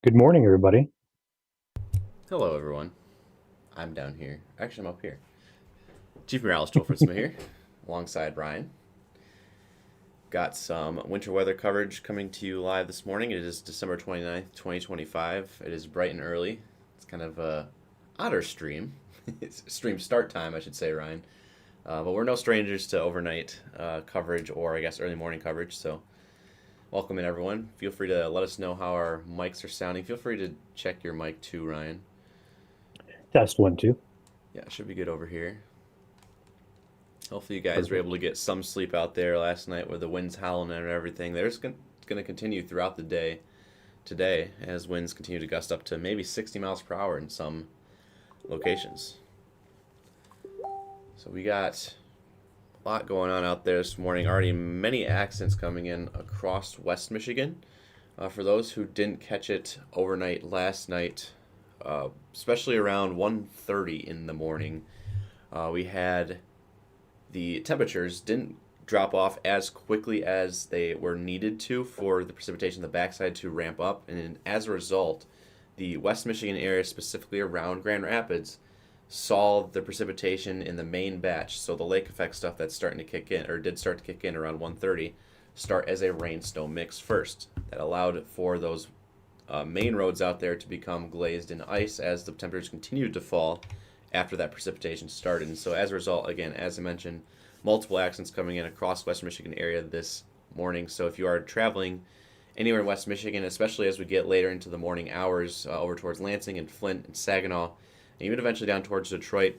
Good morning, everybody. Hello, everyone. I'm down here. Actually, I'm up here. Chief Morales Joel Fritzma here, alongside Ryan. Got some winter weather coverage coming to you live this morning. It is December 29th, 2025. It is bright and early. It's kind of a odder stream. It's stream start time, I should say, Ryan. But we're no strangers to overnight coverage or, I guess, early morning coverage. So, welcome in, everyone. Feel free to let us know how our mics are sounding. Feel free to check your mic too, Ryan. Test one, two. Yeah, it should be good over here. Hopefully, you guys were Perfect. able to get some sleep out there last night with the winds howling and everything. There's going to continue throughout the day today as winds continue to gust up to maybe 60 miles per hour in some locations. So we got a lot going on out there this morning. Already many accidents coming in across West Michigan. For those who didn't catch it overnight last night, especially around 1:30 in the morning, we had the temperatures didn't drop off as quickly as they were needed to for the precipitation on the backside to ramp up. And as a result, the West Michigan area, specifically around Grand Rapids, saw the precipitation in the main batch. So the lake effect stuff that's starting to kick in, or did start to kick in around 1:30, start as a rain snow mix first. That allowed for those main roads out there to become glazed in ice as the temperatures continued to fall after that precipitation started. And so as a result, again, as I mentioned, multiple accidents coming in across Western Michigan area this morning. So if you are traveling anywhere in West Michigan, especially as we get later into the morning hours over towards Lansing and Flint and Saginaw, and even eventually down towards Detroit,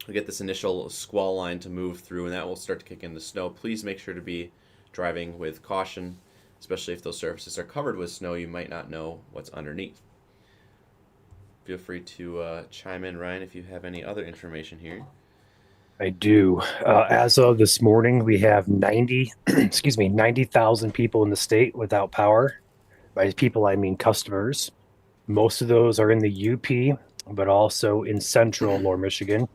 we get this initial squall line to move through, and that will start to kick in the snow. Please make sure to be driving with caution, especially if those surfaces are covered with snow. You might not know what's underneath. Feel free to chime in, Ryan, if you have any other information here. I do. As of this morning, we have 90, excuse me, 90,000 people in the state without power. By people, I mean customers. Most of those are in the UP, but also in central Lower Michigan.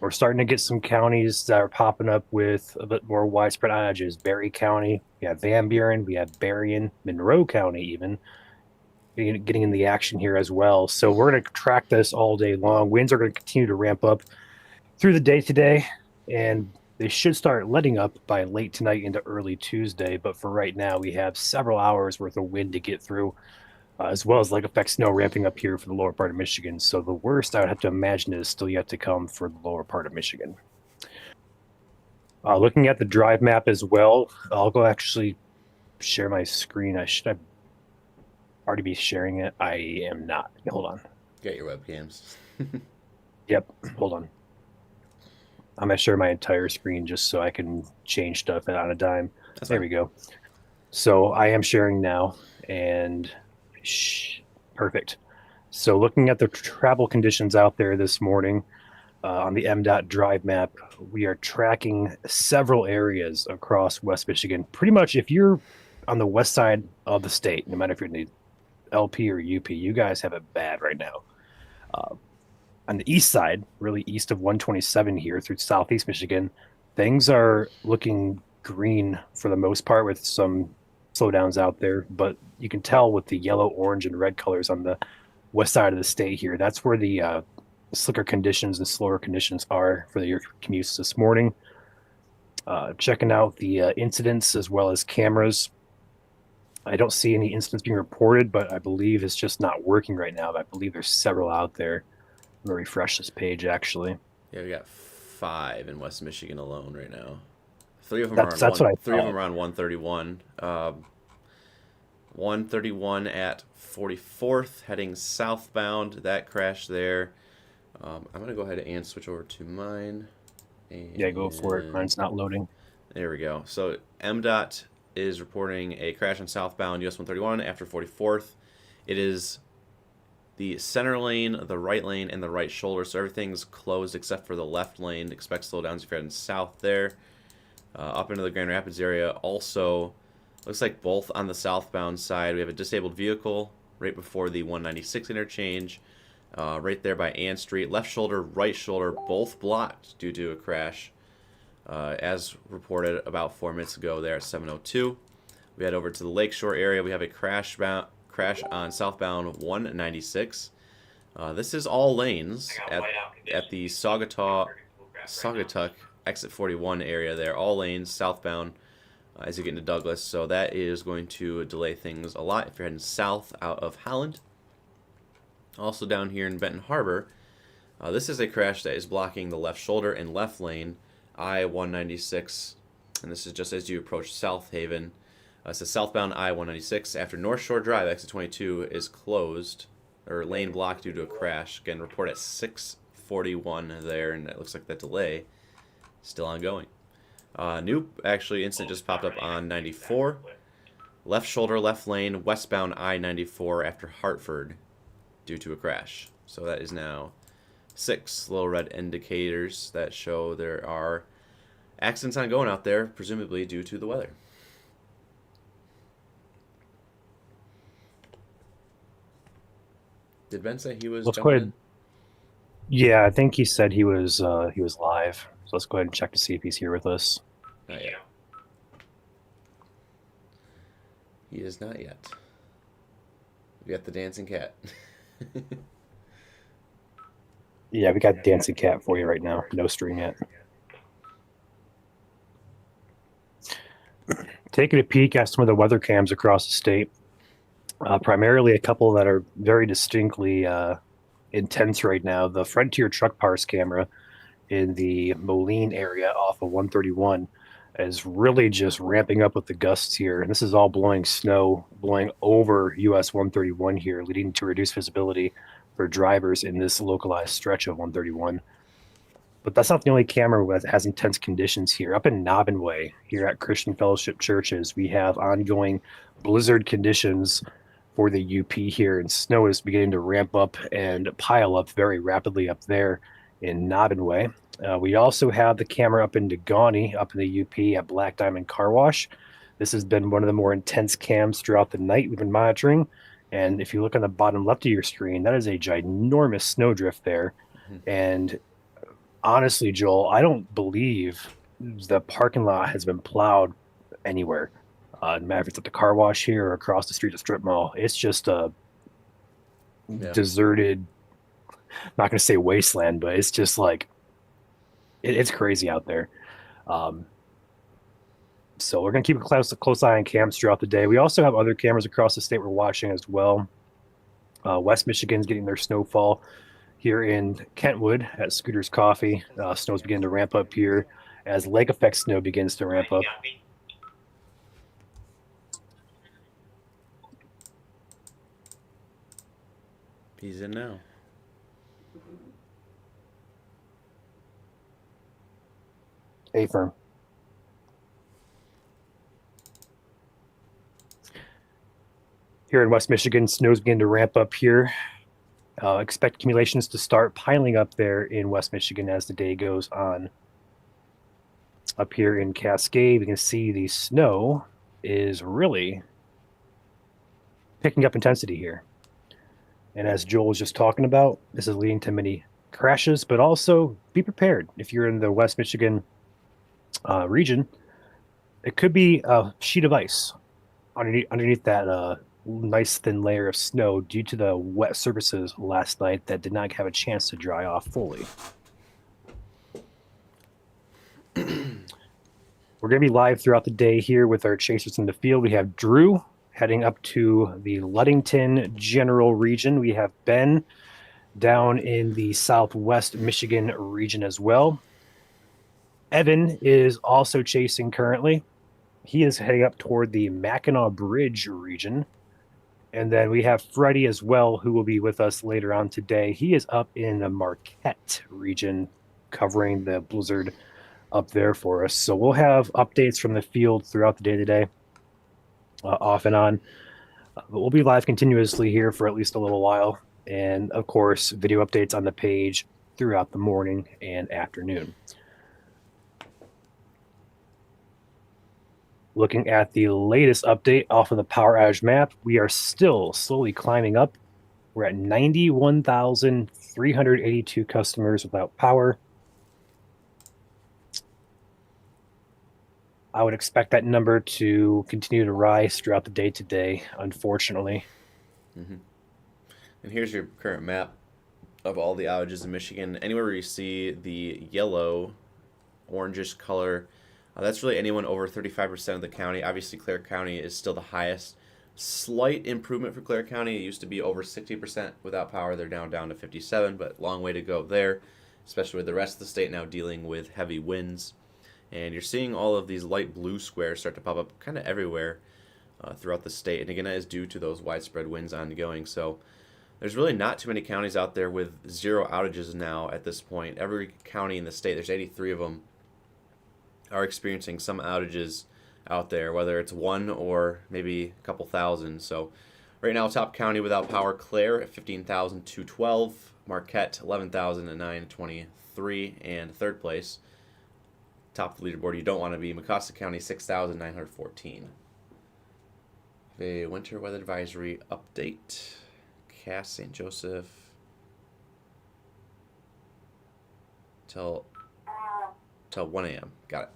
We're starting to get some counties that are popping up with a bit more widespread outages. Berry County, we have Van Buren, we have Berrien, Monroe County, even getting in the action here as well. So we're going to track this all day long. Winds are going to continue to ramp up through the day today, and they should start letting up by late tonight into early Tuesday. But for right now, we have several hours worth of wind to get through, as well as lake effect snow ramping up here for the lower part of Michigan. So the worst I would have to imagine is still yet to come for the lower part of Michigan. Looking at the drive map as well, I'll go actually share my screen. I should have already be sharing it. I am not. Hold on. Get your webcams. Yep. Hold on. I'm gonna share my entire screen just so I can change stuff on a dime. That's There fine. we go. So I am sharing now, and perfect. So looking at the travel conditions out there this morning on the MDOT drive map, we are tracking several areas across West Michigan. Pretty much, if you're on the west side of the state, no matter if you're in the LP or UP, you guys have it bad right now. Uh, on the east side, really east of 127 here through southeast Michigan, things are looking green for the most part with some slowdowns out there. But you can tell with the yellow, orange, and red colors on the west side of the state here, that's where the slicker conditions and slower conditions are for your commutes this morning. Checking out the incidents as well as cameras. I don't see any incidents being reported, but I believe it's just not working right now. I believe there's several out there. I'm gonna refresh this page actually. Yeah, we got 5 in West Michigan alone right now. Three of them are That's on that's one. what I 3 of them thought. are on 131. 131 at 44th, heading southbound. That crash there. I'm gonna go ahead and switch over to mine. Yeah, go for it. And Mine's not loading. there we go. So MDOT is reporting a crash on southbound US 131 after 44th. It is the center lane, the right lane, and the right shoulder. So everything's closed except for the left lane. Expect slowdowns if you're heading south there. Up into the Grand Rapids area. Also, looks like both on the southbound side, we have a disabled vehicle right before the 196 interchange. Right there by Ann Street. Left shoulder, right shoulder, both blocked due to a crash. As reported about 4 minutes ago there at 7:02. We head over to the Lakeshore area. We have a crash on southbound 196. This is all lanes at the Saugatuck exit 41 area there. All lanes southbound as you get into Douglas. So that is going to delay things a lot if you're heading south out of Holland. Also down here in Benton Harbor, this is a crash that is blocking the left shoulder and left lane, I-196. And this is just as you approach South Haven. It's a southbound I-196 after North Shore Drive, exit 22, is closed, or lane blocked due to a crash. Again, report at 6:41 there, and it looks like that delay is still ongoing. New, actually, incident just popped up on 94. Left shoulder, left lane, westbound I-94 after Hartford due to a crash. So that is now 6 little red indicators that show there are accidents ongoing out there, presumably due to the weather. Did Ben say he was Let's go jumping ahead. Yeah, I think he said he was live. So let's go ahead and check to see if he's here with us. in? Not yet. He is not yet. We got the dancing cat. Yeah, we got Dancing Cat for you right now. No stream yet. Taking a peek at some of the weather cams across the state. Primarily a couple that are very distinctly intense right now. The Frontier Truck Parse camera in the Moline area off of 131 is really just ramping up with the gusts here. And this is all blowing snow, blowing over US 131 here, leading to reduced visibility for drivers in this localized stretch of 131. But that's not the only camera that has intense conditions here. Up in Nobbinway, here at Christian Fellowship Churches, we have ongoing blizzard conditions for the UP here, and snow is beginning to ramp up and pile up very rapidly up there in Nobbinway. We also have the camera up in Negaunee, up in the UP at Black Diamond Car Wash. This has been one of the more intense cams throughout the night we've been monitoring. And if you look on the bottom left of your screen, that is a ginormous snowdrift there. And honestly, Joel, I don't believe the parking lot has been plowed anywhere. No matter if it's at the car wash here or across the street at Strip Mall, it's just a deserted, not going to say wasteland, but it's just like, it's crazy out there. So we're going to keep a close eye on cams throughout the day. We also have other cameras across the state we're watching as well. West Michigan's getting their snowfall here in Kentwood at Scooter's Coffee. Snow's beginning to ramp up here as lake effect snow begins to ramp up. He's in now. A firm. Here in West Michigan, snow's beginning to ramp up here. Expect accumulations to start piling up there in West Michigan as the day goes on. Up here in Cascade, we can see the snow is really picking up intensity here. And as Joel was just talking about, this is leading to many crashes, but also be prepared. If you're in the West Michigan region, it could be a sheet of ice underneath that nice thin layer of snow due to the wet surfaces last night that did not have a chance to dry off fully. We're going to be live throughout the day here with our chasers in the field. We have Drew heading up to the Ludington general region. We have Ben down in the Southwest Michigan region as well. Evan is also chasing currently. He is heading up toward the Mackinac Bridge region. And then we have Freddie as well, who will be with us later on today. He is up in the Marquette region, covering the blizzard up there for us. So we'll have updates from the field throughout the day today, off and on. But we'll be live continuously here for at least a little while. And of course, video updates on the page throughout the morning and afternoon. Looking at the latest update off of the power outage map, we are still slowly climbing up. We're at 91,382 customers without power. I would expect that number to continue to rise throughout the day today, unfortunately. Hmm. And here's your current map of all the outages in Michigan. Anywhere where you see the yellow, orangish color, that's really anyone over 35% of the county. Obviously, Clare County is still the highest. Slight improvement for Clare County. It used to be over 60% without power. They're now down to 57, but long way to go there, especially with the rest of the state now dealing with heavy winds. And you're seeing all of these light blue squares start to pop up kind of everywhere throughout the state. And again, that is due to those widespread winds ongoing. So there's really not too many counties out there with zero outages now at this point. Every county in the state, there's 83 of them, are experiencing some outages out there, whether it's one or maybe a couple thousand. So right now, top county without power, Clare at 15,212, Marquette 11,923, and third place, top of the leaderboard you don't want to be, Mecosta County 6,914. A winter weather advisory update. Cass, St. Joseph, till 1 a.m. Got it.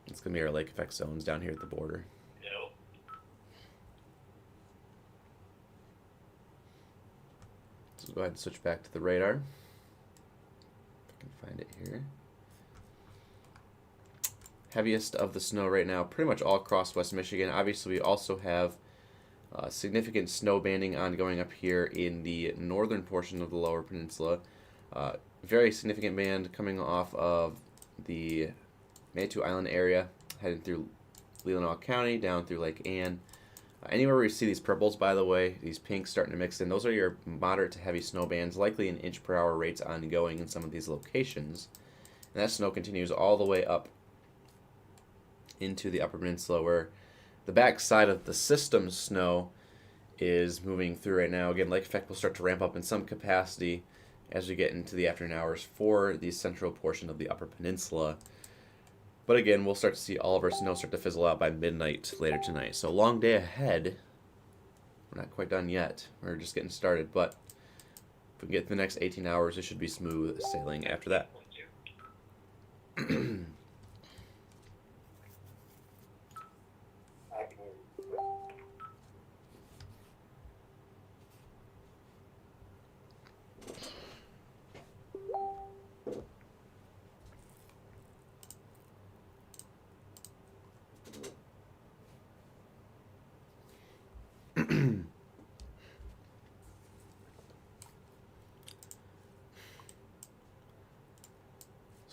It's going to be our lake effect zones down here at the border. Yep. So go ahead and switch back to the radar. If I can find it here. Heaviest of the snow right now, pretty much all across West Michigan. Obviously, we also have significant snow banding ongoing up here in the northern portion of the lower peninsula. Very significant band coming off of the Manitou Island area, heading through Leelanau County, down through Lake Ann. Anywhere where you see these purples, by the way, these pinks starting to mix in, those are your moderate to heavy snow bands, likely an inch per hour rates ongoing in some of these locations. And that snow continues all the way up into the upper peninsula, where the back side of the system snow is moving through right now. Again, lake effect will start to ramp up in some capacity as we get into the afternoon hours for the central portion of the upper peninsula. But again, we'll start to see all of our snow start to fizzle out by midnight later tonight. So long day ahead. We're not quite done yet. We're just getting started. But if we can get through the next 18 hours, it should be smooth sailing after that.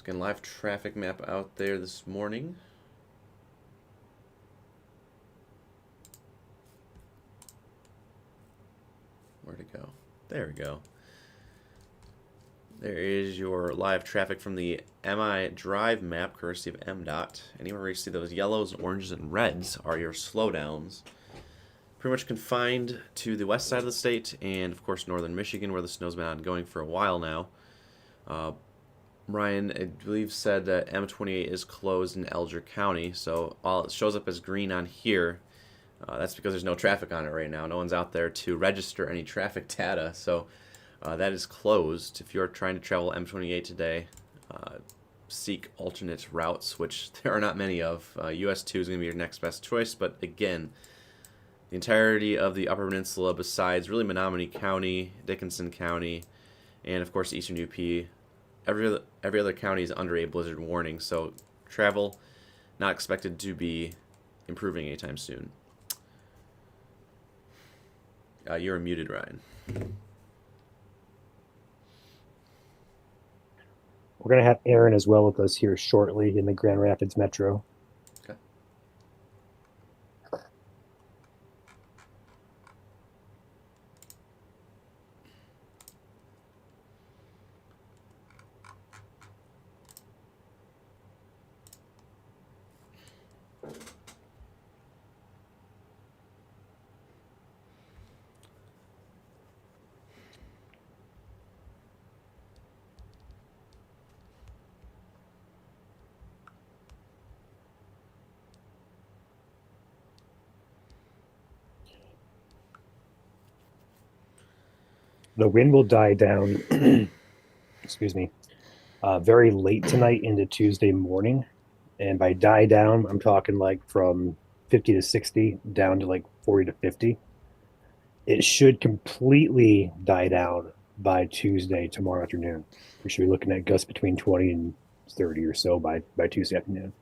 Again, live traffic map out there this morning. Where'd it go? There we go. There is your live traffic from the MI Drive map, courtesy of MDOT. Anywhere where you see those yellows, oranges, and reds are your slowdowns. Pretty much confined to the west side of the state and, of course, northern Michigan, where the snow's been ongoing for a while now. Ryan, I believe, said that M28 is closed in Alger County, so while it shows up as green on here, that's because there's no traffic on it right now. No one's out there to register any traffic data, so that is closed. If you're trying to travel M28 today, seek alternate routes, which there are not many of. US 2 is going to be your next best choice, but again, the entirety of the Upper Peninsula, besides really Menominee County, Dickinson County, and of course Eastern UP, every other county is under a blizzard warning, so travel not expected to be improving anytime soon. You're muted, Ryan. We're going to have Aaron as well with us here shortly in the Grand Rapids Metro. Okay. The wind will die down, excuse me, very late tonight into Tuesday morning. And by die down, I'm talking like from 50 to 60 down to like 40 to 50. It should completely die down by Tuesday, tomorrow afternoon. We should be looking at gusts between 20 and 30 or so by Tuesday afternoon.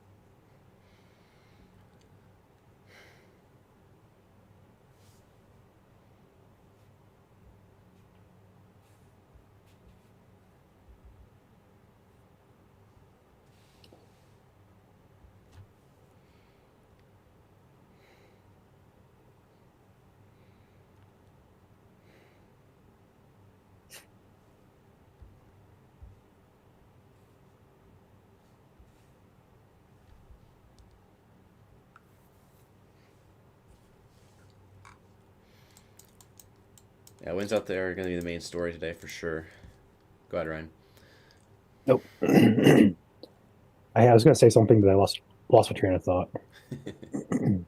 Yeah, winds out there are going to be the main story today for sure. Go ahead, Ryan. Nope. I was going to say something, but I lost my train of thought. I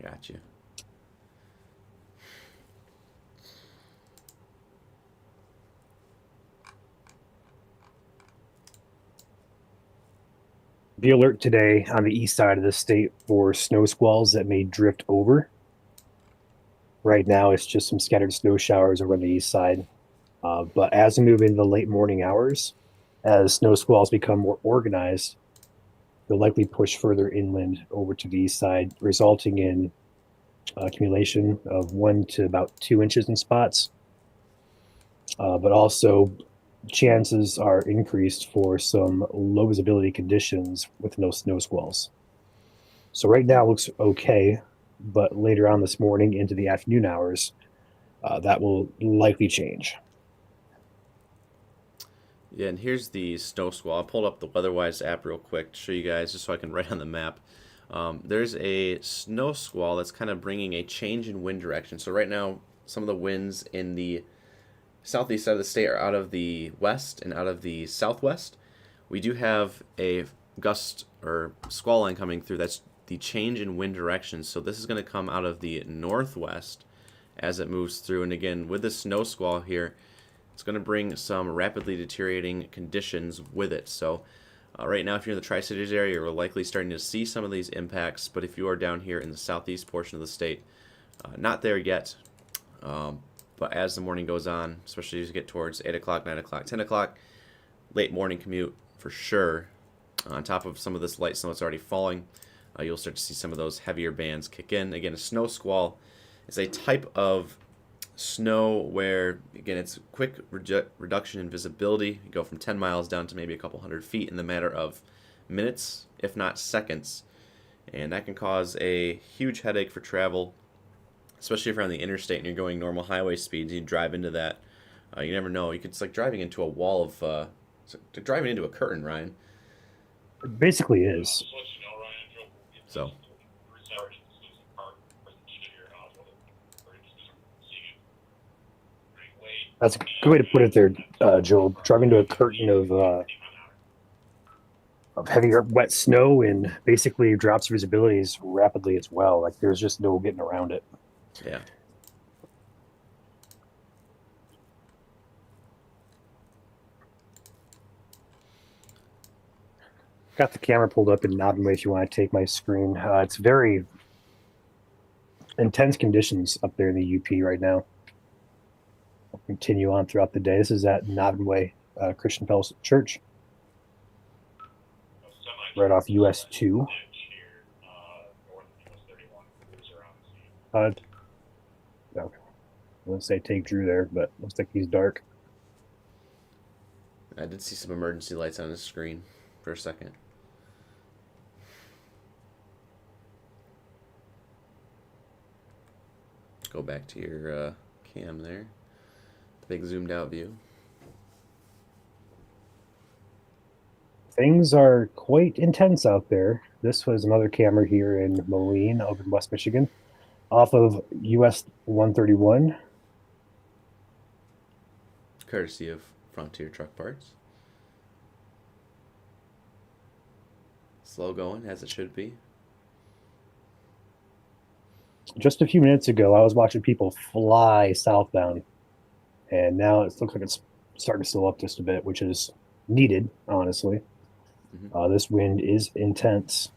got you. Be alert today on the east side of the state for snow squalls that may drift over. Right now, it's just some scattered snow showers over on the east side. But as we move into the late morning hours, as snow squalls become more organized, they'll likely push further inland over to the east side, resulting in accumulation of 1 to about 2 inches in spots. But also, chances are increased for some low visibility conditions with no snow squalls. So right now it looks okay, but later on this morning into the afternoon hours, that will likely change. Yeah, and here's the snow squall. I pulled up the WeatherWise app real quick to show you guys, just so I can write on the map. There's a snow squall that's kind of bringing a change in wind direction. So right now, some of the winds in the southeast side of the state are out of the west and out of the southwest. We do have a gust or squall line coming through. That's the change in wind direction. So this is going to come out of the northwest as it moves through. And again, with this snow squall here, it's going to bring some rapidly deteriorating conditions with it. So right now, if you're in the Tri-Cities area, you're likely starting to see some of these impacts. But if you are down here in the southeast portion of the state, not there yet. But as the morning goes on, especially as you get towards 8 o'clock, 9 o'clock, 10 o'clock, late morning commute for sure. On top of some of this light snow that's already falling, you'll start to see some of those heavier bands kick in. Again, a snow squall is a type of snow where, again, it's a quick reduction in visibility. You go from 10 miles down to maybe a couple hundred feet in the matter of minutes, if not seconds. And that can cause a huge headache for travel, especially if you're on the interstate and you're going normal highway speeds. You drive into that. You never know. It's like driving into a wall of, driving into a curtain, Ryan. It basically is. So. That's a good way to put it there, Joe. Driving to a curtain of heavy wet snow and basically drops visibilities rapidly as well. Like there's just no getting around it. Yeah. Got the camera pulled up in Noddenway if you want to take my screen. It's very intense conditions up there in the UP right now. I'll continue on throughout the day. This is at Noddenway Christian Fellowship Church, right off US 2. Okay. I wouldn't say take Drew there, but looks like he's dark. I did see some emergency lights on his screen for a second. Go back to your cam there. The big zoomed out view. Things are quite intense out there. This was another camera here in Moline, over in West Michigan, off of US 131. Courtesy of Frontier Truck Parts. Slow going, as it should be. Just a few minutes ago, I was watching people fly southbound, and now it looks like it's starting to slow up just a bit, which is needed, honestly. Mm-hmm. This wind is intense.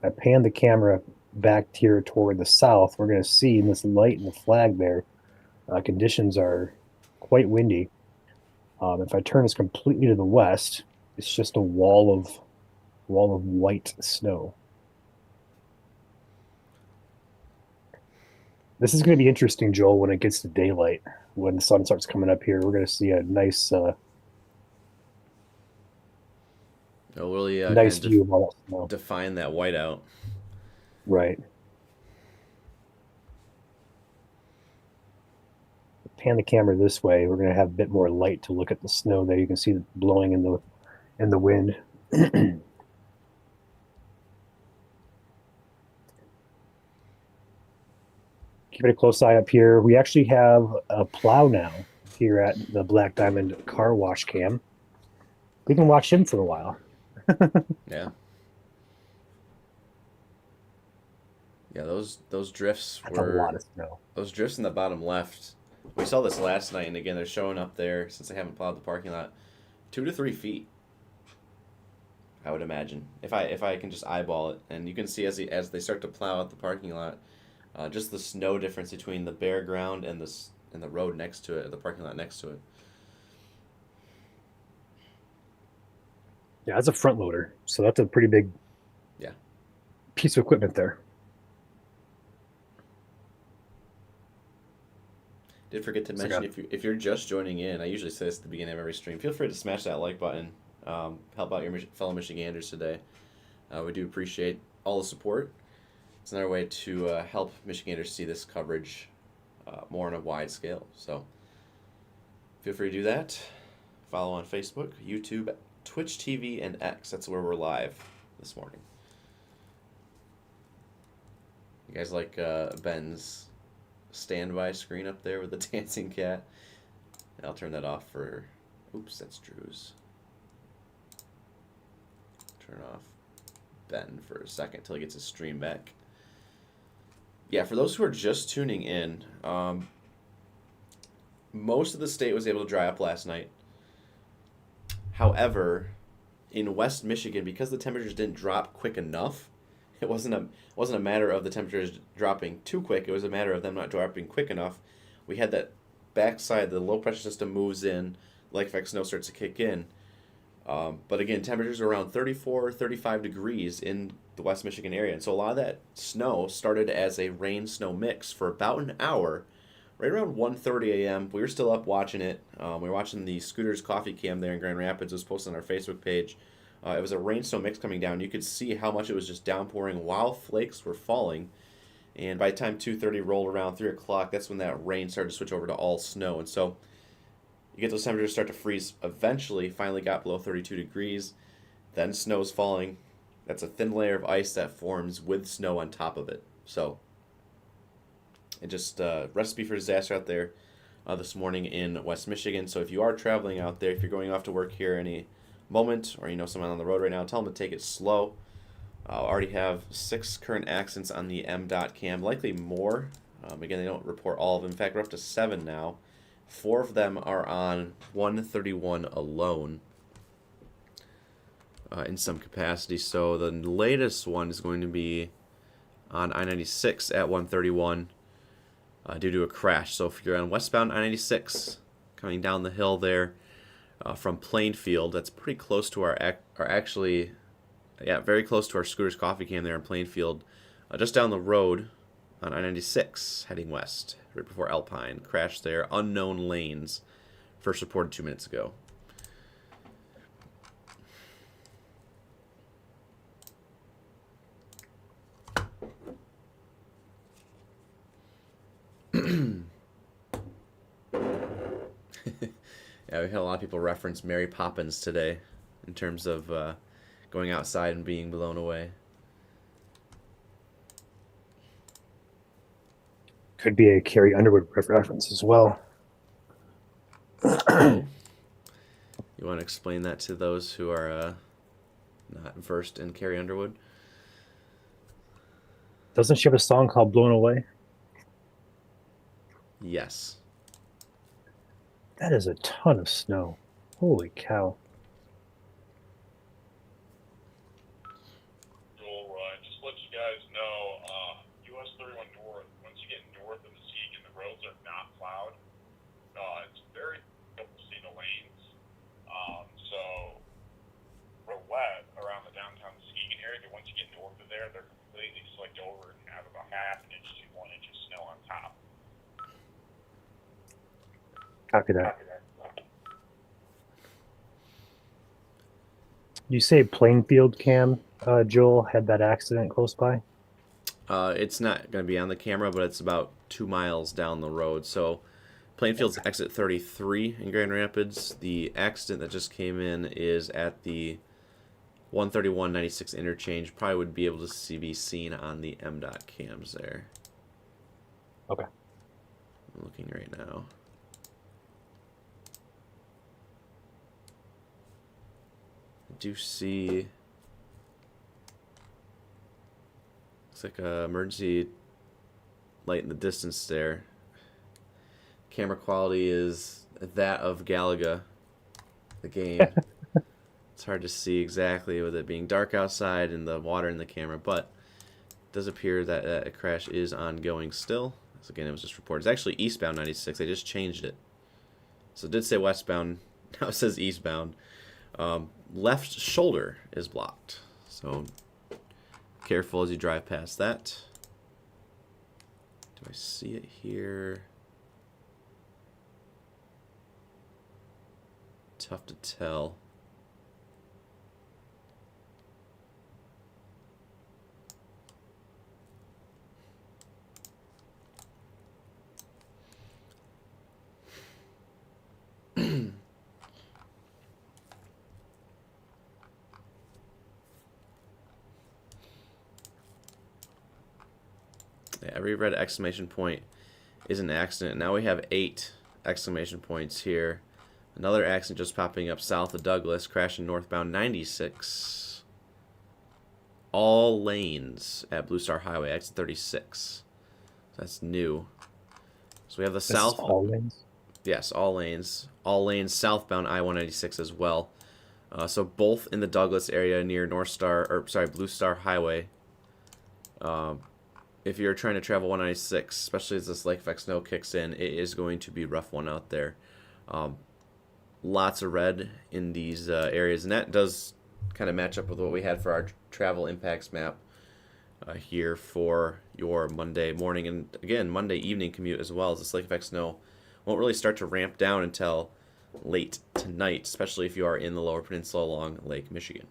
I panned the camera back here toward the south, we're going to see in this light and the flag there, conditions are quite windy. If I turn this completely to the west, it's just a wall of white snow. This is going to be interesting, Joel, when it gets to daylight. When the sun starts coming up here, we're going to see a nice, It'll really nice view of all that snow. define that whiteout. Right. Pan the camera this way, we're going to have a bit more light to look at the snow there. You can see it blowing in the wind. Keep it a close eye up here. We actually have a plow now here at the Black Diamond Car Wash Cam. We can watch him for a while. Yeah. Yeah, those drifts That's a lot of snow. those drifts in the bottom left. We saw this last night, and again, they're showing up there since they haven't plowed the parking lot, 2 to 3 feet. I would imagine if I can just eyeball it, and you can see as they start to plow out the parking lot, just the snow difference between the bare ground and the road next to it, the parking lot next to it. Yeah, that's a front loader, so that's a pretty big Yeah. piece of equipment there. Did forget to So mention if you're just joining in, I usually say this at the beginning of every stream. Feel free to smash that like button. Help out your fellow Michiganders today. We do appreciate all the support. It's another way to help Michiganders see this coverage more on a wide scale. So feel free to do that. Follow on Facebook, YouTube, Twitch TV, and X. That's where we're live this morning. You guys like Ben's standby screen up there with the dancing cat? I'll turn that off for... Oops, that's Drew's. Turn off Ben for a second till he gets his stream back. Yeah, for those who are just tuning in, most of the state was able to dry up last night. However, in West Michigan, because the temperatures didn't drop quick enough, it wasn't a matter of the temperatures dropping too quick. It was a matter of them not dropping quick enough. We had that backside, the low pressure system moves in, lake effect snow starts to kick in. But again, temperatures are around 34, 35 degrees in the West Michigan area. And so a lot of that snow started as a rain-snow mix for about an hour. Right around 1:30 a.m., we were still up watching it. We were watching the Scooters Coffee Cam there in Grand Rapids. It was posted on our Facebook page. It was a rain-snow mix coming down. You could see how much it was just downpouring while flakes were falling. And by the time 2:30 rolled around, 3 o'clock, that's when that rain started to switch over to all snow. And so you get those temperatures start to freeze eventually, finally got below 32 degrees. Then snow's falling. That's a thin layer of ice that forms with snow on top of it. So it just recipe for disaster out there this morning in West Michigan. So if you are traveling out there, if you're going off to work here any moment, or you know someone on the road right now, tell them to take it slow. Already have 6 current accidents on the MDOT cam, likely more. Again, they don't report all of them. In fact, we're up to 7 now. 4 of them are on 131 alone in some capacity. So the latest one is going to be on I-96 at 131 due to a crash. So if you're on westbound I-96 coming down the hill there from Plainfield, that's pretty close to very close to our Scooters Coffee Cam there in Plainfield. Just down the road on I-96 heading west, right before Alpine. Crash there, unknown lanes. First reported 2 minutes ago. Yeah, we had a lot of people reference Mary Poppins today in terms of going outside and being blown away. Could be a Carrie Underwood reference as well. You want to explain that to those who are not versed in Carrie Underwood? Doesn't she have a song called Blown Away? Yes. That is a ton of snow. Holy cow. Just let you guys know, inch to 1 inch of snow on top. Copy that. You say Plainfield Cam, Joel, had that accident close by? It's not going to be on the camera, but it's about 2 miles down the road. So Plainfield's exit 33 in Grand Rapids. The accident that just came in is at the 131-96 interchange. Probably would be able to be seen on the MDOT cams there. Okay. I'm looking right now. I do see... Looks like a emergency light in the distance there. Camera quality is that of Galaga, the game. It's hard to see exactly with it being dark outside and the water in the camera, but it does appear that a crash is ongoing still. So again, it was just reported. It's actually eastbound 96. They just changed it. So it did say westbound. Now it says eastbound. Left shoulder is blocked. So careful as you drive past that. Do I see it here? Tough to tell. Every red exclamation point is an accident. Now we have 8 exclamation points here. Another accident just popping up south of Douglas, crashing northbound 96. All lanes at Blue Star Highway, exit 36. That's new. So we have the south. All lanes? Yes, all lanes. All lanes southbound I-196 as well. So both in the Douglas area near Blue Star Highway. If you're trying to travel 196, especially as this lake effect snow kicks in, it is going to be a rough one out there. Lots of red in these areas, and that does kind of match up with what we had for our travel impacts map here for your Monday morning and again Monday evening commute as well. As this lake effect snow won't really start to ramp down until late tonight, especially if you are in the lower peninsula along Lake Michigan.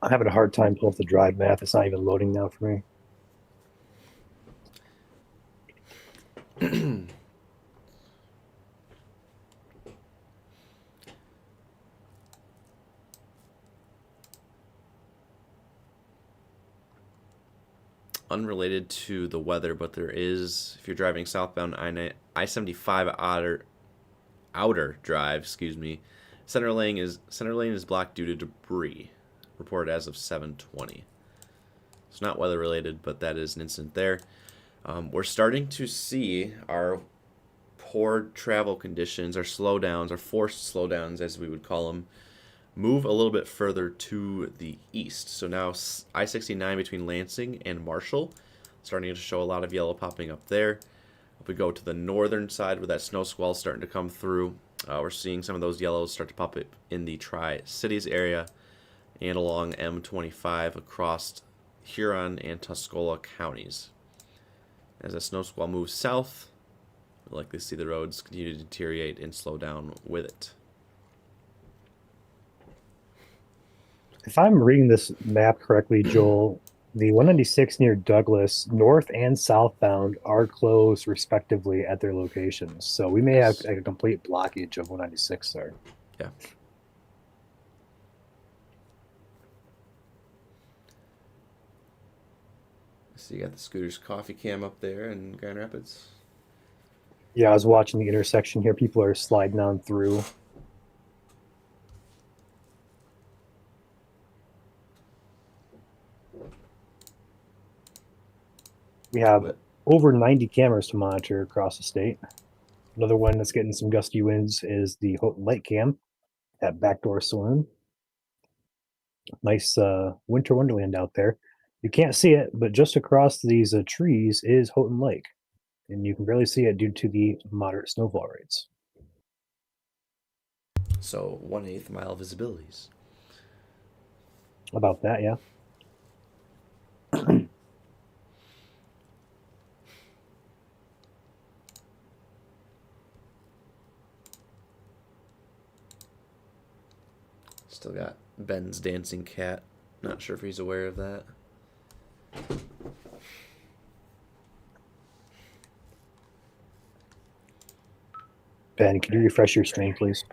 I'm having a hard time pulling up the drive map. It's not even loading now for me. Unrelated to the weather, but there is, if you're driving southbound I-75 outer drive, center lane is blocked due to debris, reported as of 7:20. It's not weather related, but that is an incident there. We're starting to see our poor travel conditions, our slowdowns, our forced slowdowns, as we would call them, move a little bit further to the east. So now I-69 between Lansing and Marshall, starting to show a lot of yellow popping up there. If we go to the northern side where that snow squall is starting to come through, we're seeing some of those yellows start to pop up in the Tri-Cities area and along M25 across Huron and Tuscola counties. As the snow squall moves south, we'll likely see the roads continue to deteriorate and slow down with it. If I'm reading this map correctly, Joel, the 196 near Douglas, north and southbound, are closed respectively at their locations. So we may have a complete blockage of 196 there. Yeah. So you got the Scooters Coffee Cam up there in Grand Rapids. Yeah, I was watching the intersection here. People are sliding on through. We have over 90 cameras to monitor across the state. Another one that's getting some gusty winds is the Houghton Lake Cam at Backdoor Saloon. Nice winter wonderland out there. You can't see it, but just across these trees is Houghton Lake, and you can barely see it due to the moderate snowfall rates. So 1/8 mile visibilities. About that, yeah. Still got Ben's dancing cat. Not sure if he's aware of that. Ben, could you refresh your stream, please?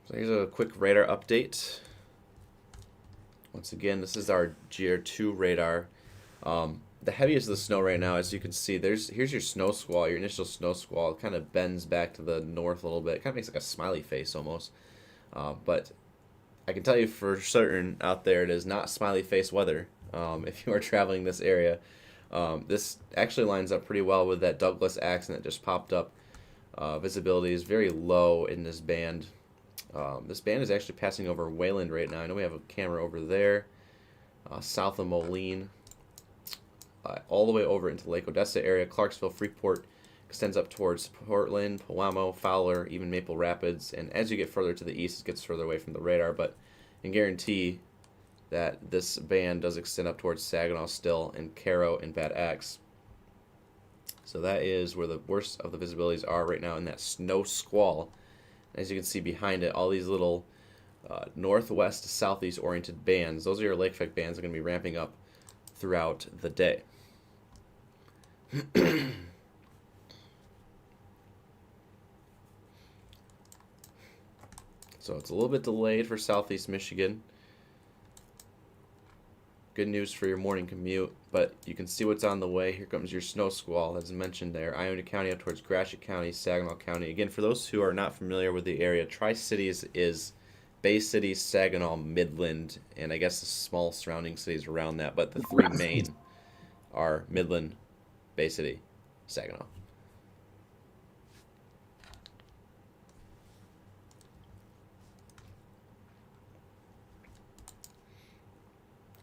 So here's a quick radar update. Once again, this is our GR2 radar. The heaviest of the snow right now, as you can see, here's your snow squall, your initial snow squall. It kind of bends back to the north a little bit. It kind of makes like a smiley face almost. But I can tell you for certain out there it is not smiley face weather if you are traveling this area. This actually lines up pretty well with that Douglas accident that just popped up. Visibility is very low in this band. This band is actually passing over Wayland right now. I know we have a camera over there, south of Moline, all the way over into Lake Odessa area. Clarksville, Freeport extends up towards Portland, Pewamo, Fowler, even Maple Rapids. And as you get further to the east, it gets further away from the radar. But I can guarantee that this band does extend up towards Saginaw still, and Caro and Bad Axe. So that is where the worst of the visibilities are right now in that snow squall. As you can see behind it, all these little northwest to southeast oriented bands, those are your lake effect bands, are going to be ramping up throughout the day. So it's a little bit delayed for southeast Michigan. Good news for your morning commute, but you can see what's on the way. Here comes your snow squall, as mentioned there. Iona County up towards Gratiot County, Saginaw County. Again, for those who are not familiar with the area, Tri-Cities is Bay City, Saginaw, Midland, and I guess the small surrounding cities around that. But the three main are Midland, Bay City, Saginaw.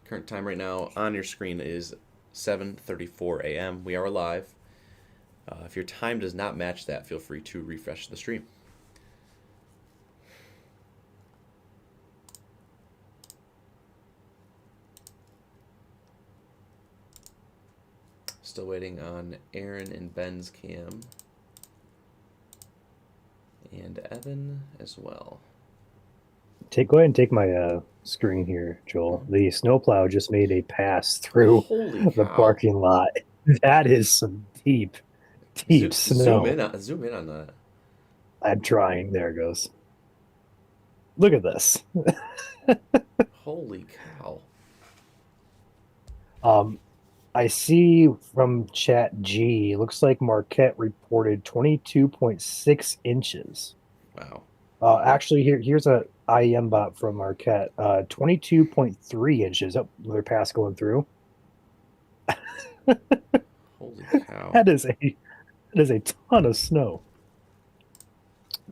Current time right now on your screen is 7:34 a.m. We are live. If your time does not match that, feel free to refresh the stream. Still waiting on Aaron and Ben's cam. And Evan as well. Go ahead and take my screen here, Joel. The snowplow just made a pass through Holy the cow. parking lot. That is some deep snow. Zoom in on that. I'm trying. There it goes. Look at this. Holy cow. I see from Chat G, looks like Marquette reported 22.6 inches. Wow. Actually, here's a IEM bot from Marquette. 22.3 inches. Oh, another pass going through. Holy cow. That is a ton of snow.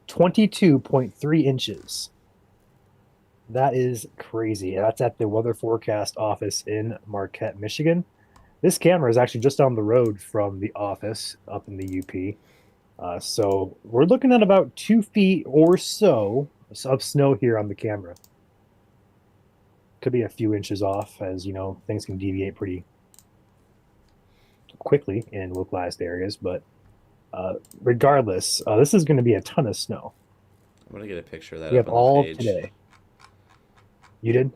22.3 inches. That is crazy. That's at the weather forecast office in Marquette, Michigan. This camera is actually just down the road from the office up in the UP. So we're looking at about 2 feet or so of snow here on the camera. Could be a few inches off, as you know, things can deviate pretty quickly in localized areas. But regardless, this is going to be a ton of snow. I'm gonna get a picture of that We up have on the all page. today. You did?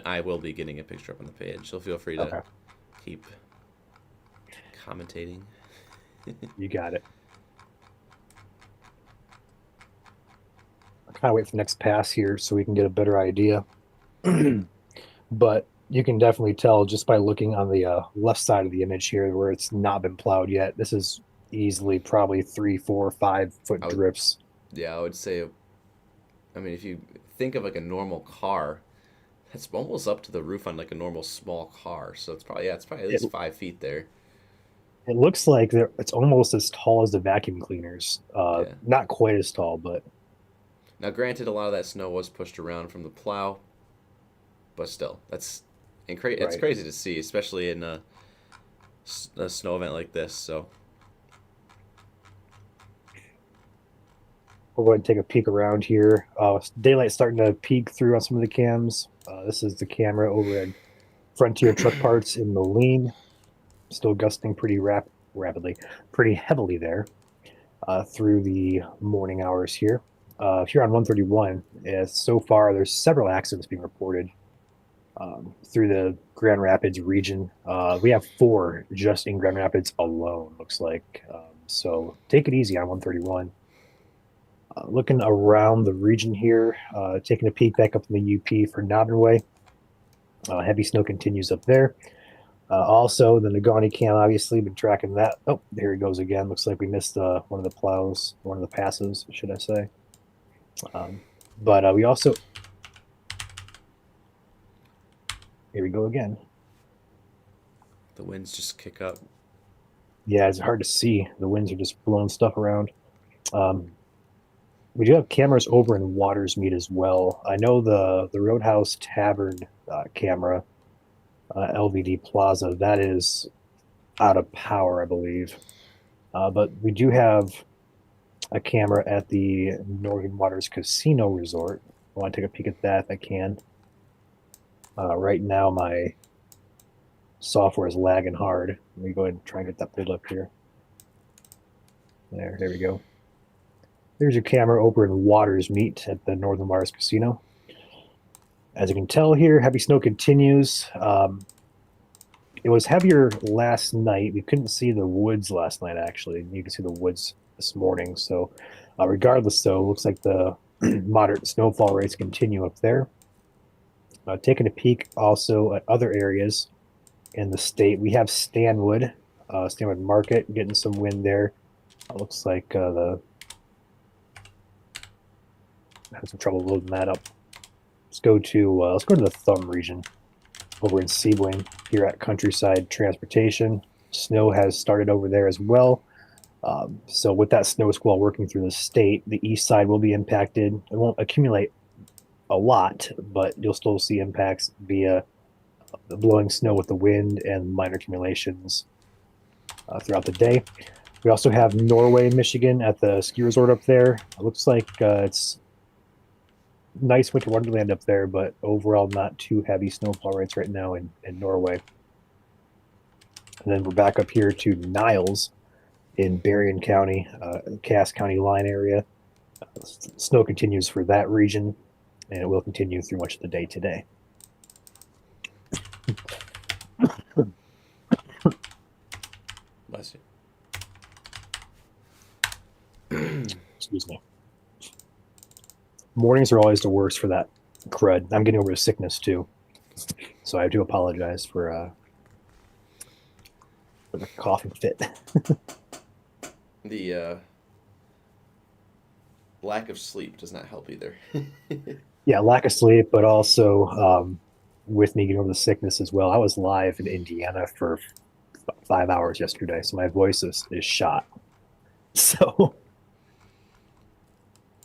I will be getting a picture up on the page, so feel free to Okay. keep commentating. You got it. I kind of wait for the next pass here so we can get a better idea. But you can definitely tell just by looking on the left side of the image here where it's not been plowed yet. This is easily probably 3, 4, 5 foot drifts. Yeah, I would say, I mean, if you think of like a normal car, that's almost up to the roof on like a normal small car. So it's probably at least 5 feet there. It looks like it's almost as tall as the vacuum cleaners. Yeah. Not quite as tall, but Now, granted, a lot of that snow was pushed around from the plow, but still, it's Right. crazy to see, especially in a snow event like this. So We'll go ahead and take a peek around here. Daylight's starting to peek through on some of the cams. This is the camera over at Frontier Truck Parts in Moline. Still gusting pretty rapidly, pretty heavily there through the morning hours here. Here on 131, so far there's several accidents being reported through the Grand Rapids region. We have 4 just in Grand Rapids alone, looks like. So take it easy on 131. Looking around the region here, taking a peek back up in the UP for Nobbin. Heavy snow continues up there. Also, the Negaunee cam, obviously, been tracking that. Oh, there he goes again. Looks like we missed one of the plows, one of the passes, should I say. But we also... Here we go again. The winds just kick up. Yeah, it's hard to see. The winds are just blowing stuff around. We do have cameras over in Watersmeet as well. I know the Roadhouse Tavern camera, LVD Plaza, that is out of power, I believe. But we do have a camera at the Northern Waters Casino Resort. I want to take a peek at that if I can. Right now, my software is lagging hard. Let me go ahead and try and get that pulled up here. There we go. There's your camera over in Watersmeet at the Northern Waters Casino. As you can tell here, heavy snow continues. It was heavier last night. We couldn't see the woods last night, actually. You can see the woods this morning. So regardless, though, looks like the moderate snowfall rates continue up there. Taking a peek also at other areas in the state. We have Stanwood Market, getting some wind there. Looks like I have some trouble loading that up. Let's go to the Thumb region over in Sebring here at Countryside Transportation. Snow has started over there as well. So with that snow squall working through the state, the east side will be impacted. It won't accumulate a lot, but you'll still see impacts via the blowing snow with the wind and minor accumulations throughout the day. We also have Norway, Michigan at the ski resort up there. It looks like it's nice winter wonderland up there, but overall not too heavy snowfall rates right now in Norway. And then we're back up here to Niles in Berrien County, Cass County line area. Snow continues for that region, and it will continue through much of the day today. Bless you. Excuse me. Mornings are always the worst for that crud. I'm getting over a sickness too, so I do apologize for the coughing fit. The lack of sleep does not help either. Yeah, lack of sleep, but also with me getting over the sickness as well. I was live in Indiana for 5 hours yesterday, so my voice is shot. So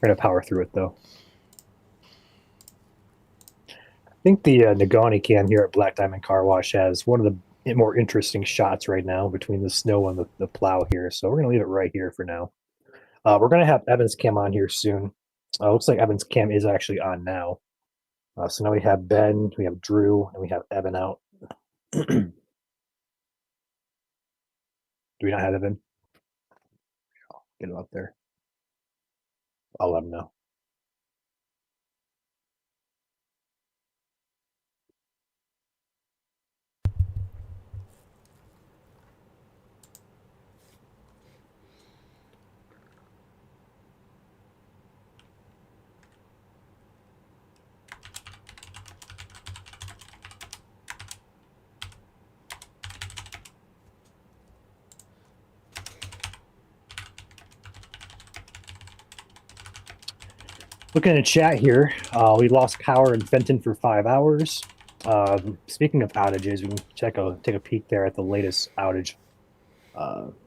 we're gonna power through it though. I think the Negaunee cam here at Black Diamond Car Wash has one of the more interesting shots right now between the snow and the plow here. So we're gonna leave it right here for now. We're gonna have Evan's cam on here soon. Looks like Evan's cam is actually on now. So now we have Ben, we have Drew, and we have Evan out. Do we not have Evan? Get him up there. I'll let him know. Looking at the chat here, we lost power in Fenton for 5 hours. Speaking of outages, we can take a peek there at the latest outage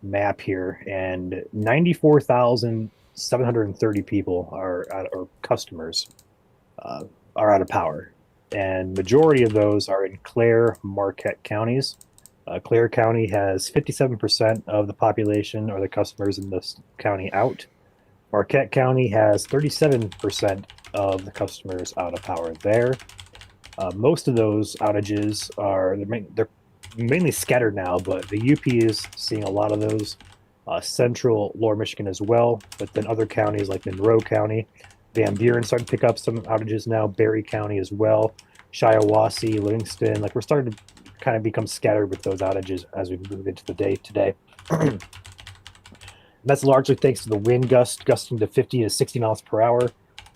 map here, and 94,730 people or customers are out of power, and majority of those are in Clare, Marquette counties. Clare County has 57% of the population or the customers in this county out. Marquette County has 37% of the customers out of power there. Most of those outages they're mainly scattered now, but the UP is seeing a lot of those. Central Lower Michigan as well, but then other counties like Monroe County, Van Buren starting to pick up some outages now. Berry County as well, Shiawassee, Livingston. Like we're starting to kind of become scattered with those outages as we move into the day today. That's largely thanks to the wind gusting to 50 to 60 miles per hour.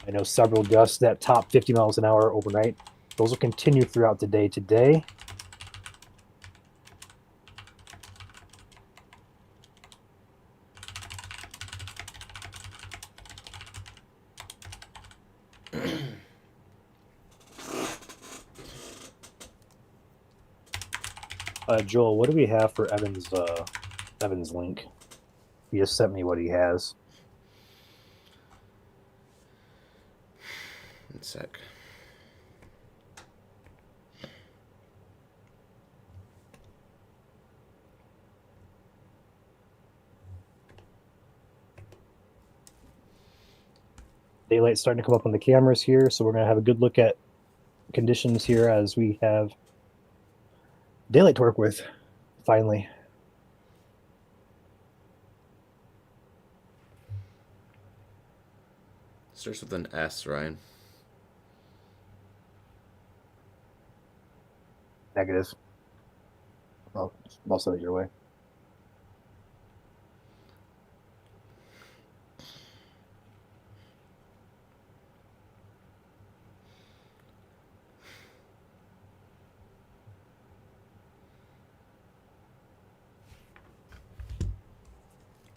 I know several gusts that top 50 miles an hour overnight. Those will continue throughout the day today. Joel, what do we have for Evan's link? He just sent me what he has. 1 sec. Daylight's starting to come up on the cameras here, so we're going to have a good look at conditions here as we have daylight to work with, finally. Starts with an S, Ryan. Negative. I'll send it your way.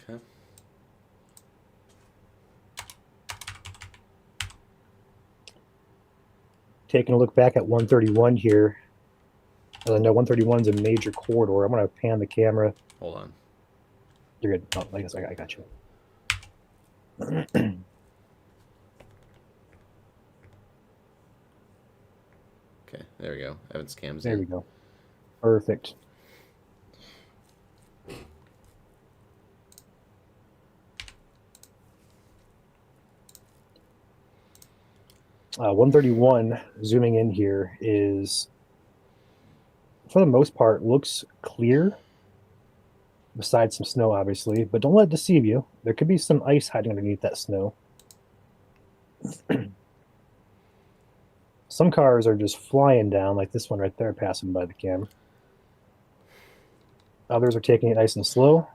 Okay. Taking a look back at 131 here. I know 131 is a major corridor. I'm going to pan the camera. Hold on. You're good. Oh, I guess I got you. Okay, there we go. Evan's cam's There in. we go. Perfect. Uh, 131, zooming in here, is, for the most part, looks clear, besides some snow, obviously. But don't let it deceive you. There could be some ice hiding underneath that snow. Some cars are just flying down, like this one right there, passing by the camera. Others are taking it nice and slow.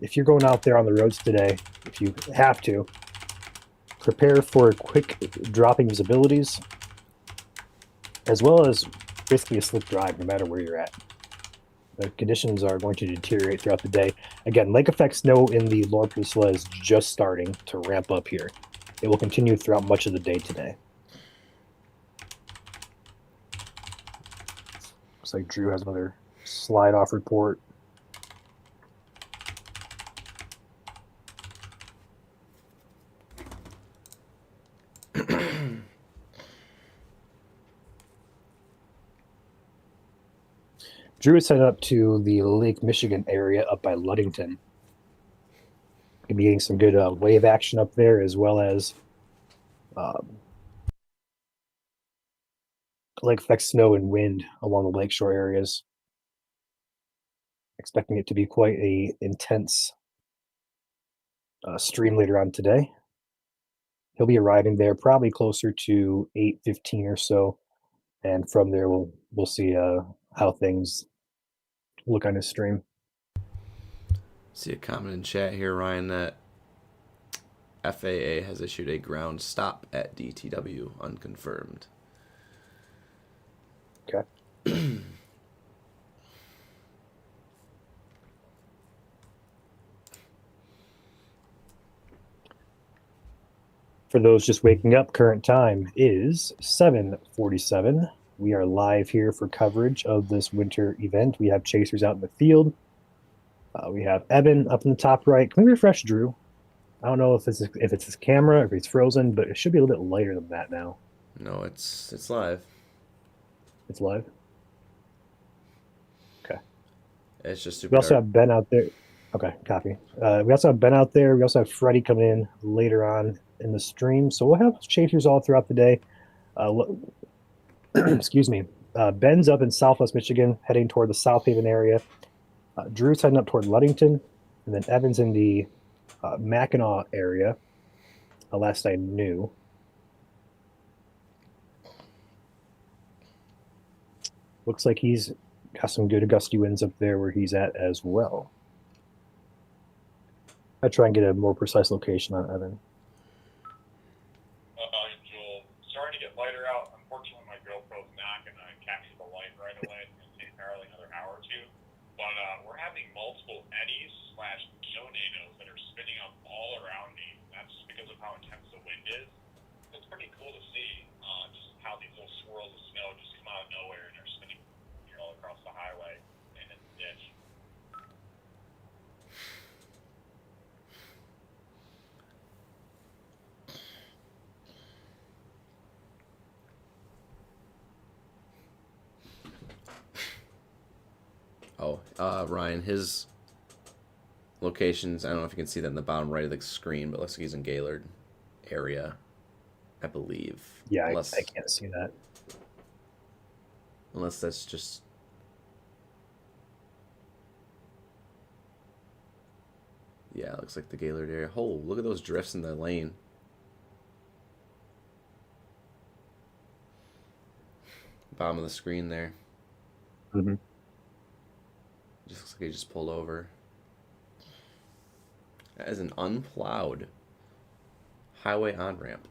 If you're going out there on the roads today, if you have to, prepare for quick dropping visibilities, as well as basically a slick drive no matter where you're at. The conditions are going to deteriorate throughout the day. Again, lake effect snow in the Lower Peninsula is just starting to ramp up here. It will continue throughout much of the day today. Looks like Drew has another slide off report. Drew is headed up to the Lake Michigan area up by Ludington. Gonna be getting some good wave action up there, as well as lake effect snow and wind along the lakeshore areas. Expecting it to be quite a intense stream later on today. He'll be arriving there probably closer to 8:15 or so, and from there we'll see how things look on his stream. See a comment in chat here, Ryan, that FAA has issued a ground stop at DTW, unconfirmed. Okay. For those just waking up, current time is 7:47. We are live here for coverage of this winter event. We have chasers out in the field. We have Evan up in the top right. Can we refresh Drew? I don't know if it's his camera, if he's frozen, but it should be a little bit lighter than that now. No, it's live. It's live. Okay. It's just super We also dark. have Ben out there. Okay, copy. We also have Ben out there. We also have Freddie coming in later on in the stream. So we'll have chasers all throughout the day. Excuse me. Ben's up in Southwest Michigan, heading toward the South Haven area. Drew's heading up toward Ludington, and then Evan's in the Mackinac area. Last I knew. Looks like he's got some good gusty winds up there where he's at as well. I try and get a more precise location on Evan. Joel, starting to get lighter out. Unfortunately, my GoPro's not going to capture the light right away. It's going to take probably another hour or two. But we're having multiple eddies / tornadoes that are spinning up all around me. That's because of how intense the wind is. It's pretty cool to see just how these little swirls of snow just come out of nowhere and are spinning all across the highway and in the ditch. Oh, Ryan, his locations, I don't know if you can see that in the bottom right of the screen, but it looks like he's in Gaylord area, I believe. Yeah, I can't see that. Unless that's just... Yeah, it looks like the Gaylord area. Oh, look at those drifts in the lane. Bottom of the screen there. Mm-hmm. Just looks like he just pulled over. That is an unplowed highway on-ramp.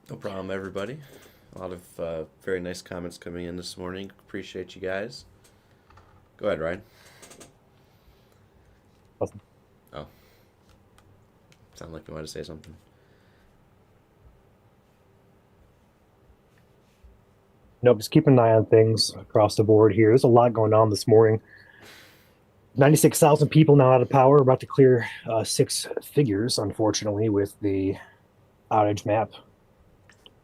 No problem, everybody. A lot of very nice comments coming in this morning. Appreciate you guys. Go ahead, Ryan. Awesome. Oh. Sound like you wanted to say something. Nope, just keep an eye on things across the board here. There's a lot going on this morning. 96,000 people now out of power, about to clear 6 figures, unfortunately, with the outage map.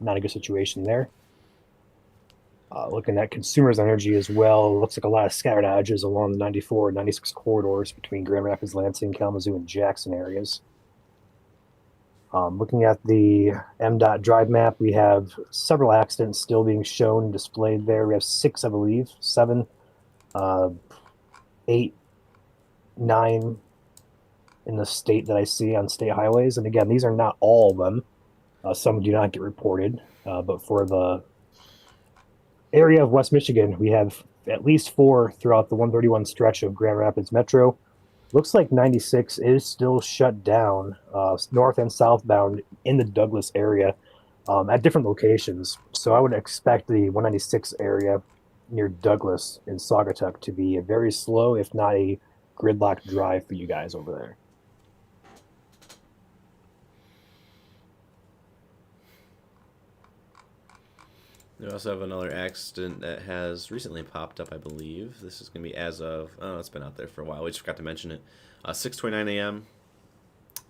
Not a good situation there. Looking at consumers' energy as well, looks like a lot of scattered outages along the 94 and 96 corridors between Grand Rapids, Lansing, Kalamazoo, and Jackson areas. Looking at the MDOT drive map, we have several accidents still being shown and displayed there. We have 6, I believe, 7, 8, 9 in the state that I see on state highways. And again, these are not all of them. Some do not get reported. But for the area of West Michigan, we have at least 4 throughout the 131 stretch of Grand Rapids Metro. Looks like 96 is still shut down, north and southbound in the Douglas area at different locations. So I would expect the 196 area near Douglas in Saugatuck to be a very slow, if not a gridlock drive for you guys over there. We also have another accident that has recently popped up, I believe. This is going to be as of... Oh, it's been out there for a while. We just forgot to mention it. 6:29 a.m.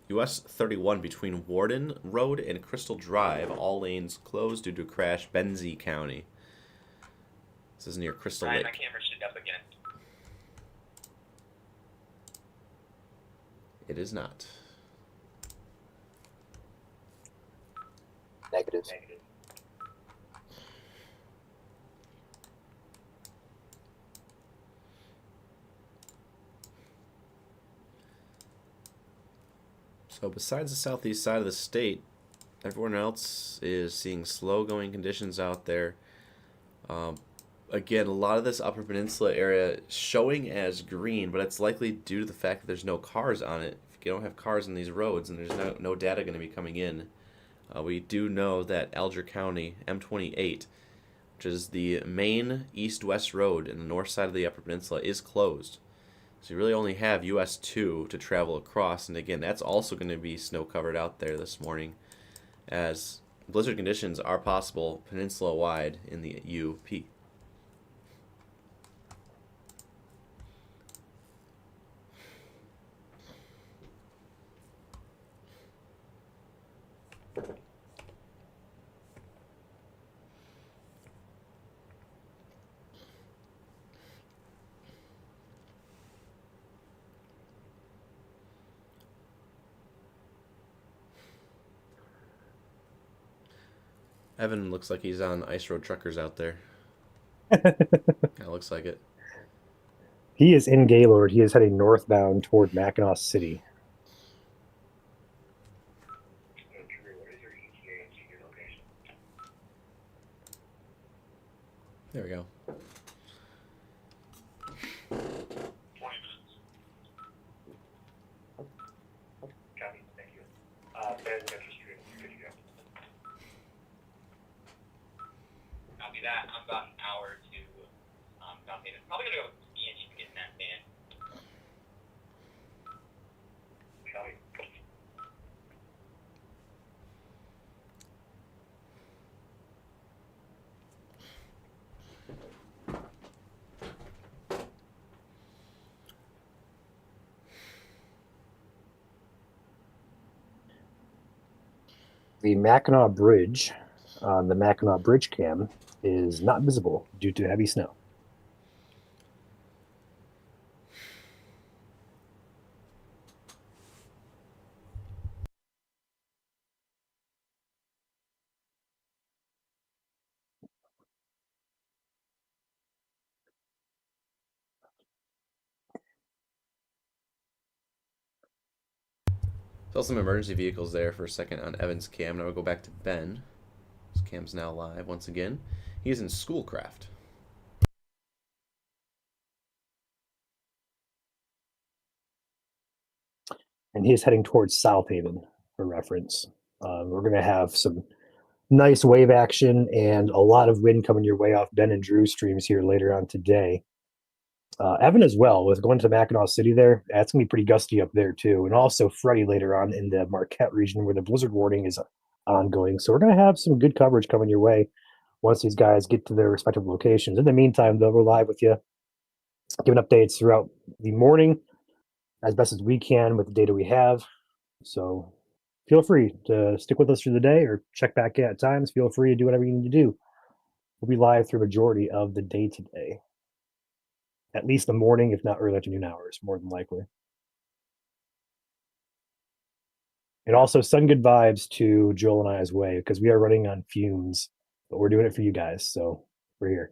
US 31 between Warden Road and Crystal Drive. All lanes closed due to crash, Benzie County. This is near Crystal Lake. My camera should up again. It is not. Negative. So besides the southeast side of the state, everyone else is seeing slow-going conditions out there. Again, a lot of this Upper Peninsula area showing as green, but it's likely due to the fact that there's no cars on it. If you don't have cars on these roads, and there's no data going to be coming in. We do know that Alger County, M28, which is the main east-west road in the north side of the Upper Peninsula, is closed. So you really only have US 2 to travel across, and again, that's also going to be snow-covered out there this morning, as blizzard conditions are possible peninsula-wide in the UP. Evan looks like he's on Ice Road Truckers out there. That looks like it. He is in Gaylord. He is heading northbound toward Mackinac City. There we go. 20 minutes. Copy. Thank you. Ben, Metro Street. Good to go. Copy that. I'm about an hour to South Haven. Probably gonna go ski and you can get in that van. Copy. The Mackinac Bridge on the Mackinac Bridge cam is not visible due to heavy snow. Saw some emergency vehicles there for a second on Evan's cam. Now we'll go back to Ben. His cam's now live once again. He's in Schoolcraft. And he is heading towards South Haven for reference. We're going to have some nice wave action and a lot of wind coming your way off Ben and Drew streams here later on today. Evan as well, with going to Mackinac City there, that's going to be pretty gusty up there too. And also Freddie later on in the Marquette region where the blizzard warning is ongoing. So we're going to have some good coverage coming your way once these guys get to their respective locations. In the meantime, though, we're live with you, giving updates throughout the morning as best as we can with the data we have. So feel free to stick with us through the day or check back at times. Feel free to do whatever you need to do. We'll be live through majority of the day today. At least the morning, if not early afternoon hours, more than likely. And also send good vibes to Joel and I's way because we are running on fumes, but we're doing it for you guys. So we're here.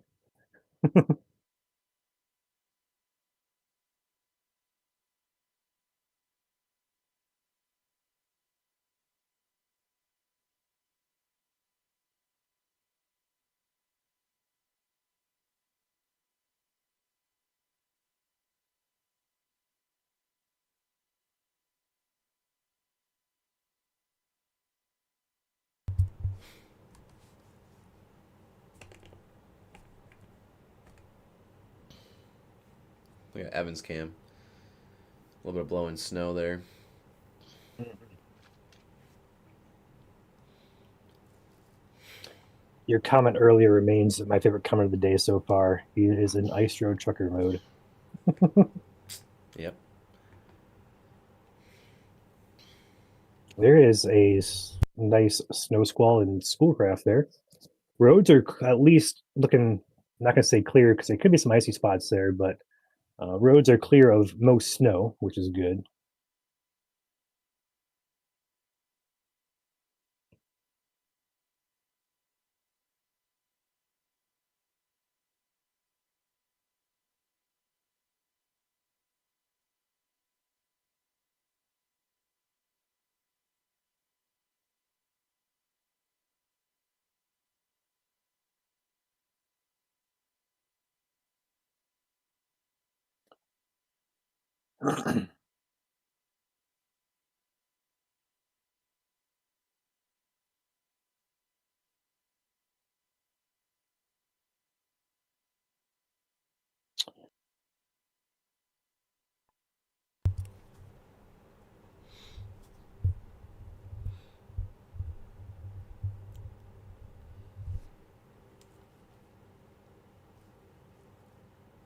Look at Evan's cam. A little bit of blowing snow there. Your comment earlier remains my favorite comment of the day so far. He is in Ice Road Trucker mode. Yep. There is a nice snow squall in Schoolcraft there. Roads are at least looking, I'm not going to say clear because there could be some icy spots there, but roads are clear of most snow, which is good.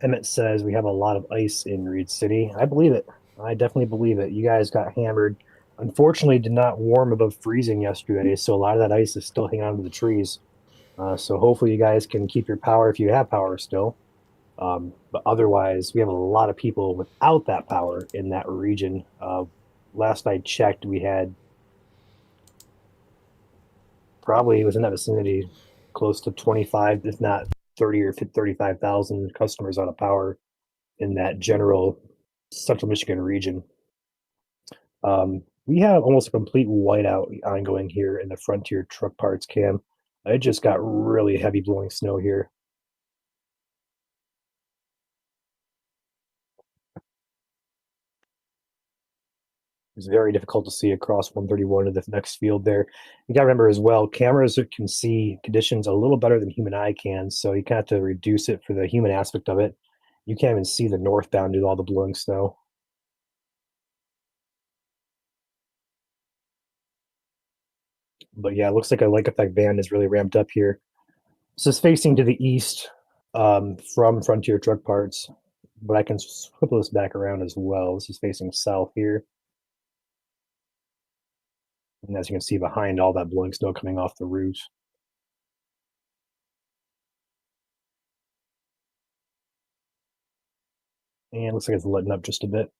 Emmett says we have a lot of ice in Reed City. I believe it. I definitely believe it. You guys got hammered. Unfortunately, did not warm above freezing yesterday, so a lot of that ice is still hanging onto the trees. So hopefully you guys can keep your power if you have power still. But otherwise, we have a lot of people without that power in that region. Last I checked, we had probably within that vicinity, close to 25, if not 30 or 35,000 customers out of power in that general central Michigan region. We have almost a complete whiteout ongoing here in the Frontier truck parts cam. It just got really heavy blowing snow here. It's very difficult to see across 131 to the next field there. You got to remember as well, cameras can see conditions a little better than human eye can, so you kind of have to reduce it for the human aspect of it. You can't even see the northbound due to all the blowing snow. But yeah, it looks like a lake effect van is really ramped up here. This is facing to the east from Frontier Truck Parts, but I can flip this back around as well. This is facing south here. And as you can see behind all that blowing snow coming off the route. And looks like it's letting up just a bit.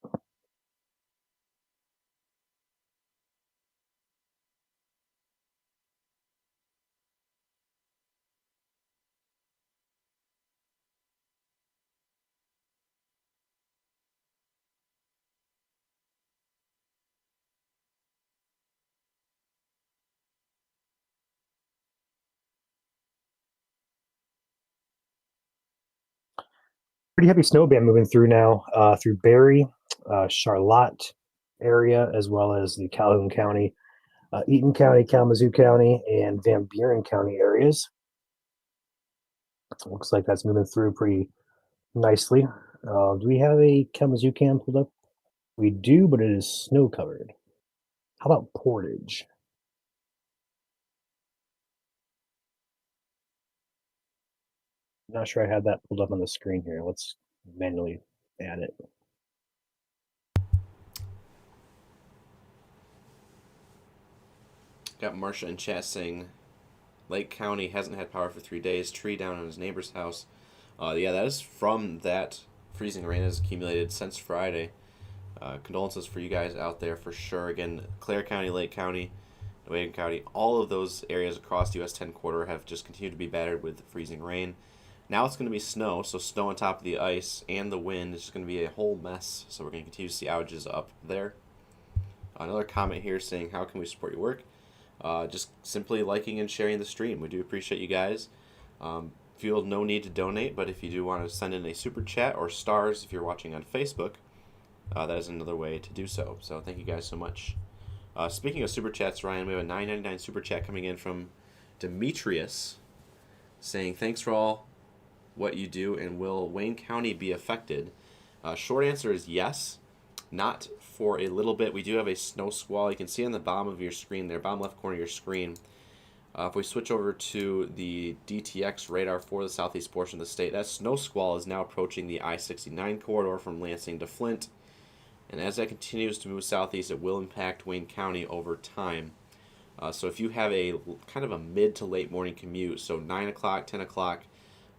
Pretty heavy snow band moving through now through Barry, Charlotte area, as well as the Calhoun County, Eaton County, Kalamazoo County, and Van Buren County areas. Looks like that's moving through pretty nicely. Do we have a Kalamazoo cam pulled up? We do, but it is snow covered. How about Portage? Not sure I had that pulled up on the screen here. Let's manually add it. Got Marsha in chat saying Lake County hasn't had power for 3 days. Tree down on his neighbor's house. Yeah, that is from that freezing rain has accumulated since Friday. Condolences for you guys out there for sure. Again, Clare County, Lake County, Wayne County, all of those areas across the US 10 quarter have just continued to be battered with freezing rain. Now it's going to be snow, so snow on top of the ice and the wind is just going to be a whole mess. So we're going to continue to see outages up there. Another comment here saying, how can we support your work? Just simply liking and sharing the stream. We do appreciate you guys. Feel no need to donate, but if you do want to send in a super chat or stars if you're watching on Facebook, that is another way to do so. So thank you guys so much. Speaking of super chats, Ryan, we have a $9.99 super chat coming in from Demetrius saying, thanks for all what you do, and will Wayne County be affected? Short answer is yes. Not for a little bit. We do have a snow squall. You can see on the bottom of your screen there, bottom left corner of your screen. If we switch over to the DTX radar for the southeast portion of the state, that snow squall is now approaching the I-69 corridor from Lansing to Flint. And as that continues to move southeast, it will impact Wayne County over time. So if you have a kind of a mid to late morning commute, so 9 o'clock, 10 o'clock,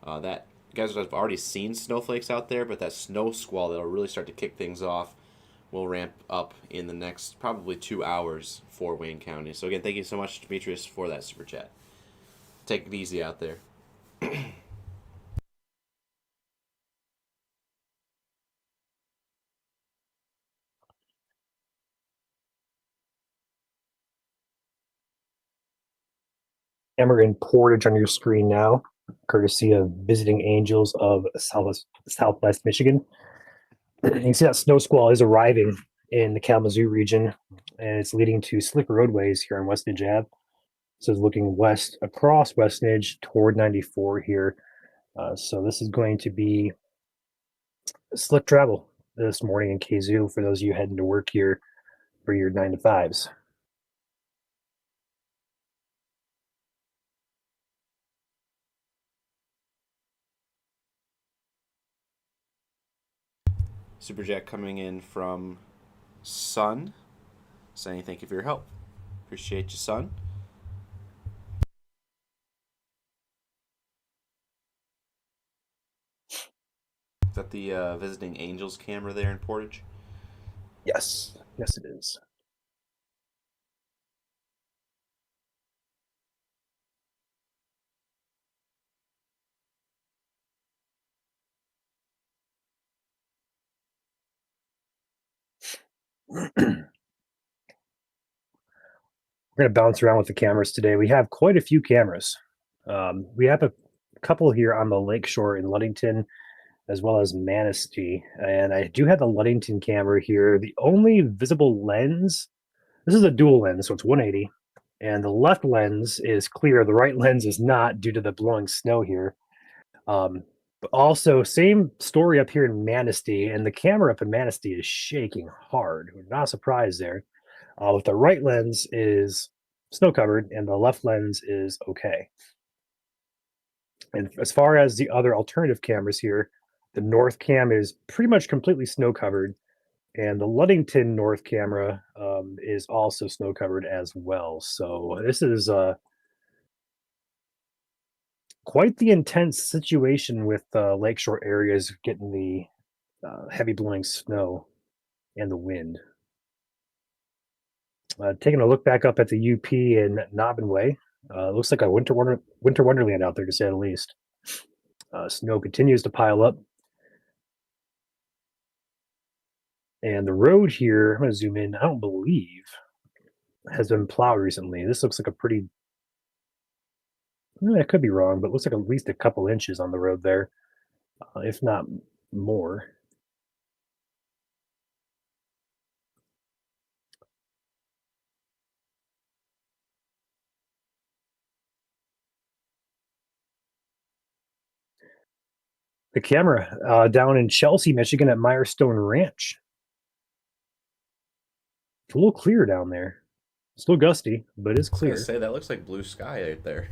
that you guys have already seen snowflakes out there, but that snow squall that will really start to kick things off will ramp up in the next probably 2 hours for Wayne County. So again, thank you so much, Demetrius, for that super chat. Take it easy out there. Camera in Portage on your screen now, courtesy of Visiting Angels of Southwest Michigan. You can see that snow squall is arriving in the Kalamazoo region, and it's leading to slick roadways here on Westnedge Ave. So it's looking west across Westnedge toward 94 here. So this is going to be slick travel this morning in Kazoo for those of you heading to work here for your 9 to 5s. Super chat coming in from Sun, saying thank you for your help. Appreciate you, Sun. Is that the Visiting Angels camera there in Portage? Yes, yes it is. We're going to bounce around with the cameras today. We have quite a few cameras. We have a couple here on the lakeshore in Ludington, as well as Manistee. And I do have the Ludington camera here. The only visible lens, this is a dual lens, so it's 180. And the left lens is clear. The right lens is not due to the blowing snow here. But also, same story up here in Manistee. And the camera up in Manistee is shaking hard. We're not surprised there. With the right lens is snow covered and the left lens is okay. And as far as the other alternative cameras here, the north cam is pretty much completely snow covered, and the Ludington north camera is also snow covered as well. So this is quite the intense situation with lakeshore areas getting the heavy blowing snow and the wind. Taking a look back up at the UP in Nobbinway, looks like a winter wonderland out there, to say the least. Snow continues to pile up. And the road here, I'm going to zoom in, I don't believe has been plowed recently. This looks like a pretty, I could be wrong, but it looks like at least a couple inches on the road there, if not more. The camera down in Chelsea, Michigan at Mirestone Ranch. It's a little clear down there. Still gusty, but it's clear. I was gonna say, that looks like blue sky right there.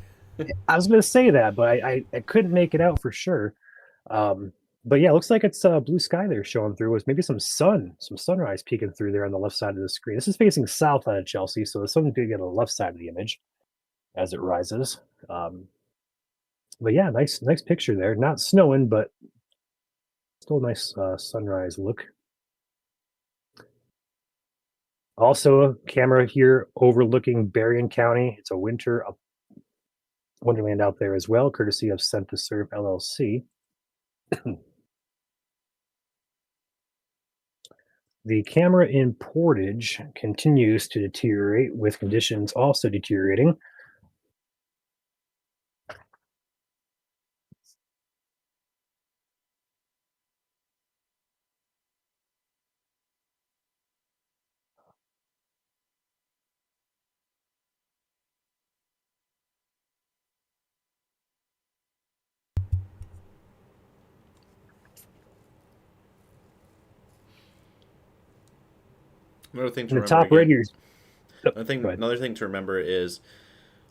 I was going to say that, but I couldn't make it out for sure. But yeah, it looks like it's blue sky there showing through, with maybe some sunrise peeking through there on the left side of the screen. This is facing south out of Chelsea, so the sun's going to get on the left side of the image as it rises. But yeah, nice picture there. Not snowing, but still a nice sunrise look. Also, a camera here overlooking Berrien County. It's a wonderland out there as well, courtesy of Sent to Serve LLC. The camera in Portage continues to deteriorate, with conditions also deteriorating. Another thing to The remember top right here. Another thing to remember is,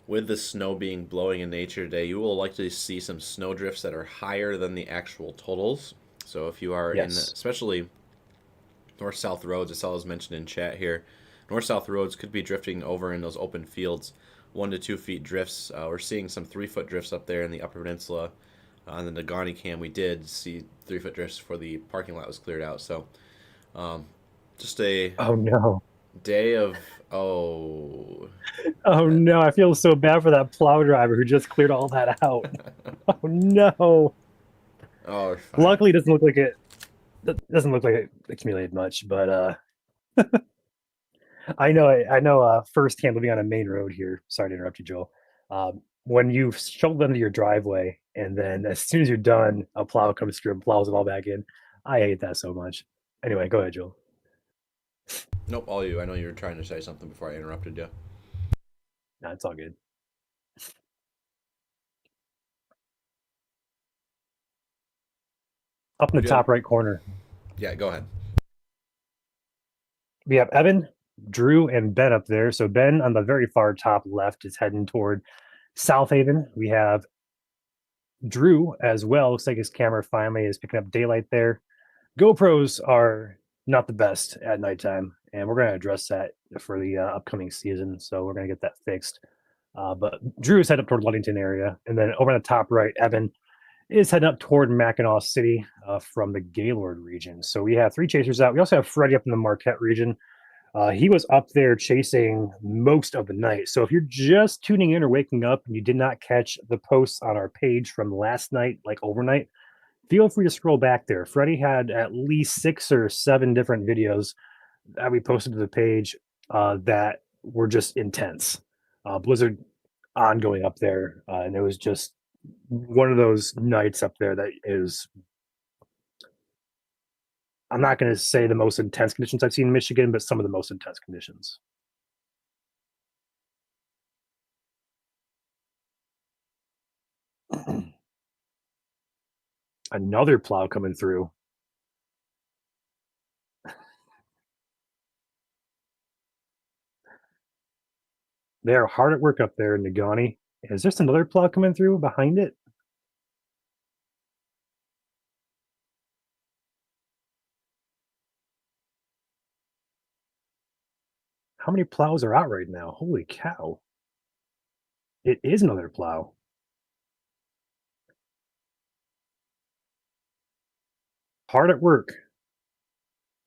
with the snow being blowing in nature today, you will likely see some snow drifts that are higher than the actual totals. So if you are in, especially north-south roads, as was mentioned in chat here, north-south roads could be drifting over in those open fields, 1 to 2 feet drifts. We're seeing some 3-foot drifts up there in the Upper Peninsula. On the Negaunee cam, we did see 3-foot drifts before the parking lot was cleared out. So just a day of oh no, I feel so bad for that plow driver who just cleared all that out. Oh no. Oh, luckily it doesn't look like it accumulated much, but I know firsthand living on a main road here. Sorry to interrupt you, Joel. When you shovel them to your driveway and then as soon as you're done, a plow comes through and plows it all back in. I hate that so much. Anyway, go ahead, Joel. Nope, all you. I know you were trying to say something before I interrupted you. No, it's all good. Up in the top right corner. Yeah, go ahead. We have Evan, Drew, and Ben up there. So Ben on the very far top left is heading toward South Haven. We have Drew as well. Looks like his camera finally is picking up daylight there. GoPros are not the best at nighttime, and we're going to address that for the upcoming season. So we're going to get that fixed. But Drew is headed up toward Ludington area. And then over on the top right, Evan is heading up toward Mackinac City from the Gaylord region. So we have 3 chasers out. We also have Freddie up in the Marquette region. He was up there chasing most of the night. So if you're just tuning in or waking up and you did not catch the posts on our page from last night, like overnight, feel free to scroll back there. Freddie had at least 6 or 7 different videos that we posted to the page that were just intense. Blizzard ongoing up there, and it was just one of those nights up there that is. I'm not going to say the most intense conditions I've seen in Michigan, but some of the most intense conditions. Another plow coming through. They are hard at work up there in Negaunee. Is there another plow coming through behind it? How many plows are out right now? Holy cow. It is another plow. Hard at work.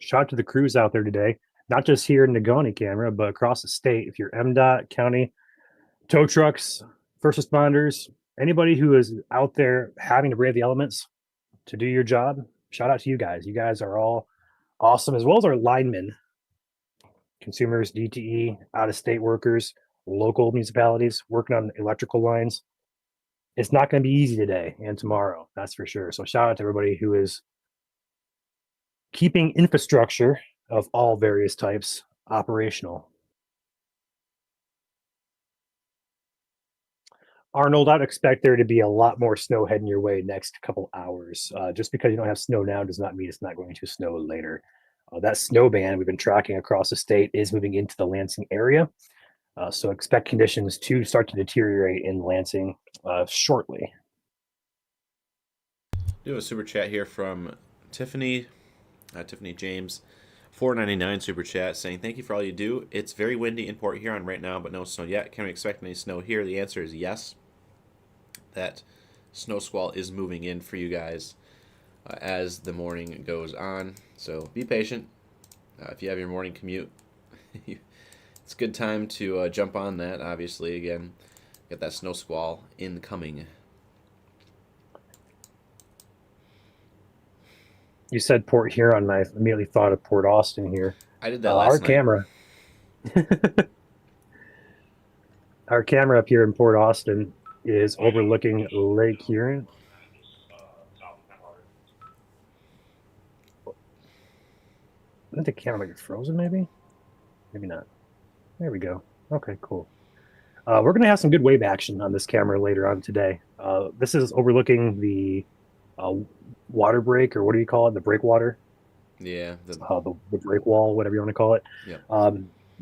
Shout out to the crews out there today, not just here in Negaunee camera, but across the state. If you're MDOT, county, tow trucks, first responders, anybody who is out there having to brave the elements to do your job, shout out to you guys. You guys are all awesome, as well as our linemen, consumers, DTE, out of state workers, local municipalities working on electrical lines. It's not going to be easy today and tomorrow, that's for sure. So shout out to everybody who is keeping infrastructure of all various types operational. Arnold, I'd expect there to be a lot more snow heading your way next couple hours. Just because you don't have snow now does not mean it's not going to snow later. That snow band we've been tracking across the state is moving into the Lansing area. So expect conditions to start to deteriorate in Lansing shortly. Do have a super chat here from Tiffany James, $4.99 super chat saying, thank you for all you do. It's very windy in Port Huron right now, but no snow yet. Can we expect any snow here? The answer is yes. That snow squall is moving in for you guys as the morning goes on. So be patient. If you have your morning commute, it's a good time to jump on that. Obviously, again, get that snow squall incoming. You said Port Huron, and I immediately thought of Port Austin here. I did that last our night. Camera. Our camera up here in Port Austin is overlooking Lake Huron. I think the camera might be frozen, maybe? Maybe not. There we go. Okay, cool. We're going to have some good wave action on this camera later on today. This is overlooking the water break, or what do you call it? The breakwater? Yeah. The break wall, whatever you want to call it. Yeah.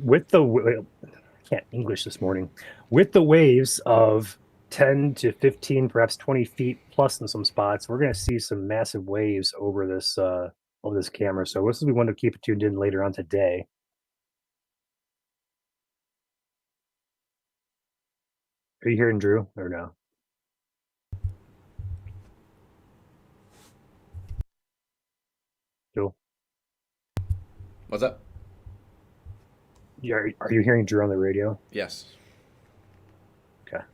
With the... I can't English this morning. With the waves of 10 to 15, perhaps 20 feet plus in some spots, we're going to see some massive waves over this camera. So this is we want to keep it tuned in later on today. Are you hearing Drew or no? Joe? What's up? Yeah, are you hearing Drew on the radio? Yes. Okay.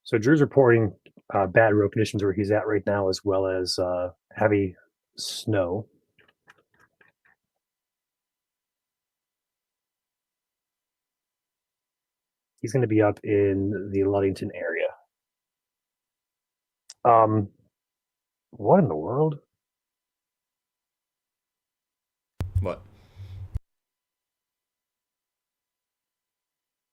So Drew's reporting bad road conditions where he's at right now, as well as heavy snow. He's going to be up in the Ludington area. What in the world? What?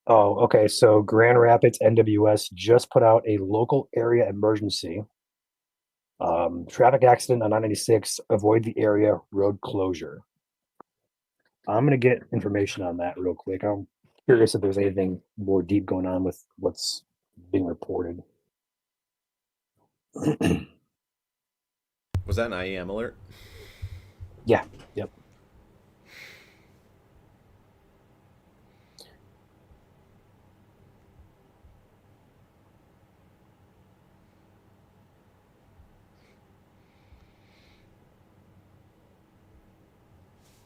Oh, okay. So Grand Rapids NWS just put out a local area emergency. Traffic accident on 996. Avoid the area. Road closure. I'm going to get information on that real quick. I'm curious if there's anything more deep going on with what's being reported. Was that an IEM alert? Yeah. Yep.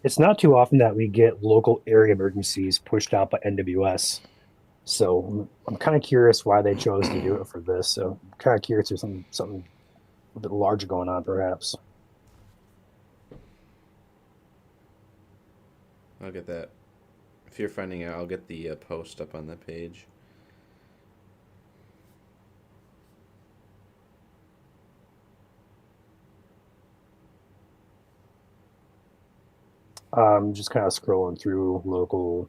It's not too often that we get local area emergencies pushed out by NWS. So I'm kind of curious why they chose to do it for this. So I'm kind of curious if there's something a bit larger going on, perhaps. I'll get that. If you're finding out, I'll get the post up on the page. Just kind of scrolling through local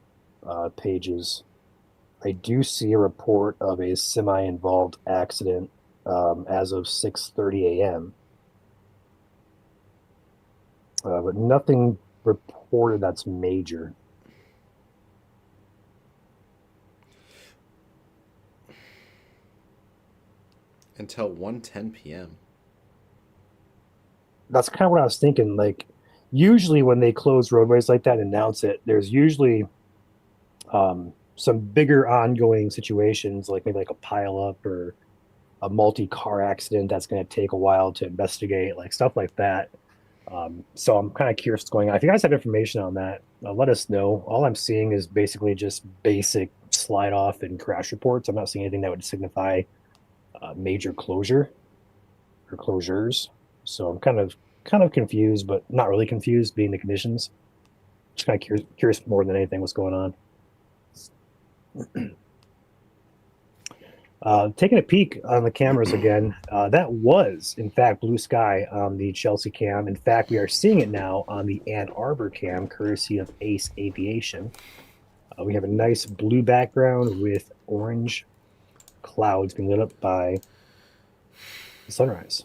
pages. I do see a report of a semi-involved accident as of 6:30 a.m. But nothing reported that's major. Until 1:10 p.m. That's kind of what I was thinking. Like, usually when they close roadways like that and announce it, there's usually some bigger ongoing situations, like maybe like a pileup or a multi-car accident that's going to take a while to investigate, like stuff like that. So I'm kind of curious what's going on. If you guys have information on that, let us know. All I'm seeing is basically just basic slide off and crash reports. I'm not seeing anything that would signify major closure or closures. So I'm kind of confused, but not really confused, being the conditions. Just kind of curious more than anything what's going on. Taking a peek on the cameras again, that was, in fact, blue sky on the Chelsea cam. In fact, we are seeing it now on the Ann Arbor cam, courtesy of Ace Aviation. We have a nice blue background with orange clouds being lit up by the sunrise.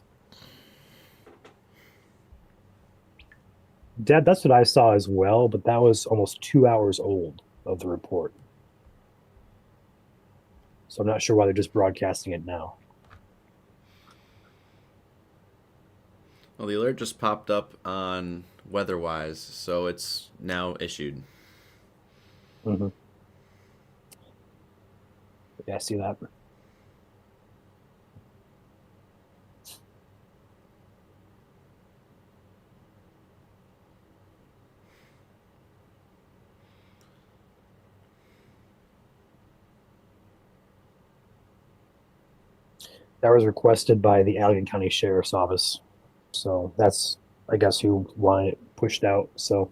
Dad, that's what I saw as well, but that was almost 2 hours old of the report. So I'm not sure why they're just broadcasting it now. Well, the alert just popped up on WeatherWise, so it's now issued. Mm-hmm. Yeah, I see that. That was requested by the Allegan County Sheriff's Office. So that's, I guess, who wanted it pushed out. So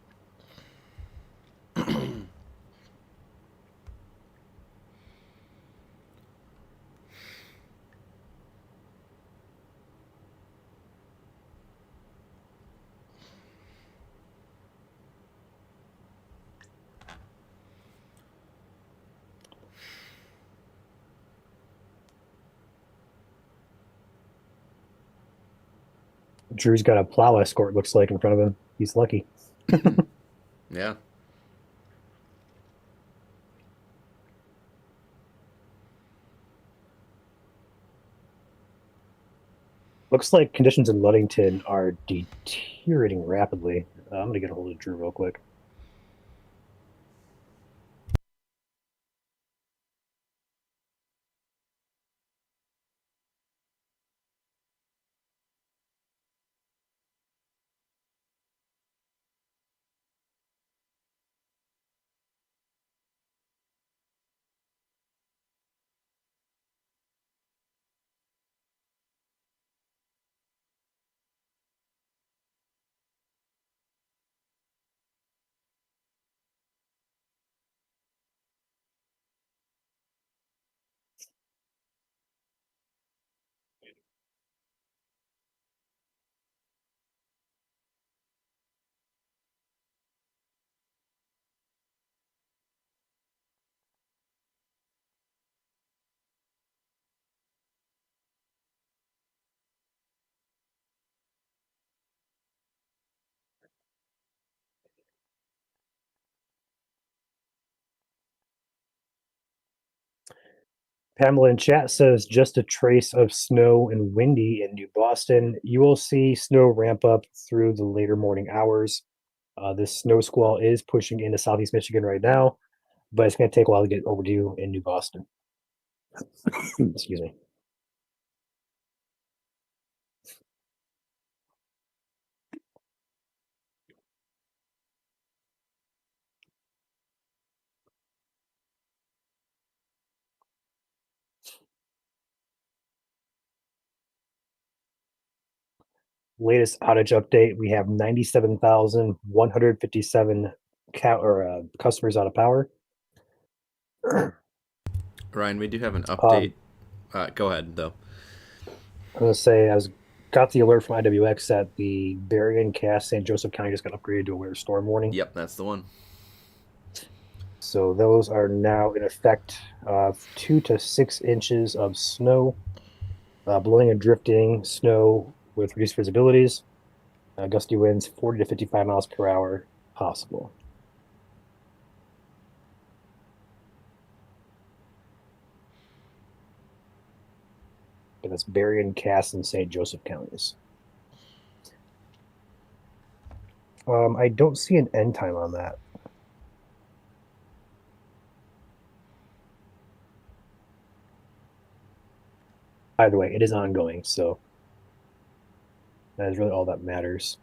Drew's got a plow escort, looks like, in front of him. He's lucky. Yeah. Looks like conditions in Ludington are deteriorating rapidly. I'm going to get a hold of Drew real quick. Pamela in chat says just a trace of snow and windy in New Boston. You will see snow ramp up through the later morning hours. This snow squall is pushing into southeast Michigan right now, but it's going to take a while to get overdue in New Boston. Excuse me. latest outage update, we have 97,157 customers out of power. Ryan, we do have an update. Go ahead, though. I'm gonna say got the alert from IWX that the Berrien, Cass, St. Joseph County just got upgraded to a winter storm warning. Yep, that's the one. So those are now in effect. 2 to 6 inches of snow, blowing and drifting snow with reduced visibilities. Gusty winds 40 to 55 miles per hour possible. And that's Berrien, Cass, and St. Joseph counties. I don't see an end time on that. Either way, it is ongoing, so that is really all that matters.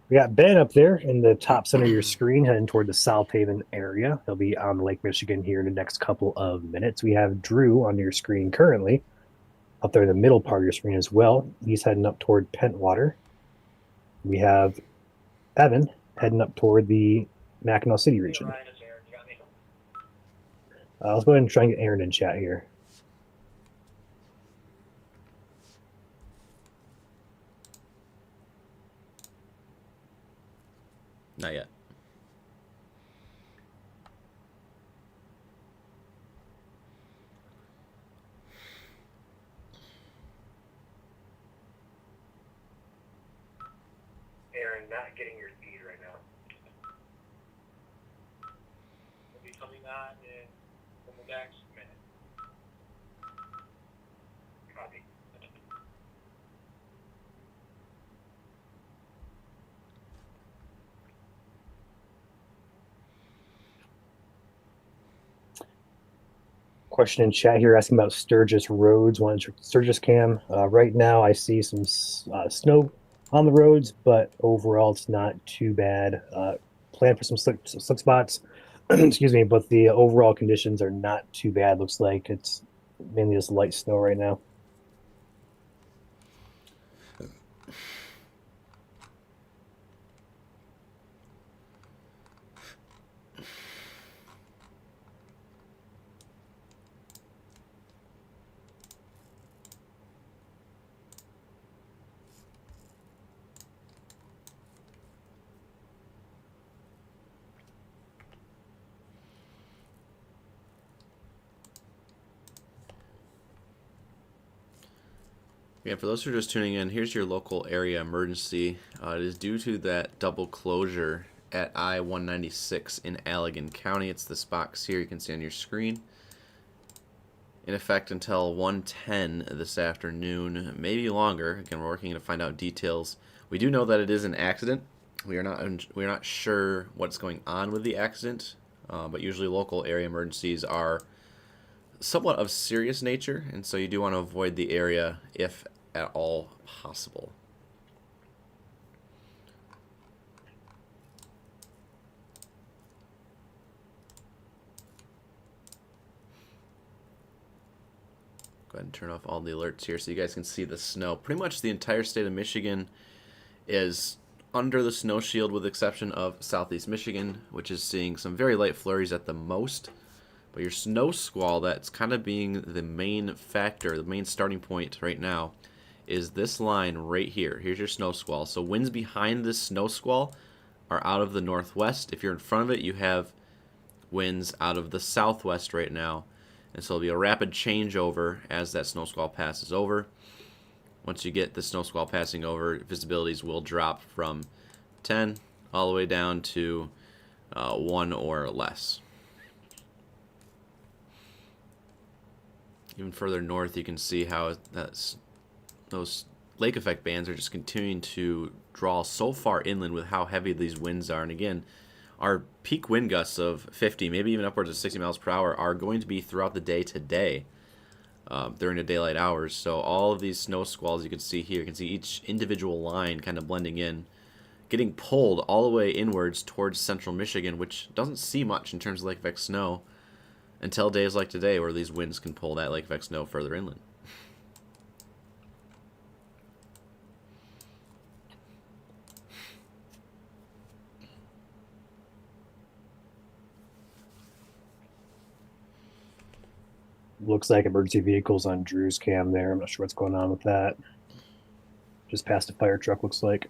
We got Ben up there in the top center of your screen, heading toward the South Haven area. He'll be on Lake Michigan here in the next couple of minutes. We have Drew on your screen currently, up there in the middle part of your screen as well. He's heading up toward Pentwater. We have Evan heading up toward the Mackinac City region. Ryan, it's Aaron. You got me? Let's go ahead and try and get Aaron in chat here. Not yet. Aaron, not getting your feed right now. We'll be coming on in the next minute. Copy. Question in chat here asking about Sturgis roads. One Sturgis cam. Right now, I see some snow on the roads, but overall, it's not too bad. Plan for some slick spots. Excuse me, but the overall conditions are not too bad. Looks like it's mainly just light snow right now. Yeah, for those who are just tuning in, here's your local area emergency. It is due to that double closure at I-196 in Allegan County. It's this box here you can see on your screen. In effect until 1:10 this afternoon, maybe longer. Again, we're working to find out details. We do know that it is an accident. We are not sure what's going on with the accident, but usually local area emergencies are somewhat of serious nature, and so you do want to avoid the area if at all possible. Go ahead and turn off all the alerts here so you guys can see the snow. Pretty much the entire state of Michigan is under the snow shield with the exception of southeast Michigan, which is seeing some very light flurries at the most. But your snow squall that's kind of being the main factor, the main starting point right now, is this line right here. Here's your snow squall. So winds behind this snow squall are out of the northwest. If you're in front of it, you have winds out of the southwest right now. And so it'll be a rapid changeover as that snow squall passes over. Once you get the snow squall passing over, visibilities will drop from 10 all the way down to 1 or less. Even further north, you can see how those lake effect bands are just continuing to draw so far inland with how heavy these winds are. And again, our peak wind gusts of 50, maybe even upwards of 60 miles per hour are going to be throughout the day today during the daylight hours. So all of these snow squalls you can see here, you can see each individual line kind of blending in, getting pulled all the way inwards towards central Michigan, which doesn't see much in terms of lake effect snow. until days like today where these winds can pull that lake effect snow further inland. Looks like emergency vehicles on Drew's cam there. I'm not sure what's going on with that. Just past a fire truck, looks like.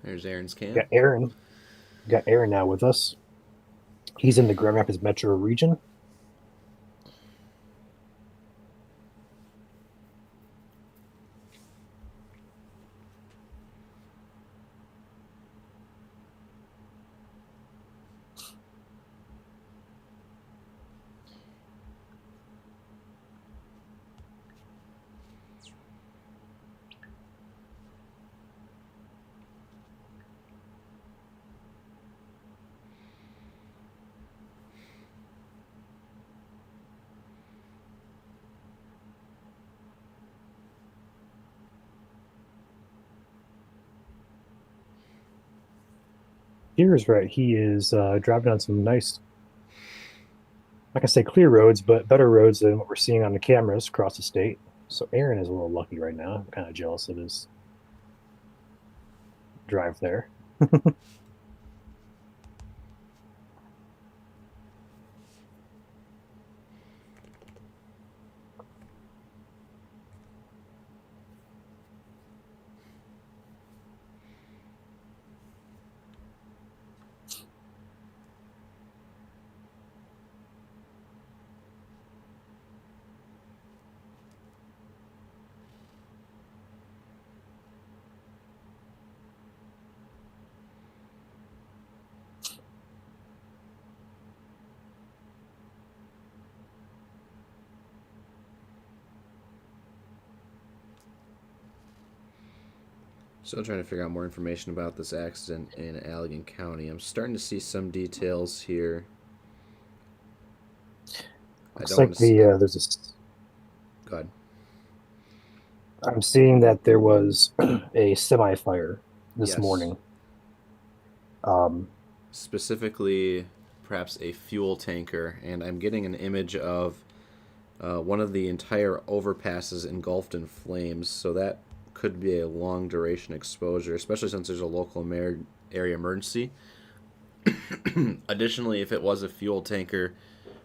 There's Aaron's cam. Got Aaron now with us. He's in the Grand Rapids metro region. Here is right. He is driving on some nice, not gonna say clear roads, but better roads than what we're seeing on the cameras across the state. So Aaron is a little lucky right now. I'm kind of jealous of his drive there. Still trying to figure out more information about this accident in Allegan County. I'm starting to see some details here. Looks like there's a. Go ahead. I'm seeing that there was a semi fire this Yes. morning. Specifically, perhaps a fuel tanker, and I'm getting an image of one of the entire overpasses engulfed in flames. So that could be a long duration exposure, especially since there's a local area emergency. Additionally, if it was a fuel tanker,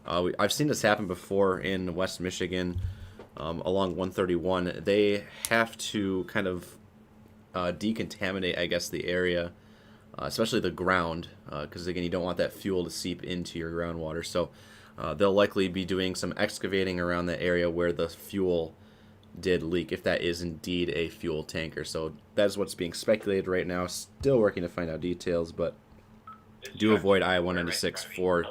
I've seen this happen before in West Michigan along 131. They have to kind of decontaminate, I guess, the area, especially the ground, because again, you don't want that fuel to seep into your groundwater. So they'll likely be doing some excavating around the area where the fuel did leak, if that is indeed a fuel tanker. So that's what's being speculated right now. Still working to find out details, but do avoid I-196 for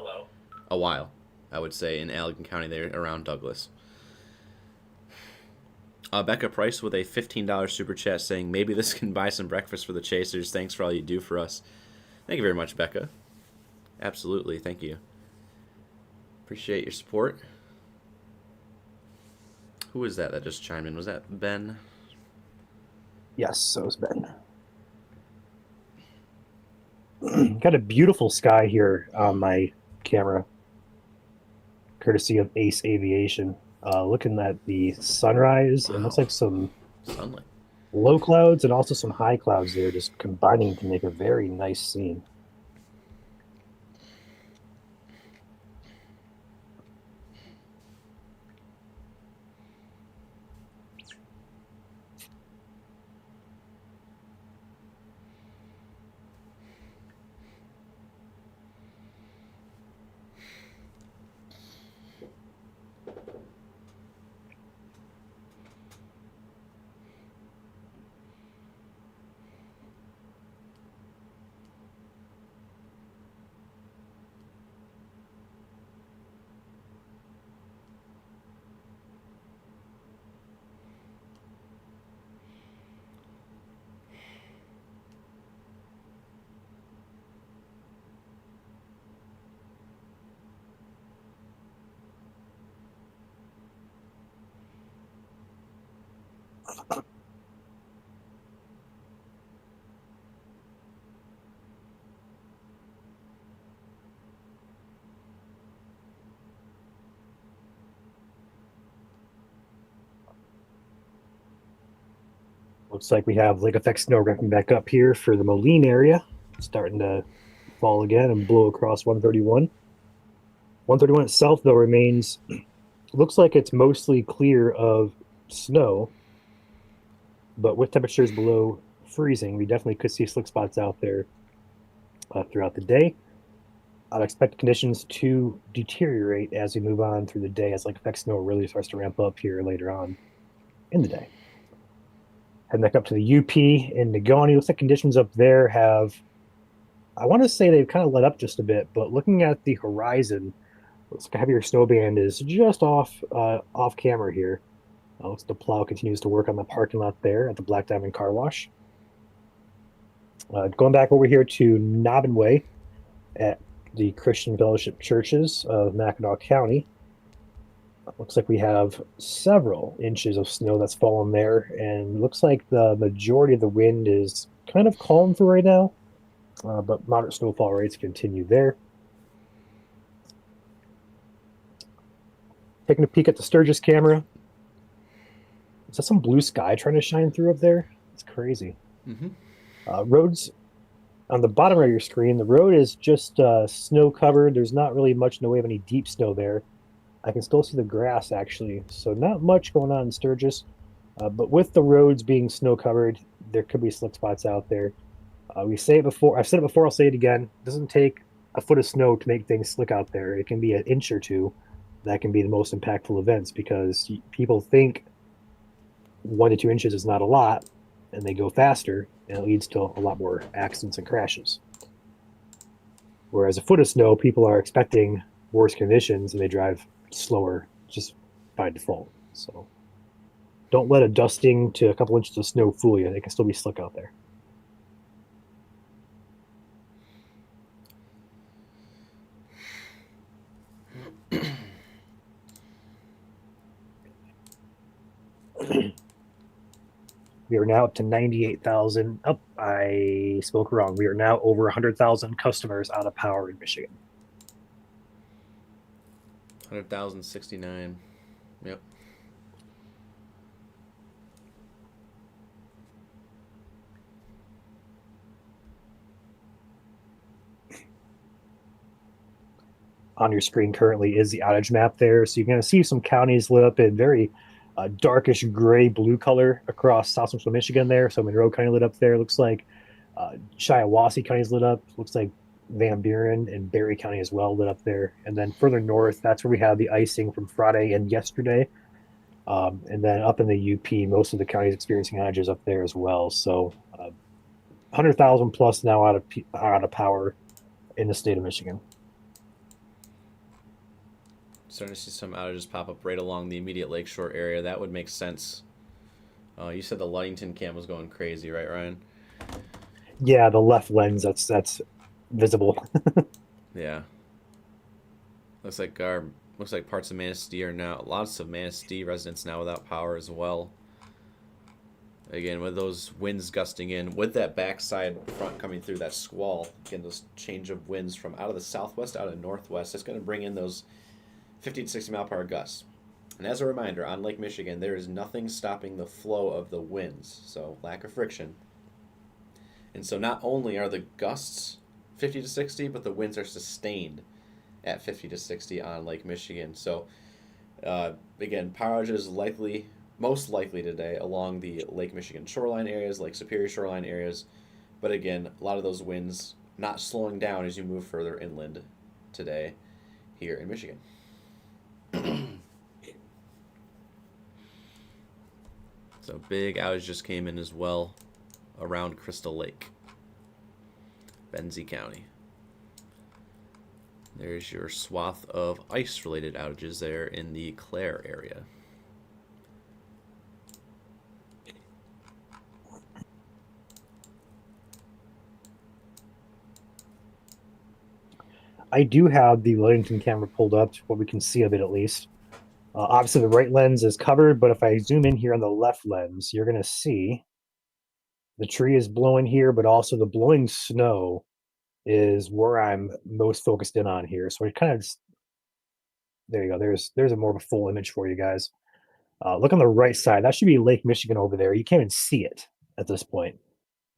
a while, I would say, in Allegan County there around Douglas. Becca Price with a $15 super chat saying, maybe this can buy some breakfast for the Chasers. Thanks for all you do for us. Thank you very much, Becca. Absolutely, thank you. Appreciate your support. Who is that just chimed in? Was that Ben? Yes, so is Ben. Got a beautiful sky here on my camera, courtesy of Ace Aviation. Looking at the sunrise, it looks like some Sunlight. low clouds and also some high clouds there, just combining to make a very nice scene. Looks like we have lake effect snow ramping back up here for the Moline area. Starting to fall again and blow across 131. 131 itself, though, remains, looks like it's mostly clear of snow, but with temperatures below freezing, we definitely could see slick spots out there throughout the day. I'd expect conditions to deteriorate as we move on through the day, as lake effect snow really starts to ramp up here later on in the day. Heading back up to the UP in Negaunee, looks like conditions up there have, I want to say they've kind of let up just a bit, but looking at the horizon, looks like a heavier snow band is just off camera here. Looks like the plow continues to work on the parking lot there at the Black Diamond Car Wash. Going back over here to Nobbinway at the Christian Fellowship Churches of Mackinac County. Looks like we have several inches of snow that's fallen there, and looks like the majority of the wind is kind of calm for right now, but moderate snowfall rates continue there. Taking a peek at the Sturgis camera. Is that some blue sky trying to shine through up there? It's crazy. Roads on the bottom of your screen, the road is just snow covered. There's not really much in the way of any deep snow there. I can still see the grass actually, so not much going on in Sturgis. But with the roads being snow covered, there could be slick spots out there. We say it before. I've said it before. I'll say it again. It doesn't take a foot of snow to make things slick out there. It can be an inch or two. That can be the most impactful events because people think 1 to 2 inches is not a lot, and they go faster, and it leads to a lot more accidents and crashes. Whereas a foot of snow, people are expecting worse conditions, and they drive slower just by default. So don't let a dusting to a couple inches of snow fool you. They can still be slick out there. We are now up to 98,000. Oh, I spoke wrong. We are now over 100,000 customers out of power in Michigan. 100,069. Yep. On your screen currently is the outage map there. So you're going to see some counties lit up in very darkish gray blue color across South Central Michigan there. So Monroe County lit up there. Looks like Shiawassee County is lit up. Looks like Van Buren and Berry County as well lit up there. And then further north, that's where we have the icing from Friday and yesterday. And then up in the UP, most of the counties experiencing outages up there as well. So 100,000 plus now out of power in the state of Michigan. Starting to see some outages pop up right along the immediate lakeshore area. That would make sense. You said the Ludington cam was going crazy, right, Ryan? Yeah, the left lens, that's visible. Yeah. Looks like parts of Manistee are now, lots of Manistee residents now without power as well. Again, with those winds gusting in, with that backside front coming through that squall, again, those change of winds from out of the southwest out of northwest, it's going to bring in those 50 to 60 mile per hour gusts. And as a reminder, on Lake Michigan, there is nothing stopping the flow of the winds, so lack of friction. And so not only are the gusts 50 to 60, but the winds are sustained at 50 to 60 on Lake Michigan. So again, power outages most likely today along the Lake Michigan shoreline areas, Lake Superior shoreline areas. But again, a lot of those winds not slowing down as you move further inland today here in Michigan. So big outage just came in as well around Crystal Lake, Benzie County. There's your swath of ice-related outages there in the Clare area. I do have the Ludington camera pulled up, what we can see of it at least. Obviously, the right lens is covered, but if I zoom in here on the left lens, you're going to see the tree is blowing here, but also the blowing snow is where I'm most focused in on here. So we kind of there you go. There's a more of a full image for you guys. Look on the right side. That should be Lake Michigan over there. You can't even see it at this point.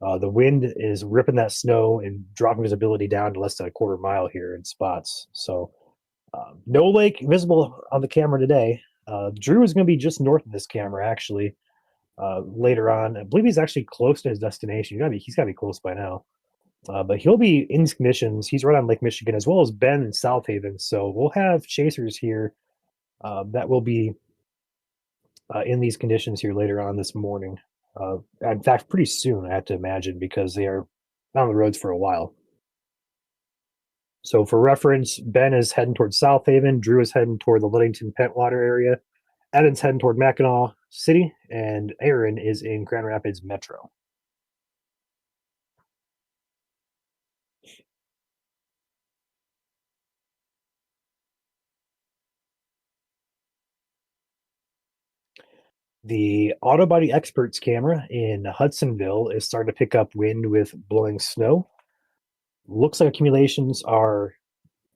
The wind is ripping that snow and dropping visibility down to less than a quarter mile here in spots. So no lake visible on the camera today. Drew is going to be just north of this camera actually. Later on, I believe he's actually close to his destination. He's got to be close by now. But he'll be in these conditions. He's right on Lake Michigan as well as Ben and South Haven. So we'll have chasers here that will be in these conditions here later on this morning. In fact, pretty soon, I have to imagine, because they are on the roads for a while. So for reference, Ben is heading towards South Haven. Drew is heading toward the Ludington Pentwater area. Evan's heading toward Mackinac City, and Aaron is in Grand Rapids Metro. The Auto Body Experts camera in Hudsonville is starting to pick up wind with blowing snow. Looks like accumulations are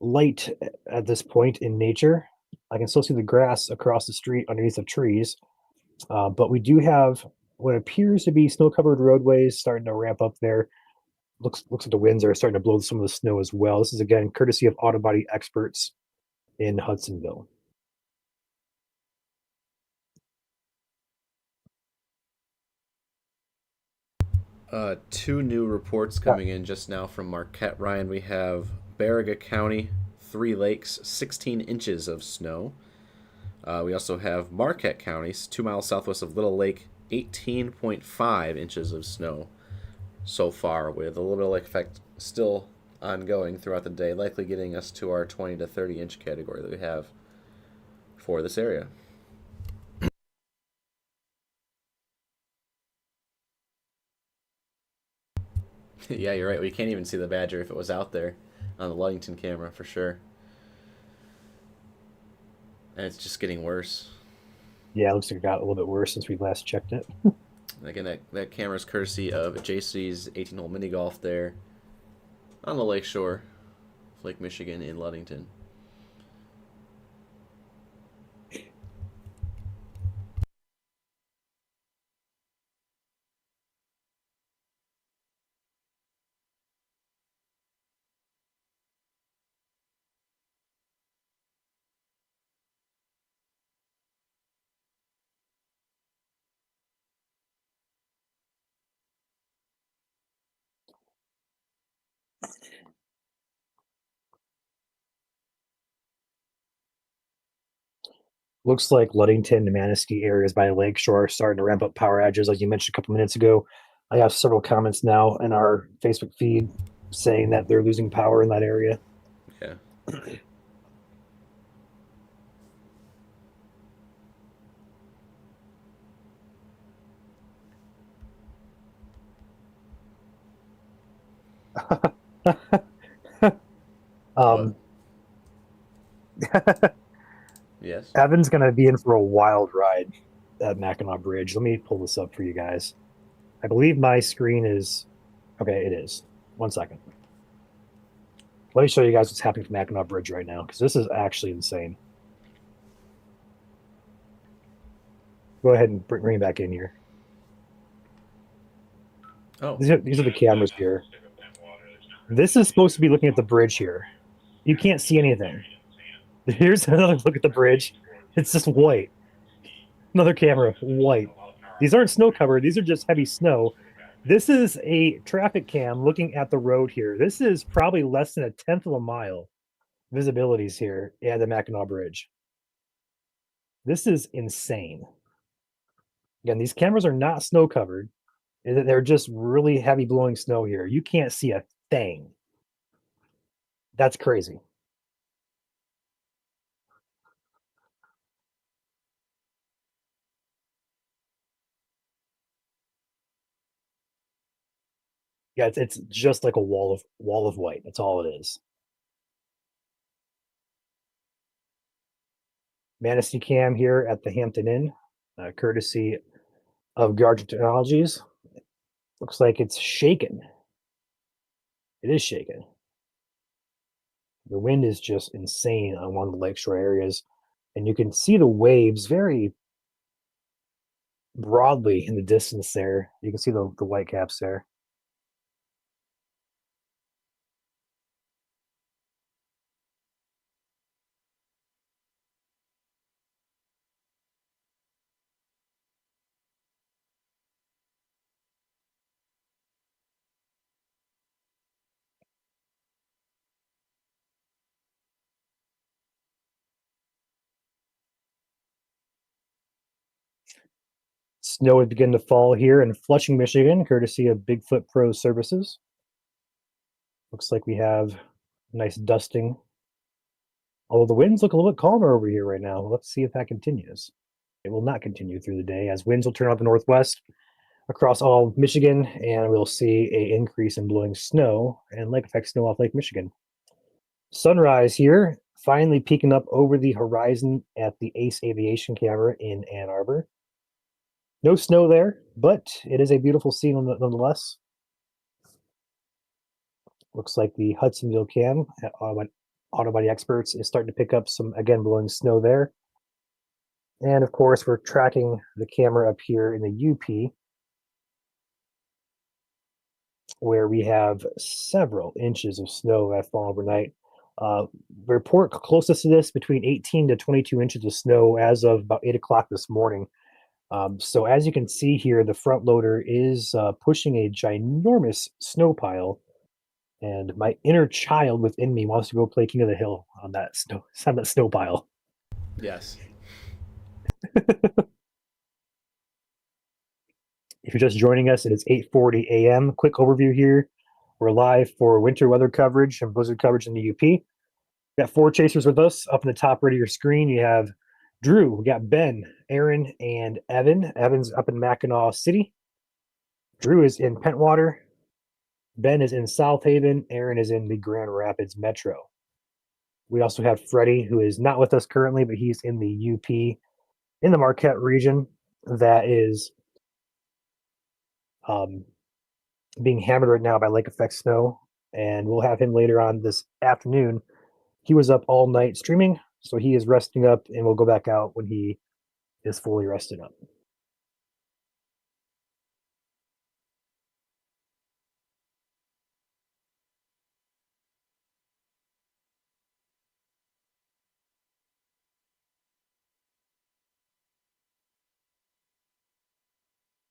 light at this point in nature. I can still see the grass across the street underneath the trees, but we do have what appears to be snow-covered roadways starting to ramp up there. Looks like the winds are starting to blow some of the snow as well. This is again courtesy of Auto Body Experts in Hudsonville. Two new reports coming in just now from Marquette, Ryan. We have Baraga County, 3 lakes, 16 inches of snow. We also have Marquette County, 2 miles southwest of Little Lake, 18.5 inches of snow so far, with a little bit of lake effect still ongoing throughout the day, likely getting us to our 20 to 30 inch category that we have for this area. Yeah, you're right. We can't even see the badger if it was out there on the Ludington camera for sure. And it's just getting worse. Yeah, it looks like it got a little bit worse since we last checked it. Again, that camera's courtesy of JC's 18-hole mini golf there on the lake shore of Lake Michigan in Ludington. Looks like Ludington and Manistee areas by the lakeshore are starting to ramp up power outages, like you mentioned a couple minutes ago. I have several comments now in our Facebook feed saying that they're losing power in that area. Yeah. um, Yes. Evan's going to be in for a wild ride at Mackinac Bridge. Let me pull this up for you guys. I believe my screen is okay. It is. 1 second. Let me show you guys what's happening with Mackinac Bridge right now, because this is actually insane. Go ahead and bring me back in here. Oh. These are the cameras here. This is supposed to be looking at the bridge here. You can't see anything. Here's another look at the bridge. It's just white. Another camera, white. These aren't snow covered. These are just heavy snow. This is a traffic cam looking at the road here. This is probably less than 1/10 of a mile visibilities here at the Mackinac Bridge. This is insane. Again, these cameras are not snow covered. They're just really heavy blowing snow here. You can't see a thing. That's crazy. Yeah, it's just like a wall of white. That's all it is. Manistee Cam here at the Hampton Inn, courtesy of Guardian Technologies. Looks like it's shaken. It is shaken. The wind is just insane on one of the lakeshore areas, and you can see the waves very broadly in the distance there. You can see the white caps there. Snow would begin to fall here in Flushing, Michigan, courtesy of Bigfoot Pro Services. Looks like we have a nice dusting. Although the winds look a little bit calmer over here right now. Let's see if that continues. It will not continue through the day as winds will turn out the northwest across all of Michigan, and we'll see an increase in blowing snow and lake effect snow off Lake Michigan. Sunrise here, finally peeking up over the horizon at the Ace Aviation camera in Ann Arbor. No snow there, but it is a beautiful scene nonetheless. Looks like the Hudsonville cam at Auto Body Experts is starting to pick up some, again, blowing snow there. And of course, we're tracking the camera up here in the UP, where we have several inches of snow that have fallen overnight. Report closest to this between 18 to 22 inches of snow as of about 8 o'clock this morning. So as you can see here, the front loader is pushing a ginormous snow pile, and my inner child within me wants to go play King of the Hill on that snow pile. Yes. If you're just joining us, it is 8:40 a.m. Quick overview here. We're live for winter weather coverage and blizzard coverage in the UP. We got 4 chasers with us. Up in the top right of your screen, you have Drew. We got Ben, Aaron, and Evan. Evan's up in Mackinac City. Drew is in Pentwater. Ben is in South Haven. Aaron is in the Grand Rapids Metro. We also have Freddie, who is not with us currently, but he's in the UP in the Marquette region that is being hammered right now by lake effect snow, and we'll have him later on this afternoon. He was up all night streaming, so he is resting up, and we'll go back out when he is fully rested up.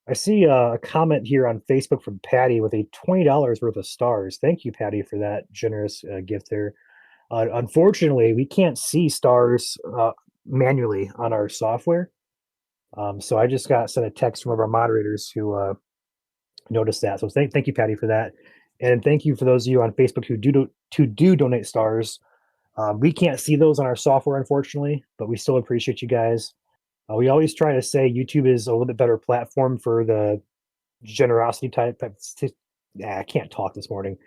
I see a comment here on Facebook from Patty with a $20 worth of stars. Thank you, Patty, for that generous gift there. Unfortunately, we can't see stars manually on our software. So I just got sent a text from one of our moderators who noticed that. So thank you, Patty, for that. And thank you for those of you on Facebook who do donate stars. We can't see those on our software, unfortunately, but we still appreciate you guys. We always try to say YouTube is a little bit better platform for the generosity type. I can't talk this morning.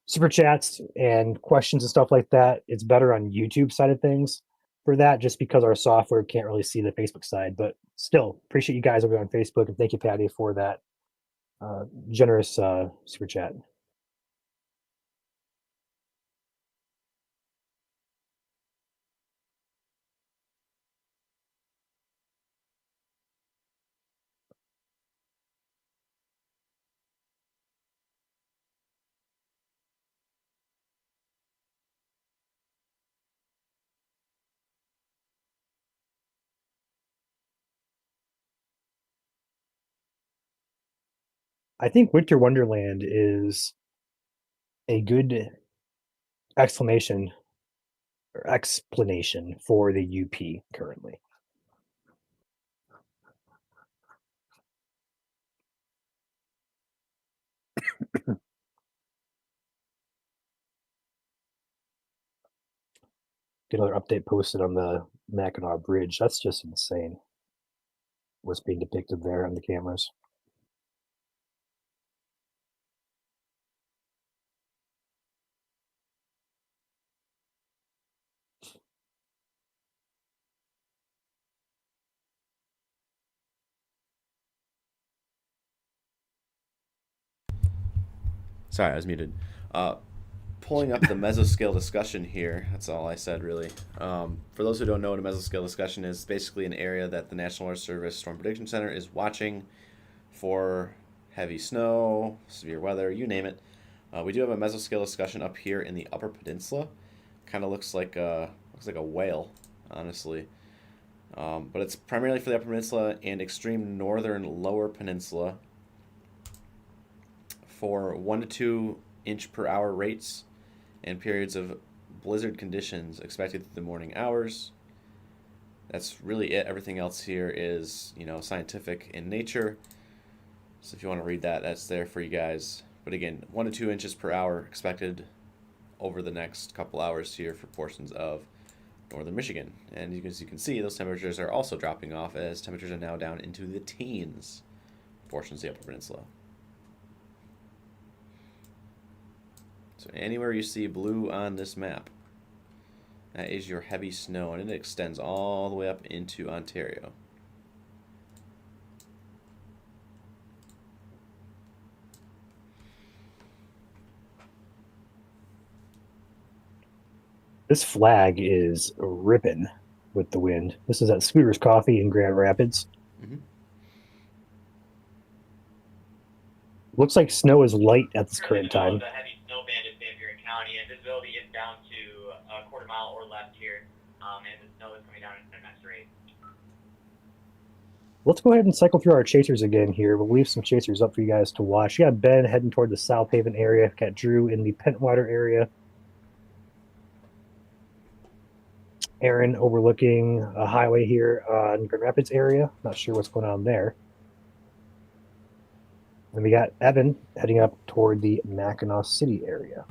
Super chats and questions and stuff like that. It's better on YouTube side of things for that, just because our software can't really see the Facebook side. But still, appreciate you guys over on Facebook, and thank you, Patty, for that generous super chat. I think Winter Wonderland is a good explanation for the UP currently. Get another update posted on the Mackinac Bridge. That's just insane. What's being depicted there on the cameras. Sorry, I was muted. Pulling up the mesoscale discussion here. That's all I said, really. For those who don't know what a mesoscale discussion is, basically an area that the National Weather Service Storm Prediction Center is watching for heavy snow, severe weather, you name it. We do have a mesoscale discussion up here in the Upper Peninsula. Kind of looks like a whale, honestly. But it's primarily for the Upper Peninsula and extreme northern Lower Peninsula for 1 to 2 inch per hour rates and periods of blizzard conditions expected through the morning hours. That's really it. Everything else here is, scientific in nature. So if you want to read that, that's there for you guys. But again, 1 to 2 inches per hour expected over the next couple hours here for portions of northern Michigan. And as you can see, those temperatures are also dropping off as temperatures are now down into the teens portions of the Upper Peninsula. So anywhere you see blue on this map, that is your heavy snow, and it extends all the way up into Ontario. This flag is ripping with the wind. This is at Scooter's Coffee in Grand Rapids. Mhm. Looks like snow is light at this current time. The heavy snow band in Van Buren County, and visibility is down to a quarter mile or less here, and the snow is coming down at a nice rate. Let's go ahead and cycle through our chasers again here. We'll leave some chasers up for you guys to watch. You got Ben heading toward the South Haven area. Got Drew in the Pentwater area. Aaron overlooking a highway here on Grand Rapids area. Not sure what's going on there. And we got Evan heading up toward the Mackinac City area.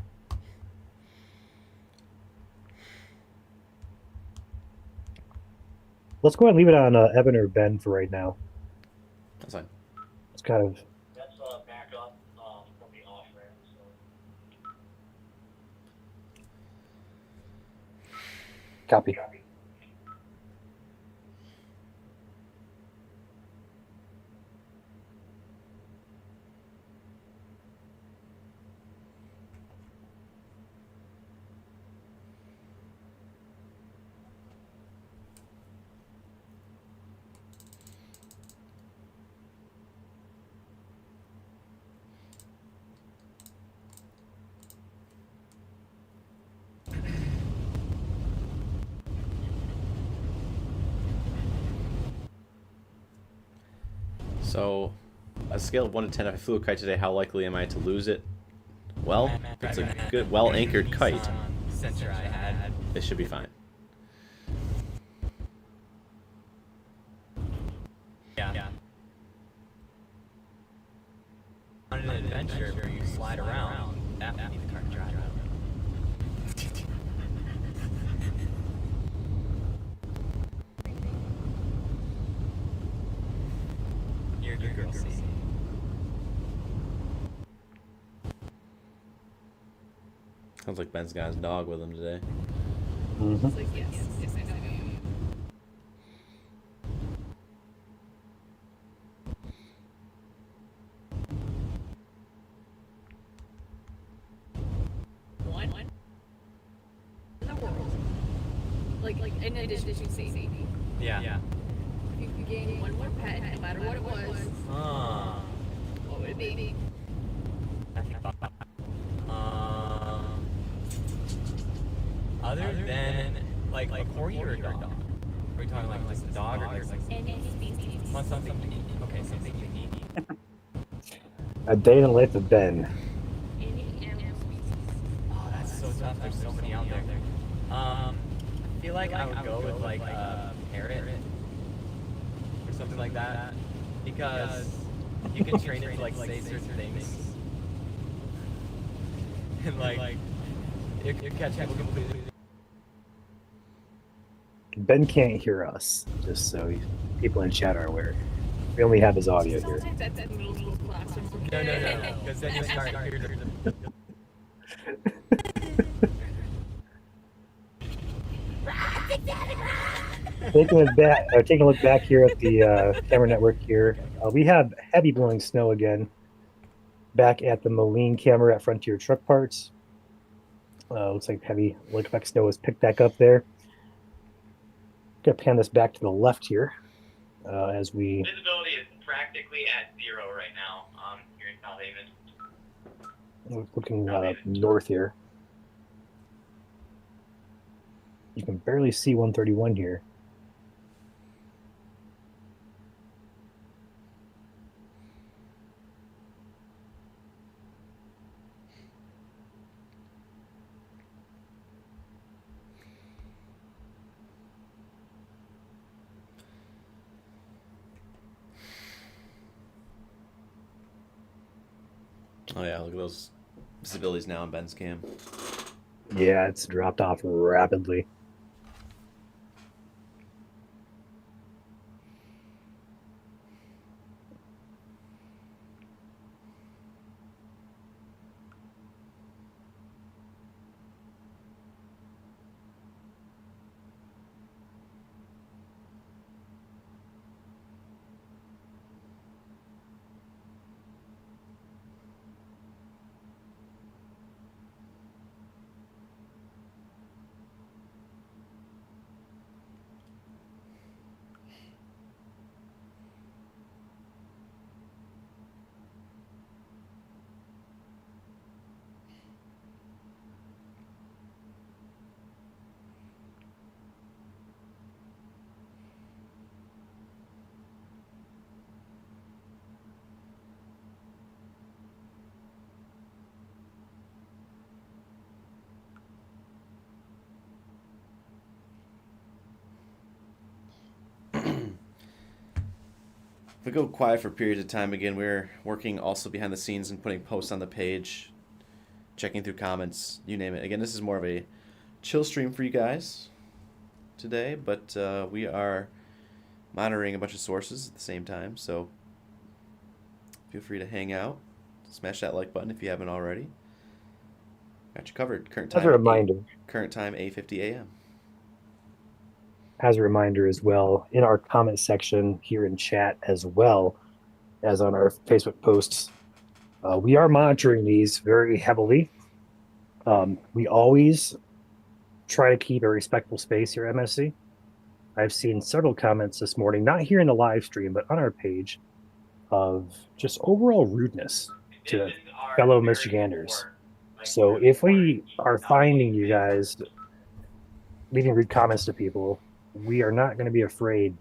Let's go ahead and leave it on Evan or Ben for right now. That's fine. It's kind of That's back up from the off ramp. So. copy. So, a scale of 1 to 10, if I flew a kite today, how likely am I to lose it? Well, if it's a good, well-anchored kite, Sensor I had. it should be fine. Yeah. On an adventure where you slide around, that would be the car to drive. Your girl see. Sounds like Ben's got his dog with him today. Mm-hmm. Like, yes, I know. One in the world. Like in addition to safety. Yeah. If you could gain one more pet, no matter what it was, what would it be? Other than like a corgi or a dog? Are we talking like just a dog or like Any species. want something unique? Okay, something unique. A day in the life of Ben. Any animal species. Oh, that's so tough. There's so many out there. I feel like I would go with like a parrot or something like that because you can train it to like say certain things and like you catch people completely. Ben can't hear us, just so people in chat are aware. We only have his audio here. Sometimes that's in middle school classrooms. No, because then you start hearing the Taking a look back here at the camera network here, we have heavy blowing snow again. back at the Moline camera at Frontier Truck Parts. Looks like heavy lake effect snow is picked back up there. Gonna pan this back to the left here as we Visibility is practically at 0 right now here in South Haven. looking north here. You can barely see 131 here. Oh yeah, look at those visibilities now in Ben's cam. Yeah, it's dropped off rapidly. If we go quiet for periods of time again, we're working also behind the scenes and putting posts on the page, checking through comments, you name it. Again, this is more of a chill stream for you guys today, but we are monitoring a bunch of sources at the same time, so feel free to hang out. Smash that like button if you haven't already. Got you covered. Current time. As a reminder, Current time 8:50 a.m. as a reminder as well, in our comment section here in chat as well as on our Facebook posts, we are monitoring these very heavily. We always try to keep a respectful space here at MSC. I've seen several comments this morning, not here in the live stream, but on our page, of just overall rudeness to Conditions are fellow very Michiganders. poor. Like, So really if poor. we are finding you guys leaving rude comments to people, we are not going to be afraid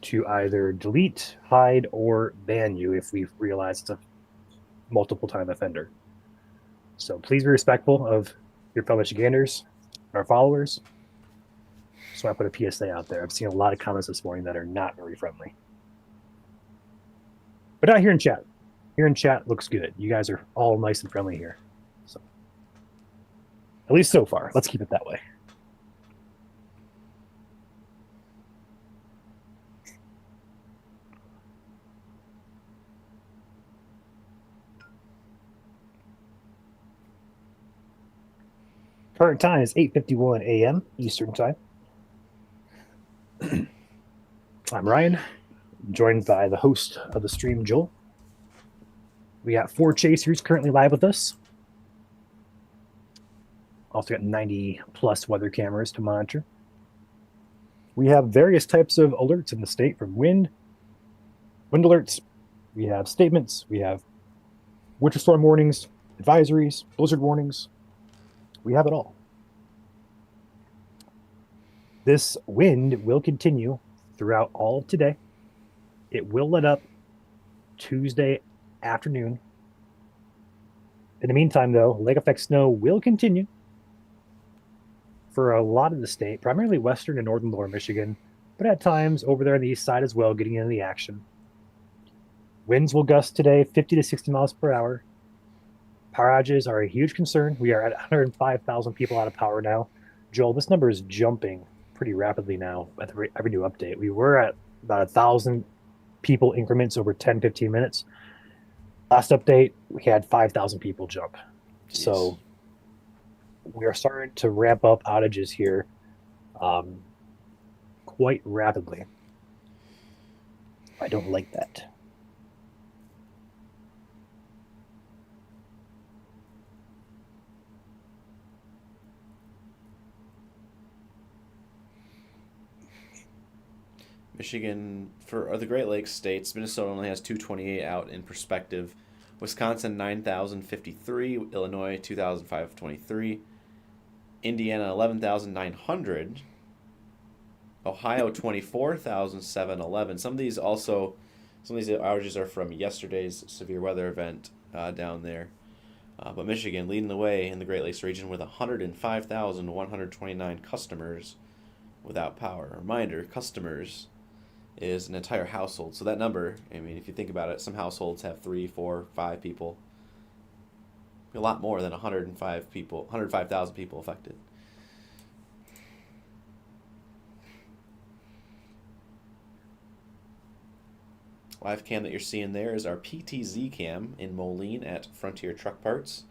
to either delete, hide, or ban you if we realize it's a multiple time offender. So please be respectful of your fellow Michiganders, our followers. So I put a PSA out there. I've seen a lot of comments this morning that are not very friendly. But not here in chat. Here in chat looks good. You guys are all nice and friendly here. So at least so far. Let's keep it that way. Current time is 8:51 a.m. Eastern Time. I'm Ryan, joined by the host of the stream, Joel. We got 4 chasers currently live with us. Also got 90 plus weather cameras to monitor. We have various types of alerts in the state, from wind alerts, we have statements, we have winter storm warnings, advisories, blizzard warnings. We have it all. This wind will continue throughout all of today. It will let up Tuesday afternoon. In the meantime, though, lake effect snow will continue for a lot of the state, primarily western and northern lower Michigan, but at times over there on the east side as well, getting into the action. Winds will gust today 50 to 60 miles per hour. Power outages are a huge concern. We are at 105,000 people out of power now. Joel, this number is jumping pretty rapidly now at every new update. We were at about 1,000 people increments over 10, 15 minutes. Last update, we had 5,000 people jump. Jeez. So we are starting to ramp up outages here quite rapidly. I don't like that. Michigan, for the Great Lakes states, Minnesota only has 228 out in perspective. Wisconsin 9,053, Illinois 2,523, Indiana 11,900, Ohio 24,711. Some of these outages are from yesterday's severe weather event down there. But Michigan leading the way in the Great Lakes region with 105,129 customers without power. Reminder, customers is an entire household. So that number, I mean, if you think about it, some households have 3, 4, 5 people. A lot more than 105,000 people affected. Live cam that you're seeing there is our PTZ cam in Moline at Frontier Truck Parts.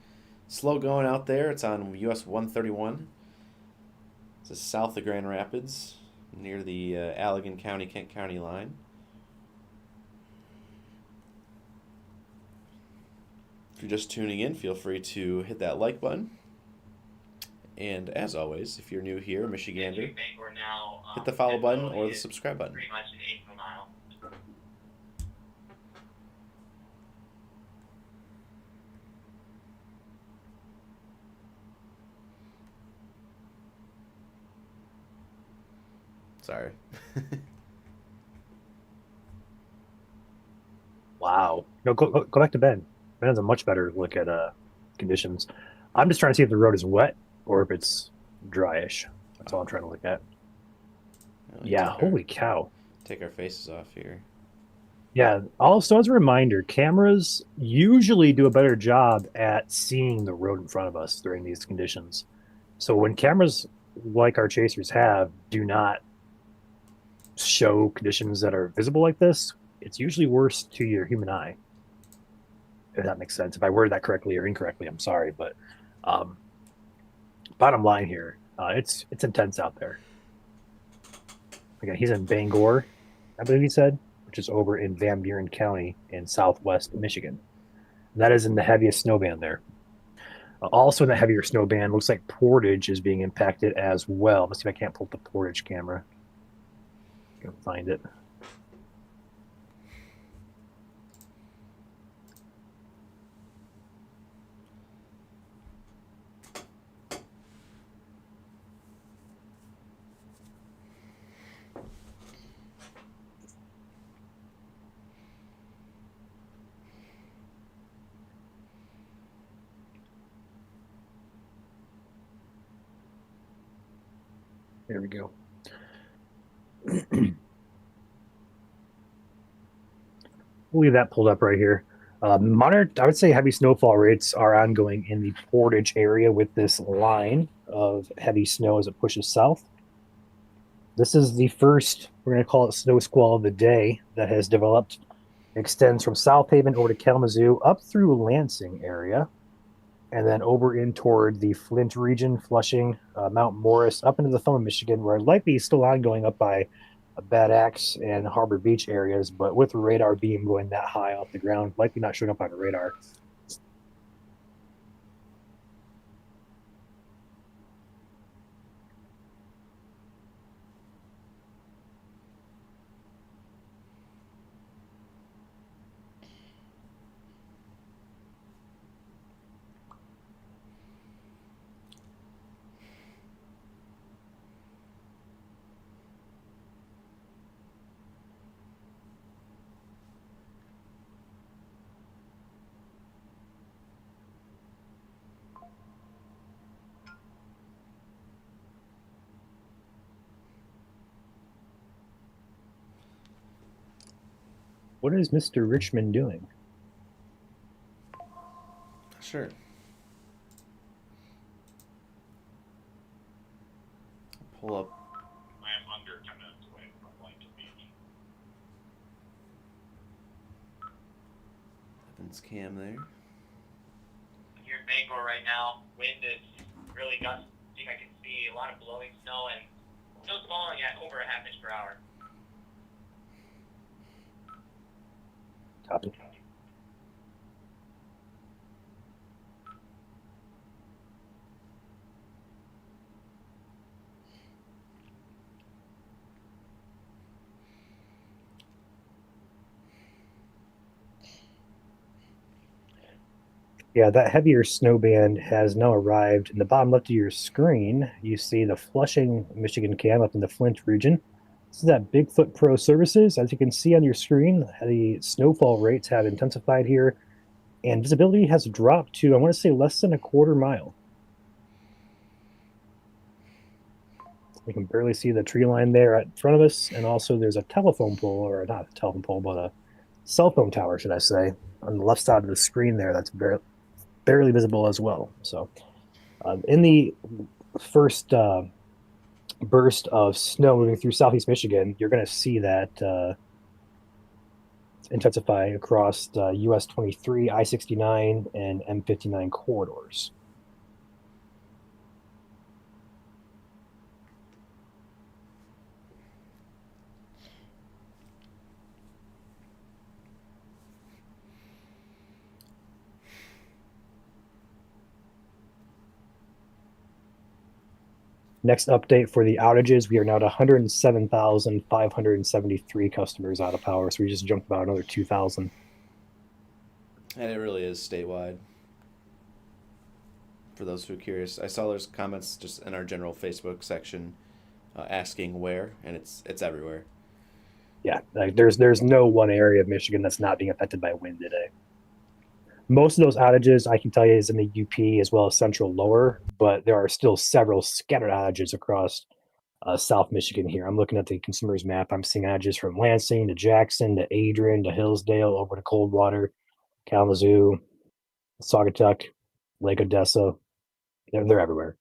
Slow going out there. It's on US 131. It's south of Grand Rapids, near the Allegan County, Kent County line. If you're just tuning in, feel free to hit that like button. And as always, if you're new here, Michigander, hit the follow button or the subscribe button. Pretty much an eighth of a mile. Sorry. Wow. No, go back to Ben. Ben has a much better look at conditions. I'm just trying to see if the road is wet or if it's dryish. That's all I'm trying to look at. Yeah, holy cow. Take our faces off here. Yeah, also as a reminder, cameras usually do a better job at seeing the road in front of us during these conditions. So when cameras like our chasers have do not show conditions that are visible like this, it's usually worse to your human eye. If that makes sense. If I worded that correctly or incorrectly, I'm sorry, but bottom line here, it's intense out there. Again, he's in Bangor, I believe he said, which is over in Van Buren County in southwest Michigan. And that is in the heaviest snow band there. Also in the heavier snow band, looks like Portage is being impacted as well. Let's see if I can't pull up the Portage camera. Go find it. There we go. We'll leave that pulled up right here. Moderate, I would say heavy snowfall rates are ongoing in the Portage area with this line of heavy snow as it pushes south. This is the first, we're going to call it snow squall of the day, that has developed. It extends from South Haven over to Kalamazoo, up through Lansing area, and then over in toward the Flint region, Flushing, Mount Morris, up into the thumb of Michigan, where likely still ongoing up by Bad Axe and Harbor Beach areas, but with the radar beam going that high off the ground, likely not showing up on the radar. What is Mr. Richmond doing? Sure. Pull up. I am under 10 minutes away from Blanket Beach. Evans cam there. Here in Bangor right now, wind is really gusting. I can see a lot of blowing snow, and snow's falling at over a half inch per hour. Copy. Yeah, that heavier snow band has now arrived. In the bottom left of your screen, you see the Flushing, Michigan cam up in the Flint region. This is at Bigfoot Pro Services. As you can see on your screen, the snowfall rates have intensified here, and visibility has dropped to, I want to say, less than a quarter mile. We can barely see the tree line there in front of us, and also there's a telephone pole, or not a telephone pole, but a cell phone tower, should I say, on the left side of the screen there. That's barely visible as well. So, in the first burst of snow moving through southeast Michigan, you're going to see that intensify across US 23, I 69, and M59 corridors. Next update for the outages, we are now at 107,573 customers out of power. So we just jumped about another 2,000. And it really is statewide. For those who are curious, I saw there's comments just in our general Facebook section asking where, and it's everywhere. Yeah, like there's no one area of Michigan that's not being affected by wind today. Most of those outages, I can tell you, is in the UP as well as Central Lower, but there are still several scattered outages across South Michigan here. I'm looking at the consumers map. I'm seeing outages from Lansing to Jackson to Adrian to Hillsdale over to Coldwater, Kalamazoo, Saugatuck, Lake Odessa. They're everywhere.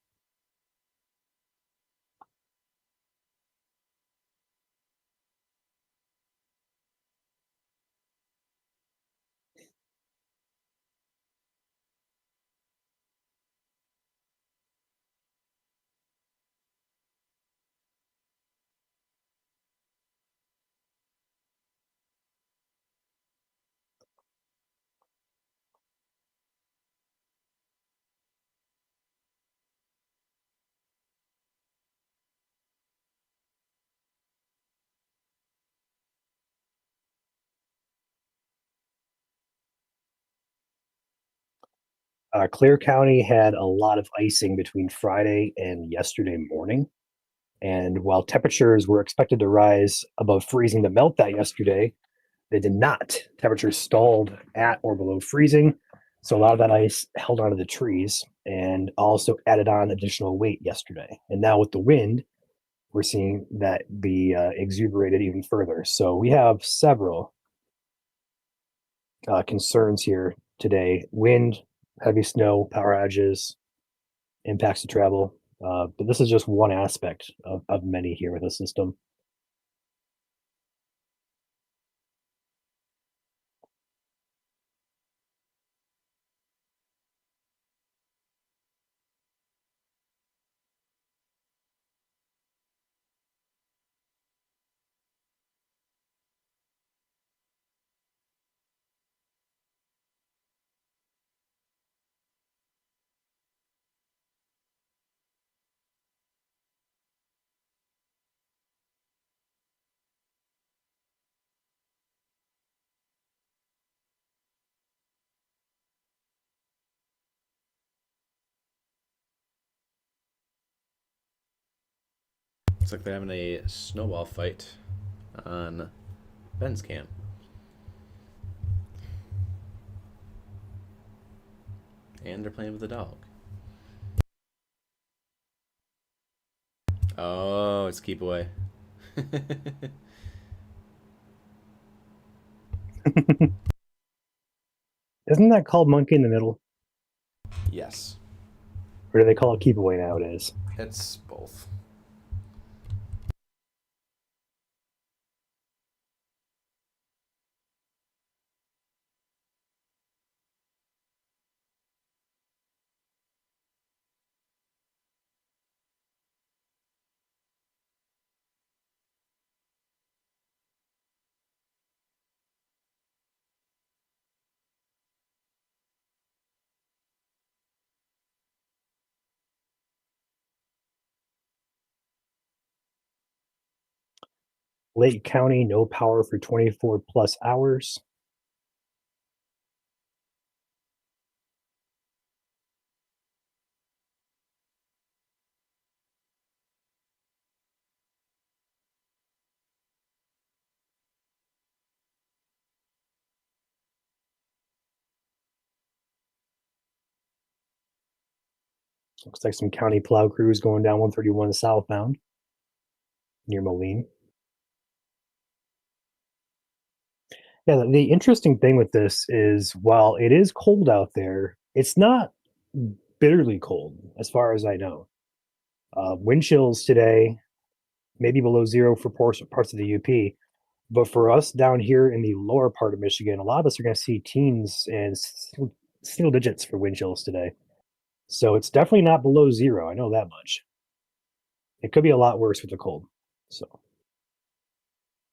Clear County had a lot of icing between Friday and yesterday morning. And while temperatures were expected to rise above freezing to melt that yesterday, they did not. Temperatures stalled at or below freezing. So a lot of that ice held onto the trees and also added on additional weight yesterday. And now with the wind, we're seeing that be exuberated even further. So we have several concerns here today: wind, heavy snow, power outages, impacts to travel. But this is just one aspect of many here with the system. Looks like they're having a snowball fight on Ben's cam. And they're playing with the dog. Oh, it's keep away. Isn't that called monkey in the middle? Yes, Or do they call it keep away nowadays? it's both. Lake County, no power for 24 plus hours. Looks like some county plow crews going down 131 southbound near Moline. Yeah, the interesting thing with this is while it is cold out there, it's not bitterly cold as far as I know. Wind chills today, maybe below zero for parts of the UP. But for us down here in the lower part of Michigan, a lot of us are going to see teens and single digits for wind chills today. So it's definitely not below zero. I know that much. It could be a lot worse with the cold. So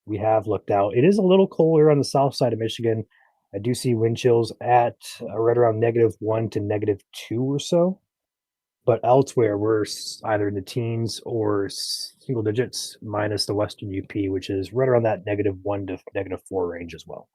we have looked out. It is a little colder on the south side of Michigan. I do see wind chills at right around -1 to -2 or so. But elsewhere, we're either in the teens or single digits, minus the western UP, which is right around that -1 to -4 range as well.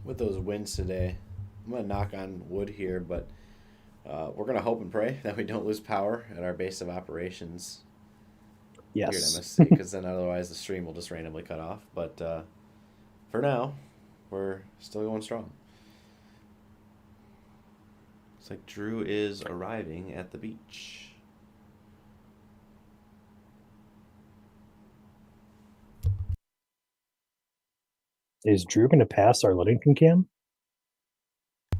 With those winds today, I'm going to knock on wood here, but we're going to hope and pray that we don't lose power at our base of operations here at Yes. MSC, because then otherwise the stream will just randomly cut off. But for now, we're still going strong. Looks like Drew is arriving at the beach. Is Drew going to pass our Ludington cam?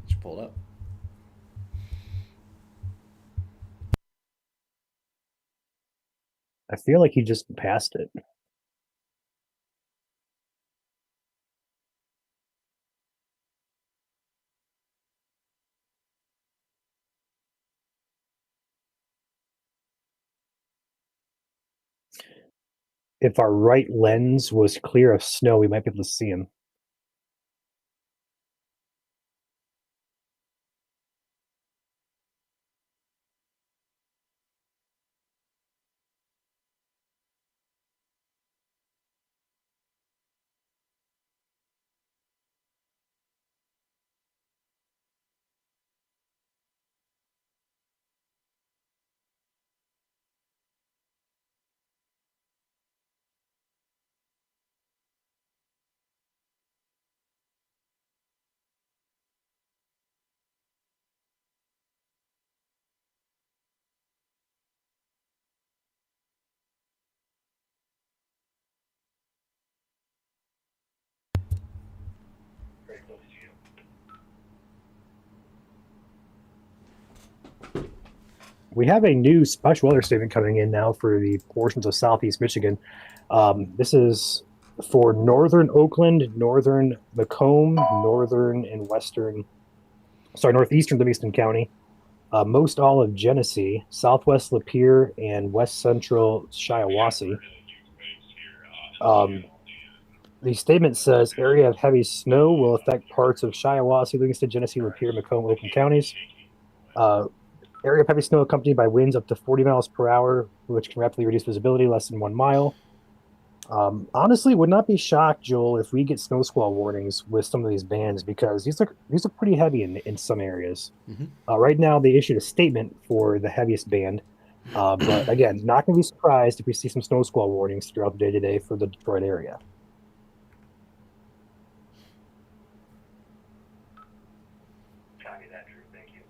Just pulled up. I feel like he just passed it. If our right lens was clear of snow, we might be able to see him. Very close to you. We have a new special weather statement coming in now for the portions of southeast Michigan. This is for northern Oakland, northern Macomb, northern and northeastern Livingston County, most all of Genesee, southwest Lapeer, and west central Shiawassee. The statement says area of heavy snow will affect parts of Shiawassee, Livingston, Genesee, Lapeer, Macomb, Oakland counties. Area of heavy snow accompanied by winds up to 40 miles per hour, which can rapidly reduce visibility less than 1 mile. Honestly, would not be shocked, Joel, if we get snow squall warnings with some of these bands, because these are pretty heavy in some areas. Right now, they issued a statement for the heaviest band, but again, not going to be surprised if we see some snow squall warnings throughout the day today for the Detroit area. Copy that, Drew. Thank you.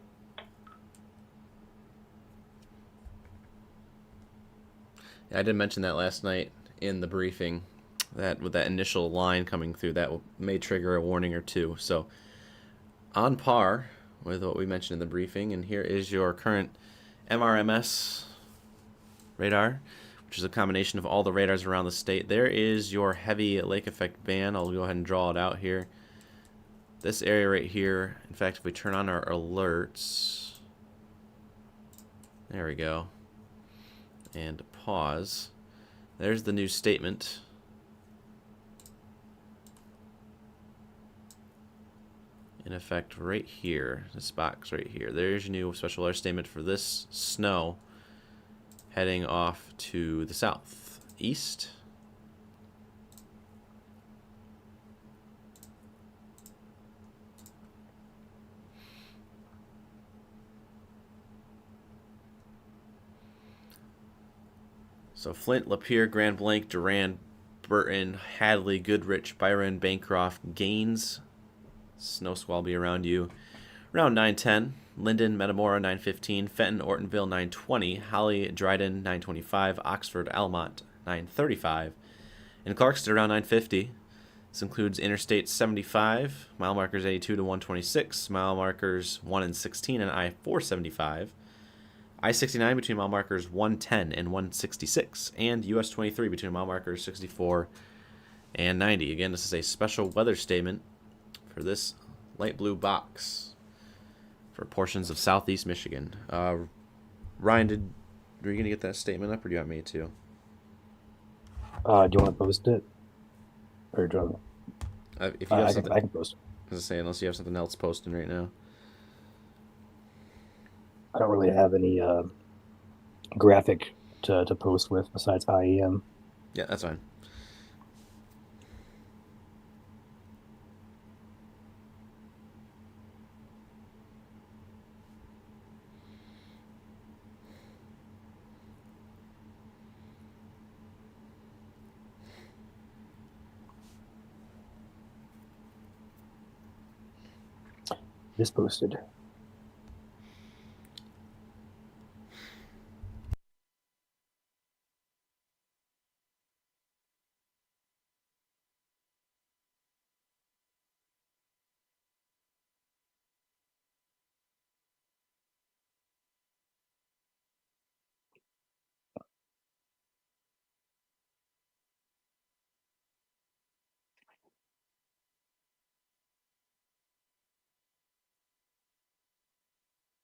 Yeah, I did mention that last night in the briefing, that with that initial line coming through, that may trigger a warning or two. So on par with what we mentioned in the briefing, and here is your current MRMS radar, which is a combination of all the radars around the state. There is your heavy lake effect band. I'll go ahead and draw it out here. This area right here, in fact, if we turn on our alerts, there we go, and pause, there's the new statement. In effect right here, this box right here. There's your new special weather statement for this snow heading off to the southeast. So Flint, Lapeer, Grand Blanc, Durand, Burton, Hadley, Goodrich, Byron, Bancroft, Gaines. Snow squall be around you. Around 9:10. Linden, Metamora 9:15. Fenton, Ortonville 9:20. Holly, Dryden 9:25. Oxford, Almont 9:35. In Clarkston around 9:50. This includes Interstate 75, mile markers 82 to 126, mile markers 1 and 16, and I-475. I-69 between mile markers 110 and 166, and US 23 between mile markers 64 and 90. Again, this is a special weather statement for this light blue box for portions of southeast Michigan. Ryan, were you going to get that statement up, or do you want me to? Do you want to post it? Or do you want If you have something, I can post it. I was say, unless you have something else posting right now. I don't really have any graphic to post with besides IEM. Yeah, that's fine. Just posted.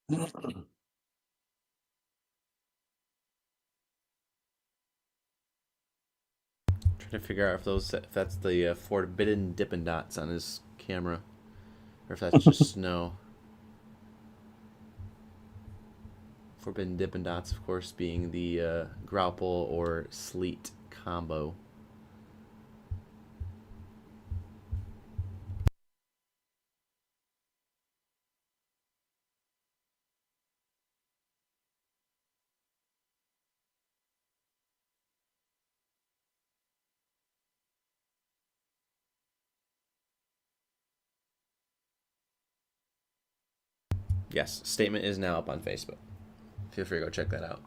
Trying to figure out if that's the forbidden Dippin' Dots on his camera, or if that's just snow. Forbidden Dippin' Dots, of course, being the Graupel or Sleet combo. Yes, statement is now up on Facebook. Feel free to go check that out.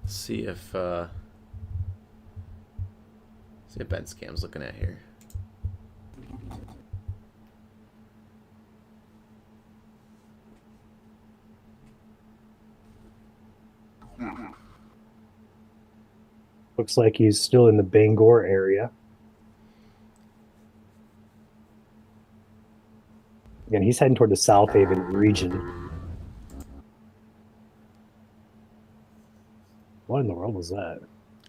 See if Ben Scam's looking at here. Looks like he's still in the Bangor area. Again, he's heading toward the South Haven region. What in the world was that?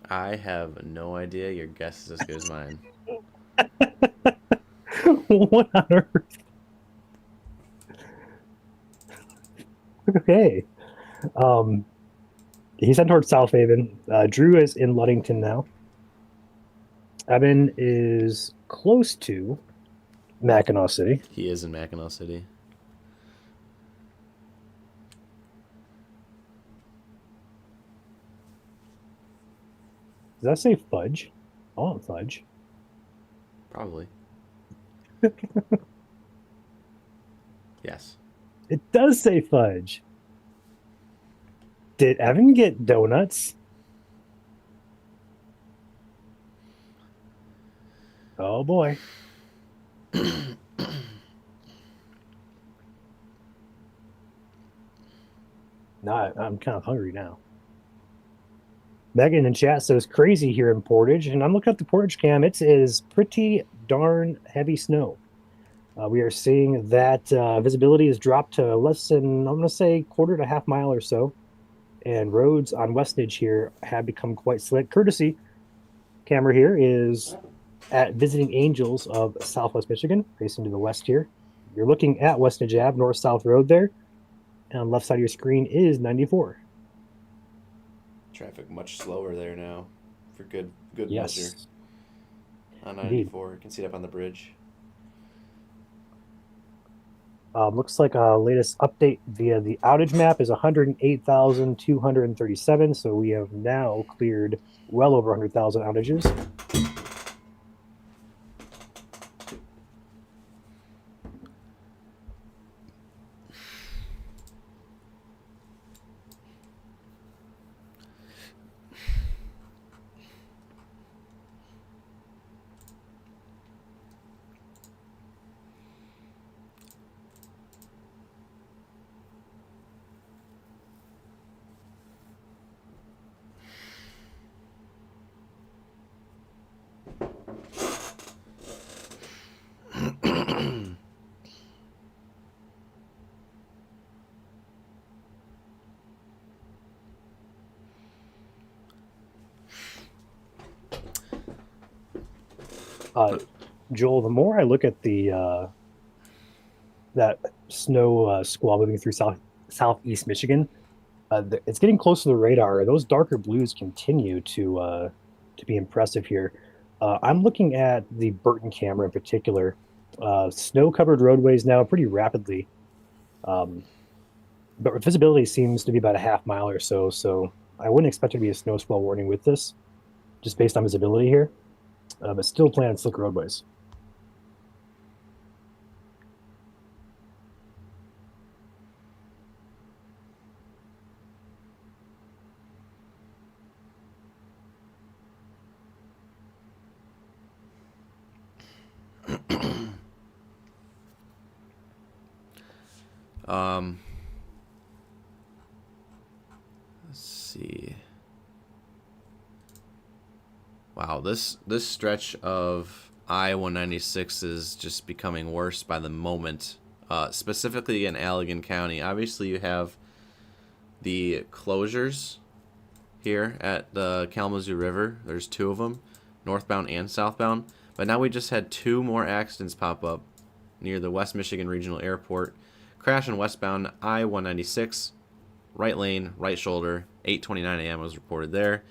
I have no idea. Your guess is as good as mine. What on earth? Okay. He's heading towards South Haven. Drew is in Ludington now. Evan is close to Mackinac City. He is in Mackinac City. Does that say fudge? I want fudge. Probably. Yes. It does say fudge. Did Evan get donuts? Oh boy. No, I'm kind of hungry now. Megan in chat says crazy here in Portage, and I'm looking at the Portage cam. It is pretty darn heavy snow. We are seeing that visibility has dropped to less than, I'm going to say, quarter to half mile or so. And roads on Westnedge here have become quite slick. Courtesy camera here is at Visiting Angels of Southwest Michigan, facing to the west here. You're looking at Westnedge Ave, north-south road there. And on the left side of your screen is 94. Traffic much slower there now, for good measure. Yes, On indeed. 94, you can see it up on the bridge. Looks like latest update via the outage map is 108,237. So we have now cleared well over 100,000 outages. Joel, the more I look at the that snow squall moving through southeast Michigan, it's getting close to the radar. Those darker blues continue to be impressive here. I'm looking at the Burton camera in particular. Snow-covered roadways now pretty rapidly, but visibility seems to be about a half mile or so. So I wouldn't expect there to be a snow squall warning with this, just based on visibility here. But still planned slick roadways. Let's see. Wow, this stretch of I-196 is just becoming worse by the moment. Specifically in Allegan County. Obviously, you have the closures here at the Kalamazoo River. There's 2 of them, northbound and southbound. But now we just had 2 more accidents pop up near the West Michigan Regional Airport. Crash on westbound I-196, right lane, right shoulder, 8:29 a.m. was reported there.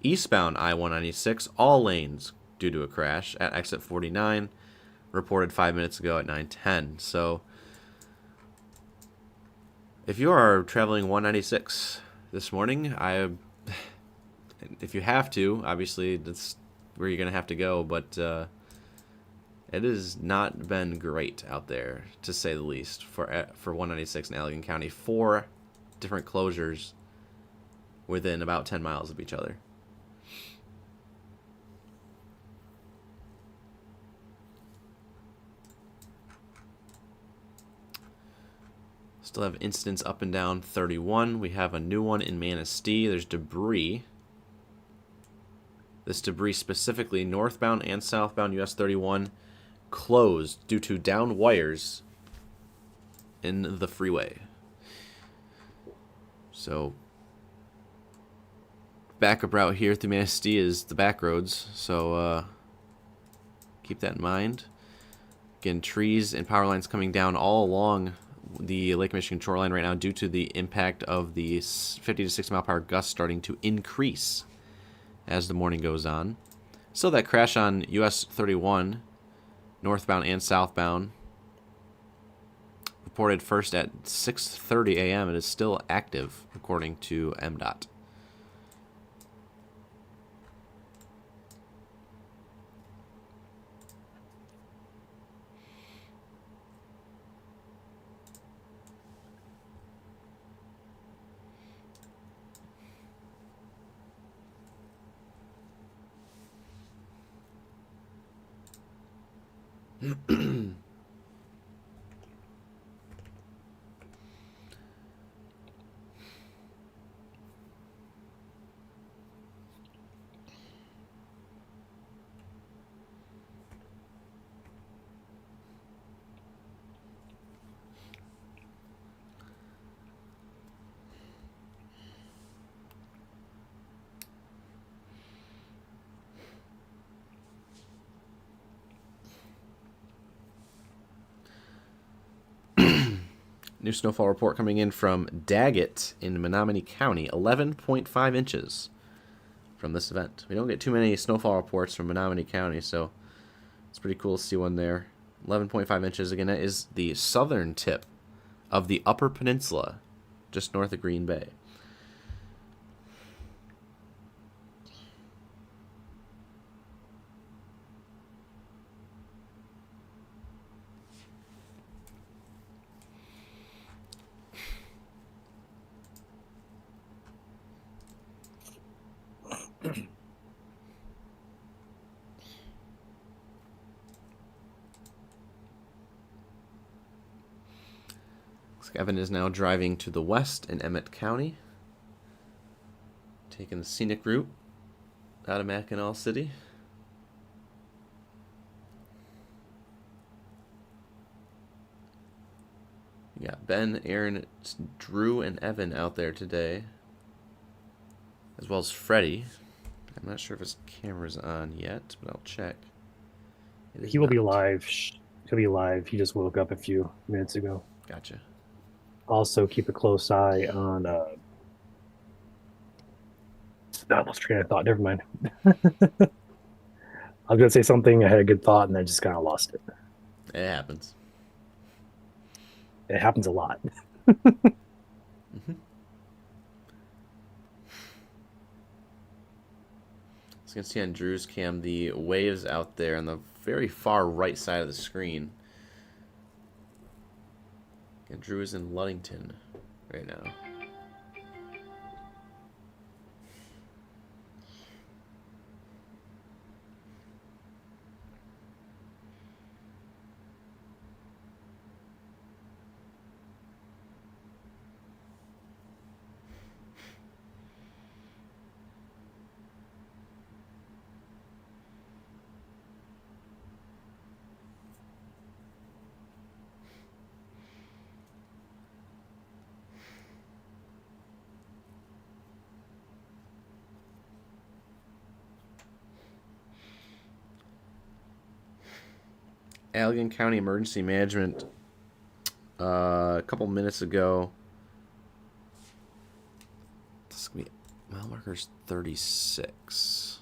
Eastbound I-196, all lanes due to a crash at exit 49, reported 5 minutes ago at 9:10. So if you are traveling 196 this morning, if you have to, obviously that's where you're going to have to go, but it has not been great out there, to say the least, for 196 in Allegan County. 4 different closures within about 10 miles of each other. Still have incidents up and down 31. We have a new one in Manistee. There's debris. This debris specifically northbound and southbound US 31 closed due to down wires in the freeway. So backup route here through Manistee is the back roads, so keep that in mind. Again, trees and power lines coming down all along the Lake Michigan shoreline right now due to the impact of the 50 to 60 mile per hour gusts starting to increase as the morning goes on. So that crash on US 31 northbound and southbound reported first at 6:30 a.m. It is still active according to MDOT. New snowfall report coming in from Daggett in Menominee County. 11.5 inches from this event. We don't get too many snowfall reports from Menominee County, so it's pretty cool to see one there. 11.5 inches. Again, that is the southern tip of the Upper Peninsula, just north of Green Bay. Evan is now driving to the west in Emmett County, taking the scenic route out of Mackinac City. You got Ben, Aaron, Drew, and Evan out there today, as well as Freddie. I'm not sure if his camera's on yet, but I'll check. He will be live. He'll be live. He just woke up a few minutes ago. Gotcha. Also, keep a close eye on. I lost train of thought. Never mind. I was gonna say something. I had a good thought, and I just kind of lost it. It happens. It happens a lot. Mm-hmm. So you can see on Drew's cam the waves out there on the very far right side of the screen. And Drew is in Ludington right now. Allegan County Emergency Management a couple minutes ago. This is going to be mile marker's 36.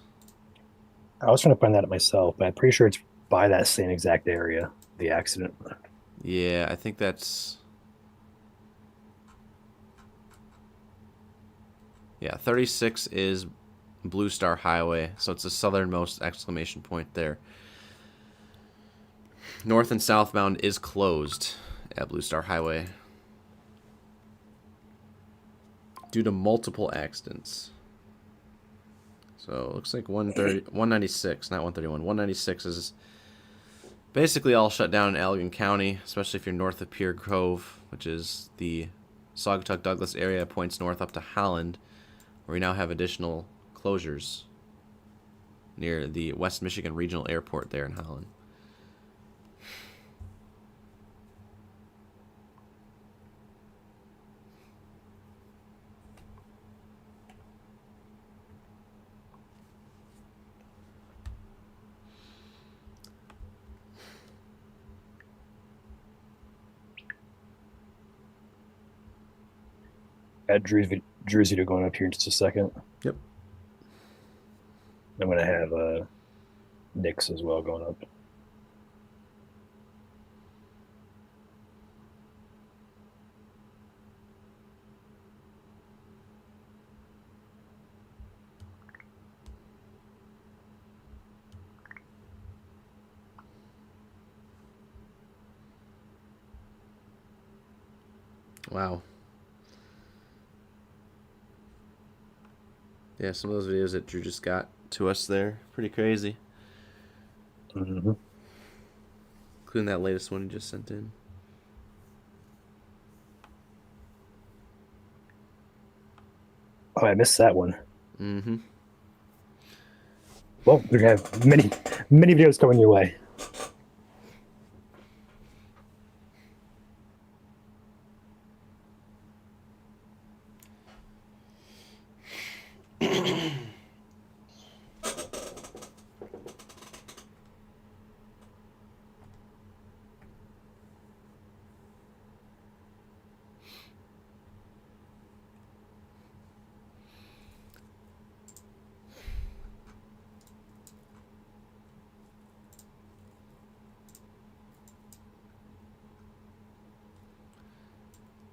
I was trying to find that myself, but I'm pretty sure it's by that same exact area, the accident. Yeah, I think that's... Yeah, 36 is Blue Star Highway, so it's the southernmost exclamation point there. North and southbound is closed at Blue Star Highway due to multiple accidents. So it looks like 196, not 131. 196 is basically all shut down in Allegan County, especially if you're north of Pierre Grove, which is the Saugatuck Douglas area, points north up to Holland, where we now have additional closures near the West Michigan Regional Airport there in Holland. Got Drew's video going up here in just a second. Yep. I'm gonna have Nick's as well going up. Wow. Yeah, some of those videos that Drew just got to us there, pretty crazy. Mm-hmm. Including that latest one he just sent in. Oh, I missed that one. Mm-hmm. Well, we're gonna have many videos coming your way.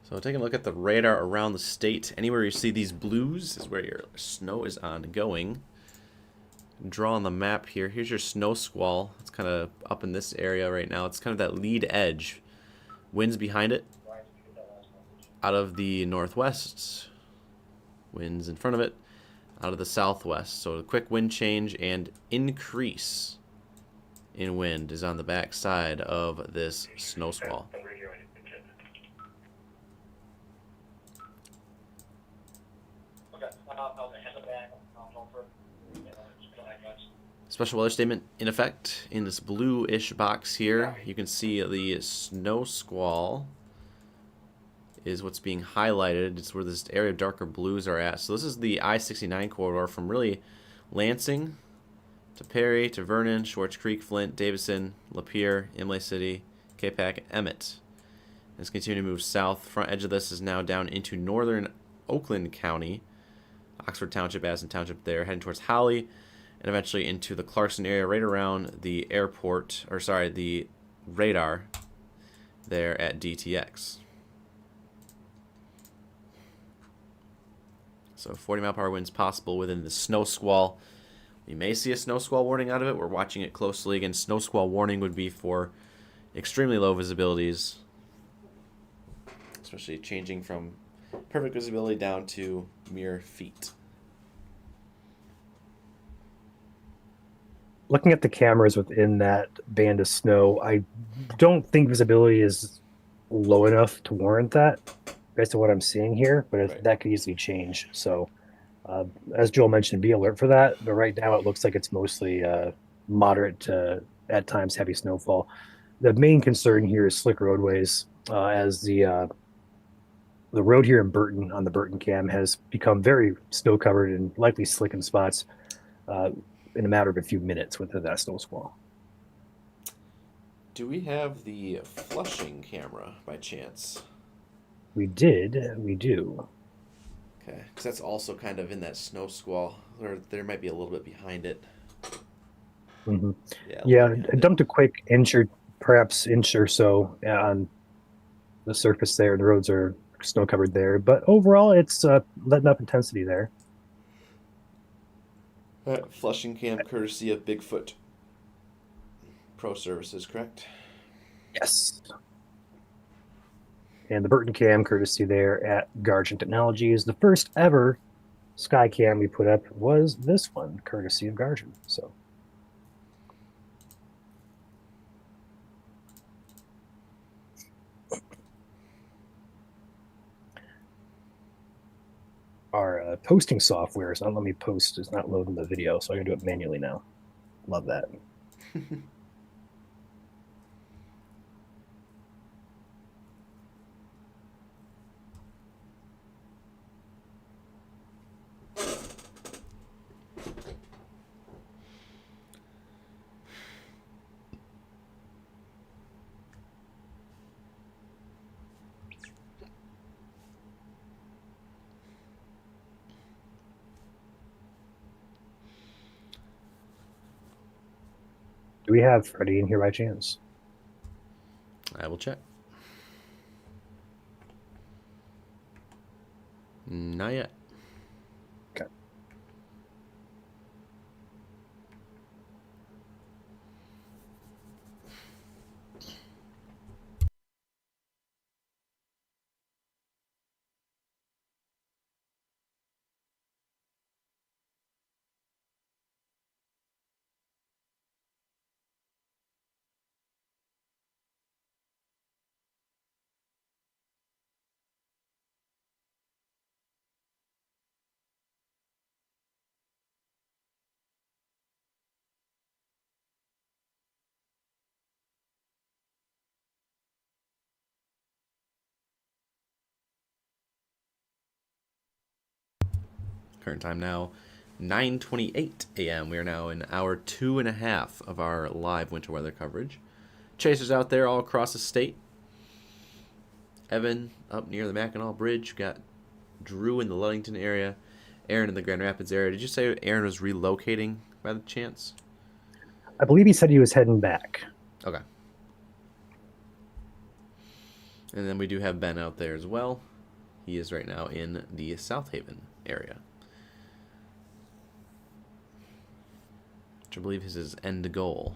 So taking a look at the radar around the state, anywhere you see these blues is where your snow is ongoing. Draw on the map here. Here's your snow squall. It's kind of up in this area right now. It's kind of that lead edge. Winds behind it out of the northwest. Winds in front of it out of the southwest. So a quick wind change and increase in wind is on the back side of this snow squall. I'm radioing it to 10. Okay, I'll head back. I'll go for Special weather statement in effect. In this blue-ish box here, you can see the snow squall is what's being highlighted. It's where this area of darker blues are at. So this is the I-69 corridor from really Lansing to Perry to Vernon, Schwartz Creek, Flint, Davison, Lapeer, Imlay City, Capac, Emmett. Let's continue to move south. Front edge of this is now down into northern Oakland County, Oxford Township, Addison Township there, heading towards Holly, and eventually into the Clarkson area right around the airport, or sorry, the radar there at DTX. So 40-mile-per-hour winds possible within the snow squall. We may see a snow squall warning out of it. We're watching it closely. Again, snow squall warning would be for extremely low visibilities, especially changing from perfect visibility down to mere feet. Looking at the cameras within that band of snow, I don't think visibility is low enough to warrant that based on what I'm seeing here, but Right. that could easily change. So, as Joel mentioned, be alert for that. But right now, it looks like it's mostly moderate to, at times, heavy snowfall. The main concern here is slick roadways, as the road here in Burton on the Burton cam has become very snow covered and likely slick in spots in a matter of a few minutes with that snow squall. Do we have the Flushing camera by chance? We do. Okay, because that's also kind of in that snow squall, or there might be a little bit behind it. Hmm. Yeah. Yeah, behind I it. dumped a quick inch or perhaps inch or so on the surface there. The roads are snow covered there, but overall, it's letting up intensity there. Flushing cam courtesy of Bigfoot Pro Services, correct? Yes. And the Burton cam courtesy there at Guardian Technologies. The first ever sky cam we put up was this one, courtesy of Guardian. So. Our posting software is not letting me post. It's not loading the video, so I'm gonna do it manually now. Love that. Do we have Freddie in here by chance? I will check. Not yet. Okay. Current time now, 9:28 a.m. We are now in hour 2.5 of our live winter weather coverage. Chasers out there all across the state. Evan up near the Mackinac Bridge. We've got Drew in the Ludington area. Aaron in the Grand Rapids area. Did you say Aaron was relocating by the chance? I believe he said he was heading back. Okay. And then we do have Ben out there as well. He is right now in the South Haven area, which I believe is his end goal.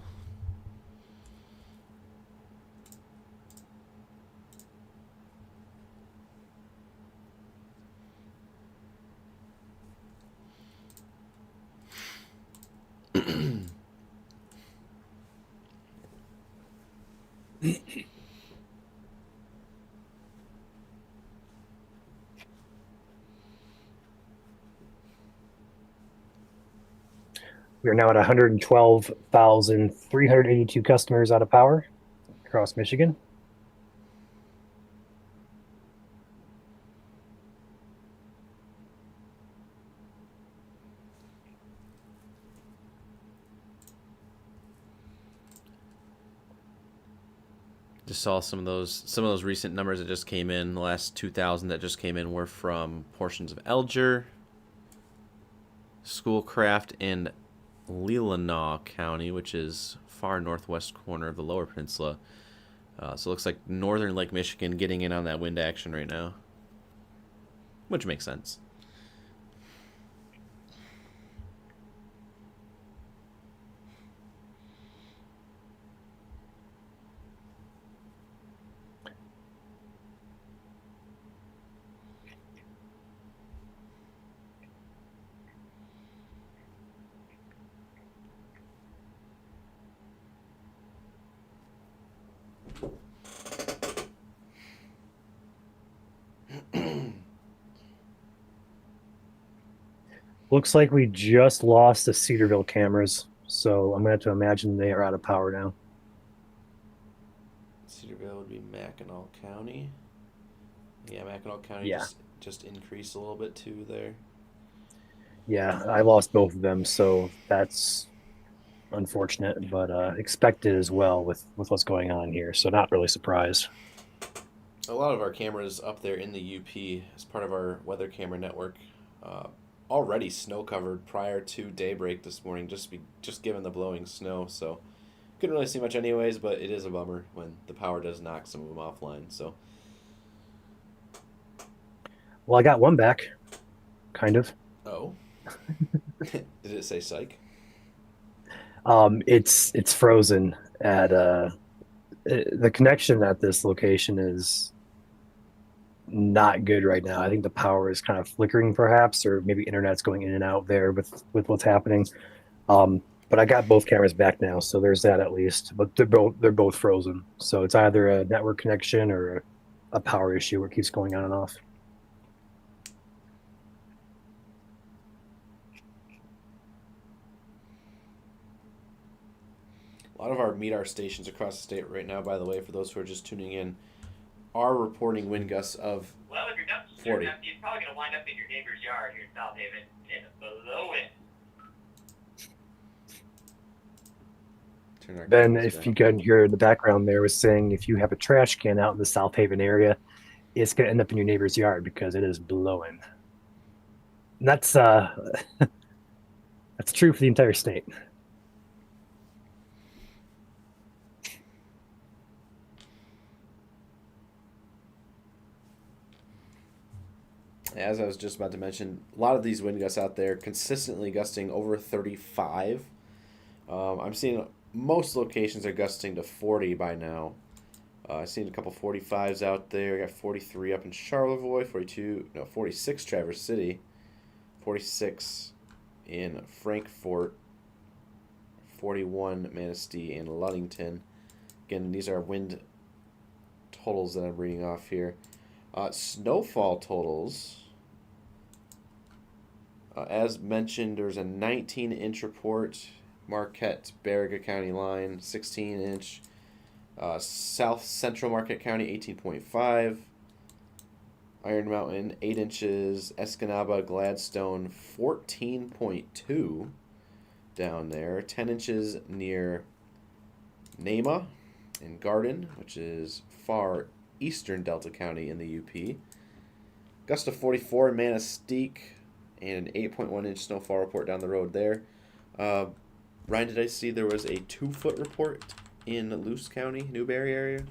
We are now at 112,382 customers out of power across Michigan. Just saw some of those recent numbers that just came in. The last 2,000 that just came in were from portions of Alger, Schoolcraft, and Leelanau County, which is far northwest corner of the Lower Peninsula. So it looks like northern Lake Michigan getting in on that wind action right now, which makes sense. Looks like we just lost the Cedarville cameras, so I'm going to have to imagine they are out of power now. Cedarville would be Mackinac County. Yeah, Mackinac County Yeah. just increased a little bit too there. Yeah, I lost both of them, so that's unfortunate, but expected as well with what's going on here. So not really surprised. A lot of our cameras up there in the UP as part of our weather camera network already snow covered prior to daybreak this morning, just given the blowing snow. So couldn't really see much anyways, but it is a bummer when the power does knock some of them offline. So Well, I got one back, kind of. oh, did it say psych? It's frozen at the connection at this location is not good right now. I think the power is kind of flickering, perhaps, or maybe internet's going in and out there with what's happening. But I got both cameras back now, so there's that at least. But they're both frozen, so it's either a network connection or a power issue where it keeps going on and off. A lot of our MEDAR stations across the state right now, by the way, for those who are just tuning in, are reporting wind gusts of Well, if you're done, 40. you're probably going to wind up in your neighbor's yard here in South Haven and below it. Turn our Ben, cameras if back. you can hear in the background there was saying if you have a trash can out in the South Haven area, it's going to end up in your neighbor's yard because it is blowing. And that's that's true for the entire state. As I was just about to mention, a lot of these wind gusts out there consistently gusting over 35. I'm seeing most locations are gusting to 40 by now. I've seen a couple 45s out there. I got 43 up in Charlevoix, 46 Traverse City, 46 in Frankfort, 41 Manistee, and Ludington. Again, these are wind totals that I'm reading off here. Snowfall totals. As mentioned, there's a 19-inch report. Marquette, Baraga County line, 16-inch. South Central Marquette County, 18.5. Iron Mountain, 8 inches. Escanaba, Gladstone, 14.2 down there. 10 inches near Nama and Garden, which is far eastern Delta County in the UP. Gust of 44 in Manistee, and an 8.1-inch snowfall report down the road there. Ryan, did I see there was a 2-foot report in Luce County, Newberry area?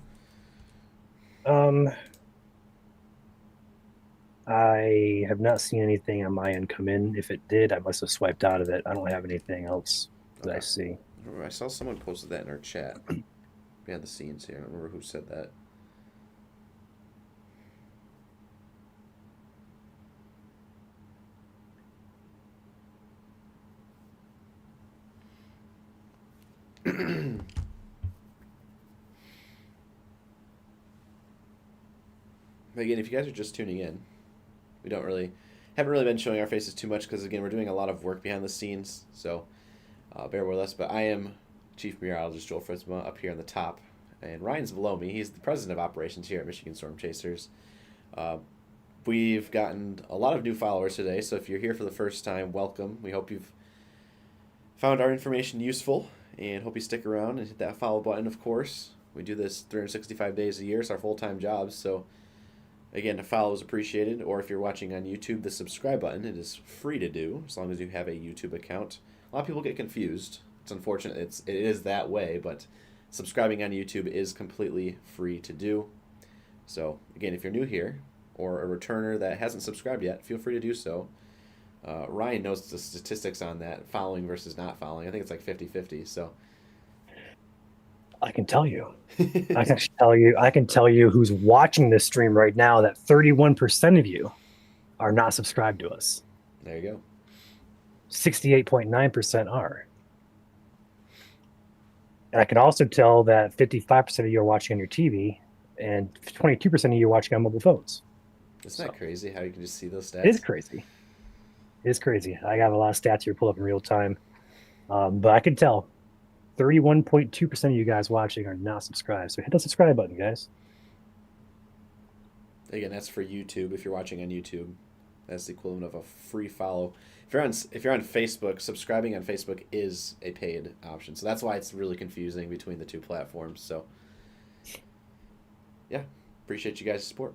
I have not seen anything on my end come in. If it did, I must have swiped out of it. I don't have anything else that I Okay. see. I saw someone posted that in our chat behind the scenes here. I don't remember who said that. Again, if you guys are just tuning in, we haven't really been showing our faces too much because again we're doing a lot of work behind the scenes. So bear with us. But I am Chief Meteorologist Joel Fritzma up here on the top, and Ryan's below me. He's the president of operations here at Michigan Storm Chasers. Uh, we've gotten a lot of new followers today, so if you're here for the first time, welcome. We hope you've found our information useful, and hope you stick around and hit that follow button. Of course, we do this 365 days a year. It's our full-time jobs, so again, a follow is appreciated. Or if you're watching on YouTube, the subscribe button, it is free to do as long as you have a YouTube account. A lot of people get confused. It's unfortunate it is that way, but subscribing on YouTube is completely free to do. So again, if you're new here or a returner that hasn't subscribed yet, feel free to do so. Ryan knows the statistics on that, following versus not following. I think it's like 50-50. So I can tell you. I can tell you who's watching this stream right now that 31% of you are not subscribed to us. There you go. 68.9% are. And I can also tell that 55% of you are watching on your TV and 22% of you are watching on mobile phones. Isn't that crazy how you can just see those stats? It is crazy. It is crazy. I got a lot of stats here pulled up in real time. But I can tell 31.2% of you guys watching are not subscribed. So hit the subscribe button, guys. Again, that's for YouTube. If you're watching on YouTube, that's the equivalent of a free follow. If you're on Facebook, subscribing on Facebook is a paid option. So that's why it's really confusing between the two platforms. So yeah, appreciate you guys' support.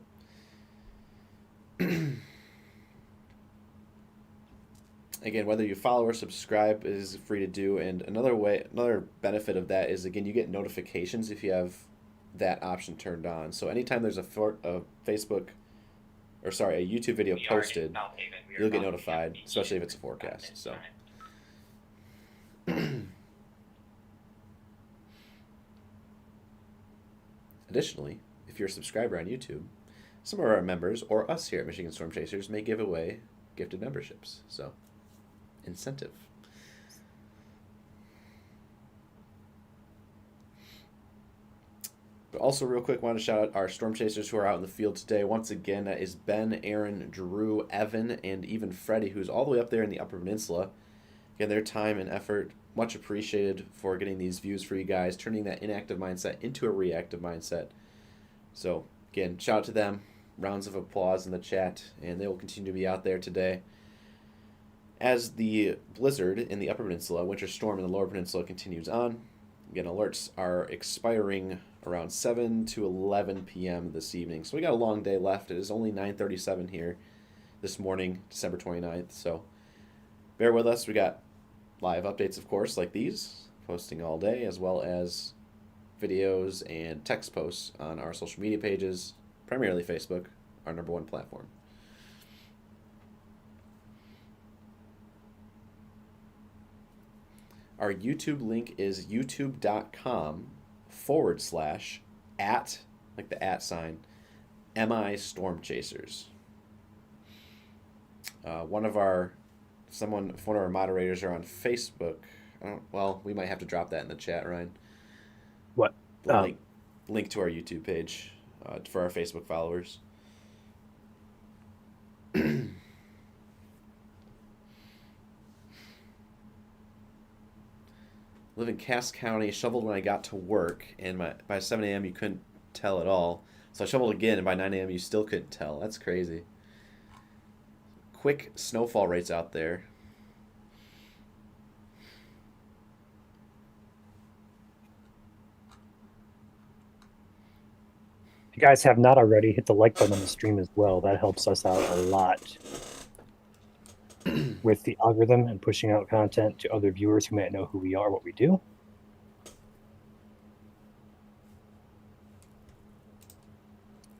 Again, whether you follow or subscribe is free to do, and another benefit of that is again you get notifications if you have that option turned on. So anytime there's a Facebook, or sorry, a YouTube video posted, you'll get notified, especially if it's a forecast. So. Additionally, if you're a subscriber on YouTube, some of our members or us here at Michigan Storm Chasers may give away gifted memberships. So, incentive. But also, real quick, want to shout out our Storm Chasers who are out in the field today. Once again, that is Ben, Aaron, Drew, Evan, and even Freddie, who's all the way up there in the Upper Peninsula. Again, their time and effort, much appreciated for getting these views for you guys, turning that inactive mindset into a reactive mindset. So, again, shout out to them. Rounds of applause in the chat, and they will continue to be out there today. As the blizzard in the Upper Peninsula, winter storm in the Lower Peninsula continues on, again, alerts are expiring around 7 to 11 p.m. this evening. So we got a long day left. It is only 9:37 here this morning, December 29th. So bear with us. We got live updates, of course, like these, posting all day, as well as videos and text posts on our social media pages, primarily Facebook, our #1 platform. Our YouTube link is youtube.com/ like the @ sign, MI Storm Chasers. One of our moderators are on Facebook. Well, we might have to drop that in the chat, Ryan. What? Link to our YouTube page for our Facebook followers. Live in Cass County, shoveled when I got to work, and by 7 a.m. you couldn't tell at all. So I shoveled again, and by 9 a.m. you still couldn't tell. That's crazy. Quick snowfall rates out there. If you guys have not already, hit the like button on the stream as well. That helps us out a lot with the algorithm and pushing out content to other viewers who might know who we are, what we do.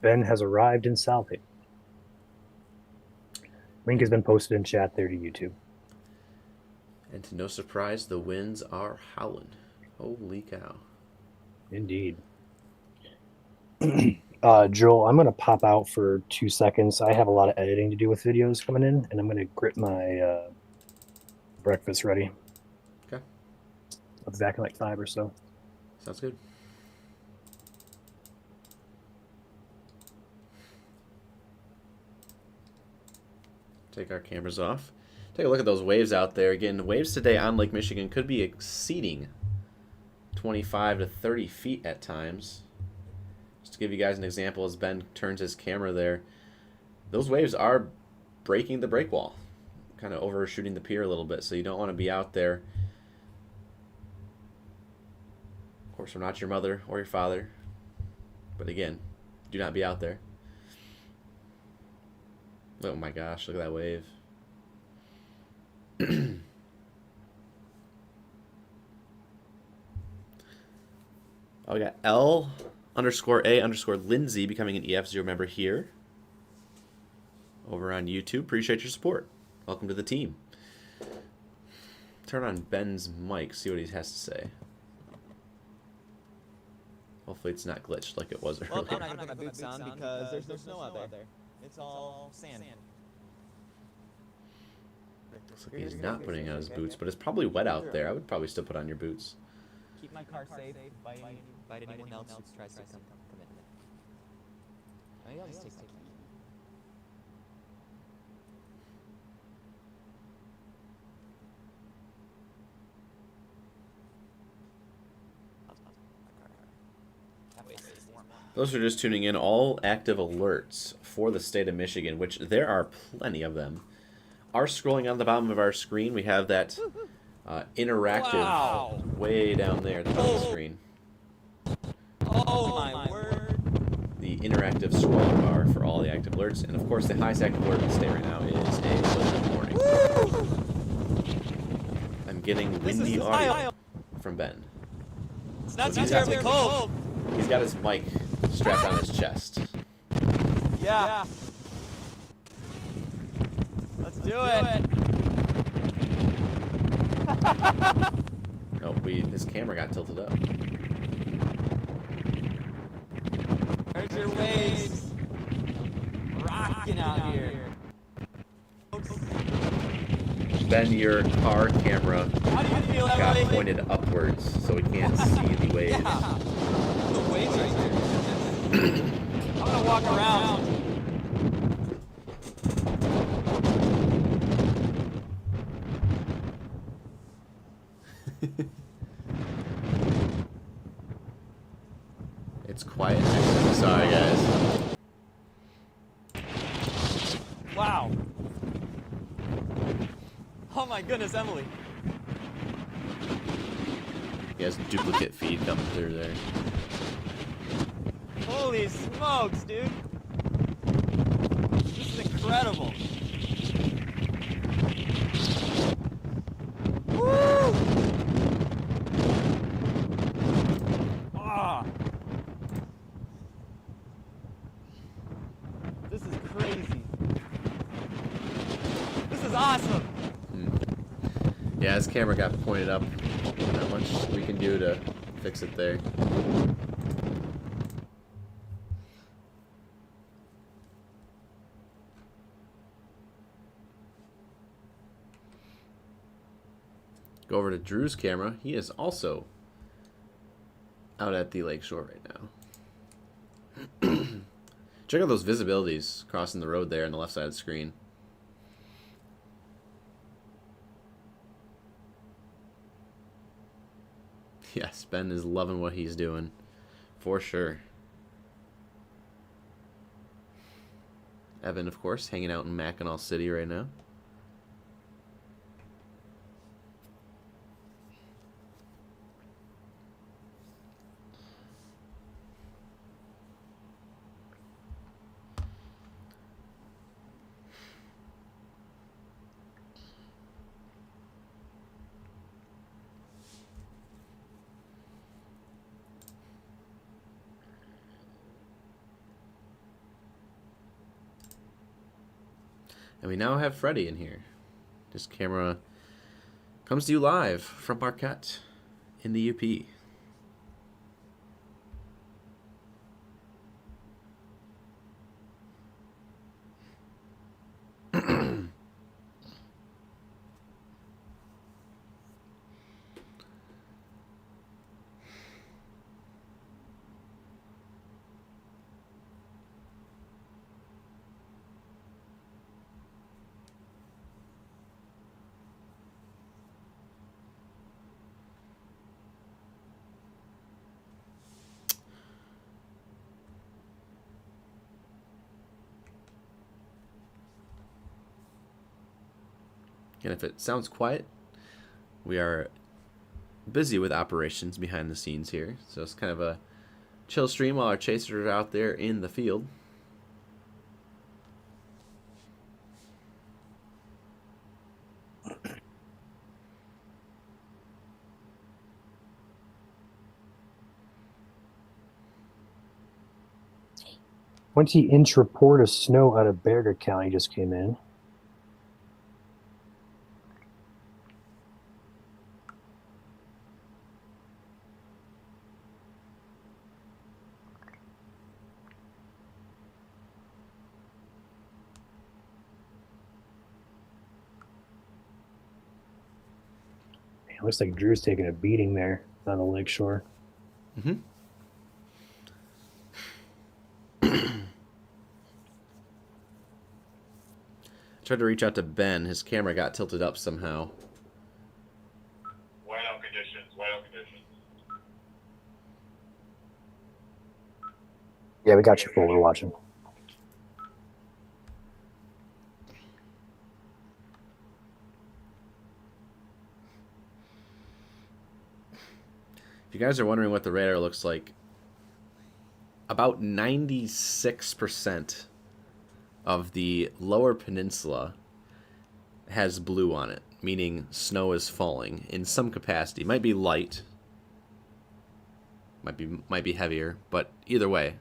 Ben has arrived in Southie. Link has been posted in chat there to YouTube. And to no surprise, the winds are howling. Holy cow. Indeed. Joel, I'm going to pop out for 2 seconds. I have a lot of editing to do with videos coming in, and I'm going to grip my breakfast ready. Okay. I'll be back in like 5 or so. Sounds good. Take our cameras off. Take a look at those waves out there. Again, waves today on Lake Michigan could be exceeding 25 to 30 feet at times. Just to give you guys an example, as Ben turns his camera there, those waves are breaking the break wall, kind of overshooting the pier a little bit, so you don't want to be out there. Of course, we're not your mother or your father, but again, do not be out there. Oh my gosh, look at that wave. Oh, we got L_A_Lindsay becoming an EF0 member here over on YouTube. Appreciate your support. Welcome to the team. Turn on Ben's mic, see what he has to say. Hopefully it's not glitched like it was earlier. Well, I'm not gonna put my boots on because there's no snow out there. It's all sand. Looks like he's not putting on his boots, but it's probably wet out there. I would probably still put on your boots. Keep my car safe by anyone else who tries to come in. Maybe I'll just take my key. Those who are just tuning in, all active alerts for the state of Michigan, which there are plenty of them, are scrolling on the bottom of our screen. We have that interactive way down there at the bottom of the screen. Oh my word! The interactive scrolling bar for all the active alerts. And of course, the highest active alert in the state right now is a blizzard warning. I'm getting windy audio from Ben. It's not So too terribly cold. He's got his mic strapped on his chest. Yeah. Let's do it. Oh, his camera got tilted up. There's your waves. Rocking out here. Ben, your car camera How do you feel, got Emily? pointed upwards, so we can't see the waves. Yeah. The waves right here. I'm gonna walk around. It's quiet. Sorry, guys. Wow. Oh my goodness, Emily. He has duplicate feed coming through there. Holy smokes, dude. This is incredible. Woo! Ah. This is crazy. This is awesome. Yeah, his camera got pointed up. Not much we can do to fix it there. Go over to Drew's camera. He is also out at the lakeshore right now. Check out those visibilities crossing the road there on the left side of the screen. Yes, Ben is loving what he's doing, for sure. Evan, of course, hanging out in Mackinac City right now. And we now have Freddie in here. This camera comes to you live from Marquette in the UP. And if it sounds quiet, we are busy with operations behind the scenes here. So it's kind of a chill stream while our chasers are out there in the field. Inch report of snow out of Berger County just came in. Man, looks like Drew's taking a beating there on the lakeshore. Mm-hmm. Tried to reach out to Ben. His camera got tilted up somehow. Whiteout conditions, whiteout conditions. Yeah, we got you full. We're watching. If you guys are wondering what the radar looks like, about 96% of the lower peninsula has blue on it, meaning snow is falling in some capacity. Might be light, might be heavier, but either way,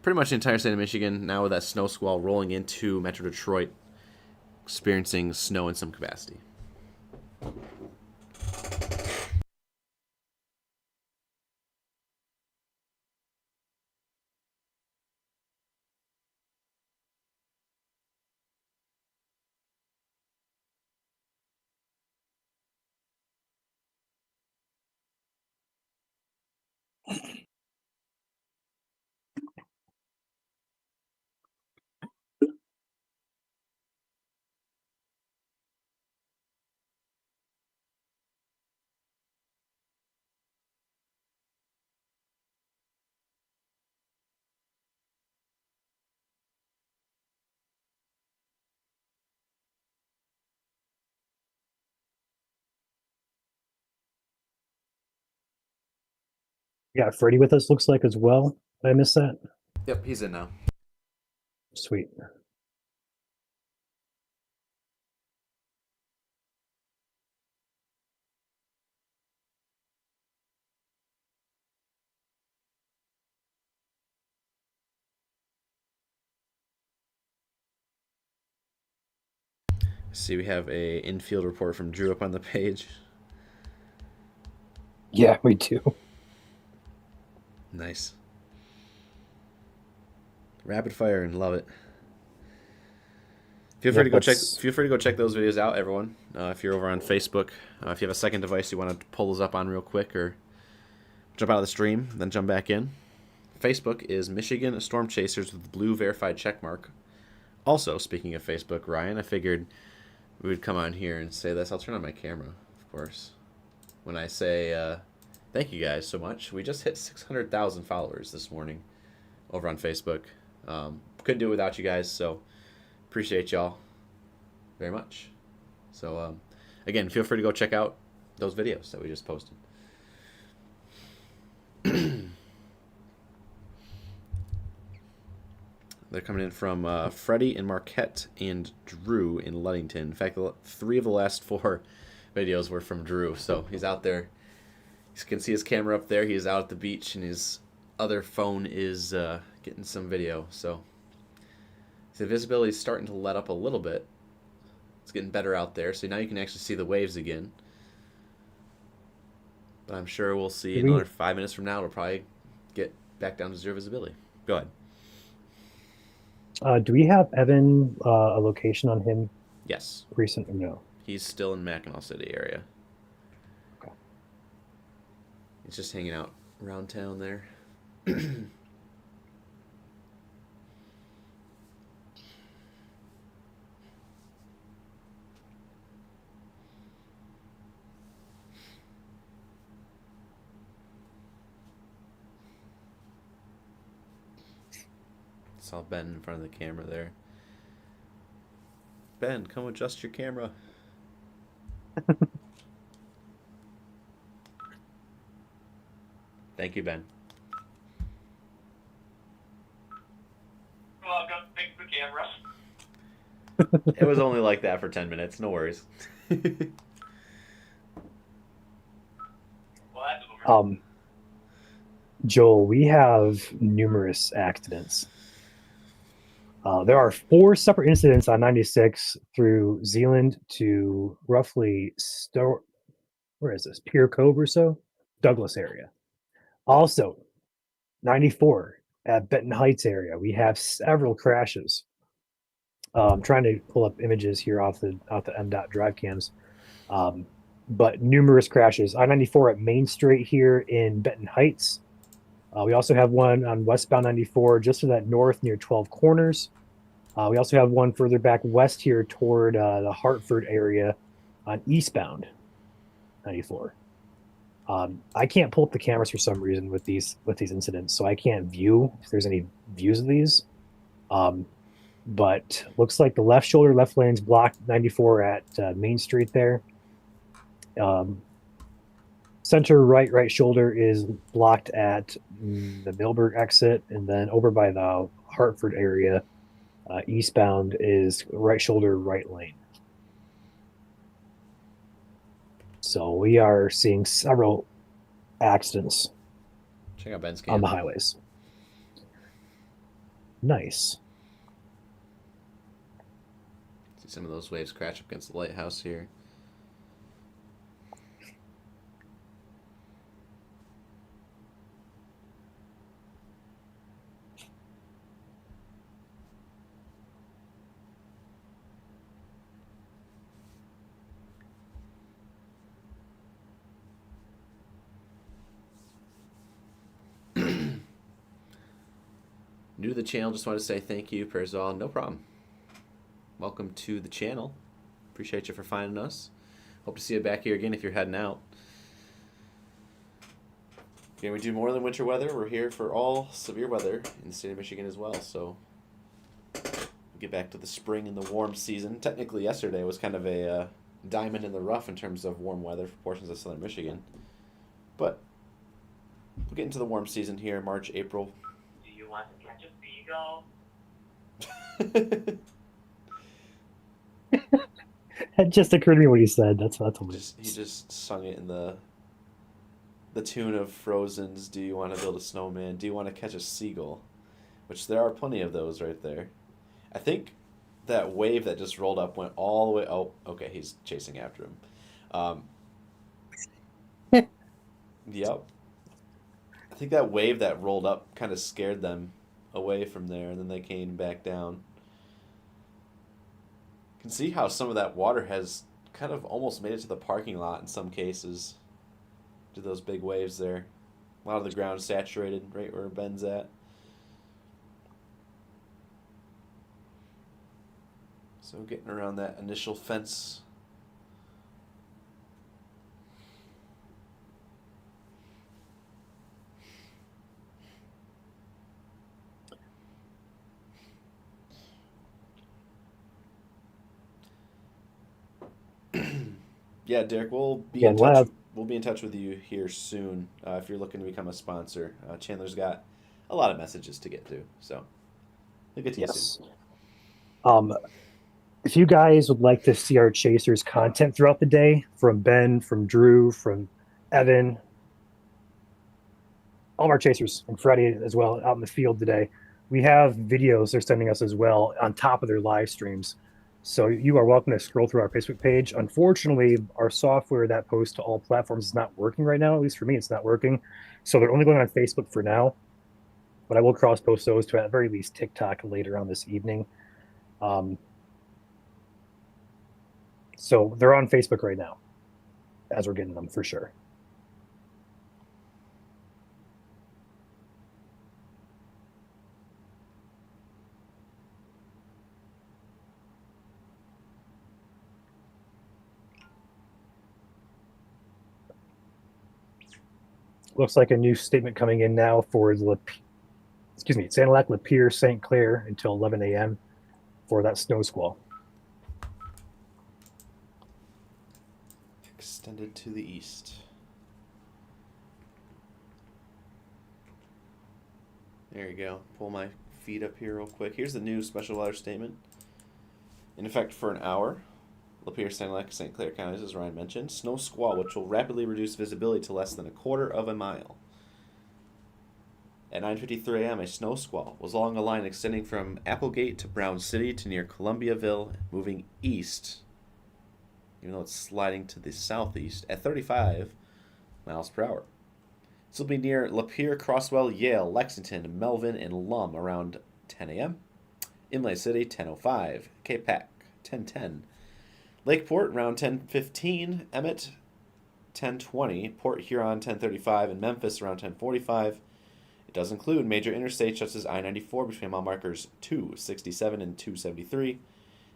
pretty much the entire state of Michigan now with that snow squall rolling into Metro Detroit, experiencing snow in some capacity. Yeah, Freddie with us looks like as well. Did I miss that? Yep, he's in now. Sweet. See, we have a infield report from Drew up on the page. Yeah, we do. Nice. Rapid fire and love it. Feel free to go check. Feel free to go check those videos out, everyone. If you're over on Facebook, if you have a second device you want to pull those up on real quick, or jump out of the stream, then jump back in. Facebook is Michigan Storm Chasers with blue verified checkmark. Also, speaking of Facebook, Ryan, I figured we would come on here and say this. I'll turn on my camera, of course. When I say thank you guys so much. We just hit 600,000 followers this morning over on Facebook. Couldn't do it without you guys, so appreciate y'all very much. So, again, feel free to go check out those videos that we just posted. They're coming in from Freddie in Marquette and Drew in Ludington. In fact, 3 of the last 4 videos were from Drew. So he's out there. You can see his camera up there. He's out at the beach, and his other phone is getting some video. So the visibility is starting to let up a little bit. It's getting better out there, so now you can actually see the waves again. But I'm sure we'll see another 5 minutes from now. It'll probably get back down to zero visibility. Go ahead. Do we have Evan a location on him Yes, recent or no? he's still in Mackinac City area. Okay. He's just hanging out around town there. Saw Ben in front of the camera there. Ben, come adjust your camera. Thank you, Ben. Welcome. Fix the camera. It was only like that for 10 minutes. No worries. Well, that's over. Joel, we have numerous accidents. There are 4 separate incidents on 96 through Zealand to roughly where is this? Pier Cove or so? Douglas area. Also, 94 at Benton Heights area. We have several crashes. I'm trying to pull up images here off the MDOT drive cams. But numerous crashes. I-94 at Main Street here in Benton Heights. We also have one on westbound 94 just to that north near 12 Corners. We also have one further back west here toward the Hartford area on eastbound 94. I can't pull up the cameras for some reason with these incidents, so I can't view if there's any views of these. But looks like the left shoulder, left lane's blocked 94 at Main Street there. Center right shoulder is blocked at the Millburg exit, and then over by the Hartford area, eastbound is right shoulder, right lane. So we are seeing several accidents Check out Ben's on cam. the highways. Nice. See some of those waves crash up against the lighthouse here. New to the channel, just want to say thank you, Perzal. No problem. Welcome to the channel. Appreciate you for finding us. Hope to see you back here again if you're heading out. Again, we do more than winter weather. We're here for all severe weather in the state of Michigan as well. So we get back to the spring and the warm season. Technically, yesterday was kind of a diamond in the rough in terms of warm weather for portions of southern Michigan. But we'll get into the warm season here, March, April. Do you want to catch a seagull? That just occurred to me what he said. That's hilarious. He just sung it in the tune of Frozen's "Do You Want to Build a Snowman? Do You Want to Catch a Seagull?" Which there are plenty of those right there. I think that wave that just rolled up went all the way. Oh, okay, he's chasing after him. Yep. I think that wave that rolled up kind of scared them away from there, and then they came back down. You can see how some of that water has kind of almost made it to the parking lot in some cases. To those big waves there. A lot of the ground saturated right where Ben's at. So getting around that initial fence. Yeah, Derek, we'll be in touch. We'll be in touch with you here soon if you're looking to become a sponsor. Chandler's got a lot of messages to get to, so we'll get to you soon. If you guys would like to see our Chasers content throughout the day, from Ben, from Drew, from Evan, all of our Chasers, and Freddie as well out in the field today, We have videos they're sending us as well on top of their live streams. So you are welcome to scroll through our Facebook page. Unfortunately, our software that posts to all platforms is not working right now. At least for me, it's not working. So they're only going on Facebook for now. But I will cross post those to at very least TikTok later on this evening. So they're on Facebook right now as we're getting them for sure. Looks like a new statement coming in now for Sand Lac, Lapeer, St. Clair until 11 a.m. for that snow squall. Extended to the east. There you go. Pull my feed up here real quick. Here's the new special weather statement. In effect for an hour, Lapeer, Sand Lac, St. Clair counties, as Ryan mentioned. Snow squall, which will rapidly reduce visibility to less than a quarter of a mile. At 9:53 a.m., a snow squall was along a line extending from Applegate to Brown City to near Columbiaville, moving east, even though it's sliding to the southeast, at 35 miles per hour. This will be near Lapeer, Crosswell, Yale, Lexington, Melvin, and Lum around 10 a.m. Imlay City, 10:05. Capac, 10:10. Lakeport, around 10:15. Emmett, 10:20. Port Huron, 10:35. And Memphis, around 10:45. It does include major interstates such as I-94 between mile markers 267 and 273,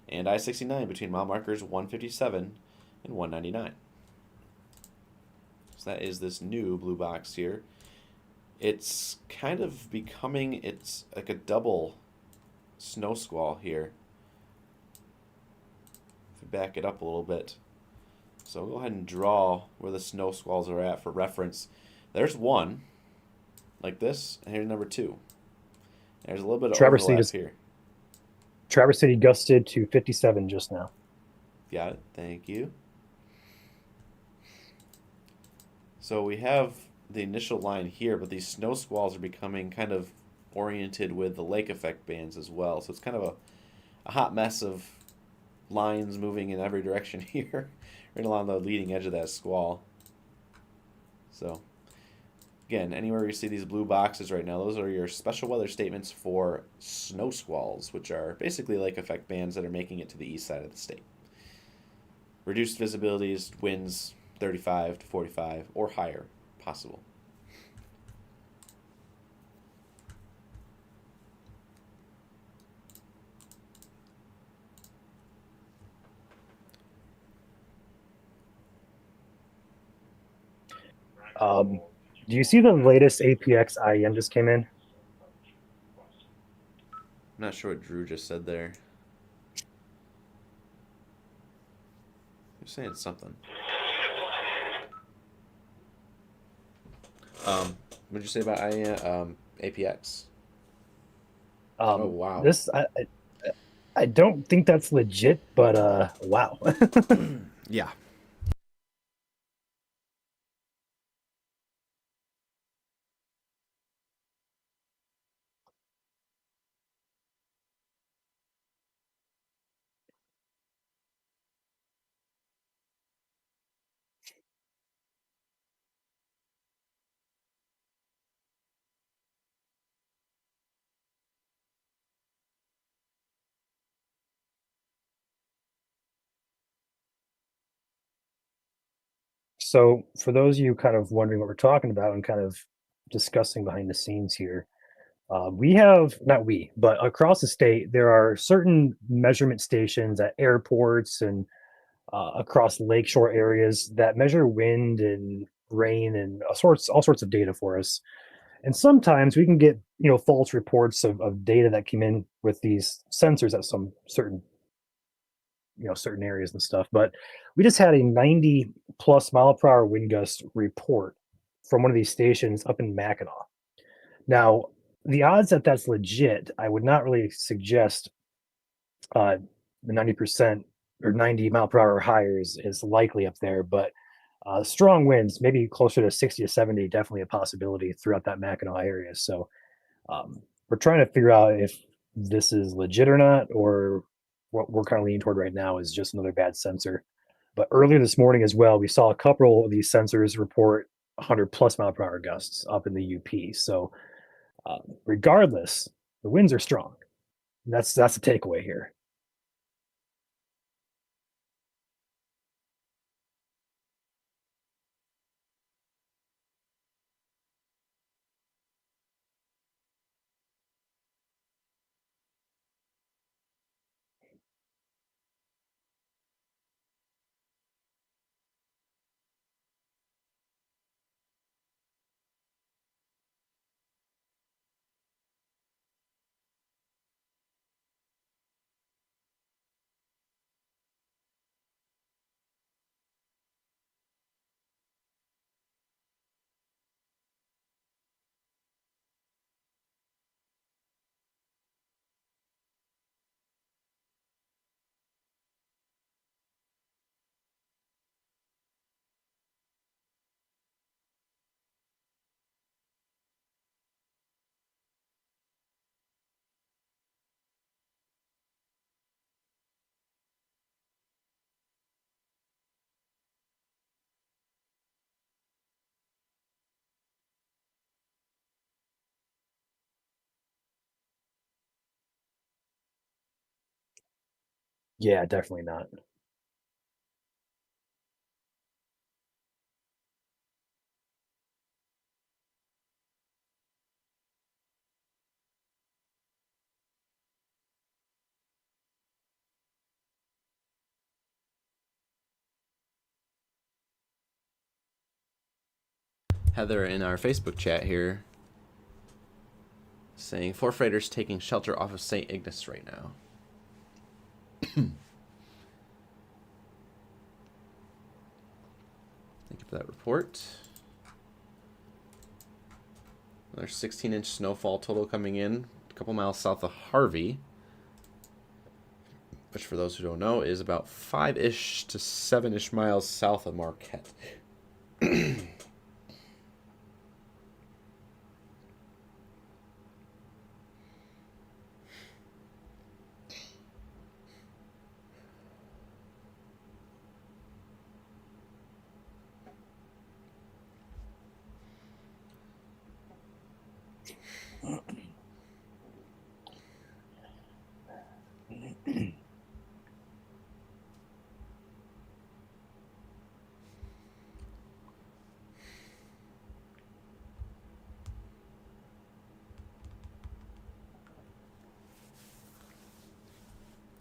and I-69 between mile markers 157 and 199. So that is this new blue box here. It's kind of becoming, it's like a double snow squall here. If we back it up a little bit. So we'll go ahead and draw where the snow squalls are at for reference. There's one, like this, and here's number two. There's a little bit of overlap here. Traverse City gusted to 57 just now. Got it. Thank you. So we have the initial line here, but these snow squalls are becoming kind of oriented with the lake effect bands as well. So it's kind of a hot mess of lines moving in every direction here, right along the leading edge of that squall. So again, anywhere you see these blue boxes right now, those are your special weather statements for snow squalls, which are basically lake effect bands that are making it to the east side of the state. Reduced visibilities, winds 35 to 45 or higher possible. Do you see the latest APX IEM just came in? I'm not sure what Drew just said there. You're saying something. What did you say about APX? Oh wow! This I don't think that's legit, but wow. Yeah. So for those of you kind of wondering what we're talking about and kind of discussing behind the scenes here, but across the state, there are certain measurement stations at airports and across lakeshore areas that measure wind and rain and all sorts of data for us. And sometimes we can get, false reports of data that came in with these sensors at some certain areas and stuff. But we just had a 90 plus mile per hour wind gust report from one of these stations up in Mackinac. Now, the odds that that's legit, I would not really suggest the 90% or 90 mile per hour higher is likely up there, but strong winds, maybe closer to 60 to 70, definitely a possibility throughout that Mackinac area. So we're trying to figure out if this is legit or not, or what we're kind of leaning toward right now is just another bad sensor. But earlier this morning as well, we saw a couple of these sensors report 100 plus mile per hour gusts up in the UP. So regardless, the winds are strong. That's the takeaway here. Yeah, definitely not. Heather in our Facebook chat here saying 4 freighters taking shelter off of St. Ignace right now. Thank you for that report. Another 16-inch snowfall total coming in a couple miles south of Harvey, which for those who don't know is about 5-ish to 7-ish miles south of Marquette.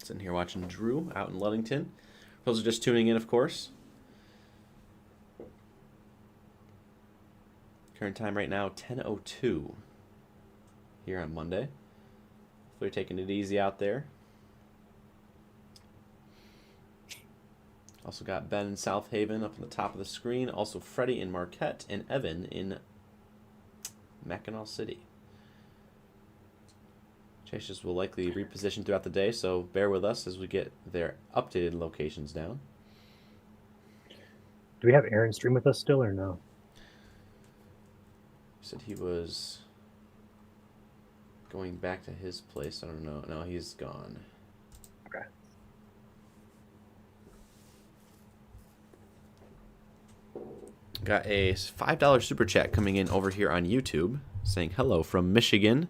Sitting here watching Drew out in Ludington. For those who are just tuning in, of course. Current time right now, 10:02 here on Monday. Hopefully you're taking it easy out there. Also got Ben in South Haven up on the top of the screen. Also Freddie in Marquette and Evan in Mackinac City. Chases will likely reposition throughout the day, so bear with us as we get their updated locations down. Do we have Aaron stream with us still or no? He said he was going back to his place. I don't know. No, he's gone. Okay. Got a $5 super chat coming in over here on YouTube saying hello from Michigan.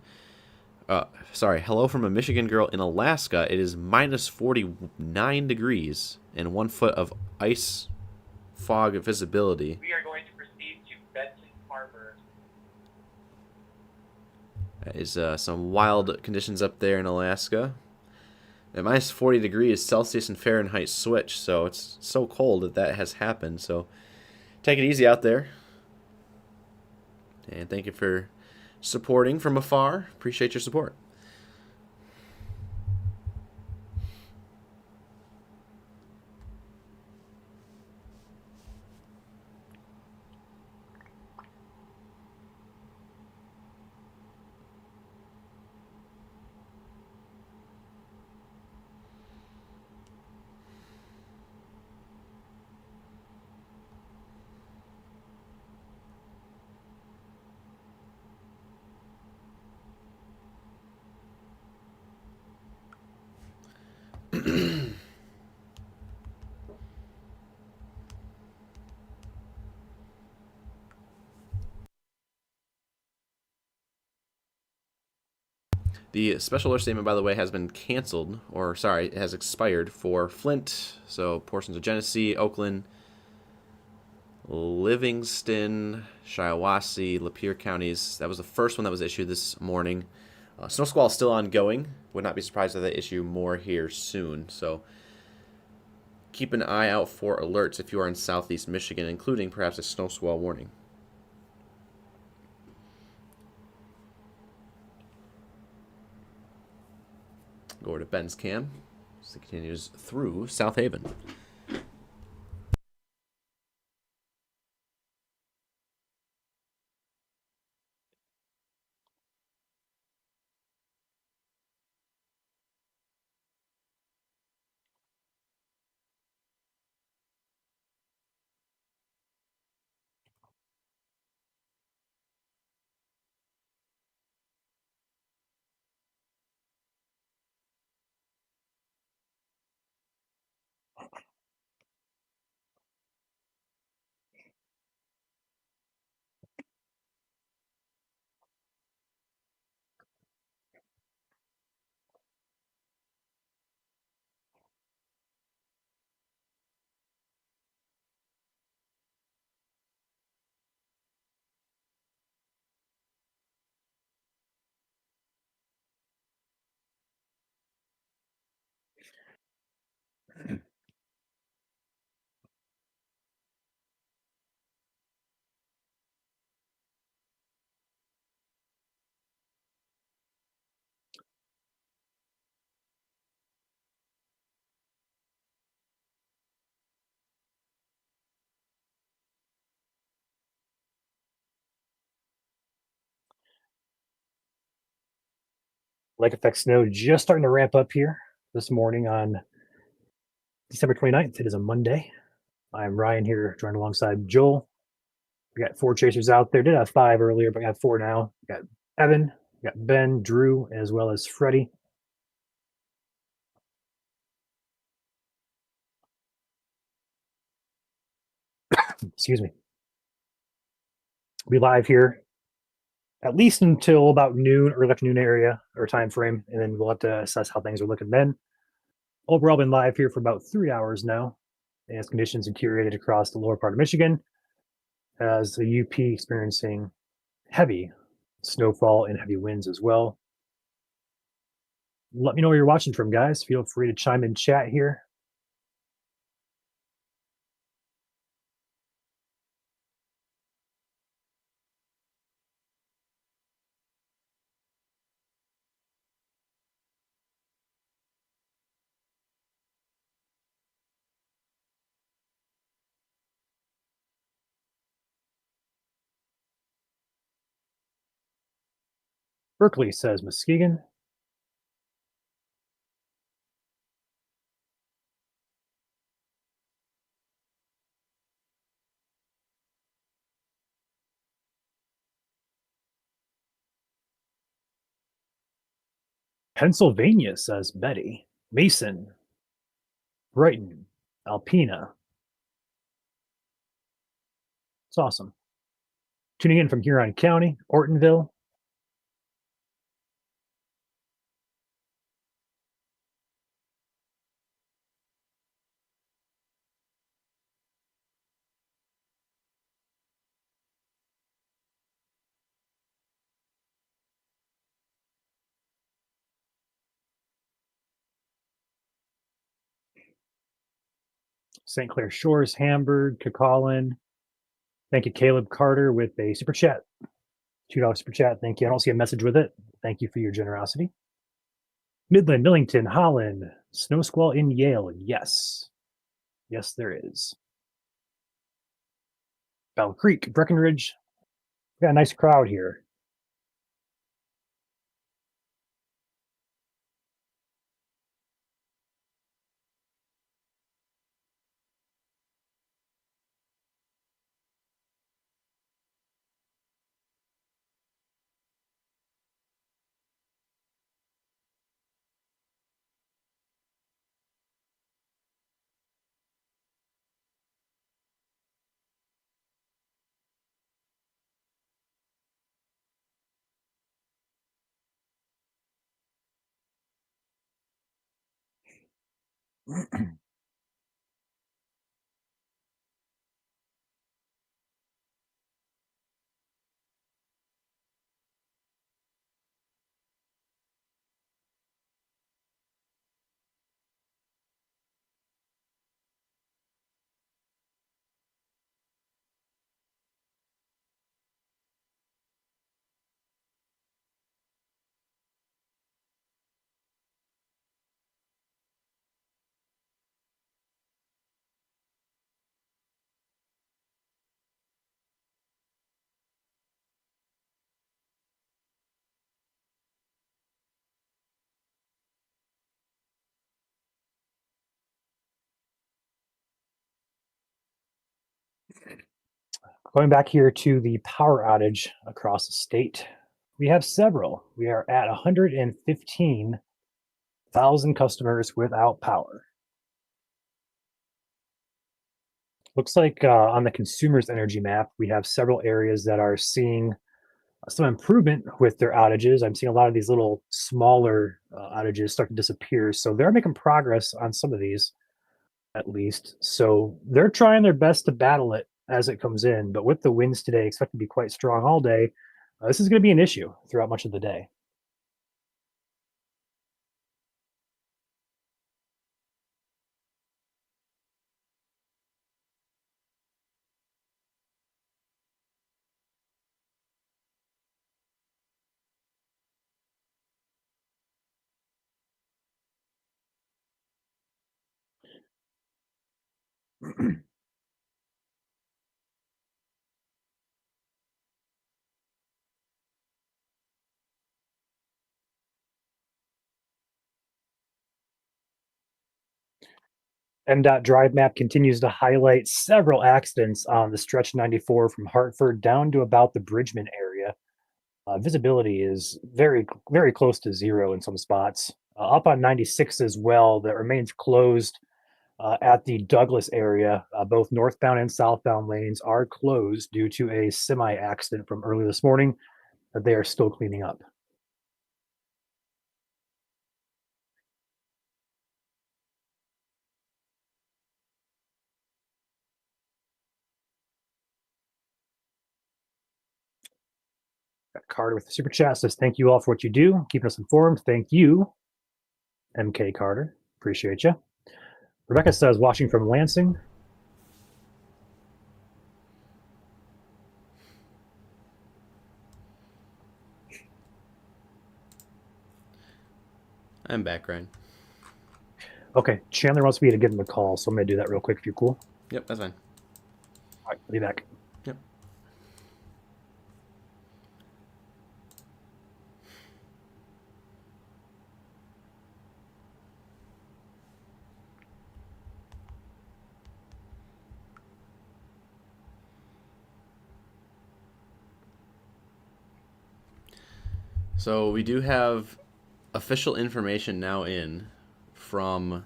Hello from a Michigan girl in Alaska. It is minus 49 degrees and 1 foot of ice fog visibility. We are going to proceed to Benton Harbor. That is some wild conditions up there in Alaska. At minus 40 degrees Celsius and Fahrenheit switch, so it's so cold that has happened. So take it easy out there. And thank you for supporting from afar. Appreciate your support. The special alert statement, by the way, has been canceled, or sorry, it has expired for Flint, so portions of Genesee, Oakland, Livingston, Shiawassee, Lapeer counties. That was the first one that was issued this morning. Snow squall is still ongoing. Would not be surprised if they issue more here soon. So keep an eye out for alerts if you are in southeast Michigan, including perhaps a snow squall warning. Go over to Ben's cam. So it continues through South Haven. Lake effect snow just starting to ramp up here this morning on December 29th. It is a Monday. I'm Ryan here, joined alongside Joel. We got 4 chasers out there. Did have 5 earlier, but we have 4 now. We got Evan, we got Ben, Drew, as well as Freddie. Excuse me. Be live here at least until about noon, early afternoon area or time frame, and then we'll have to assess how things are looking then. Overall, been live here for about 3 hours now, as conditions are curated across the lower part of Michigan, as the UP experiencing heavy snowfall and heavy winds as well. Let me know where you're watching from, guys. Feel free to chime in chat here. Berkeley says Muskegon. Pennsylvania says Betty. Mason. Brighton. Alpena. It's awesome. Tuning in from Huron County, Ortonville. St. Clair Shores, Hamburg, Kakalin. Thank you, Caleb Carter, with a super chat. $2 super chat. Thank you. I don't see a message with it. Thank you for your generosity. Midland, Millington, Holland. Snow squall in Yale. Yes. Yes, there is. Bell Creek, Breckenridge. We got a nice crowd here. Going back here to the power outage across the state, we have several. We are at 115,000 customers without power. Looks like on the consumer's energy map, we have several areas that are seeing some improvement with their outages. I'm seeing a lot of these little smaller outages start to disappear. So they're making progress on some of these, at least. So they're trying their best to battle it as it comes in. But with the winds today expected to be quite strong all day, this is going to be an issue throughout much of the day. MDOT Drive Map continues to highlight several accidents on the stretch 94 from Hartford down to about the Bridgman area. Visibility is very close to zero in some spots. Up on 96 as well, that remains closed at the Douglas area. Both northbound and southbound lanes are closed due to a semi accident from early this morning that they are still cleaning up. Carter with the super chat says, "Thank you all for what you do, keeping us informed." Thank you, MK Carter. Appreciate you. Rebecca says, "Watching from Lansing." I'm back, Ryan. Okay, Chandler wants me to give him a call, so I'm going to do that real quick if you're cool. Yep, that's fine. All right, I'll be back. Yep. So we do have official information now in from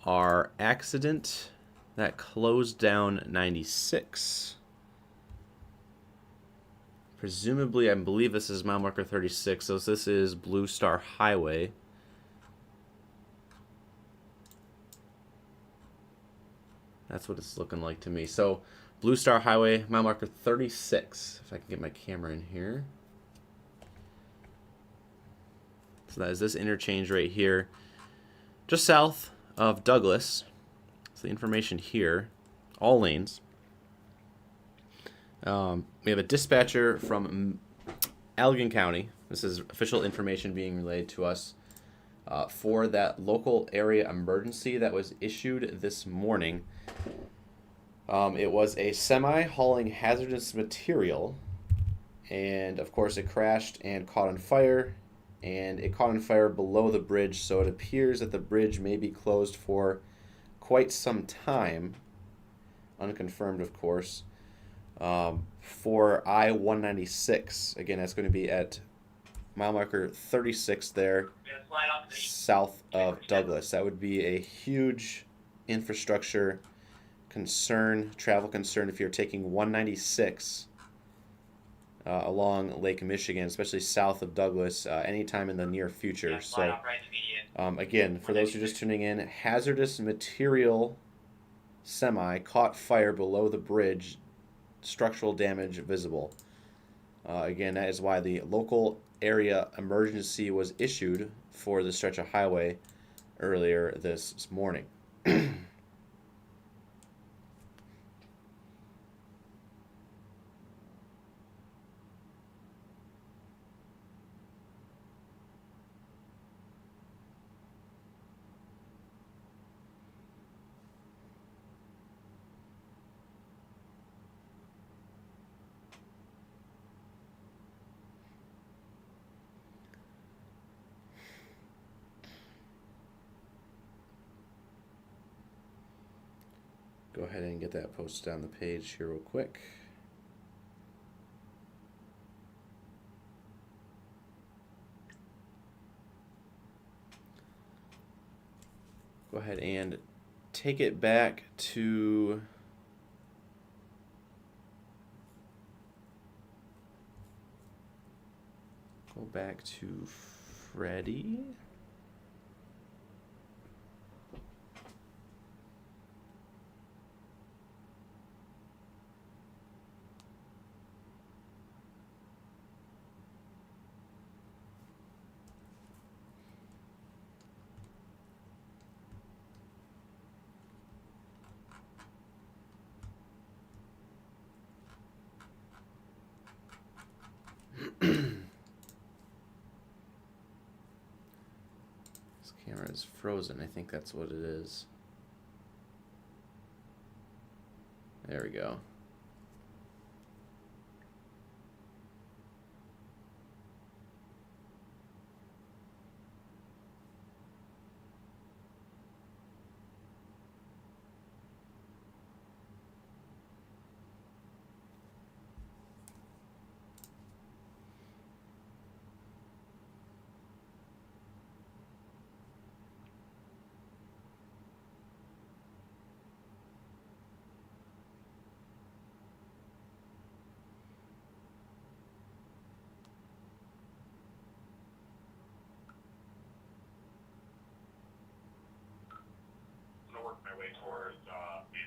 our accident that closed down 96. Presumably, I believe this is mile marker 36, so this is Blue Star Highway. That's what it's looking like to me. So, Blue Star Highway, mile marker 36. If I can get my camera in here. So that is this interchange right here, just south of Douglas. So the information here, all lanes. We have a dispatcher from Allegan County. This is official information being relayed to us for that local area emergency that was issued this morning. It was a semi hauling hazardous material, and of course it crashed and caught on fire. And it caught on fire below the bridge, so it appears that the bridge may be closed for quite some time, unconfirmed of course, for I-196. Again, that's going to be at mile marker 36 there, south of Douglas. That would be a huge infrastructure concern, travel concern, if you're taking 196 along Lake Michigan, especially south of Douglas, anytime in the near future. So Again, for those who are just tuning in, hazardous material semi caught fire below the bridge, structural damage visible. Again, that is why the local area emergency was issued for the stretch of highway earlier this morning. Go ahead and get that posted on the page here real quick. Go ahead and take it back to Freddie. This camera is frozen. I think that's what it is. There we go. I'm gonna work my way towards Mammoth Beach.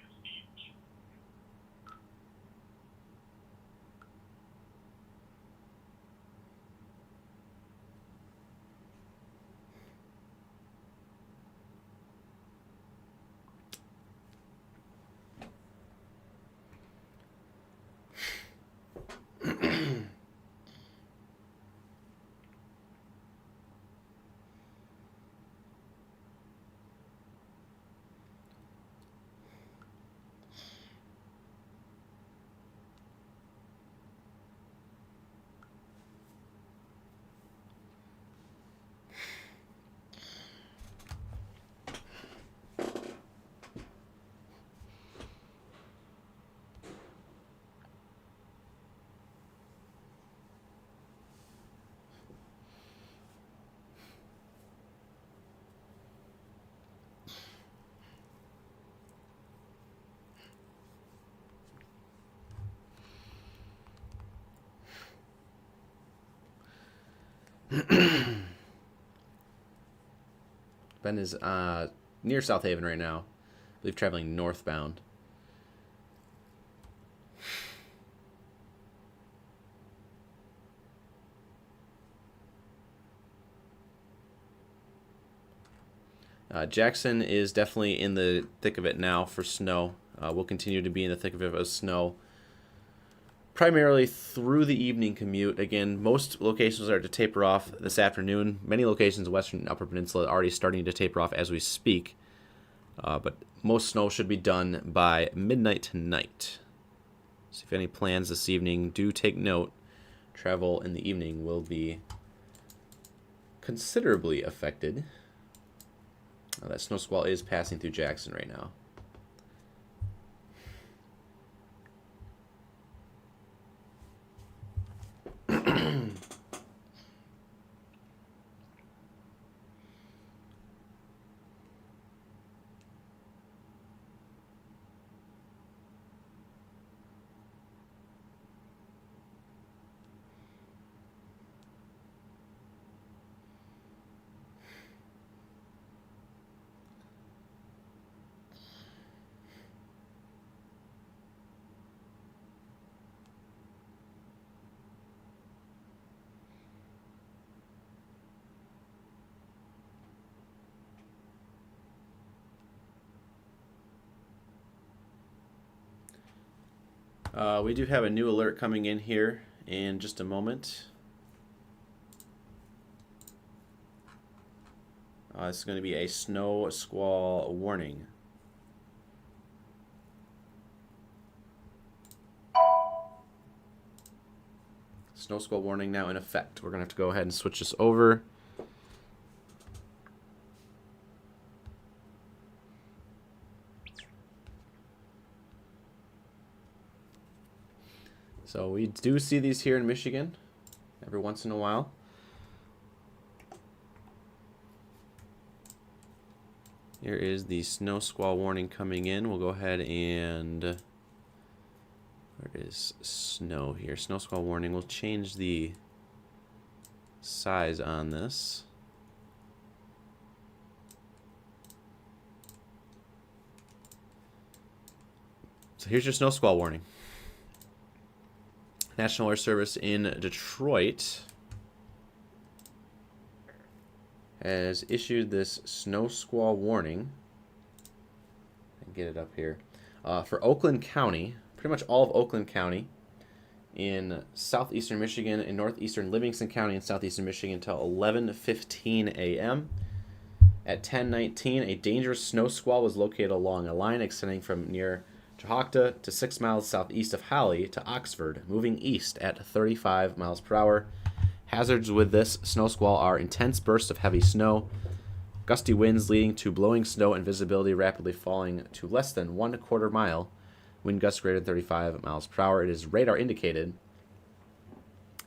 Ben is near South Haven right now. I believe traveling northbound. Jackson is definitely in the thick of it now for snow. We'll continue to be in the thick of it as snow, primarily through the evening commute. Again, most locations are to taper off this afternoon. Many locations in the Western and Upper Peninsula are already starting to taper off as we speak. But most snow should be done by midnight tonight. So if you have any plans this evening, do take note. Travel in the evening will be considerably affected. That snow squall is passing through Jackson right now. We do have a new alert coming in here in just a moment. This is going to be a snow squall warning. Snow squall warning now in effect. We're going to have to go ahead and switch this over. So we do see these here in Michigan every once in a while. Here is the snow squall warning coming in. We'll go ahead and... Where is snow here? Snow squall warning. We'll change the size on this. So here's your snow squall warning. National Air Service in Detroit has issued this snow squall warning. I get it up here. For Oakland County, pretty much all of Oakland County, in southeastern Michigan and northeastern Livingston County in southeastern Michigan until 11:15 a.m. At 10:19, a dangerous snow squall was located along a line extending from near Chahocta to 6 miles southeast of Halley to Oxford, moving east at 35 miles per hour. Hazards with this snow squall are intense bursts of heavy snow, gusty winds leading to blowing snow and visibility rapidly falling to less than 1/4 mile, wind gusts greater than 35 miles per hour. It is radar indicated.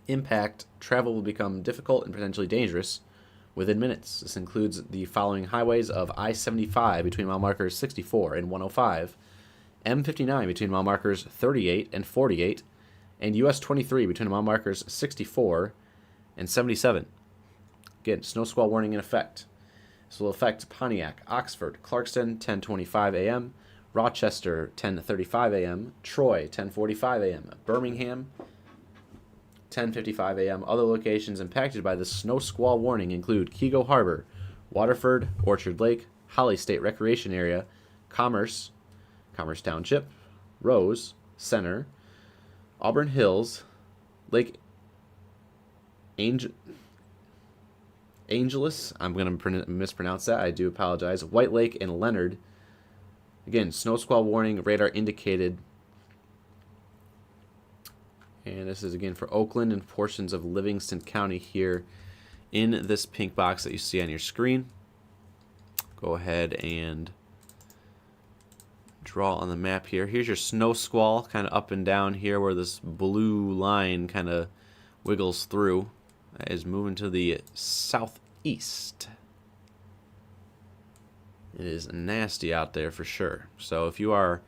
Impact travel will become difficult and potentially dangerous within minutes. This includes the following highways of I-75 between mile markers 64 and 105, M59 between mile markers 38 and 48, and US 23 between mile markers 64 and 77. Again, snow squall warning in effect. This will affect Pontiac, Oxford, Clarkston, 10:25 a.m., Rochester, 10:35 a.m., Troy, 10:45 a.m., Birmingham, 10:55 a.m. Other locations impacted by the snow squall warning include Keego Harbor, Waterford, Orchard Lake, Holly State Recreation Area, Commerce Township, Rose, Center, Auburn Hills, Lake Angeles, I'm going to mispronounce that, I do apologize, White Lake, and Leonard. Again, snow squall warning, radar indicated. And this is again for Oakland and portions of Livingston County here in this pink box that you see on your screen. Go ahead and draw on the map here. Here's your snow squall kind of up and down here where this blue line kind of wiggles through. That is moving to the southeast. It is nasty out there for sure. So if you are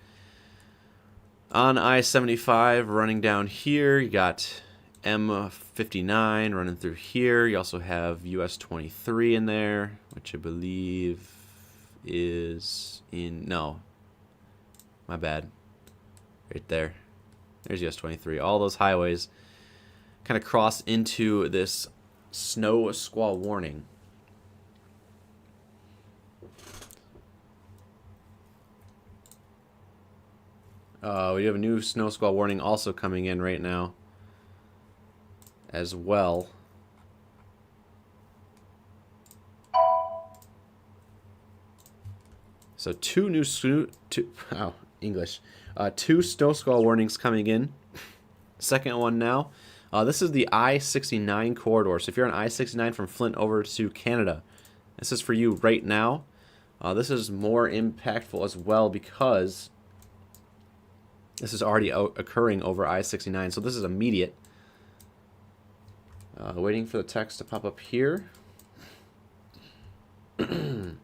on I-75 running down here, you got M59 running through here. You also have US 23 in there, which I believe is in, no, my bad, right there. There's US 23. All those highways kind of cross into this snow squall warning. We have a new snow squall warning also coming in right now as well. So two snow squall warnings coming in. Second one now. This is the I-69 corridor. So if you're on I-69 from Flint over to Canada, this is for you right now. This is more impactful as well because this is already occurring over I-69. So this is immediate. Waiting for the text to pop up here. So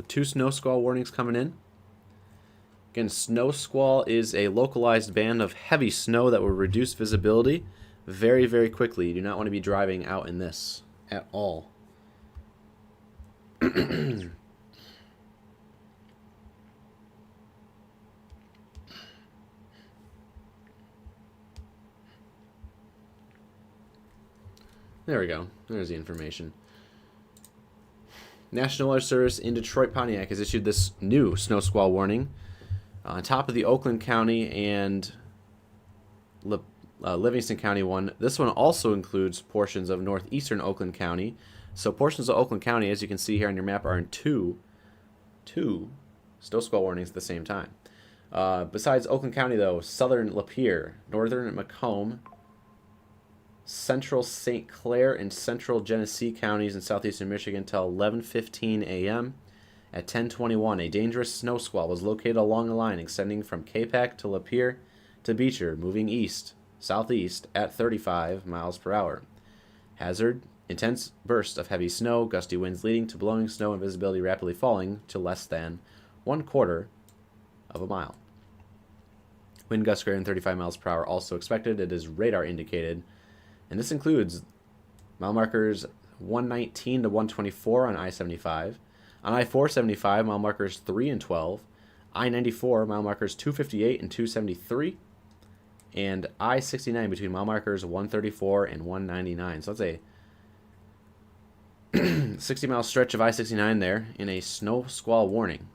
two snow squall warnings coming in. Again, snow squall is a localized band of heavy snow that will reduce visibility very, very quickly. You do not want to be driving out in this at all. There we go. There's the information. National Air Service in Detroit, Pontiac has issued this new snow squall warning On top of the Oakland County and Livingston County one, this one also includes portions of northeastern Oakland County. So portions of Oakland County, as you can see here on your map, are in two snow squall warnings at the same time. Besides Oakland County, though, southern Lapeer, northern Macomb, central St. Clair, and central Genesee counties in southeastern Michigan till 11:15 a.m. At 10:21, a dangerous snow squall was located along a line extending from Capac to Lapeer to Beecher, moving southeast at 35 miles per hour. Hazard: intense bursts of heavy snow, gusty winds leading to blowing snow and visibility rapidly falling to less than 1/4 of a mile. Wind gusts greater than 35 miles per hour also expected. It is radar indicated, and this includes mile markers 119 to 124 on I-75. On I-475, mile markers 3 and 12. I-94, mile markers 258 and 273. And I-69 between mile markers 134 and 199. So that's a 60-mile stretch of I-69 there in a snow squall warning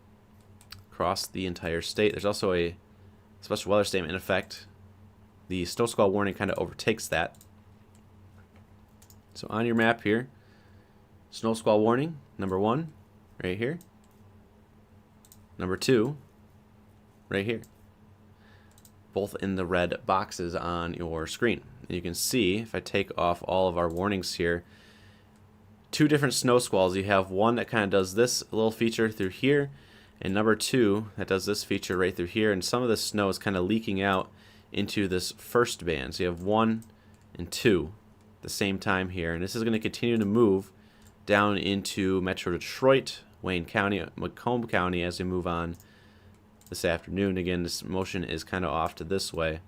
across the entire state. There's also a special weather statement in effect. The snow squall warning kind of overtakes that. So on your map here, snow squall warning, number 1, right here. Number 2, right here. Both in the red boxes on your screen. And you can see, if I take off all of our warnings here, 2 different snow squalls. You have one that kind of does this little feature through here, and number 2 that does this feature right through here, and some of the snow is kind of leaking out into this first band. So you have 1 and 2 at the same time here, and this is going to continue to move down into Metro Detroit, Wayne County, Macomb County as we move on this afternoon. Again, this motion is kind of off to this way.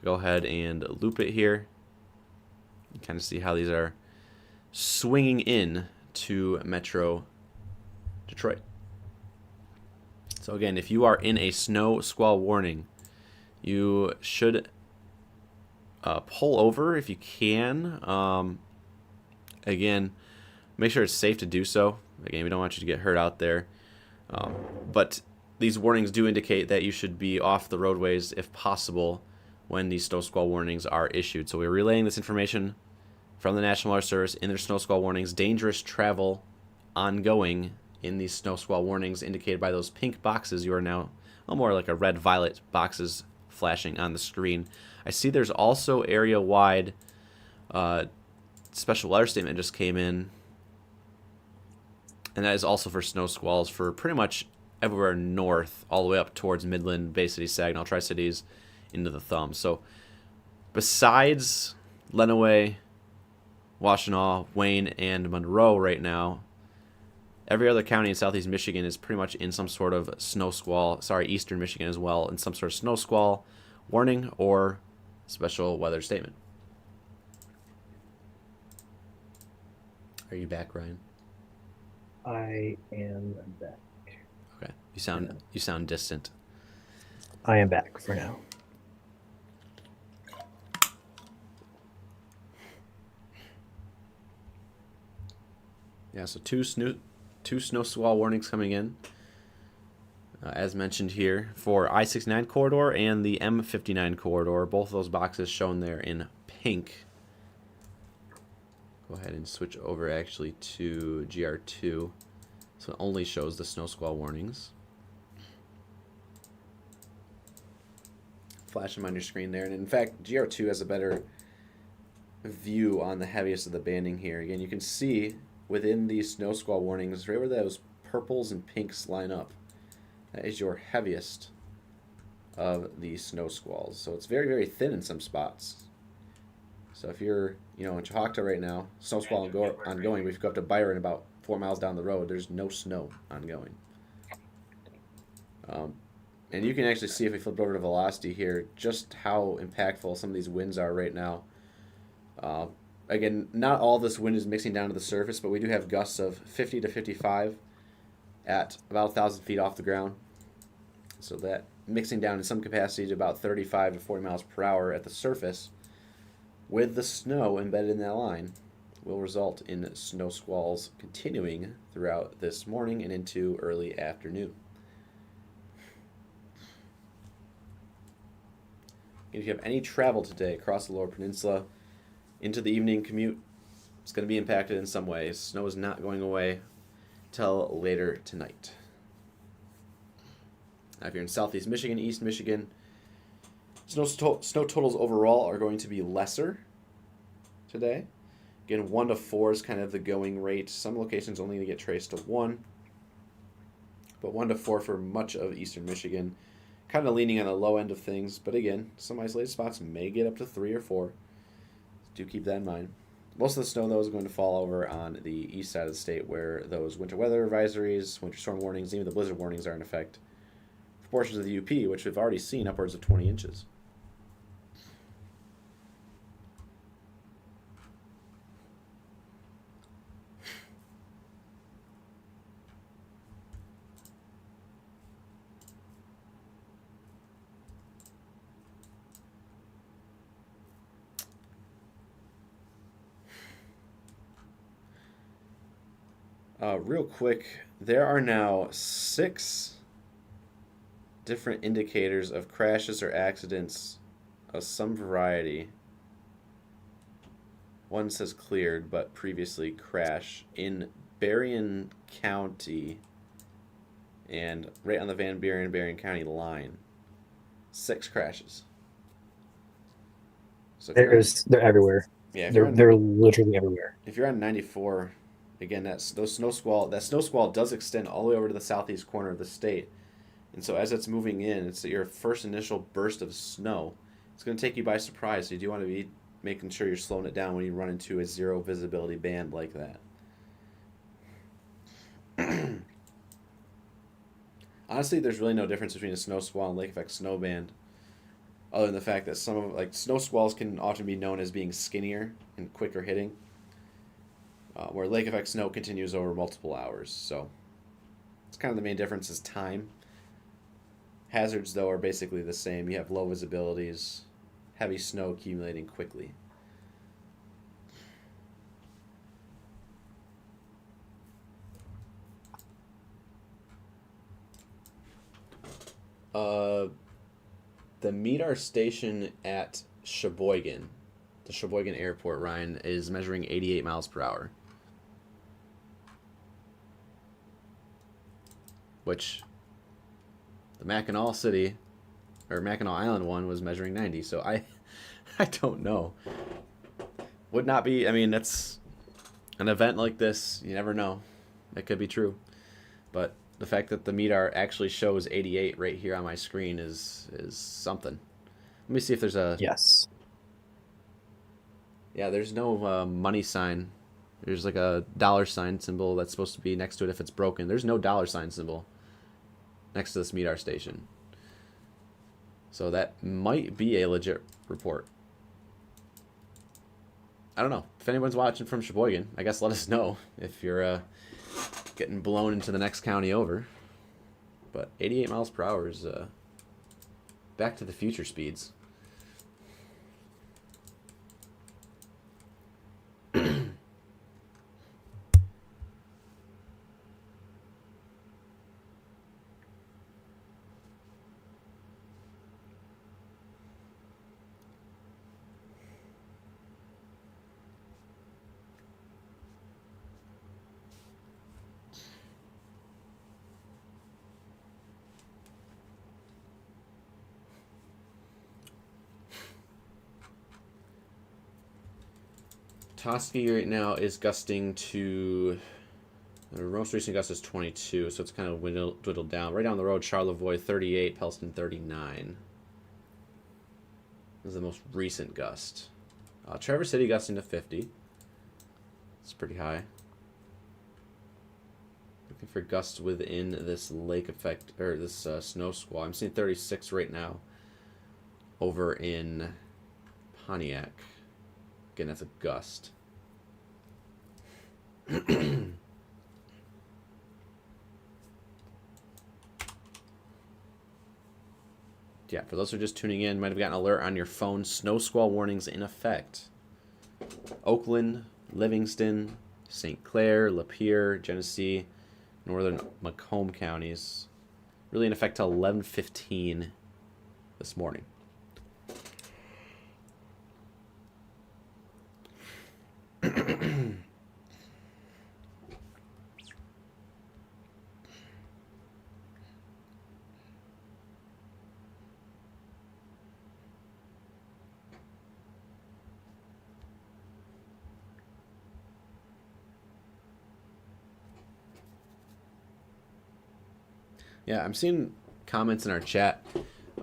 Go ahead and loop it here. You kind of see how these are swinging in to Metro Detroit. So again, if you are in a snow squall warning, you should pull over if you can. Again, make sure it's safe to do so. Again, we don't want you to get hurt out there. But these warnings do indicate that you should be off the roadways if possible when these snow squall warnings are issued. So we're relaying this information from the National Weather Service in their snow squall warnings. Dangerous travel ongoing in these snow squall warnings indicated by those pink boxes. You are now more like a red-violet boxes flashing on the screen. I see there's also area-wide special weather statement just came in, and that is also for snow squalls for pretty much everywhere north, all the way up towards Midland, Bay City, Saginaw, Tri-Cities, into the thumb. So besides Lenawee, Washtenaw, Wayne, and Monroe right now, every other county in southeast Michigan is pretty much in some sort of snow squall, eastern Michigan as well, in some sort of snow squall warning or special weather statement. Are you back, Ryan? I am back. Okay. You sound distant. I am back for now. Yeah, so two snow squall warnings coming in, as mentioned here, for I-69 corridor and the M59 corridor. Both of those boxes shown there in pink. Go ahead and switch over actually to GR2, so it only shows the snow squall warnings. Flash them on your screen there, and in fact, GR2 has a better view on the heaviest of the banding here. Again, you can see within these snow squall warnings, right where those purples and pinks line up, that is your heaviest of the snow squalls. So it's very, very thin in some spots. So if you're, in Chahocta right now, snow squall ongoing, but if you go up to Byron about 4 miles down the road, there's no snow ongoing. And you can actually see, if we flip over to velocity here, just how impactful some of these winds are right now. Again, not all this wind is mixing down to the surface, but we do have gusts of 50 to 55 at about 1,000 feet off the ground. So that mixing down in some capacity to about 35 to 40 miles per hour at the surface, with the snow embedded in that line, will result in snow squalls continuing throughout this morning and into early afternoon. if you have any travel today across the Lower Peninsula into the evening commute, it's going to be impacted in some way. Snow is not going away till later tonight. Now, if you're in Southeast Michigan, East Michigan, snow totals overall are going to be lesser today. Again, 1 to 4 is kind of the going rate. Some locations only get traced to 1, but 1 to 4 for much of Eastern Michigan. Kind of leaning on the low end of things, but again, some isolated spots may get up to 3 or 4. Do keep that in mind. Most of the snow, though, is going to fall over on the east side of the state where those winter weather advisories, winter storm warnings, even the blizzard warnings are in effect for portions of the UP, which we've already seen upwards of 20 inches. Real quick, there are now 6 different indicators of crashes or accidents of some variety. One says cleared, but previously crash in Berrien County and right on the Van Buren County line. 6 crashes. So They're everywhere. yeah, They're literally everywhere. if you're on 94, again, that snow squall does extend all the way over to the southeast corner of the state. And so as it's moving in, it's your first initial burst of snow. It's going to take you by surprise. So you do want to be making sure you're slowing it down when you run into a 0 visibility band like that. Honestly, there's really no difference between a snow squall and lake effect snow band, other than the fact that some of snow squalls can often be known as being skinnier and quicker hitting. Where lake effect snow continues over multiple hours. So it's kind of the main difference is time. Hazards, though, are basically the same. You have low visibilities, heavy snow accumulating quickly. The MEDAR station at Sheboygan, the Sheboygan Airport, Ryan, is measuring 88 miles per hour. Which the Mackinac City, or Mackinac Island one, was measuring 90. So I don't know. Would not be, I mean, that's an event like this. You never know. It could be true. But the fact that the MEDAR actually shows 88 right here on my screen is something. Let me see if there's a... Yes. Yeah, there's no money sign. There's like a $ symbol that's supposed to be next to it if it's broken. There's no $ symbol next to this MEDAR station. So that might be a legit report. I don't know. If anyone's watching from Sheboygan, I guess let us know if you're getting blown into the next county over. But 88 miles per hour is Back to the Future speeds. Toski right now is gusting to, the most recent gust is 22, so it's kind of dwindled down. Right down the road, Charlevoix 38, Pellston 39. This is the most recent gust. Traverse City gusting to 50. It's pretty high. Looking for gusts within this lake effect, or this snow squall. I'm seeing 36 right now over in Pontiac. Again, that's a gust. Yeah, for those who are just tuning in, might have gotten an alert on your phone. Snow squall warnings in effect. Oakland, Livingston, St. Clair, Lapeer, Genesee, northern Macomb counties. Really in effect till 11:15 this morning. Yeah, I'm seeing comments in our chat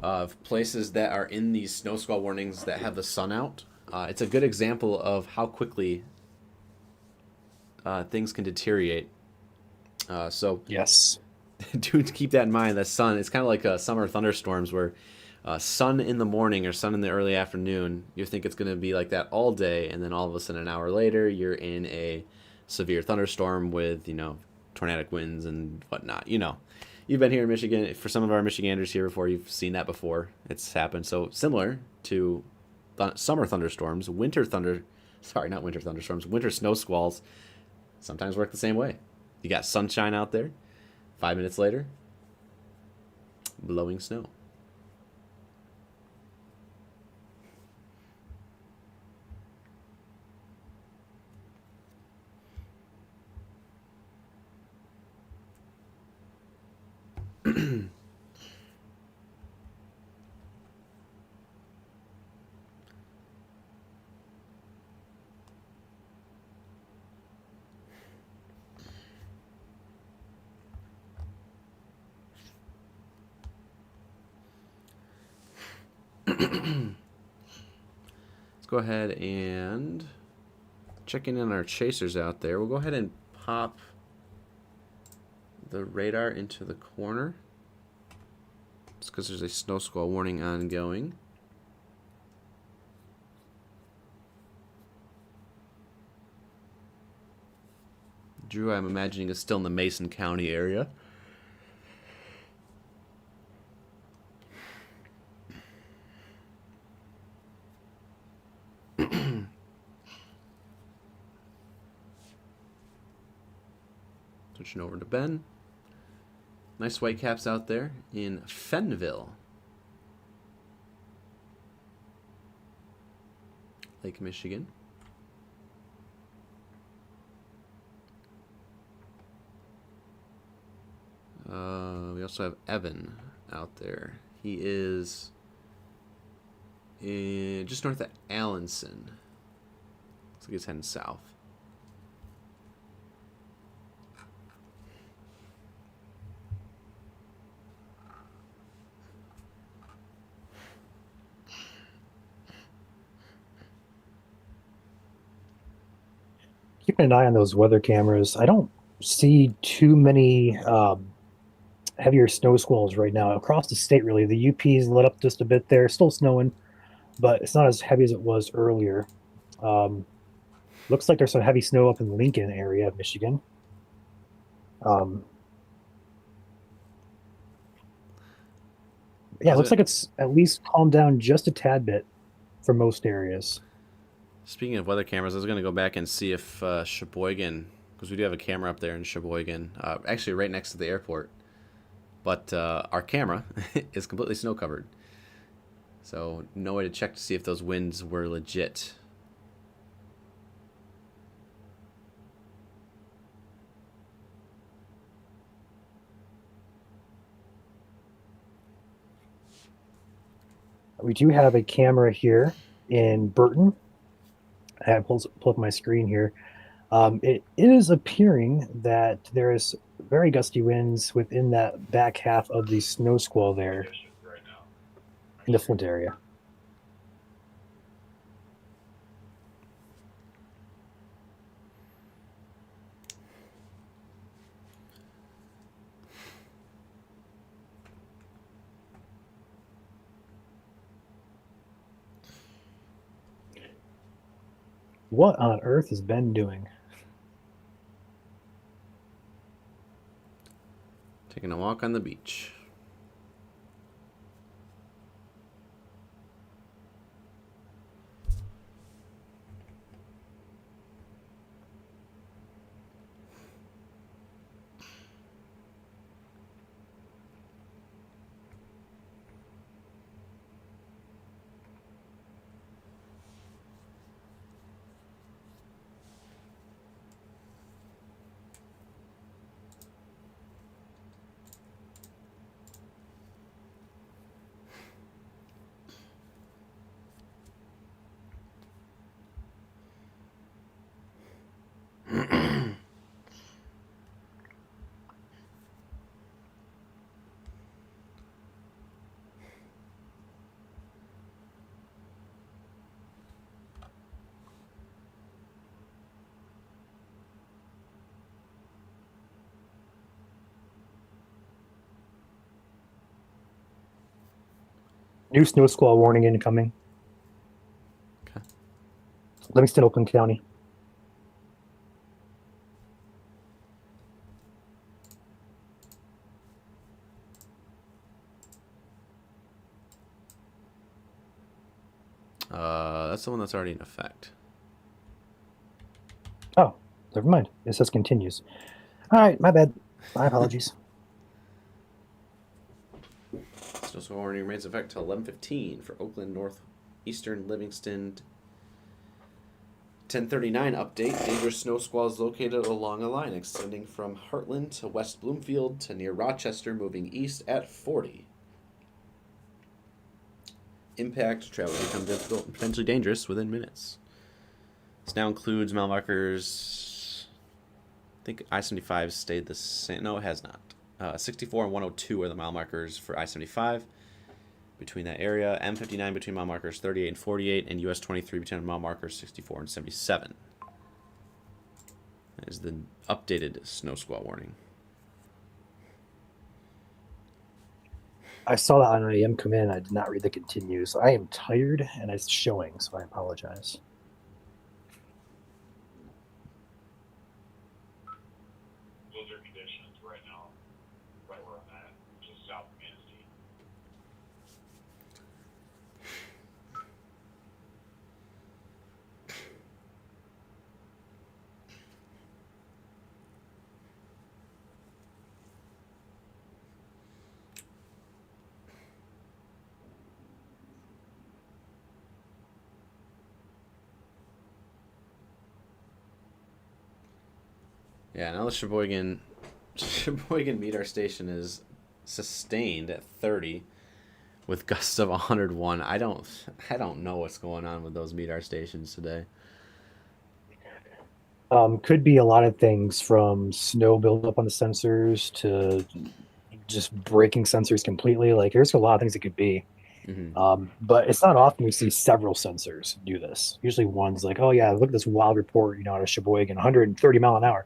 of places that are in these snow squall warnings that have the sun out. It's a good example of how quickly things can deteriorate. So Yes. do keep that in mind. The sun, it's kind of like summer thunderstorms where sun in the morning or sun in the early afternoon, you think it's going to be like that all day, and then all of a sudden an hour later, you're in a severe thunderstorm with, tornadic winds and whatnot. You've been here in Michigan. For some of our Michiganders here before, you've seen that before. It's happened. So similar to summer thunderstorms, winter thunderstorms, winter snow squalls sometimes work the same way. You got sunshine out there, 5 minutes later, blowing snow. Let's go ahead and check in on our chasers out there. We'll go ahead and pop the radar into the corner. It's because there's a snow squall warning ongoing. Drew, I'm imagining, is still in the Mason County area. Switching over to Ben. Nice white caps out there in Fenville, Lake Michigan. We also have Evan out there. He is just north of Allenson. Looks like he's heading south. Keeping an eye on those weather cameras. I don't see too many heavier snow squalls right now across the state. Really, the UP's lit up just a bit there. Still snowing, but it's not as heavy as it was earlier. Looks like there's some heavy snow up in the Lincoln area of Michigan. Yeah, it looks like it's at least calmed down just a tad bit for most areas. Speaking of weather cameras, I was going to go back and see if Sheboygan, because we do have a camera up there in Sheboygan, actually right next to the airport. But our camera is completely snow covered. So no way to check to see if those winds were legit. We do have a camera here in Burton. I have pull up my screen here. It is appearing that there is very gusty winds within that back half of the snow squall there in the Flint area. What on earth has Ben doing? Taking a walk on the beach. New snow squall warning incoming. Okay. Livingston, Oakland County. That's the one that's already in effect. Oh, never mind. It says continues. All right, my bad. My apologies. Snowstorm warning remains in effect till 11:15 for Oakland, northeastern Livingston. 10:39 update. Dangerous snow squalls located along a line extending from Heartland to West Bloomfield to near Rochester, moving east at 40. Impact travel become difficult and potentially dangerous within minutes. This now includes mile markers. I think I-75 stayed the same. No, it has not. 64 and 102 are the mile markers for I-75 between that area. M59 between mile markers 38 and 48, and US 23 between mile markers 64 and 77. That is the updated snow squall warning. I saw that on AM come in. I did not read the continues. I am tired and it's showing, so I apologize. Blizzard conditions right now, right where I'm at, just south of Manistee. Yeah, now the Sheboygan meter station is sustained at 30 with gusts of 101. I don't know what's going on with those meter stations today. Could be a lot of things from snow buildup on the sensors to just breaking sensors completely. Like there's a lot of things it could be. Mm-hmm. But it's not often we see several sensors do this. Usually one's like, oh yeah, look at this wild report, out of Sheboygan, 130 mile an hour.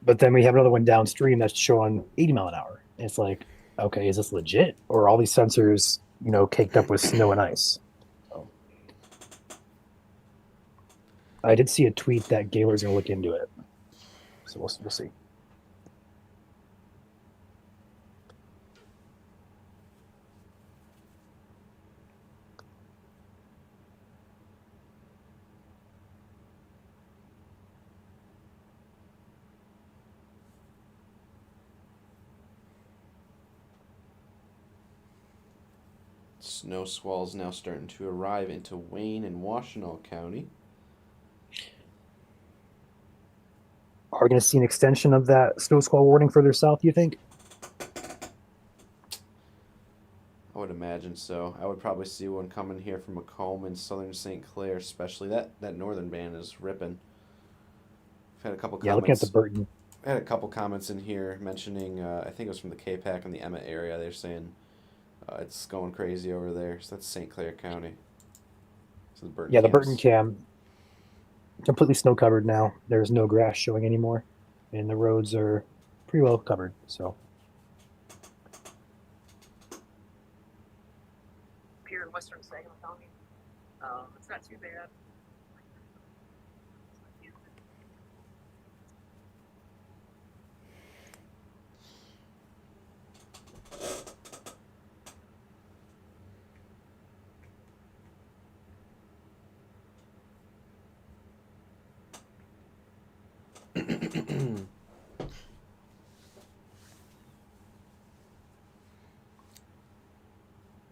But then we have another one downstream that's showing 80 mile an hour. And it's like, okay, is this legit? Or are all these sensors, caked up with snow and ice? So, I did see a tweet that Gaylor's going to look into it. So we'll see. Snow squalls now starting to arrive into Wayne and Washtenaw County. Are we going to see an extension of that snow squall warning further south, you think? I would imagine so. I would probably see one coming here from Macomb and southern St. Clair, especially. That northern band is ripping. I've had a couple comments. Yeah, looking at the Burton. I had a couple comments in here mentioning, I think it was from the K-Pac in the Emmett area. They're saying it's going crazy over there. So that's St. Clair County. So the Burton Yeah, the Burton Cam completely snow covered now. There's no grass showing anymore, and the roads are pretty well covered. So Here in Western Saginaw County, it's not too bad.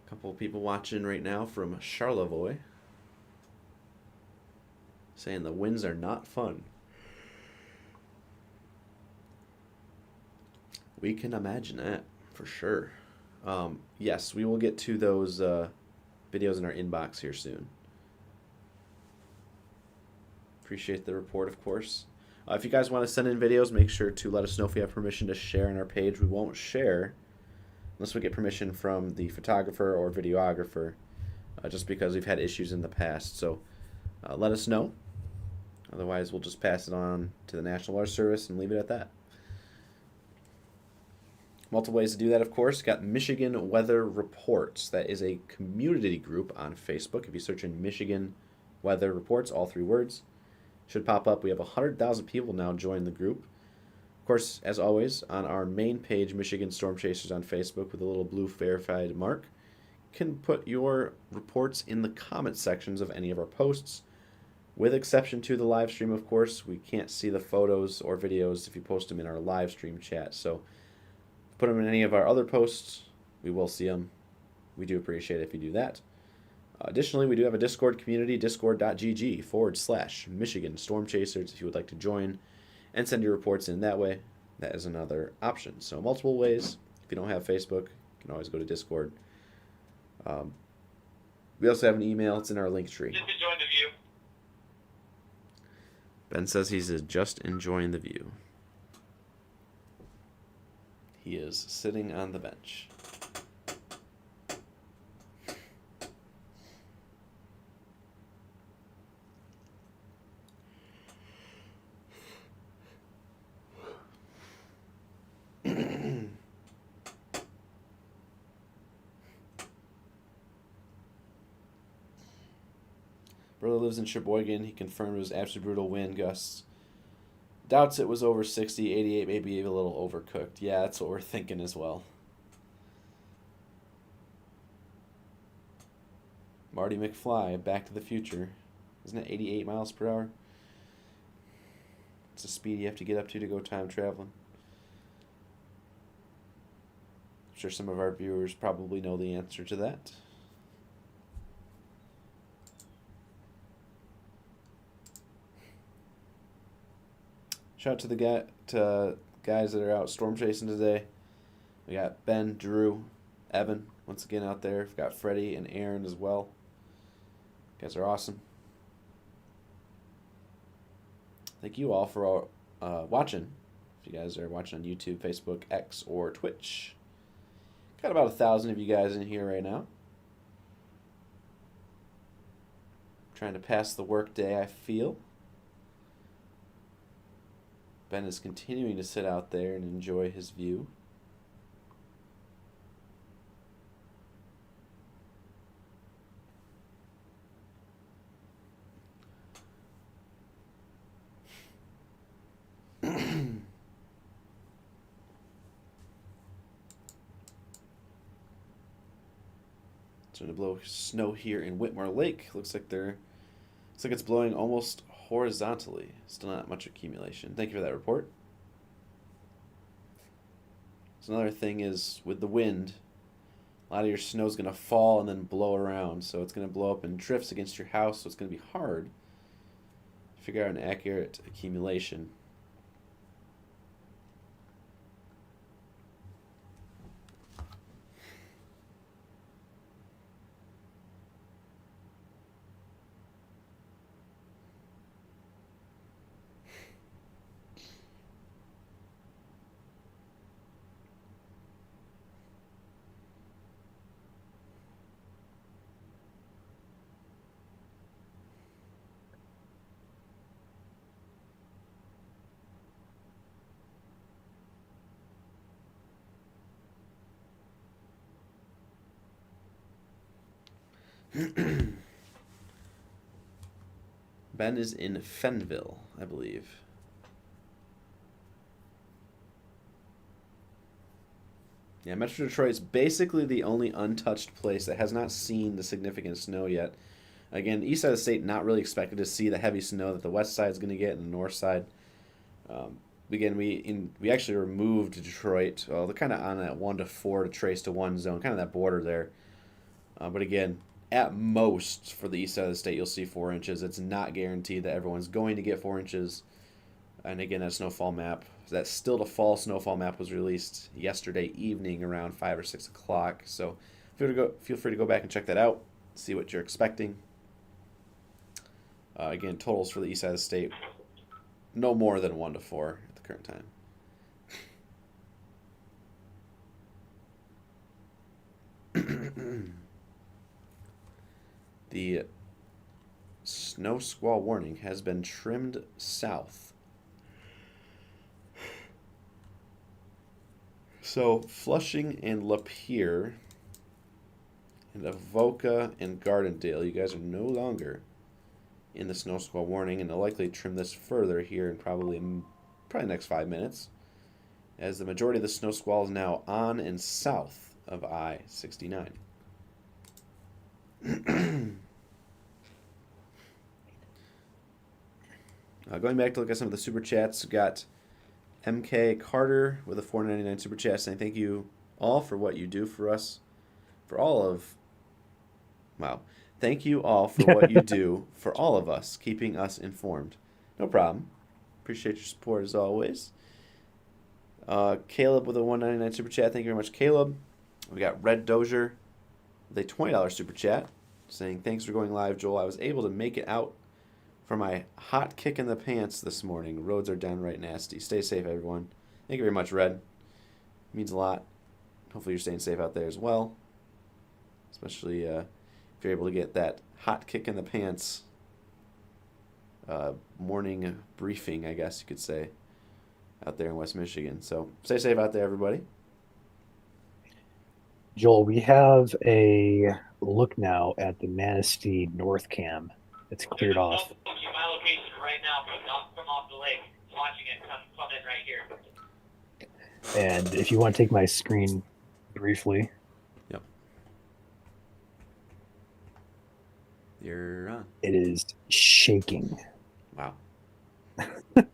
Couple of people watching right now from Charlevoix saying the winds are not fun. We can imagine that for sure. Yes, we will get to those videos in our inbox here soon. Appreciate the report, of course. If you guys want to send in videos, make sure to let us know if you have permission to share on our page. We won't share unless we get permission from the photographer or videographer, just because we've had issues in the past. So let us know. Otherwise, we'll just pass it on to the National Weather Service and leave it at that. Multiple ways to do that, of course. Got Michigan Weather Reports. That is a community group on Facebook. If you search in Michigan Weather Reports, all 3 words, should pop up. We have 100,000 people now join the group. Of course, as always, on our main page, Michigan Storm Chasers on Facebook, with a little blue verified mark, you can put your reports in the comment sections of any of our posts. With exception to the live stream, of course, we can't see the photos or videos if you post them in our live stream chat. So put them in any of our other posts, we will see them. We do appreciate it if you do that. Additionally, we do have a Discord community, discord.gg/Michigan Storm Chasers, if you would like to join and send your reports in that way. That is another option. So multiple ways. If you don't have Facebook, you can always go to Discord. We also have an email. It's in our link tree. Just enjoying the view. Ben says he's just enjoying the view. He is sitting on the bench. Brother lives in Sheboygan. He confirmed it was absolutely brutal wind gusts. Doubts it was over 60, 88, maybe a little overcooked. Yeah, that's what we're thinking as well. Marty McFly, Back to the Future. Isn't it 88 miles per hour? It's the speed you have to get up to go time traveling. I'm sure some of our viewers probably know the answer to that. Shout out to the guys that are out storm chasing today. We got Ben, Drew, Evan once again out there. We've got Freddie and Aaron as well. You guys are awesome. Thank you all for watching. If you guys are watching on YouTube, Facebook, X, or Twitch. Got about 1,000 of you guys in here right now. Trying to pass the work day, I feel. Ben is continuing to sit out there and enjoy his view. Starting to blow snow here in Whitmore Lake. Looks like it's blowing almost horizontally. Still not much accumulation. Thank you for that report. So another thing is with the wind, a lot of your snow is going to fall and then blow around. So it's going to blow up in drifts against your house. So it's going to be hard to figure out an accurate accumulation. Ben is in Fenville, I believe. Yeah, Metro Detroit's basically the only untouched place that has not seen the significant snow yet. Again, east side of the state not really expected to see the heavy snow that the west side is going to get and the north side. Again, we actually removed Detroit. Well, they're kind of on that 1 to 4 to trace to 1 zone, kind of that border there. But again, at most for the east side of the state, you'll see 4 inches. It's not guaranteed that everyone's going to get 4 inches. And again, that snowfall map, that still to fall snowfall map was released yesterday evening around 5 or 6 o'clock. So feel free to go back and check that out, see what you're expecting. Again, totals for the east side of the state, no more than 1 to 4 at the current time. The snow squall warning has been trimmed south. So Flushing and Lapeer and Avoca and Gardendale, you guys are no longer in the snow squall warning, and they'll likely trim this further here in probably next 5 minutes, as the majority of the snow squall is now on and south of I-69. Going back to look at some of the super chats, we got MK Carter with a $4.99 super chat saying thank you all for what you do for us, for all of, wow, thank you all for what you do for all of us, keeping us informed. No problem. Appreciate your support as always. Caleb with a $1.99 super chat. Thank you very much, Caleb. We got Red Dozier with a $20 super chat saying thanks for going live, Joel. I was able to make it out for my hot kick in the pants this morning. Roads are downright nasty. Stay safe, everyone. Thank you very much, Red. It means a lot. Hopefully you're staying safe out there as well. Especially if you're able to get that hot kick in the pants morning briefing, I guess you could say, out there in West Michigan. So stay safe out there, everybody. Joel, we have a look now at the Manistee North Cam. It's cleared off. My location right now from off the lake. Watching it come in right here. And if you want to take my screen briefly. Yep. You're on. It is shaking. Wow. That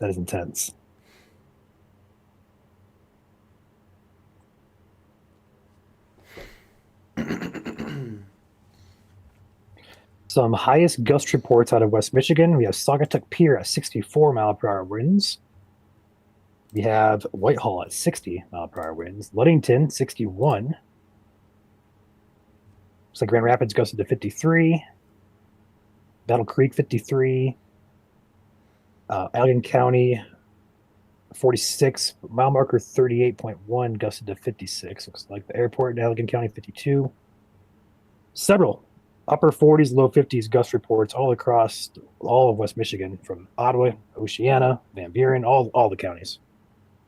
is intense. Some highest gust reports out of West Michigan. We have Saugatuck Pier at 64 mile per hour winds. We have Whitehall at 60 mile per hour winds. Ludington, 61. Looks like Grand Rapids gusted to 53. Battle Creek, 53. Allegan County, 46. Mile marker 38.1 gusted to 56. Looks like the airport in Allegan County, 52. Several upper 40s, low 50s gust reports all across all of West Michigan, from Ottawa, Oceana, Van Buren, all the counties.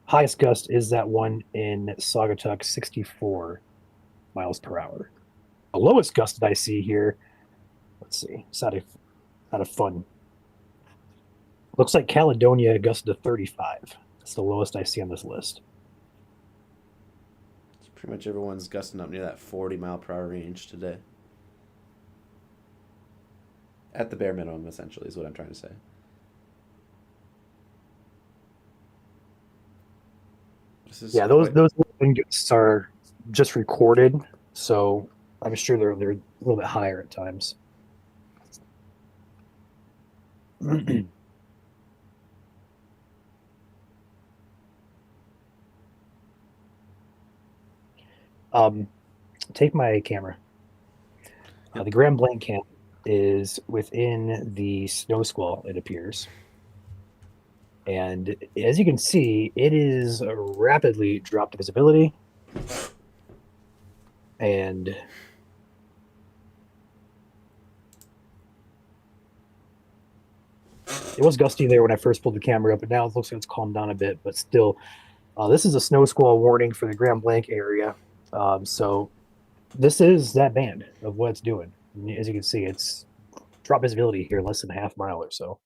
Highest gust is that one in Saugatuck, 64 miles per hour. The lowest gust that I see here, let's see, it's not a fun. Looks like Caledonia gusted to 35. That's the lowest I see on this list. So pretty much everyone's gusting up near that 40 mile per hour range today. At the bare minimum, essentially, is what I'm trying to say. Yeah, those wind gusts are just recorded, so I'm sure they're a little bit higher at times. Take my camera. The Grand Blanc camp is within the snow squall, it appears. And as you can see, it is rapidly dropped visibility. And it was gusty there when I first pulled the camera up, but now it looks like it's calmed down a bit. But still, this is a snow squall warning for the Grand Blanc area. So this is that band of what it's doing. And as you can see, it's drop visibility here, less than a half mile or so.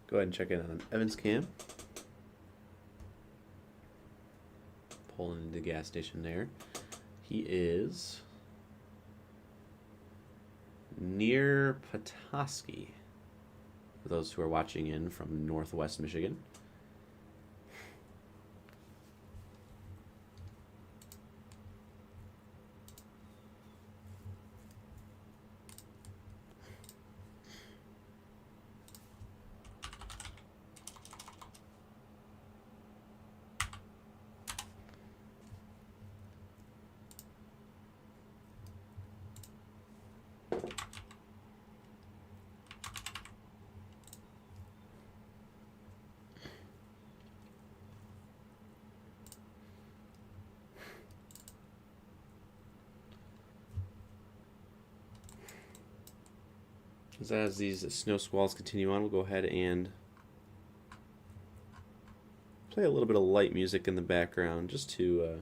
Go ahead and check in on Evans Cam. Pulling into the gas station there. He is near Petoskey, for those who are watching in from northwest Michigan. As these snow squalls continue on, we'll go ahead and play a little bit of light music in the background just to,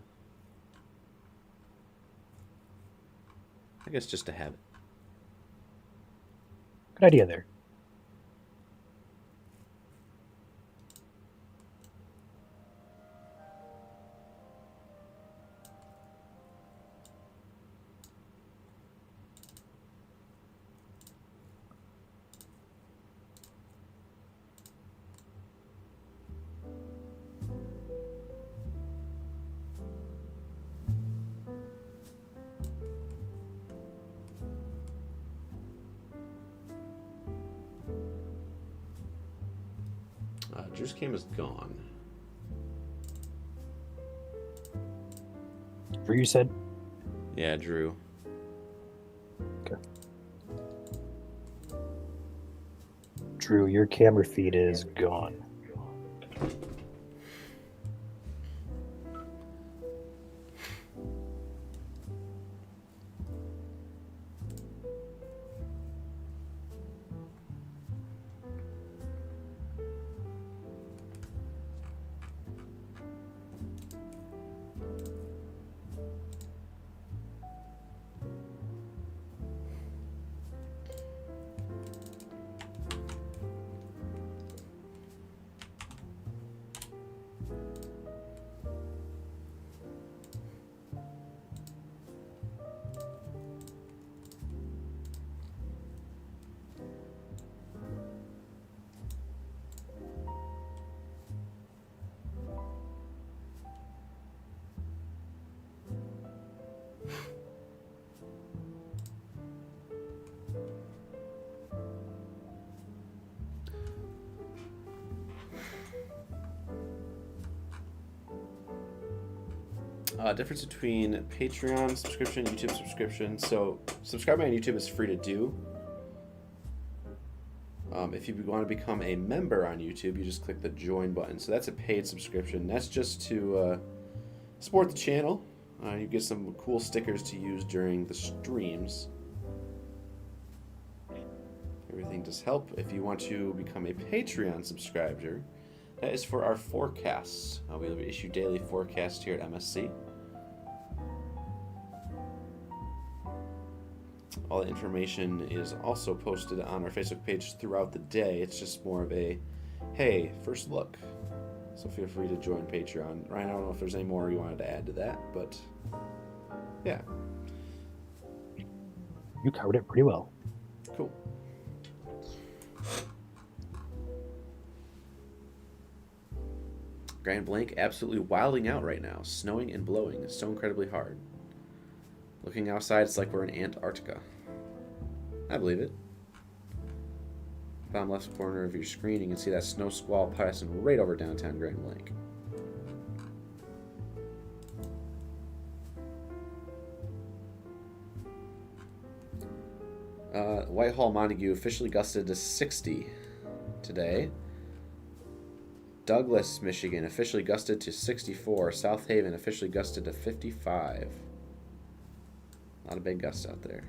I guess, just to have it. Good idea there. Drew's cam is gone. Drew, you said? Yeah, Drew. Drew, your camera feed is gone. Difference between Patreon subscription, YouTube subscription. So subscribing on YouTube is free to do. If you want to become a member on YouTube, you just click the join button. So that's a paid subscription. That's just to support the channel. You get some cool stickers to use during the streams. Everything does help. If you want to become a Patreon subscriber, that is for our forecasts. We issue daily forecasts here at MSC. All the information is also posted on our Facebook page throughout the day. It's just more of a, hey, first look. So feel free to join Patreon. Ryan, I don't know if there's any more you wanted to add to that, but yeah. You covered it pretty well. Cool. Grand Blanc absolutely wilding out right now. Snowing and blowing. It's so incredibly hard. Looking outside, it's like we're in Antarctica. I believe it. Bottom left corner of your screen, you can see that snow squall passing right over downtown Grand Blanc. Whitehall, Montague officially gusted to 60 today. Douglas, Michigan officially gusted to 64. South Haven officially gusted to 55. A lot of big gusts out there.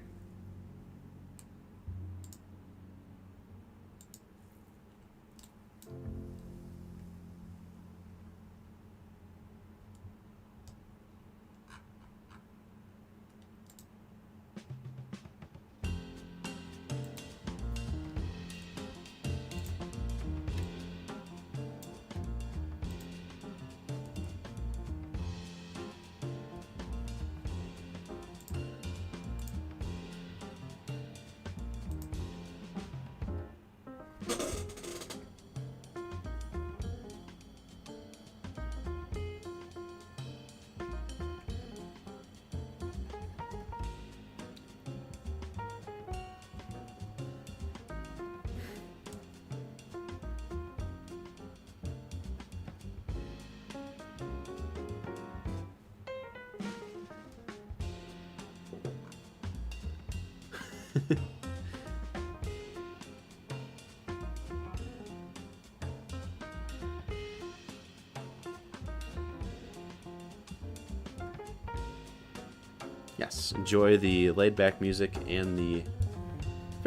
Yes, enjoy the laid-back music and the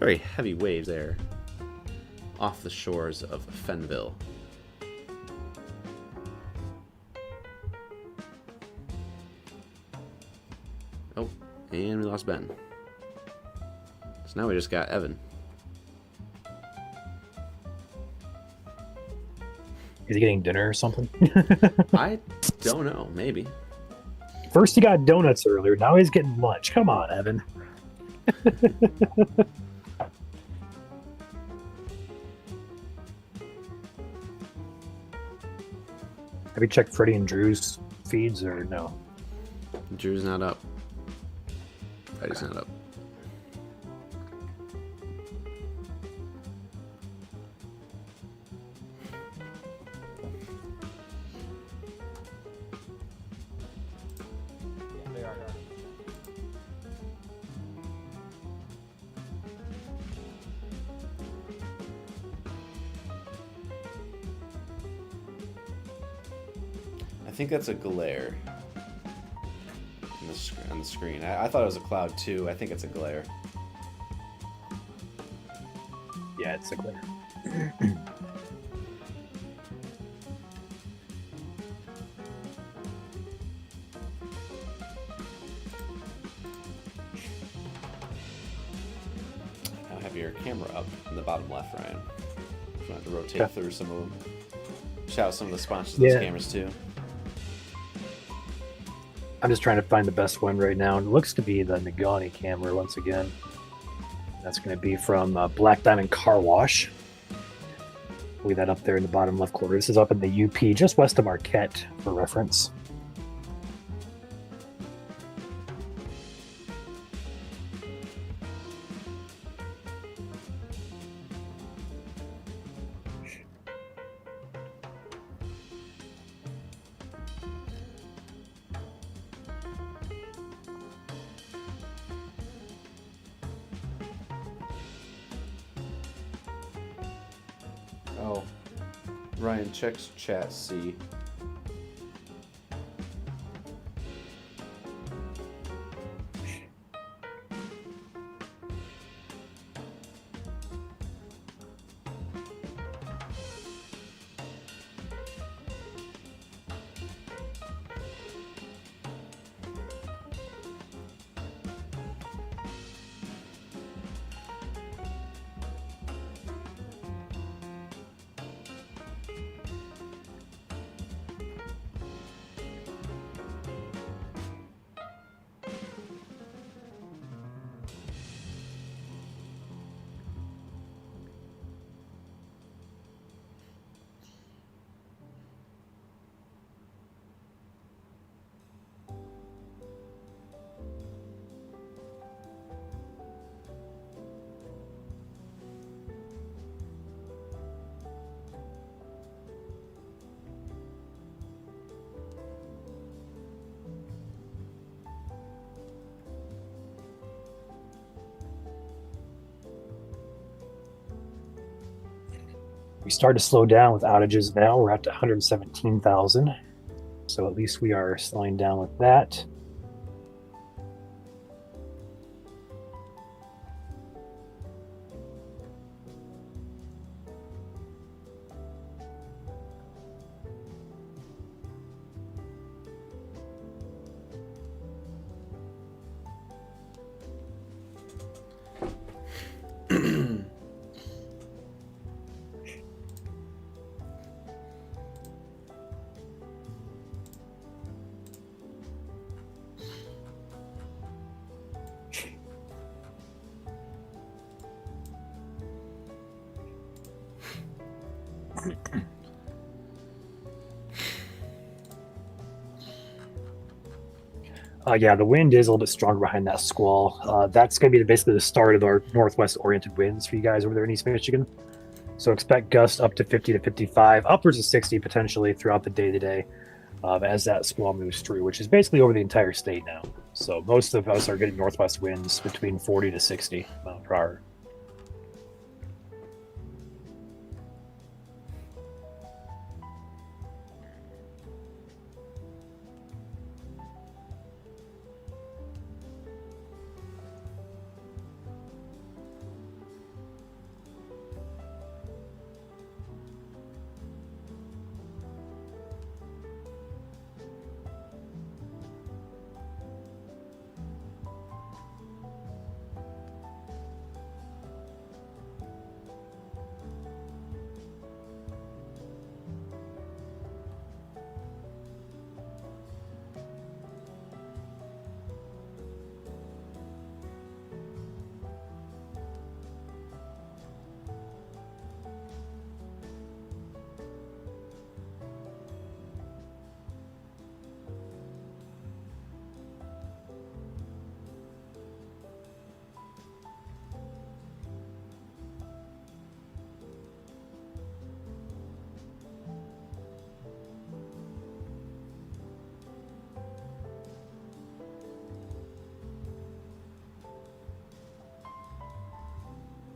Very heavy waves there off the shores of Fenville. Oh, and we lost Ben. So now we just got Evan. Is he getting dinner or something? I don't know, maybe. First he got donuts earlier, now he's getting lunch. Come on, Evan. Have you checked Freddie and Drew's feeds or no? Drew's not up. Freddie's not up. They are. I think that's a glare on the screen. I thought it was a cloud too. I think it's a glare. Yeah, it's a glare. Now have your camera up in the bottom left, Ryan. If you want to rotate Okay. through some of them. Shout out some of the sponsors of those Yeah. cameras too. I'm just trying to find the best one right now. It looks to be the Nagani camera once again. That's going to be from Black Diamond Car Wash. Leave that up there in the bottom left corner. This is up in the UP, just west of Marquette, for reference. Oh, Ryan checks chat. See. We started to slow down with outages now. We're at 117,000. So at least we are slowing down with that. Yeah, the wind is a little bit stronger behind that squall. That's going to be basically the start of our northwest-oriented winds for you guys over there in East Michigan. So expect gusts up to 50 to 55, upwards of 60 potentially throughout the day today as that squall moves through, which is basically over the entire state now. So most of us are getting northwest winds between 40 to 60 miles per hour.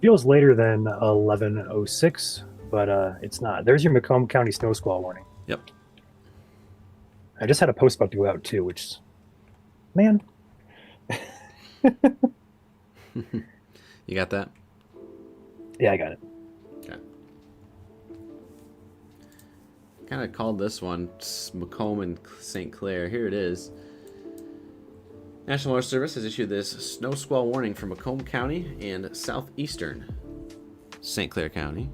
feels later than 11:06, but it's not. There's your Macomb County snow squall warning. Yep. I just had a post about to go out too, which, man, You got that? yeah, I got it. Okay. Kind of called this one Macomb and St. Clair. Here it is. National Weather Service has issued this snow squall warning for Macomb County and southeastern St. Clair County.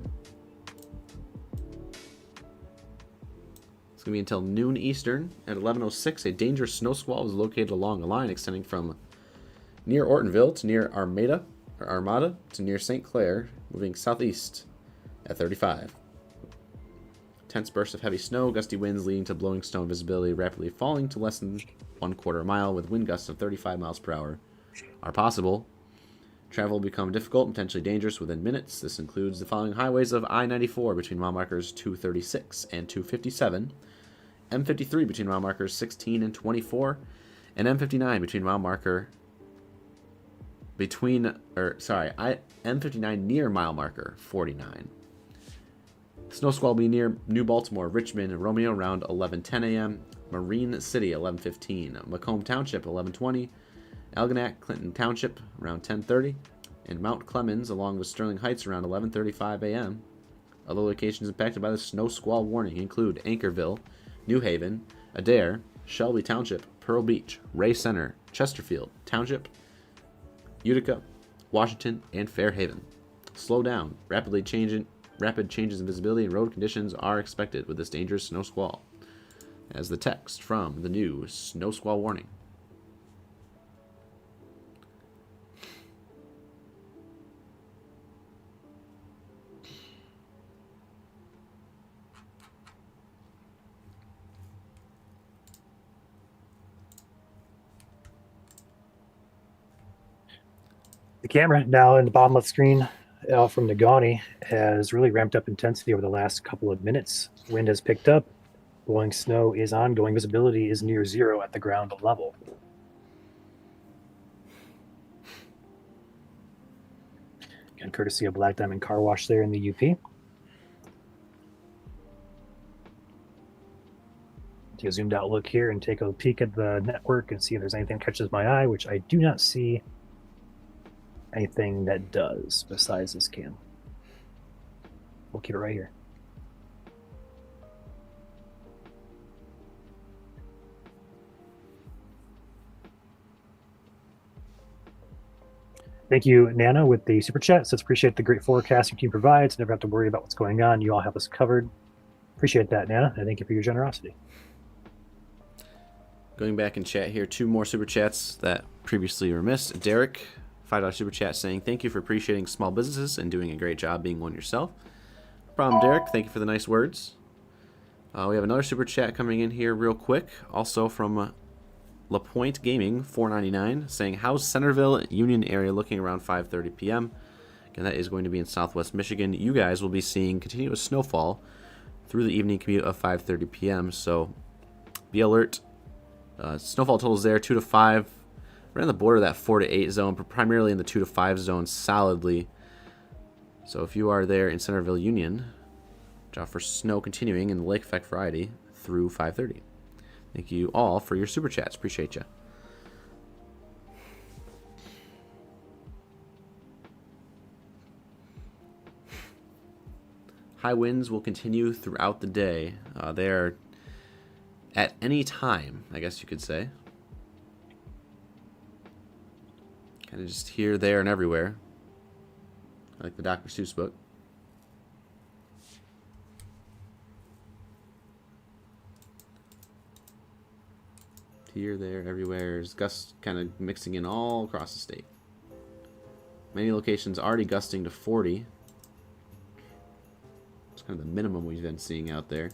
It's going to be until noon Eastern. At 11:06, a dangerous snow squall was located along a line extending from near Ortonville to near Armada to near St. Clair, moving southeast at 35. Intense bursts of heavy snow, gusty winds leading to blowing snow and visibility rapidly falling to less than 1/4 mile with wind gusts of 35 miles per hour are possible. Travel will become difficult and potentially dangerous within minutes. This includes the following highways of I-94 between mile markers 236 and 257, M53 between mile markers 16 and 24, and M59 between mile marker M59 near mile marker 49. Snow squall will be near New Baltimore, Richmond, and Romeo around 11:10 a.m., Marine City 11:15, Macomb Township 11:20, Algonac, Clinton Township around 10:30, and Mount Clemens along with Sterling Heights around 11:35 a.m. Other locations impacted by the snow squall warning include Anchorville, New Haven, Adair, Shelby Township, Pearl Beach, Ray Center, Chesterfield Township, Utica, Washington, and Fairhaven. Slow down. Rapid changes in visibility and road conditions are expected with this dangerous snow squall. As the text from the new snow squall warning. The camera now in the bottom left screen from Negaunee has really ramped up intensity over the last couple of minutes. Wind has picked up. Blowing snow is ongoing. Visibility is near zero at the ground level. Again, courtesy of Black Diamond Car Wash there in the UP. Take a zoomed out look here and take a peek at the network and see if there's anything that catches my eye, which I do not see anything that does besides this cam. We'll keep it right here. Thank you, Nana, with the super chat. Says appreciate the great forecast your team provides. Never have to worry about what's going on. You all have us covered. Appreciate that, Nana, and thank you for your generosity. Going back in chat here, 2 more super chats that previously were missed. Derek, $5 super chat saying, thank you for appreciating small businesses and doing a great job being one yourself. No problem, Derek. Thank you for the nice words. We have another super chat coming in here real quick. Also from LaPointe Gaming, $4.99, saying, how's Centerville Union area looking around 5:30 p.m.? Again, that is going to be in southwest Michigan. You guys will be seeing continuous snowfall through the evening commute of 5:30 p.m., so be alert. Snowfall totals there, 2 to 5. Right on the border of that 4 to 8 zone, but primarily in the 2 to 5 zone solidly. So if you are there in Centerville Union, watch out for snow continuing in the lake effect variety through 5:30. Thank you all for your super chats. Appreciate you. High winds will continue throughout the day. They're at any time, I guess you could say. Kind of just here, there, and everywhere. Like the Dr. Seuss book. Here, there, everywhere. There's gusts kind of mixing in all across the state. Many locations already gusting to 40. It's kind of the minimum we've been seeing out there.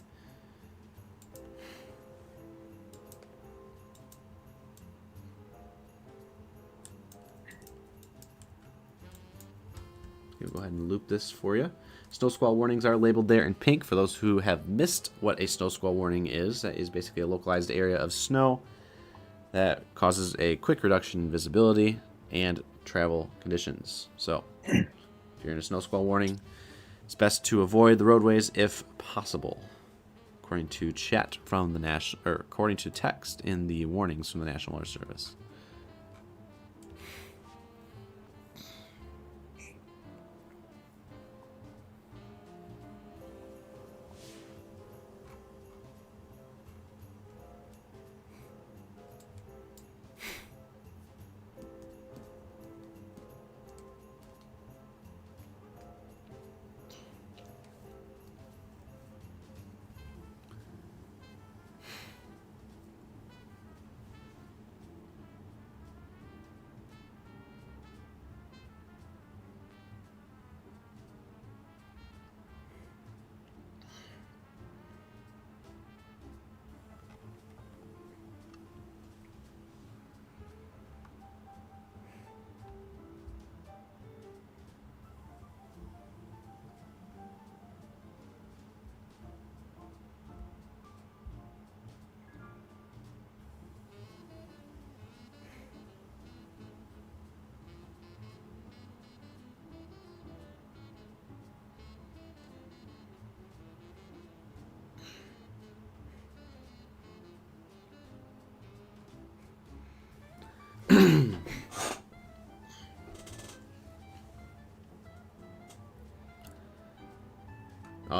Go ahead and loop this for you. Snow squall warnings are labeled there in pink for those who have missed what a snow squall warning is. That is basically a localized area of snow that causes a quick reduction in visibility and travel conditions. So, If you're in a snow squall warning, it's best to avoid the roadways if possible. According to chat from the national, or according to text in the warnings from the National Weather Service.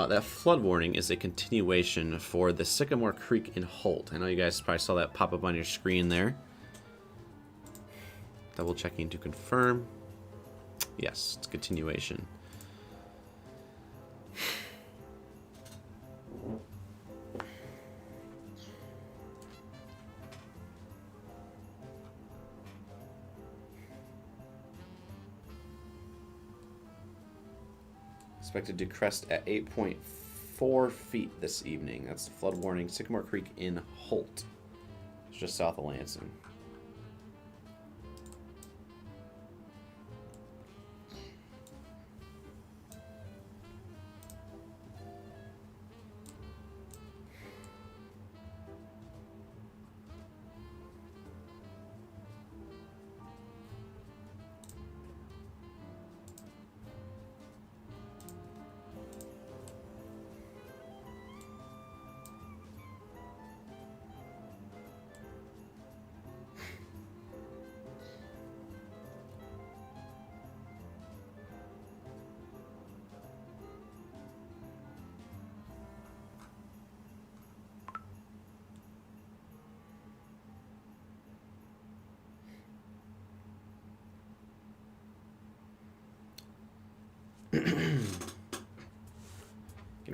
That flood warning is a continuation for the Sycamore Creek in Holt. I know you guys probably saw that pop up on your screen there. Double checking to confirm. Yes, it's continuation. Expected to crest at 8.4 feet this evening. That's the flood warning. Sycamore Creek in Holt. It's just south of Lansing.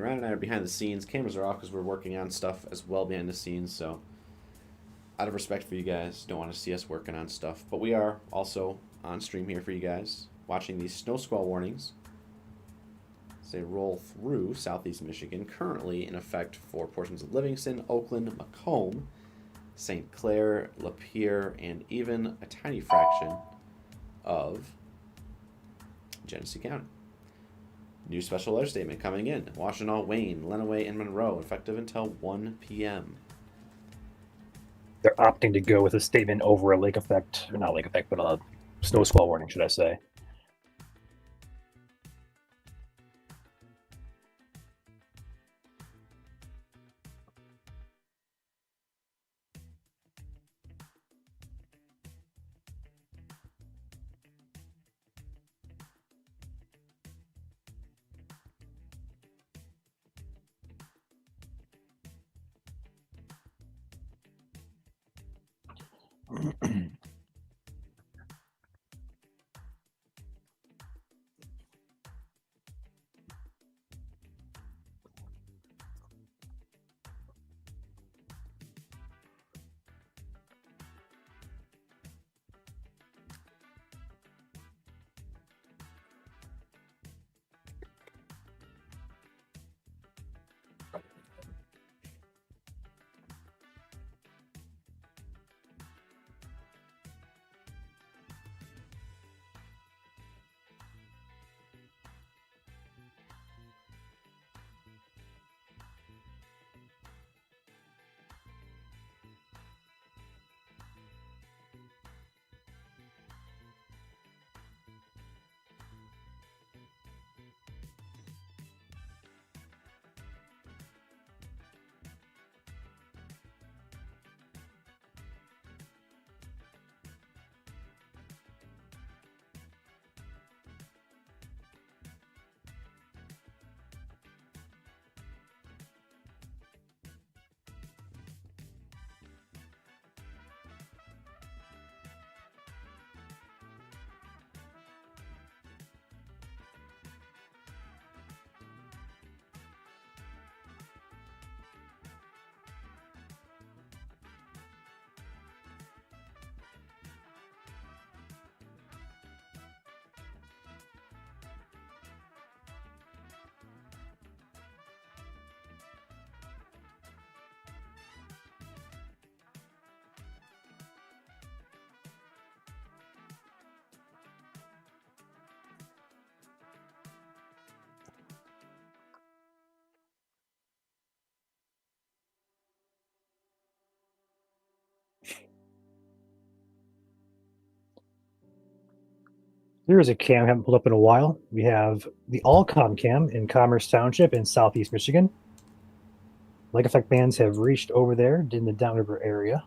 Ryan and I are behind the scenes. Cameras are off because we're working on stuff as well behind the scenes. So, out of respect for you guys, don't want to see us working on stuff. But we are also on stream here for you guys, watching these snow squall warnings as they roll through southeast Michigan, currently in effect for portions of Livingston, Oakland, Macomb, St. Clair, Lapeer, and even a tiny fraction of Genesee County. New special weather statement coming in. Washtenaw, Wayne, Lenawee, and Monroe, effective until 1 p.m. They're opting to go with a statement over a lake effect, or not lake effect, but a snow squall warning, should I say. There is a cam I haven't pulled up in a while. We have the Allcom cam in Commerce Township in southeast Michigan. Lake effect bands have reached over there in the downriver area.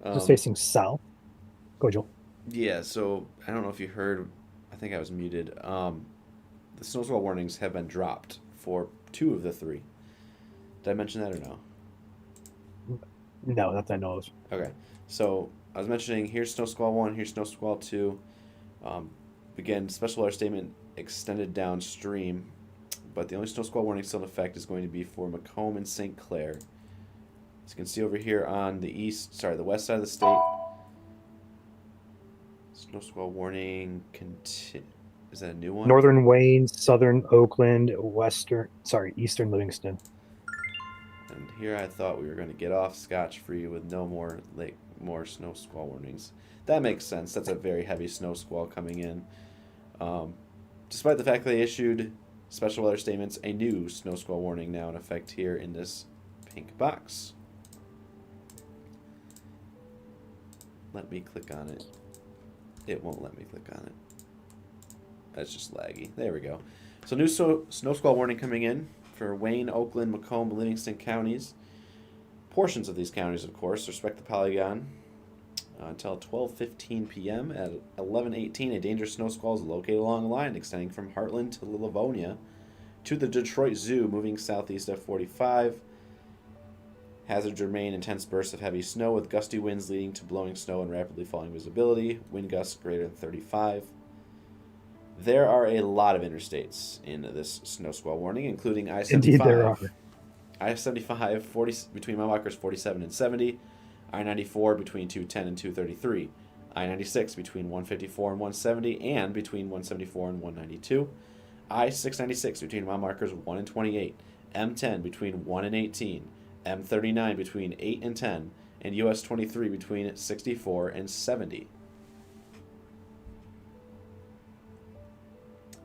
Just facing south. Go, Joel. Yeah, so I don't know if you heard, I think I was muted. The snow squall warnings have been dropped for 2 of the 3. Did I mention that or no? No, not that I know of. Okay, so I was mentioning here's snow squall 1, here's snow squall 2. Again, special alert statement extended downstream, but the only snow squall warning still in effect is going to be for Macomb and St. Clair. As you can see over here on the west side of the state, snow squall warning is that a new one? Northern Wayne, southern Oakland, eastern Livingston. And here I thought we were going to get off scotch-free with no more snow squall warnings. That makes sense. That's a very heavy snow squall coming in. Despite the fact that they issued special weather statements, a new snow squall warning now in effect here in this pink box. Let me click on it. It won't let me click on it. That's just laggy. There we go. So new snow squall warning coming in for Wayne, Oakland, Macomb, Livingston counties. Portions of these counties, of course, respect the polygon. Until 12:15 p.m. At 11:18, a dangerous snow squall is located along a line extending from Heartland to Livonia to the Detroit Zoo, moving southeast at 45. Hazards remain intense bursts of heavy snow with gusty winds leading to blowing snow and rapidly falling visibility. Wind gusts greater than 35. There are a lot of interstates in this snow squall warning, including I-75. Indeed, there are. I-75 between mile markers 47 and 70. I-94 between 210 and 233. I-96 between 154 and 170 and between 174 and 192. I-696 between mile markers 1 and 28. M10 between 1 and 18. M39 between 8 and 10. And US 23 between 64 and 70.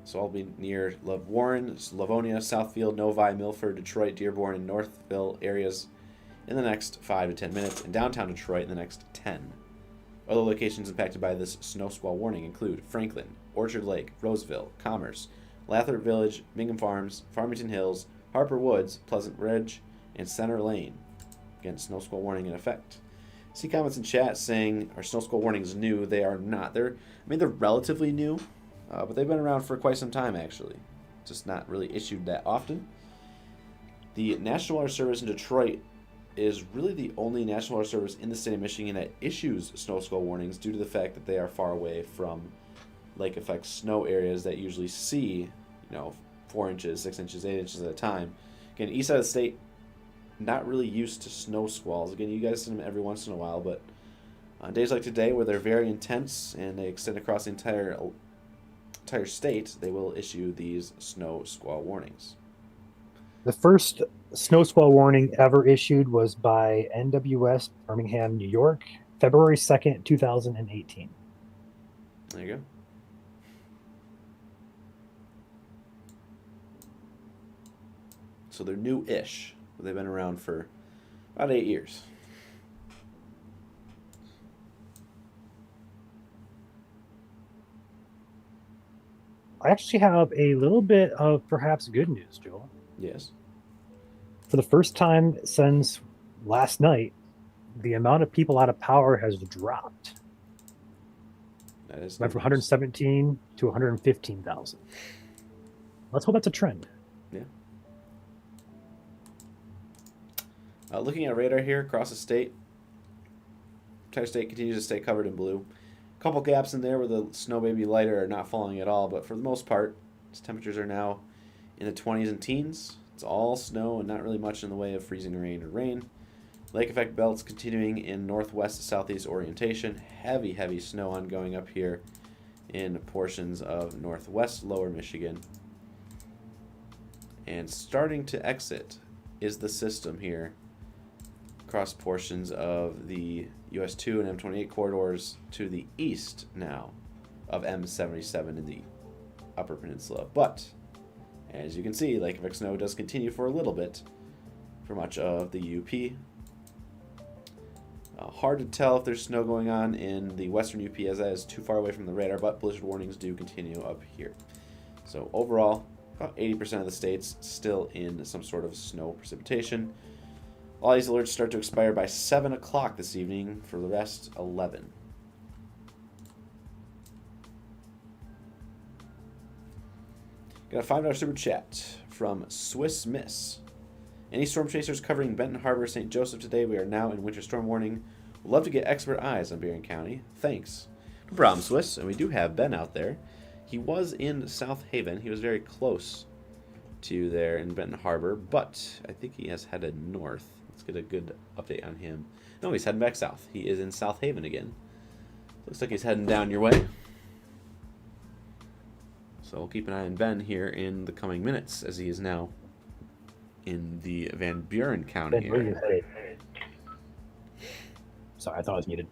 So I'll be near Warren, Livonia, Southfield, Novi, Milford, Detroit, Dearborn, and Northville areas in the next 5 to 10 minutes, and downtown Detroit in the next 10. Other locations impacted by this snow squall warning include Franklin, Orchard Lake, Roseville, Commerce, Lathrop Village, Bingham Farms, Farmington Hills, Harper Woods, Pleasant Ridge, and Center Lane. Again, snow squall warning in effect. See comments in chat saying, are snow squall warnings new? They are not. They're relatively new, but they've been around for quite some time, actually. Just not really issued that often. The National Weather Service in Detroit is really the only National Weather Service in the state of Michigan that issues snow squall warnings due to the fact that they are far away from lake effect snow areas that usually see, 4 inches, 6 inches, 8 inches at a time. Again, east side of the state, not really used to snow squalls. Again, you guys see them every once in a while, but on days like today where they're very intense and they extend across the entire state, they will issue these snow squall warnings. The first snow squall warning ever issued was by NWS Birmingham, New York, February 2nd, 2018. There you go. So they're new-ish. They've been around for about 8 years. I actually have a little bit of perhaps good news, Joel. Yes. For the first time since last night, the amount of people out of power has dropped. That is Went from good news. 117 to 115,000. Let's hope that's a trend. Yeah. Looking at radar here across the state, entire state continues to stay covered in blue. A couple gaps in there where the snow may be lighter or not falling at all, but for the most part, its temperatures are now in the 20s and teens. It's all snow and not really much in the way of freezing rain or rain. Lake effect belts continuing in northwest to southeast orientation. Heavy snow ongoing up here in portions of northwest lower Michigan. And starting to exit is the system here across portions of the US 2 and M28 corridors to the east now of M77 in the upper peninsula. But as you can see, lake effect snow does continue for a little bit for much of the UP. Hard to tell if there's snow going on in the western UP as that is too far away from the radar, but blizzard warnings do continue up here. So overall, about 80% of the state's still in some sort of snow precipitation. All these alerts start to expire by 7 o'clock this evening, for the rest 11. Got a $5 super chat from Swiss Miss. Any storm chasers covering Benton Harbor, St. Joseph today? We are now in winter storm warning. Would love to get expert eyes on Berrien County. Thanks. No problem, Swiss. And we do have Ben out there. He was in South Haven. He was very close to there in Benton Harbor, but I think he has headed north. Let's get a good update on him. No, he's heading back south. He is in South Haven again. Looks like he's heading down your way. So we'll keep an eye on Ben here in the coming minutes, as he is now in the Van Buren County Ben, where are you area. headed? Sorry, I thought I was muted.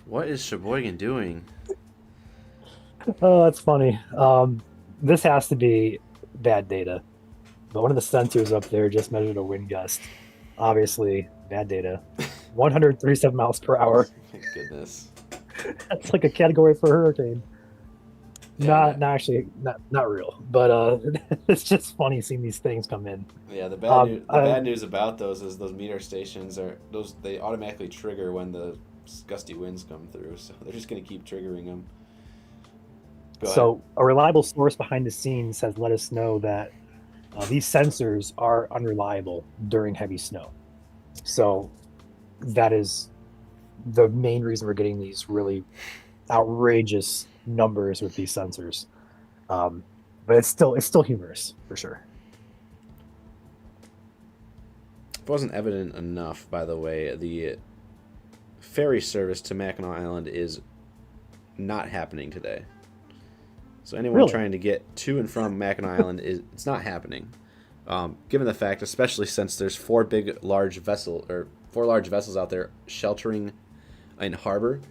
What is Sheboygan doing? Oh, that's funny. This has to be bad data. But one of the sensors up there just measured a wind gust. Obviously, bad data. 137 miles per hour. My goodness. That's like a category for a hurricane. Yeah. Not real. But it's just funny seeing these things come in. Yeah, the bad news about those is those meter stations they automatically trigger when the gusty winds come through, so they're just going to keep triggering them. Go ahead. So a reliable source behind the scenes has let us know that these sensors are unreliable during heavy snow. So that is the main reason we're getting these really outrageous numbers with these sensors. But it's still humorous for sure. If it wasn't evident enough, by the way, the ferry service to Mackinac Island is not happening today. So anyone Really? trying to get to and from Mackinac Island, it's not happening. Given the fact, especially since there's four large vessels out there sheltering in harbor,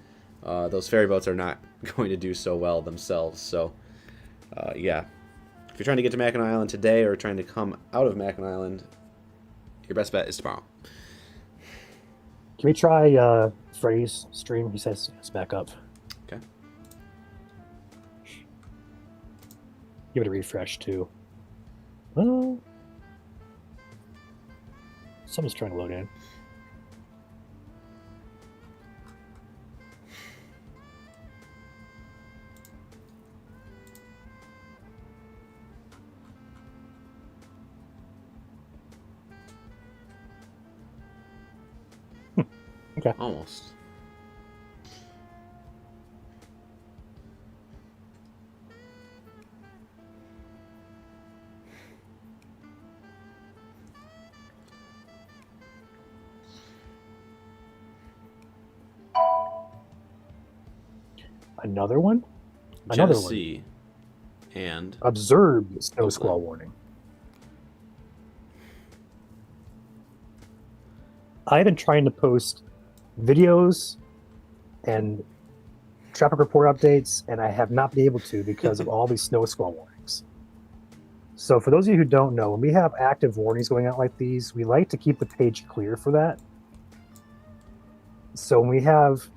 those ferry boats are not going to do so well themselves. So, yeah, if you're trying to get to Mackinac Island today or trying to come out of Mackinac Island, your best bet is tomorrow. Can we try Freddy's stream? He says it's back up. Okay. Give it a refresh too. Well, someone's trying to load in. Okay. Almost. Another one? Another one. Genesee and Observed snow Oakland. squall warning. I've been trying to post videos and traffic report updates, and I have not been able to because of all these snow squall warnings. So for those of you who don't know, when we have active warnings going out like these, we like to keep the page clear for that. So when we have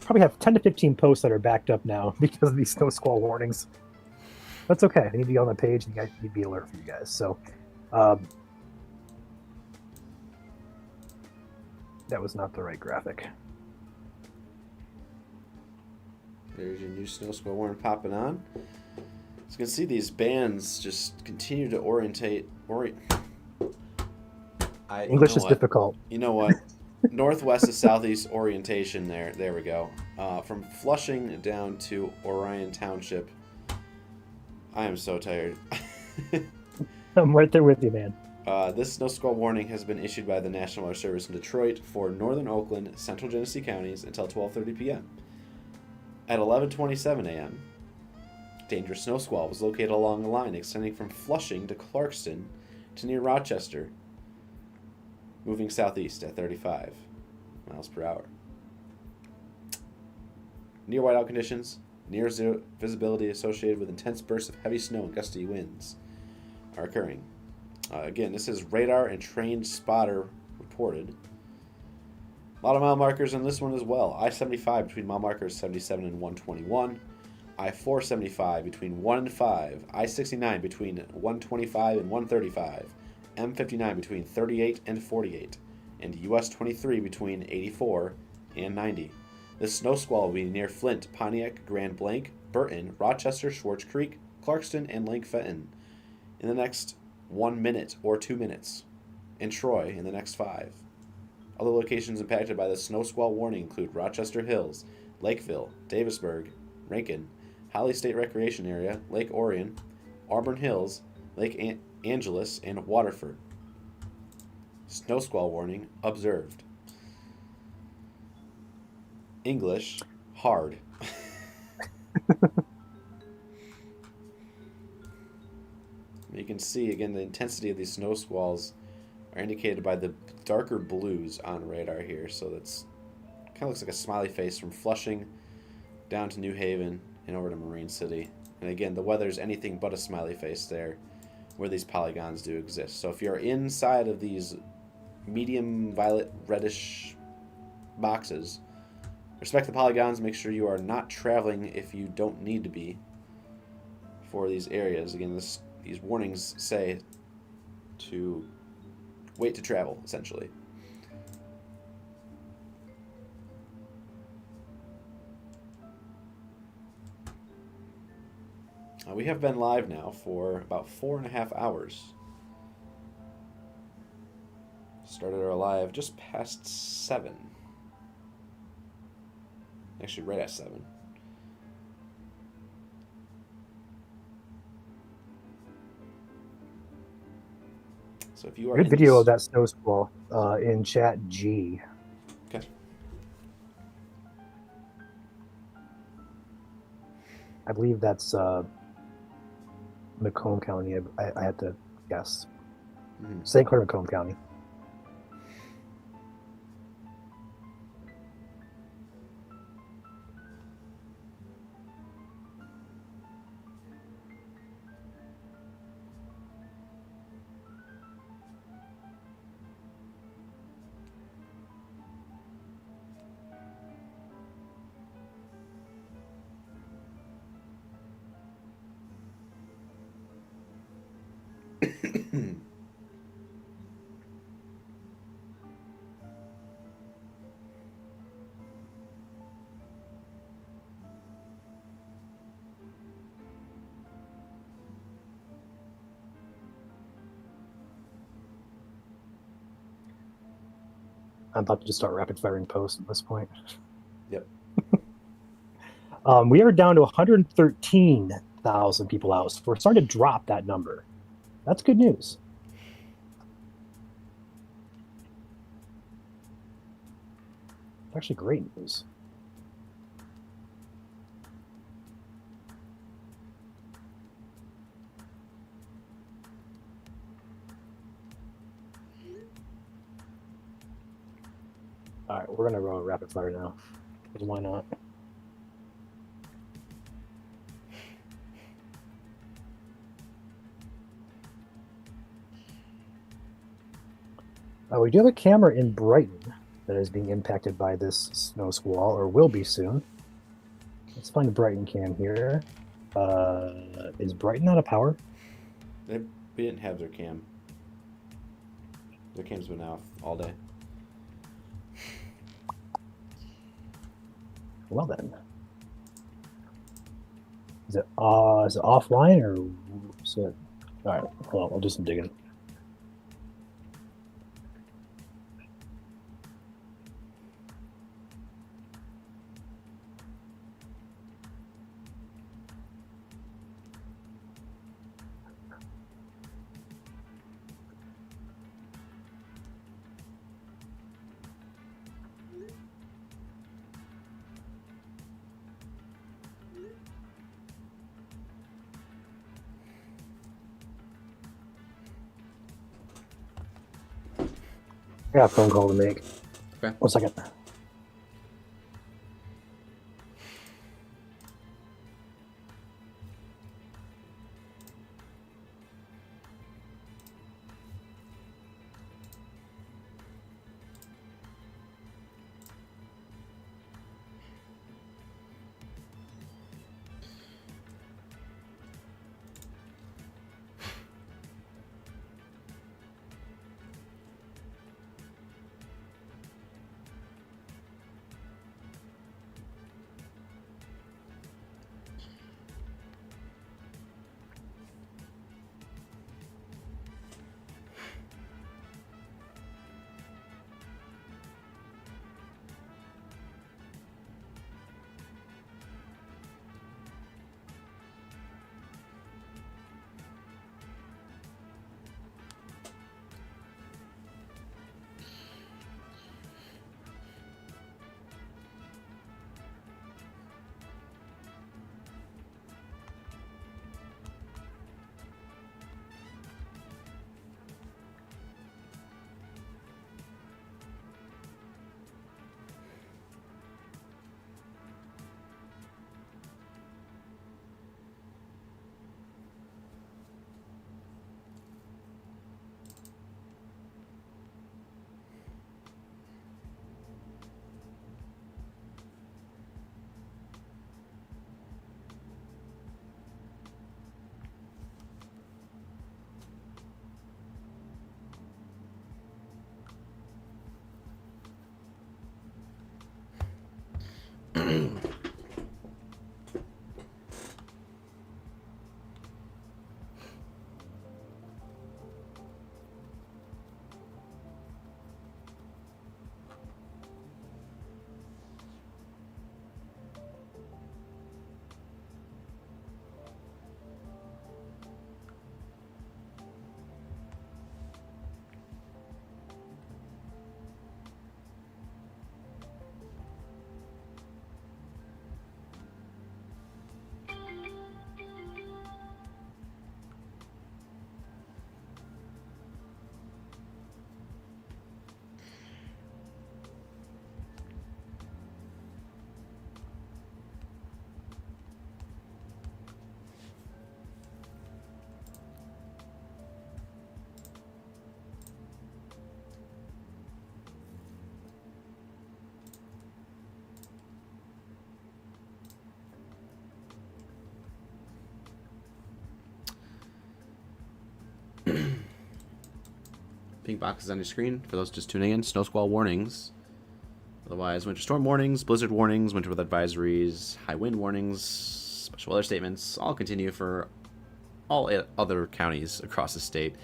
probably have 10 to 15 posts that are backed up now because of these snow squall warnings. That's okay. They need to be on the page and you guys need to be alert for you guys. So That was not the right graphic. There's your new snow squall warning popping on. As you can see, these bands just continue to orientate. English is difficult. You know what? Northwest to southeast orientation there. There we go. From Flushing down to Orion Township. I am so tired. I'm right there with you, man. This snow squall warning has been issued by the National Weather Service in Detroit for northern Oakland, central Genesee counties until 12:30 p.m. At 11:27 a.m., dangerous snow squall was located along a line extending from Flushing to Clarkston to near Rochester, moving southeast at 35 miles per hour. Near whiteout conditions, near zero visibility associated with intense bursts of heavy snow and gusty winds are occurring. Again, this is radar and trained spotter reported. A lot of mile markers on this one as well. I-75 between mile markers 77 and 121. I-475 between 1 and 5. I-69 between 125 and 135. M59 between 38 and 48. And US 23 between 84 and 90. This snow squall will be near Flint, Pontiac, Grand Blanc, Burton, Rochester, Schwartz Creek, Clarkston, and Lake Fenton in the next 1 minute or 2 minutes, and Troy in the next 5. Other locations impacted by the snow squall warning include Rochester Hills, Lakeville, Davisburg, Rankin, Holly State Recreation Area, Lake Orion, Auburn Hills, Lake Angeles, and Waterford. Snow squall warning observed. English, hard. You can see, again, the intensity of these snow squalls are indicated by the darker blues on radar here. So that's kind of looks like a smiley face from Flushing down to New Haven and over to Marine City. And again, the weather's anything but a smiley face there where these polygons do exist. So if you're inside of these medium violet reddish boxes, respect the polygons. Make sure you are not traveling if you don't need to be for these areas. Again, these warnings say to wait to travel, essentially. We have been live now for about 4.5 hours. Started our live just past 7. Actually, right at 7. So if you are good video of that snow squall in chat G. Okay. I believe that's Macomb County. I had to guess. St. Clair, Macomb County. I'm about to just start rapid firing posts at this point. Yep. We are down to 113,000 people out. So we're starting to drop that number. That's good news. Actually, great news. All right, we're going to roll rapid fire now. Because why not? We do have a camera in Brighton that is being impacted by this snow squall, or will be soon. Let's find a Brighton cam here. Is Brighton out of power? We didn't have their cam. Their cam's been off all day. Well then. Is it offline or is it? All right, hold on. I'll do some digging. I got a phone call to make. Okay. 1 second. Pink boxes on your screen for those just tuning in. Snow squall warnings. Otherwise, winter storm warnings, blizzard warnings, winter weather advisories, high wind warnings, special weather statements all continue for all other counties across the state.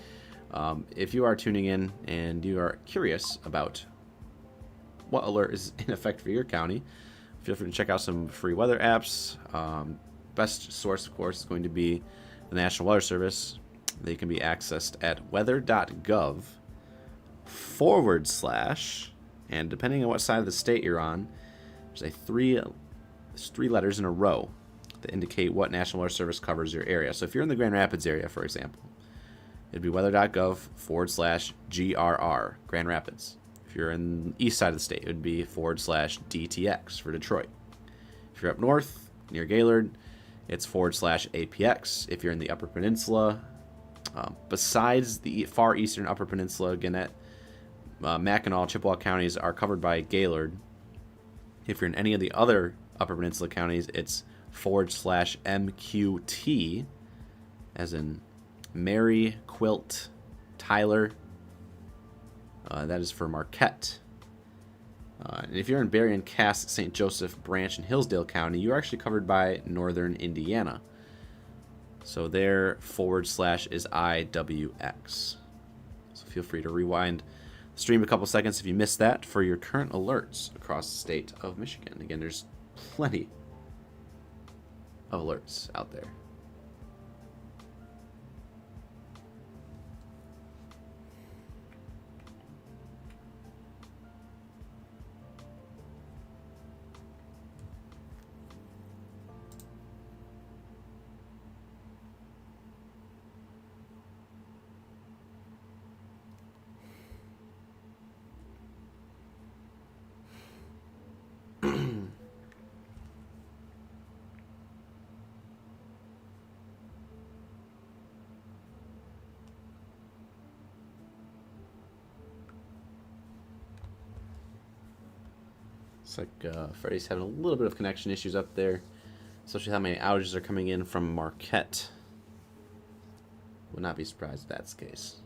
If you are tuning in and you are curious about what alert is in effect for your county, feel free to check out some free weather apps. Best source, of course, is going to be the National Weather Service. They can be accessed at weather.gov/ and depending on what side of the state you're on, there's three letters in a row that indicate what National Weather Service covers your area. So if you're in the Grand Rapids area, for example, it'd be weather.gov/GRR, Grand Rapids. If you're in the east side of the state, it would be /DTX for Detroit. If you're up north, near Gaylord, it's /APX. If you're in the Upper Peninsula, besides the far eastern Upper Peninsula, Gannett, Mackinac, Chippewa counties are covered by Gaylord. If you're in any of the other Upper Peninsula counties, it's /MQT, as in Mary, Quilt, Tyler. That is for Marquette. And if you're in Berrien, Cass, St. Joseph, Branch, and Hillsdale County, you are actually covered by northern Indiana. So their / is IWX. So feel free to rewind the stream a couple seconds if you missed that for your current alerts across the state of Michigan. Again, there's plenty of alerts out there. Looks like Freddie's having a little bit of connection issues up there, especially how many outages are coming in from Marquette. Would not be surprised if that's the case.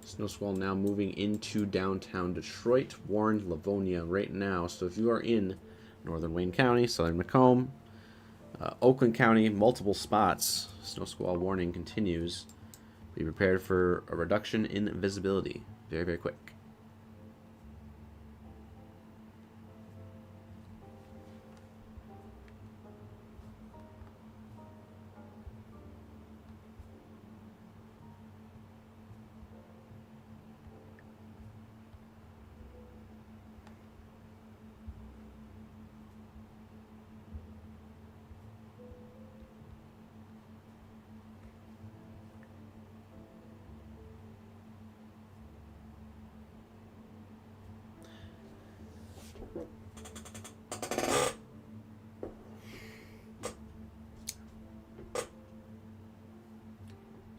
Snow squall now moving into downtown Detroit, Warren, Livonia right now. So if you are in northern Wayne County, southern Macomb, Oakland County, multiple spots, snow squall warning continues. Be prepared for a reduction in visibility. Very, very quick.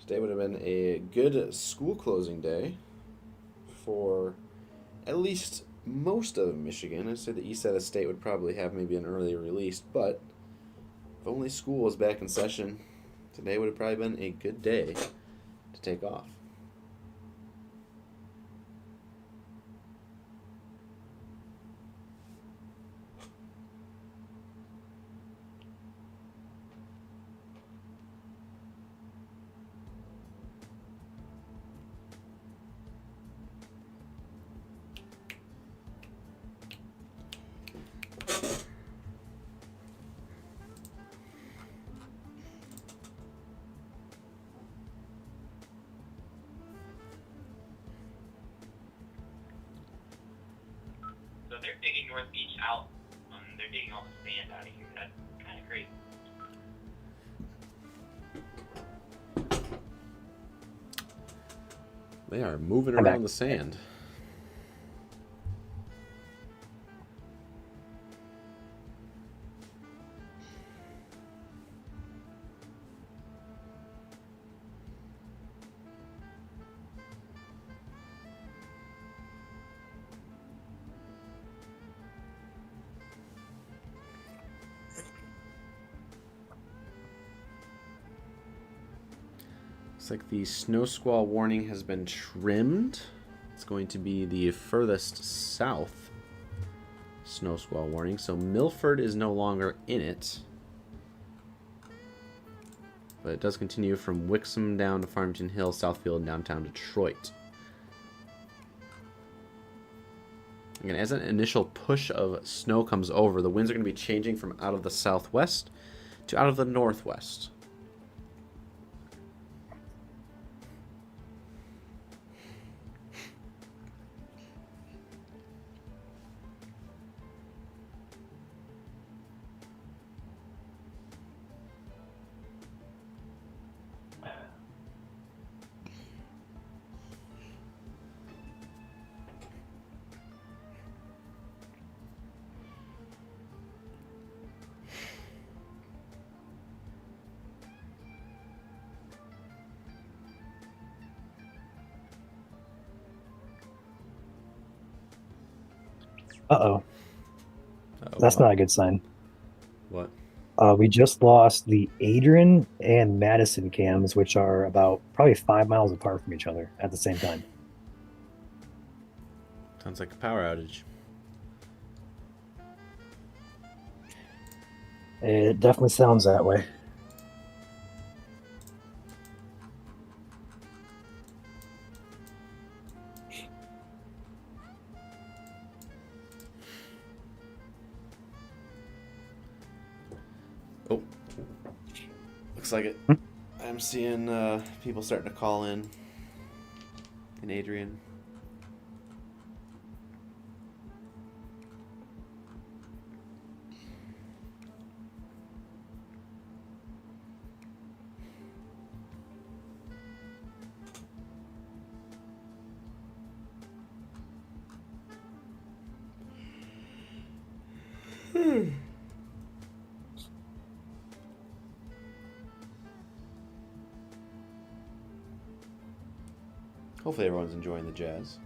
Today would have been a good school closing day for at least most of Michigan. I'd say the east side of the state would probably have maybe an earlier release, but if only school was back in session, today would have probably been a good day to take off. So they're digging North Beach out. They're digging all the sand out of here. That's kind of crazy. They are moving I'm around back. the sand. Looks like the snow squall warning has been trimmed. It's going to be the furthest south snow squall warning. So Milford is no longer in it. But it does continue from Wixom down to Farmington Hills, Southfield, and downtown Detroit. Again, as an initial push of snow comes over, the winds are going to be changing from out of the southwest to out of the northwest. Uh-oh. That's not a good sign. What? We just lost the Adrian and Madison cams, which are about probably 5 miles apart from each other at the same time. Sounds like a power outage. It definitely sounds that way. Oh, looks like it. I'm seeing people starting to call in Adrian. Hopefully everyone's enjoying the jazz.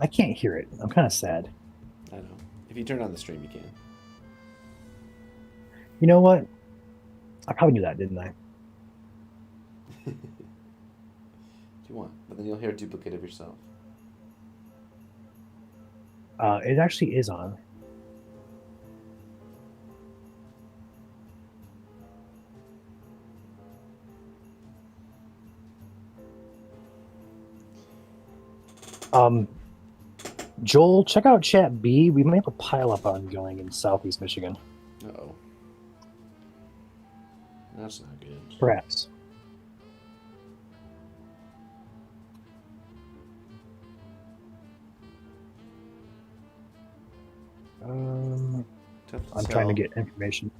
I can't hear it. I'm kind of sad. I know. If you turn on the stream, you can. You know what? I probably knew that, didn't I? If you want. But then you'll hear a duplicate of yourself. It actually is on. Joel, check out chat B. We might have a pileup ongoing in Southeast Michigan. Uh-oh. That's not good. Perhaps. Tough to I'm trying to tell. get information.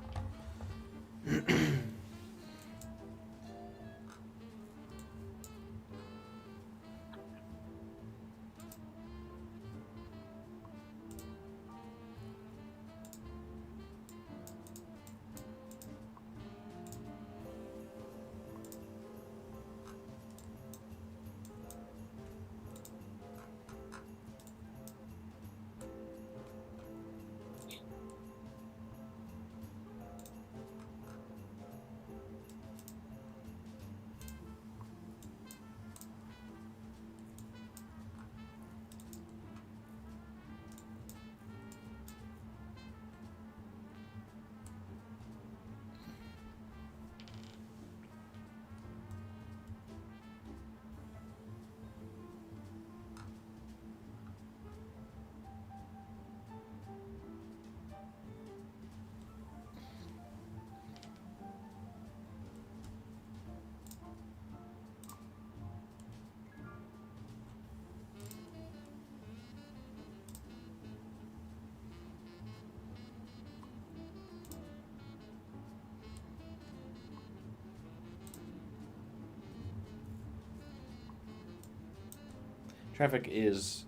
Traffic is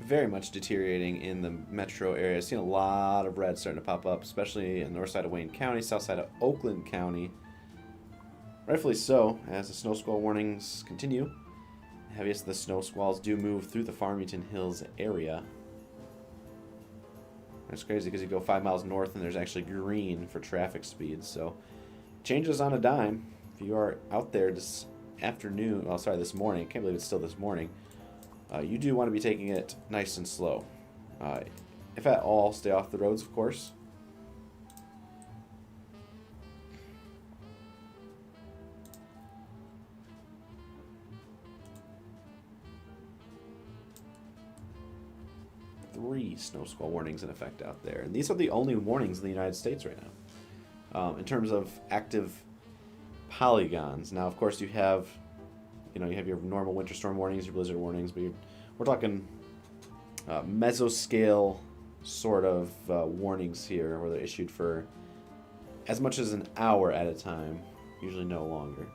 very much deteriorating in the metro area. I've seen a lot of red starting to pop up, especially in the north side of Wayne County, south side of Oakland County. Rightfully so, as the snow squall warnings continue. The heaviest of the snow squalls do move through the Farmington Hills area. It's crazy because you go 5 miles north and there's actually green for traffic speed, so changes on a dime. If you are out there this afternoon, oh sorry, this morning, I can't believe it's still this morning, you do want to be taking it nice and slow. If at all, stay off the roads, of course. Three snow squall warnings in effect out there, and these are the only warnings in the United States right now. In terms of active polygons, now of course you have your normal winter storm warnings, your blizzard warnings, but we're talking mesoscale sort of warnings here, where they're issued for as much as an hour at a time, usually no longer.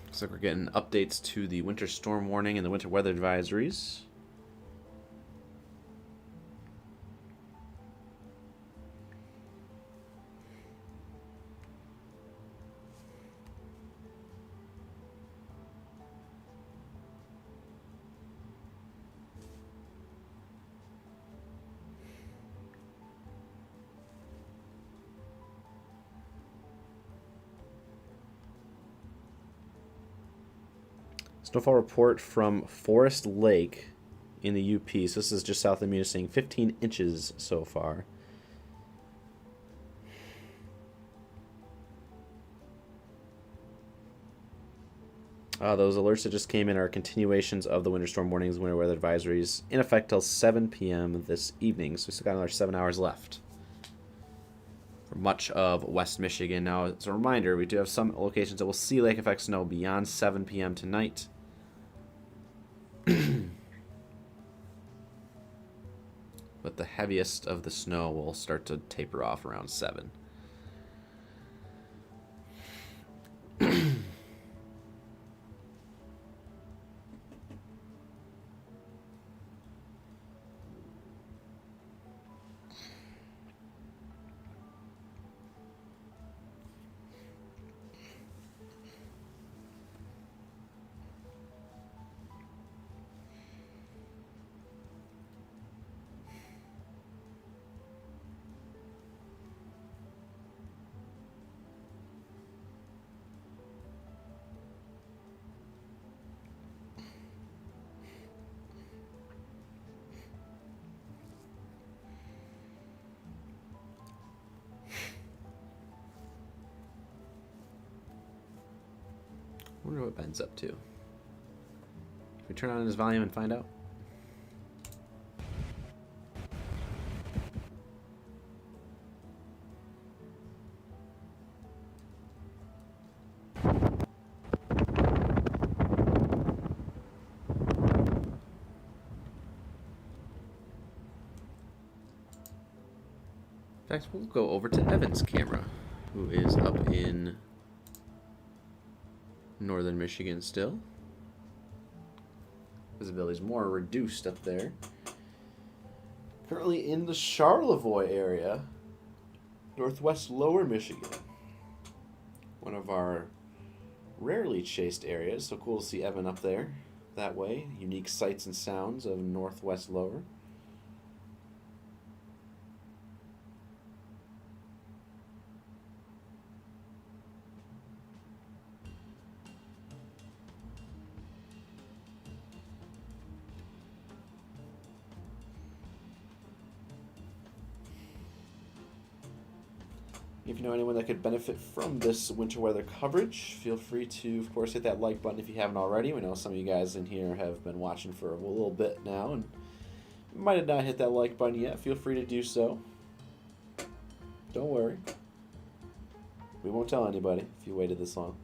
Looks like we're getting updates to the winter storm warning and the winter weather advisories. Snowfall report from Forest Lake in the UP. So this is just south of Munising. 15 inches so far. Those alerts that just came in are continuations of the winter storm warnings, winter weather advisories, in effect till 7 p.m. this evening. So we still got another 7 hours left for much of West Michigan. Now, as a reminder, we do have some locations that will see lake effect snow beyond 7 p.m. tonight. But the heaviest of the snow will start to taper off around 7. I wonder what Ben's up to. Can we turn on his volume and find out? In fact, we'll go over to Evan's camera, who is up in northern Michigan still. Visibility's more reduced up there. Currently in the Charlevoix area, northwest lower Michigan. One of our rarely chased areas, so cool to see Evan up there that way. Unique sights and sounds of northwest lower. If you know anyone that could benefit from this winter weather coverage, feel free to, of course, hit that like button if you haven't already. We know some of you guys in here have been watching for a little bit now and might have not hit that like button yet. Feel free to do so. Don't worry. We won't tell anybody if you waited this long.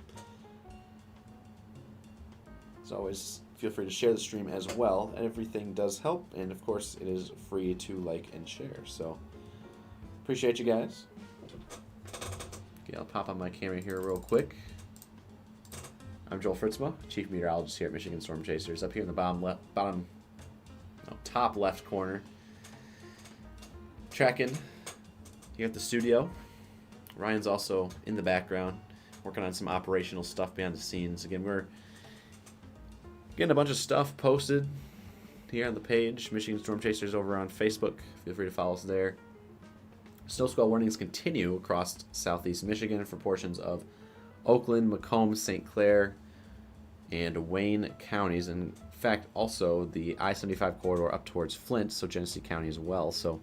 It's always feel free to share the stream as well. Everything does help, and of course, it is free to like and share. So, appreciate you guys. Okay, I'll pop on my camera here real quick. I'm Joel Fritzma, Chief Meteorologist here at Michigan Storm Chasers. Up here in the top left corner, tracking here at the studio. Ryan's also in the background, working on some operational stuff behind the scenes. Again, we're getting a bunch of stuff posted here on the page, Michigan Storm Chasers over on Facebook. Feel free to follow us there. Snow squall warnings continue across southeast Michigan for portions of Oakland, Macomb, St. Clair, and Wayne counties. And in fact, also the I-75 corridor up towards Flint, so Genesee County as well. So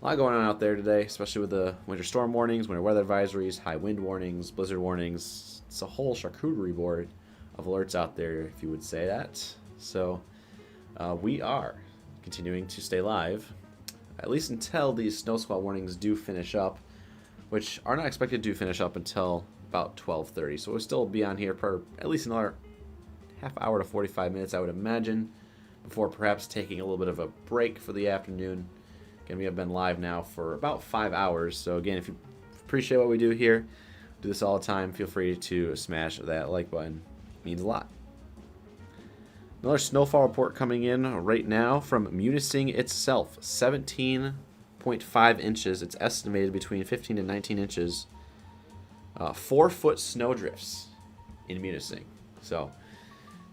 a lot going on out there today, especially with the winter storm warnings, winter weather advisories, high wind warnings, blizzard warnings. It's a whole charcuterie board of alerts out there, if you would say that. So we are continuing to stay live, at least until these snow squall warnings do finish up, which are not expected to finish up until about 12:30. So we'll still be on here for at least another half hour to 45 minutes, I would imagine, before perhaps taking a little bit of a break for the afternoon. Again, we have been live now for about 5 hours. So again, if you appreciate what we do here, do this all the time, feel free to smash that like button. It means a lot. Another snowfall report coming in right now from Munising itself. 17.5 inches. It's estimated between 15 and 19 inches. 4-foot snow drifts in Munising. So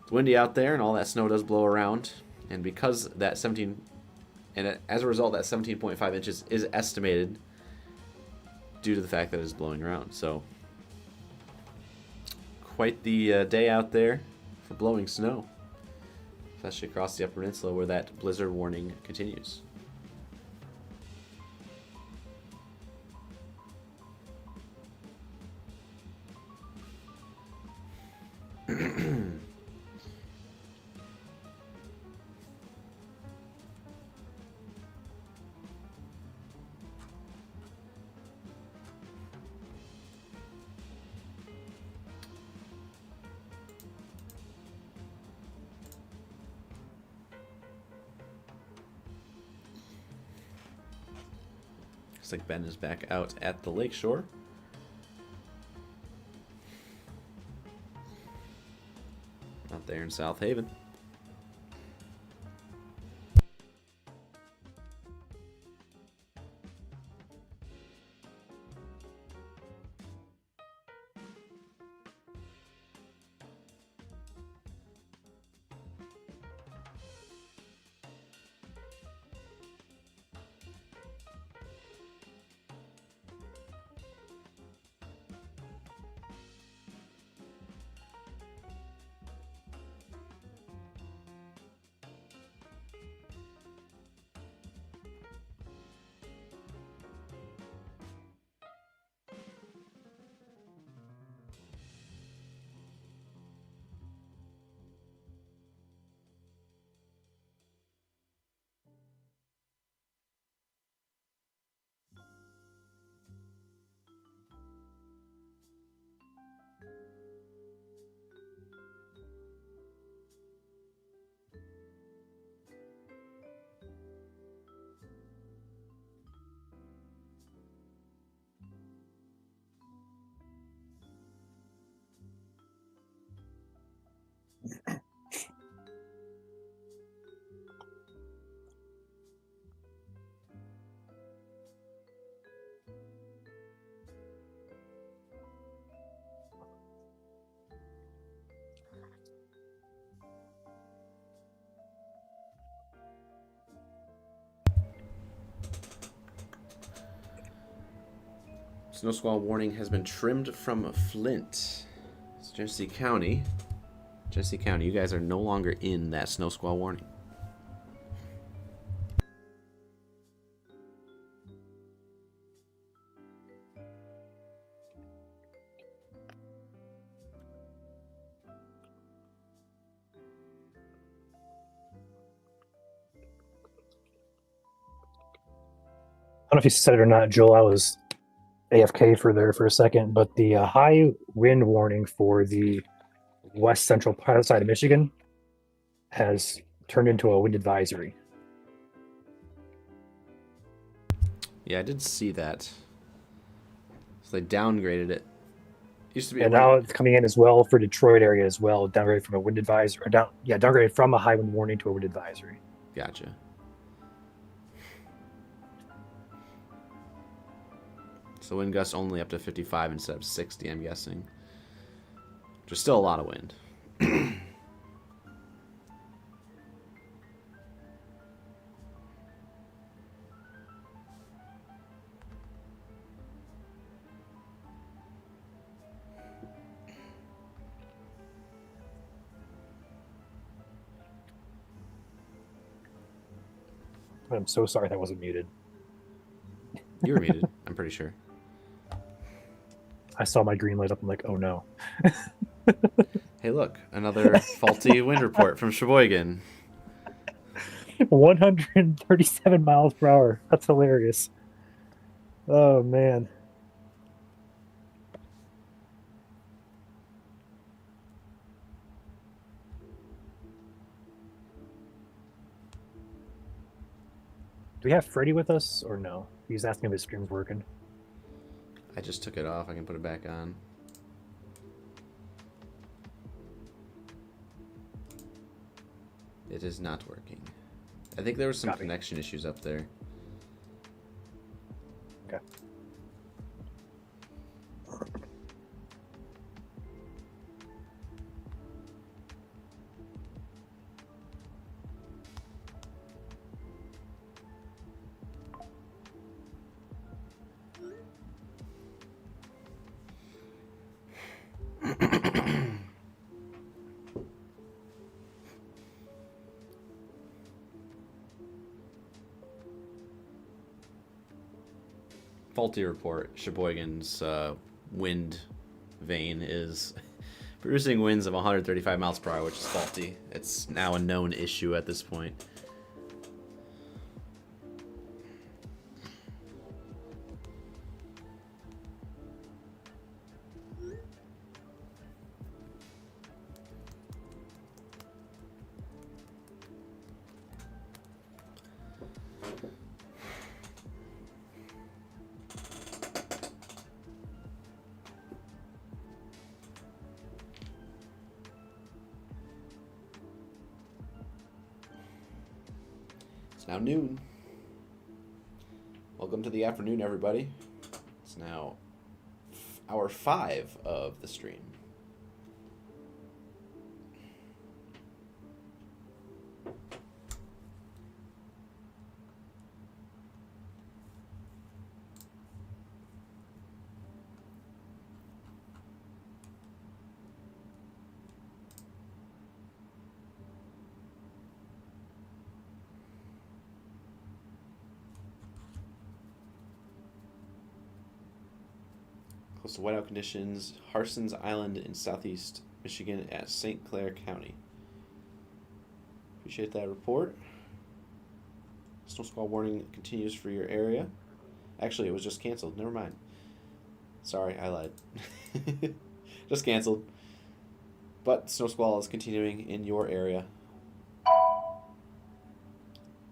it's windy out there, and all that snow does blow around. And because that as a result, that 17.5 inches is estimated due to the fact that it's blowing around. So quite the day out there for blowing snow, especially across the Upper Peninsula where that blizzard warning continues. Looks like Ben is back out at the lakeshore. Out there in South Haven. Snow squall warning has been trimmed from Flint. It's Genesee County. Genesee County, you guys are no longer in that snow squall warning. I don't know if you said it or not, Joel. I was AFK for there for a second, but the high wind warning for the west central side of Michigan has turned into a wind advisory. Yeah, I did see that. So they downgraded it. Used to be. And now it's coming in as well for Detroit area as well, downgraded from a wind advisory, or downgraded from a high wind warning to a wind advisory. Gotcha. So wind gusts only up to 55 instead of 60, I'm guessing. Which is still a lot of wind. I'm so sorry that wasn't muted. You were muted, I'm pretty sure. I saw my green light up. I'm like, oh no. Hey, look, another faulty wind report from Sheboygan. 137 miles per hour. That's hilarious. Oh man. Do we have Freddy with us or no? He's asking if his stream's working. I just took it off. I can put it back on. It is not working. I think there were some connection issues up there. Okay. Faulty report. Sheboygan's wind vane is producing winds of 135 miles per hour, which is faulty. It's now a known issue at this point. Now noon. Welcome to the afternoon, everybody. It's now hour 5 of the stream. Close to whiteout conditions, Harson's Island in southeast Michigan at St. Clair County. Appreciate that report. Snow squall warning continues for your area. Actually, it was just canceled. Never mind. Sorry, I lied. Just canceled. But snow squall is continuing in your area.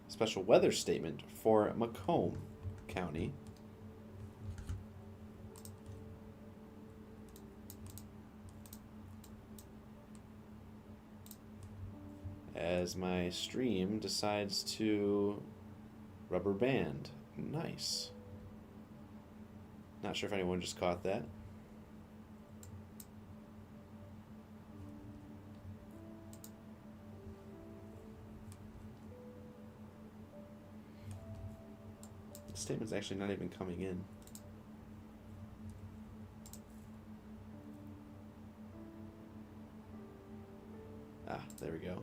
Special weather statement for Macomb County. As my stream decides to rubber band. Nice. Not sure if anyone just caught that. The statement's actually not even coming in. Ah, there we go.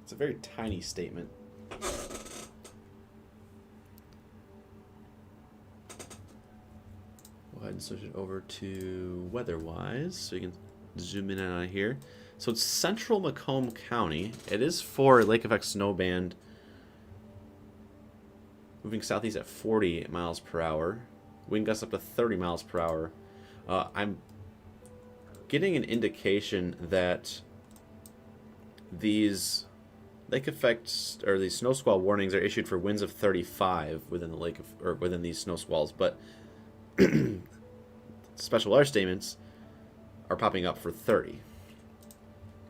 It's a very tiny statement. Go ahead and switch it over to weather-wise so you can zoom in on it here. So it's central Macomb County. It is for lake effect snow band. Moving southeast at 40 miles per hour. Wind gusts up to 30 miles per hour. I'm getting an indication that these Lake effects or these snow squall warnings are issued for winds of 35 within the lake of, or within these snow squalls, but special weather statements are popping up for 30.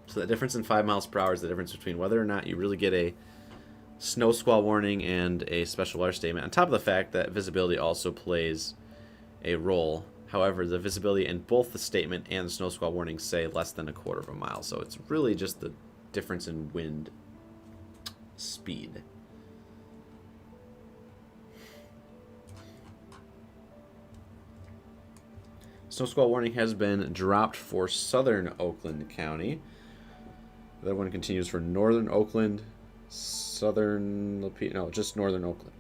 So the difference in 5 miles per hour is the difference between whether or not you really get a snow squall warning and a special weather statement, on top of the fact that visibility also plays a role. However, the visibility in both the statement and the snow squall warning say less than a quarter of a mile, so it's really just the difference in wind speed. Snow squall warning has been dropped for southern Oakland County. The other one continues for northern Oakland, southern, no, just northern Oakland.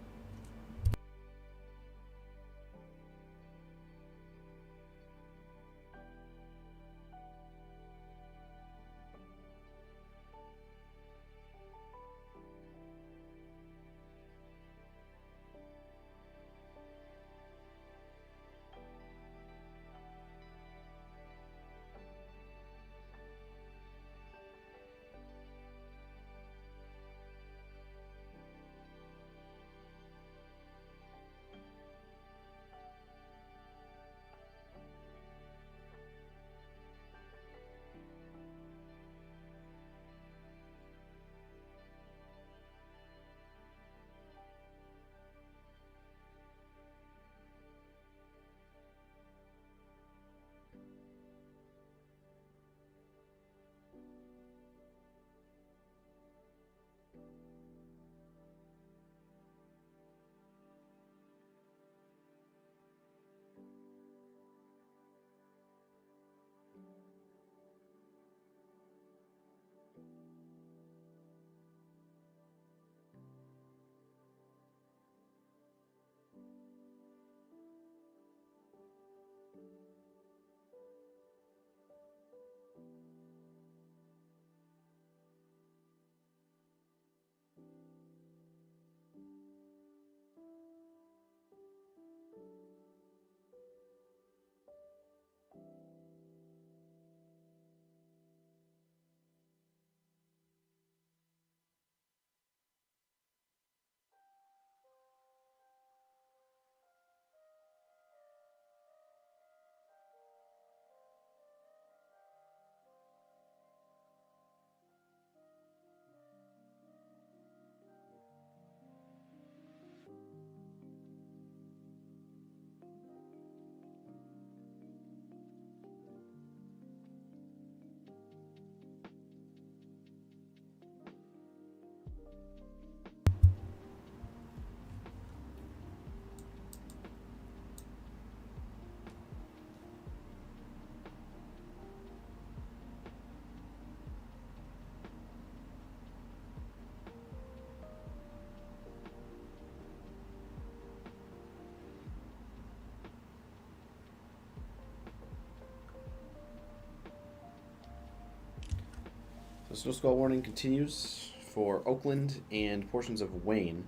So snow squall warning continues for Oakland and portions of Wayne.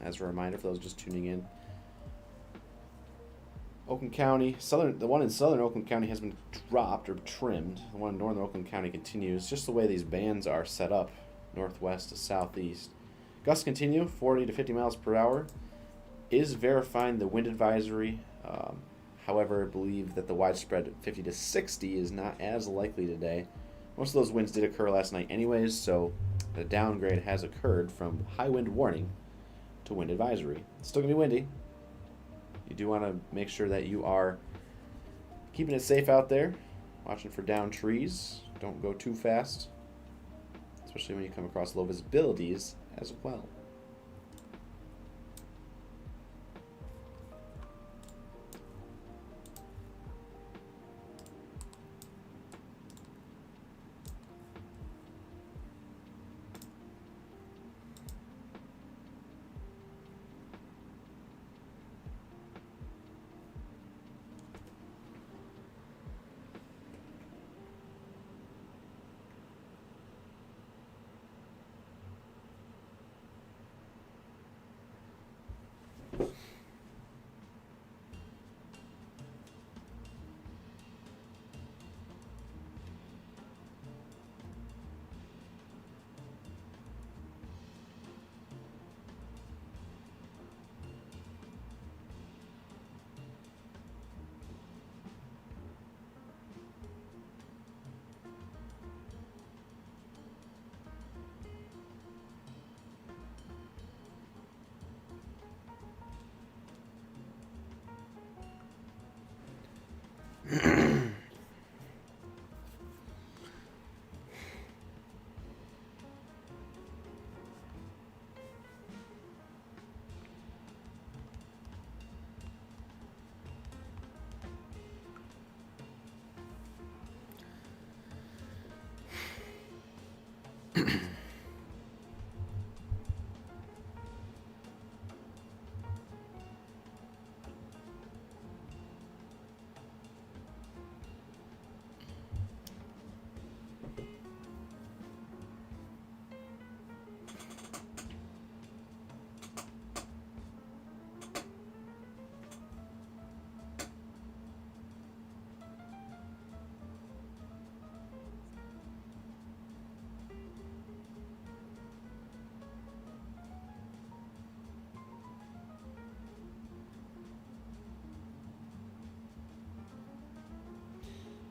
As a reminder for those just tuning in, Oakland County, the one in southern Oakland County has been dropped or trimmed. The one in northern Oakland County continues. Just the way these bands are set up, northwest to southeast. Gusts continue, 40 to 50 miles per hour. Is verifying the wind advisory. However, I believe that the widespread 50 to 60 is not as likely today. Most of those winds did occur last night anyways, so the downgrade has occurred from high wind warning to wind advisory. It's still going to be windy. You do want to make sure that you are keeping it safe out there, watching for downed trees. Don't go too fast, especially when you come across low visibilities as well.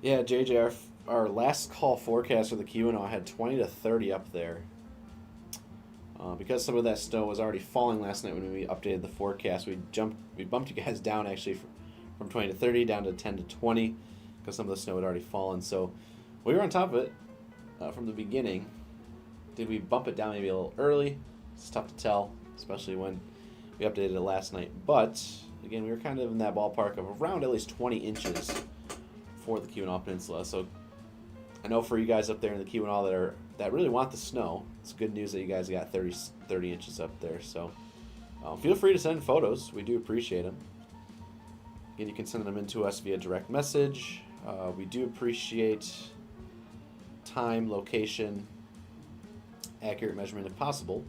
Yeah, JJ, our last call forecast for the Keweenaw had 20 to 30 up there. Because some of that snow was already falling last night when we updated the forecast, we bumped you guys down actually from 20 to 30 down to 10 to 20 because some of the snow had already fallen. So we were on top of it from the beginning. Did we bump it down maybe a little early? It's tough to tell, especially when we updated it last night. But again, we were kind of in that ballpark of around at least 20 inches for the Keweenaw Peninsula. So I know for you guys up there in the Keweenaw that really want the snow, it's good news that you guys got 30 inches up there. So feel free to send photos. We do appreciate them. Again, you can send them in to us via direct message. We do appreciate time, location, accurate measurement if possible.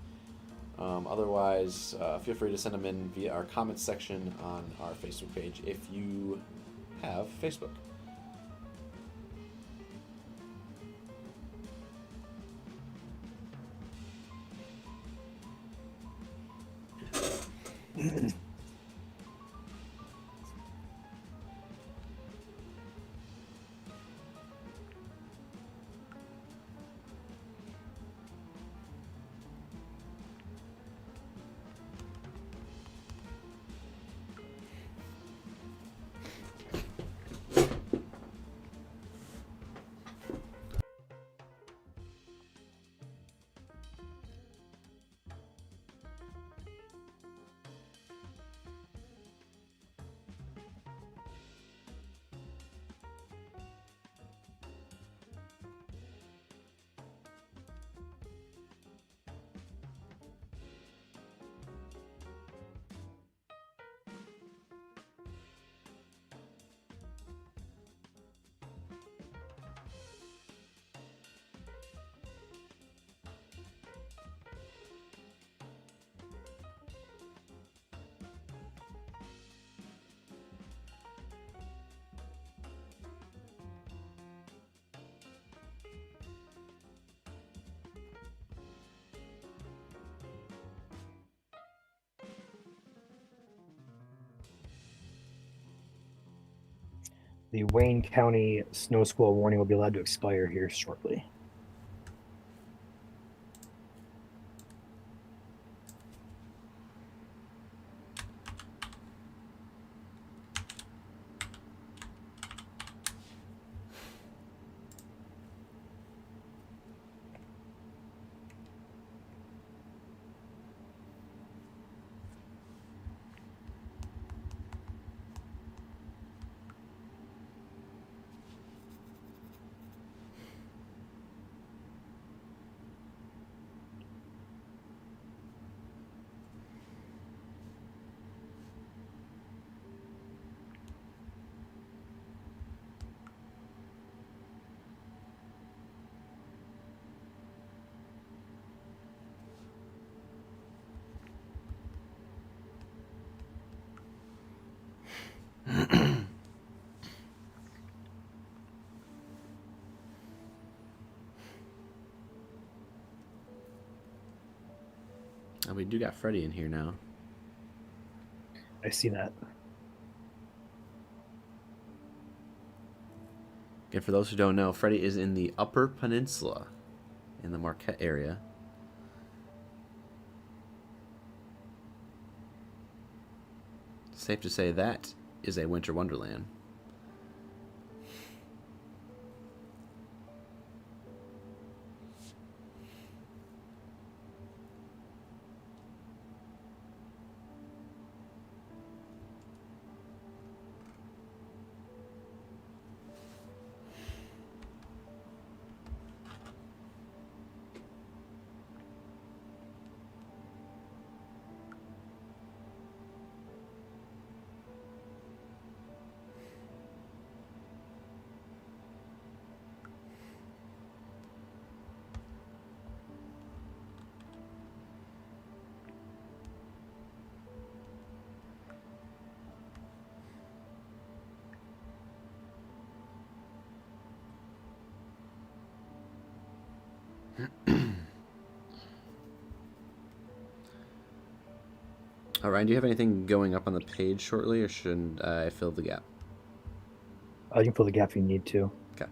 Otherwise, feel free to send them in via our comments section on our Facebook page if you have Facebook. The Wayne County snow squall warning will be allowed to expire here shortly. We do got Freddie in here now. I see that. Again, for those who don't know, Freddie is in the Upper Peninsula in the Marquette area. Safe to say that is a winter wonderland. Ryan, do you have anything going up on the page shortly, or should I fill the gap? You can fill the gap if you need to. Okay.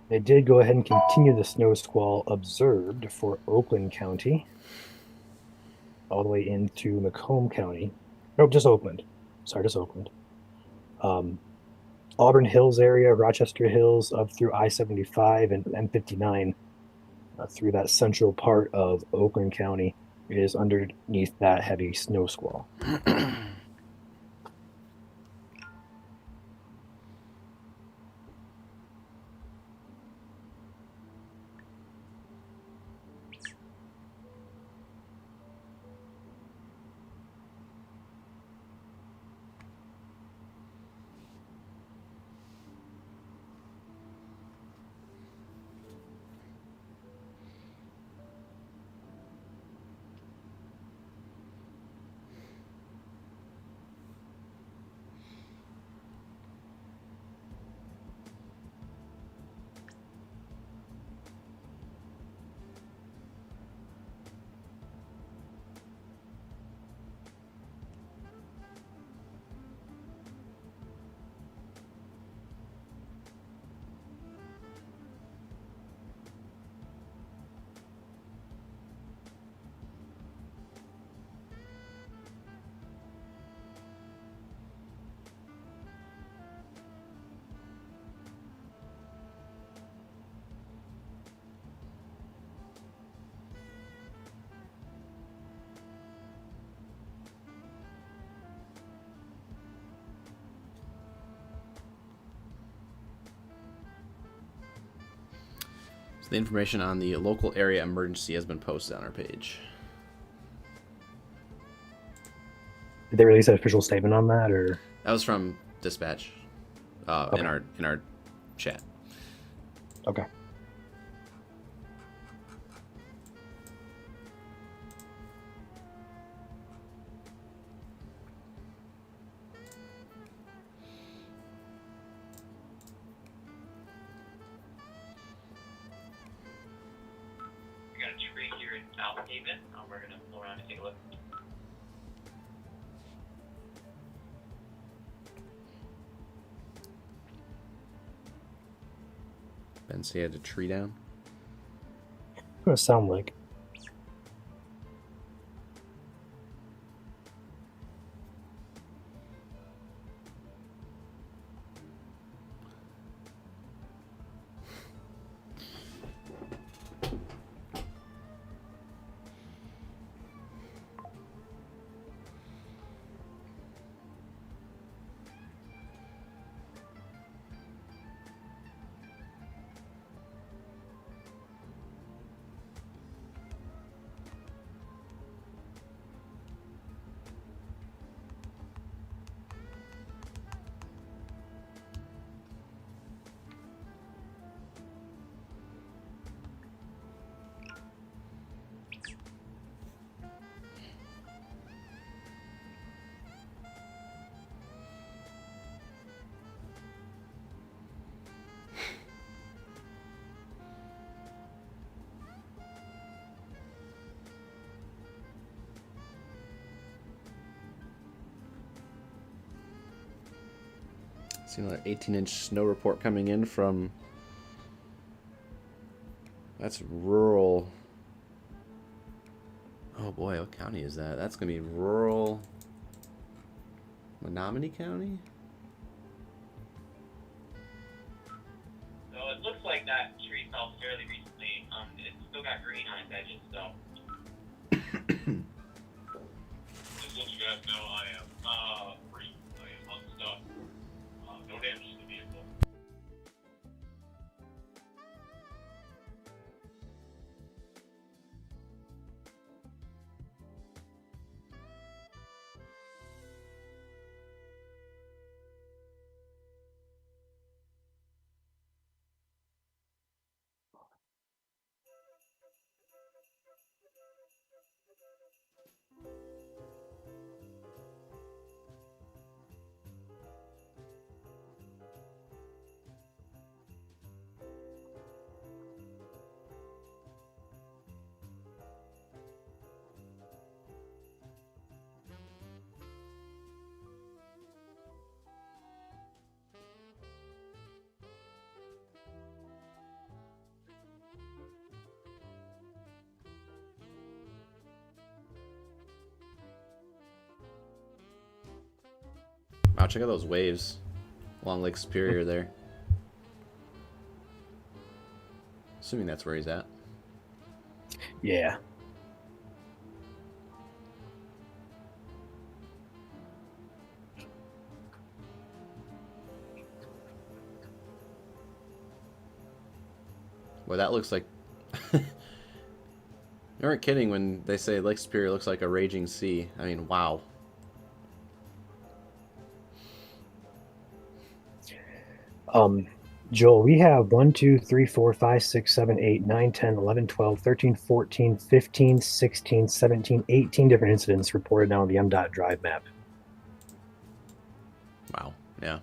They did go ahead and continue the snow squall observed for Oakland County all the way into Macomb County. Nope, just Oakland. Sorry, just Oakland. Auburn Hills area, Rochester Hills, up through I-75 and M59 through that central part of Oakland County is underneath that heavy snow squall. The information on the local area emergency has been posted on our page. Did they release an official statement on that, or? That was from dispatch Okay. in our chat. Okay. We got a tree here in South Haven. We're gonna go around and take a look. Ben said he had a tree down. What does it sound like? See another 18-inch snow report coming in from That's rural. Oh boy, what county is that? That's gonna be rural Menominee County? So it looks like that tree fell fairly recently. It's still got green on its edges, so. Just let you guys know I am free. I am unstuck. No damage to the vehicle. Wow, check out those waves along Lake Superior there. Assuming that's where he's at. Yeah. Well, that looks like... You aren't kidding when they say Lake Superior looks like a raging sea. I mean, wow. Joel, we have 1, 2, 3, 4, 5, 6, 7, 8, 9, 10, 11, 12, 13, 14, 15, 16, 17, 18 different incidents reported now on the MDOT drive map. Wow, yeah.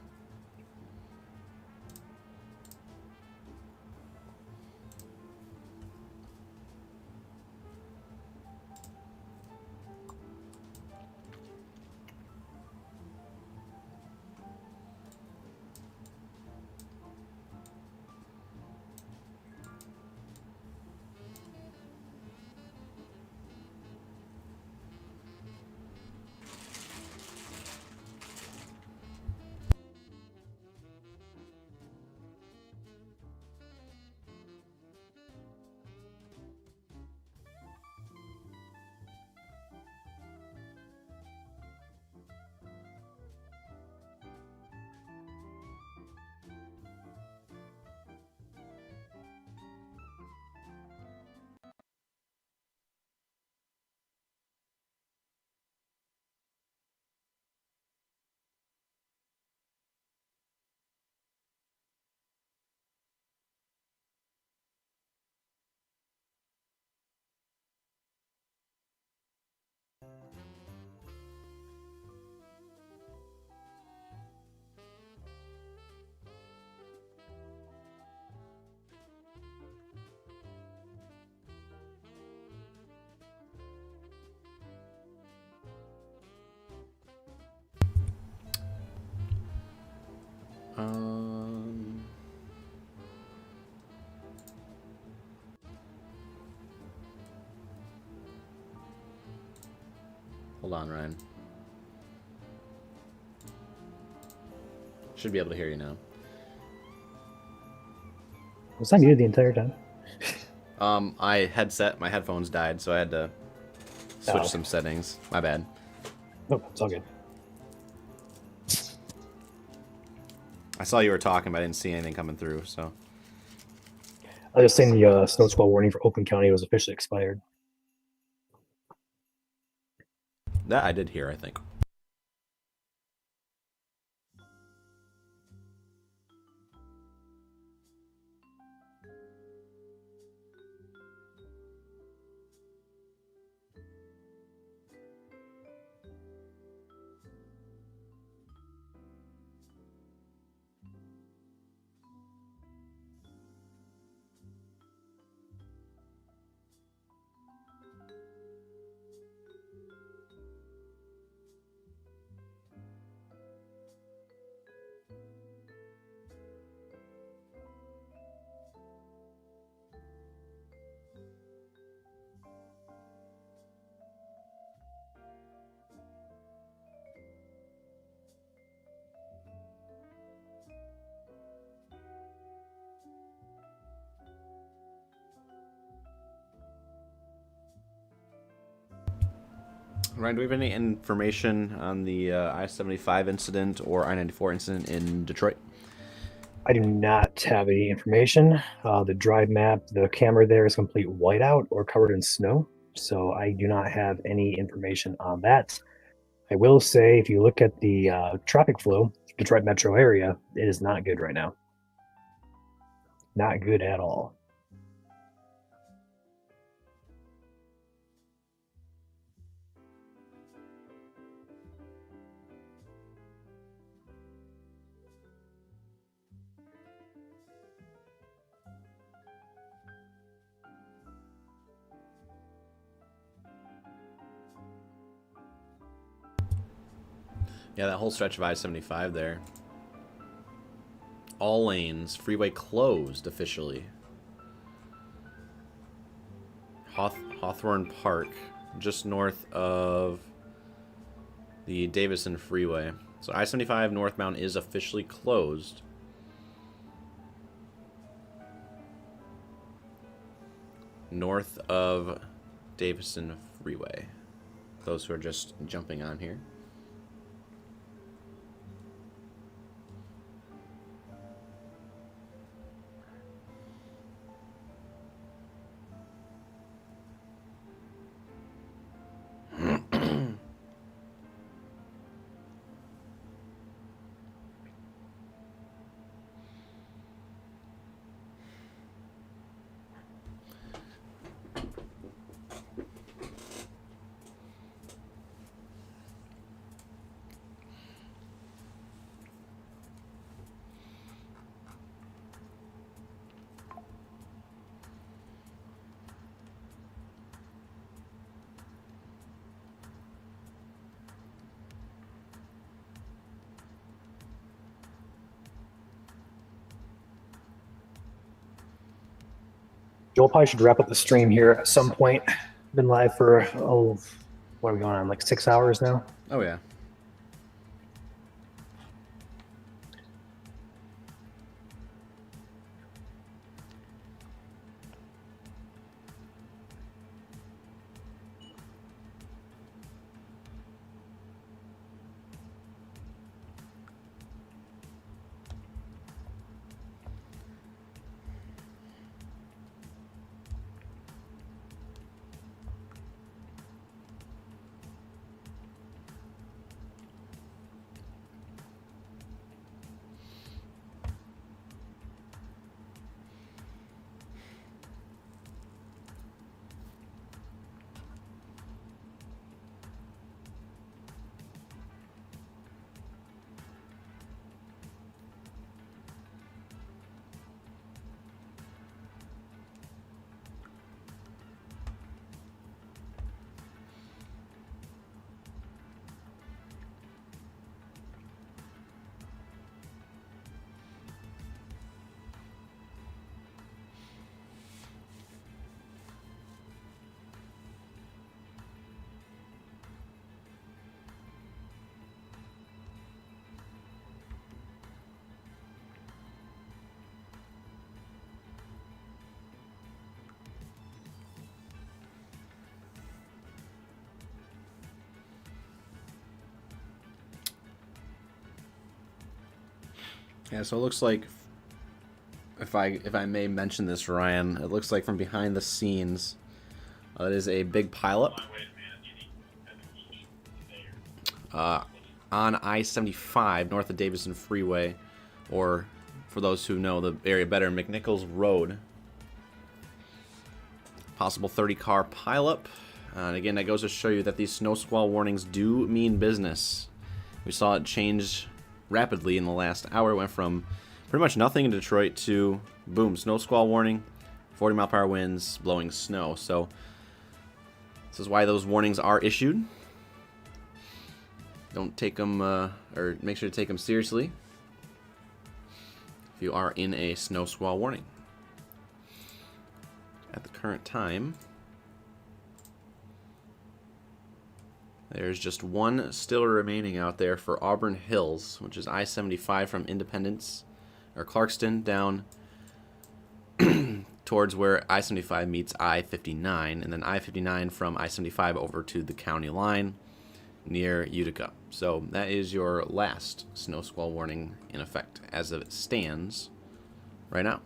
Um... Hold on, Ryan. Should be able to hear you now. Was I muted the entire time? My headphones died, so I had to switch some settings. My bad. Nope, it's all good. I saw you were talking, but I didn't see anything coming through, so. I was just saying the snow squall warning for Oakland County was officially expired. That I did hear, I think. Ryan, do we have any information on the I-75 incident or I-94 incident in Detroit? I do not have any information. The drive map, the camera there is complete whiteout or covered in snow, so I do not have any information on that. I will say, if you look at the traffic flow, Detroit metro area, it is not good right now. Not good at all. Yeah, that whole stretch of I-75 there. All lanes, freeway closed officially. Hawthorne Park, just north of the Davison Freeway. So I-75 northbound is officially closed. North of Davison Freeway. Those who are just jumping on here. Joel probably should wrap up the stream here at some point. Been live for, what are we going on, like 6 hours now? Oh, yeah. Yeah, so it looks like, if I may mention this, Ryan, it looks like from behind the scenes, it is a big pileup on I-75 north of Davison Freeway, or for those who know the area better, McNichols Road. Possible 30-car pileup. And again, that goes to show you that these snow squall warnings do mean business. We saw it change rapidly in the last hour. It went from pretty much nothing in Detroit to boom, snow squall warning, 40-mile-per-hour winds, blowing snow. So this is why those warnings are issued. Don't take them, or make sure to take them seriously if you are in a snow squall warning. At the current time, there's just one still remaining out there for Auburn Hills, which is I-75 from Independence, or Clarkston, down towards where I-75 meets I-59, and then I-59 from I-75 over to the county line near Utica. So that is your last snow squall warning in effect as it stands right now.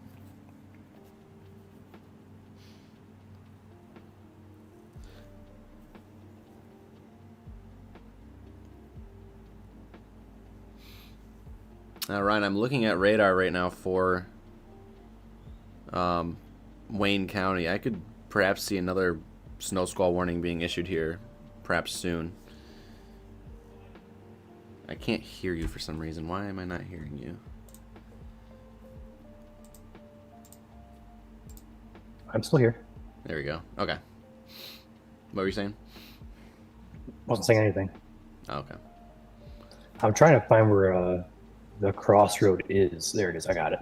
Ryan, I'm looking at radar right now for Wayne County. I could perhaps see another snow squall warning being issued here, perhaps soon. I can't hear you for some reason. Why am I not hearing you? I'm still here. There we go. Okay. What were you saying? Wasn't saying anything. Oh, okay. I'm trying to find where the crossroad is. There it is. I got it.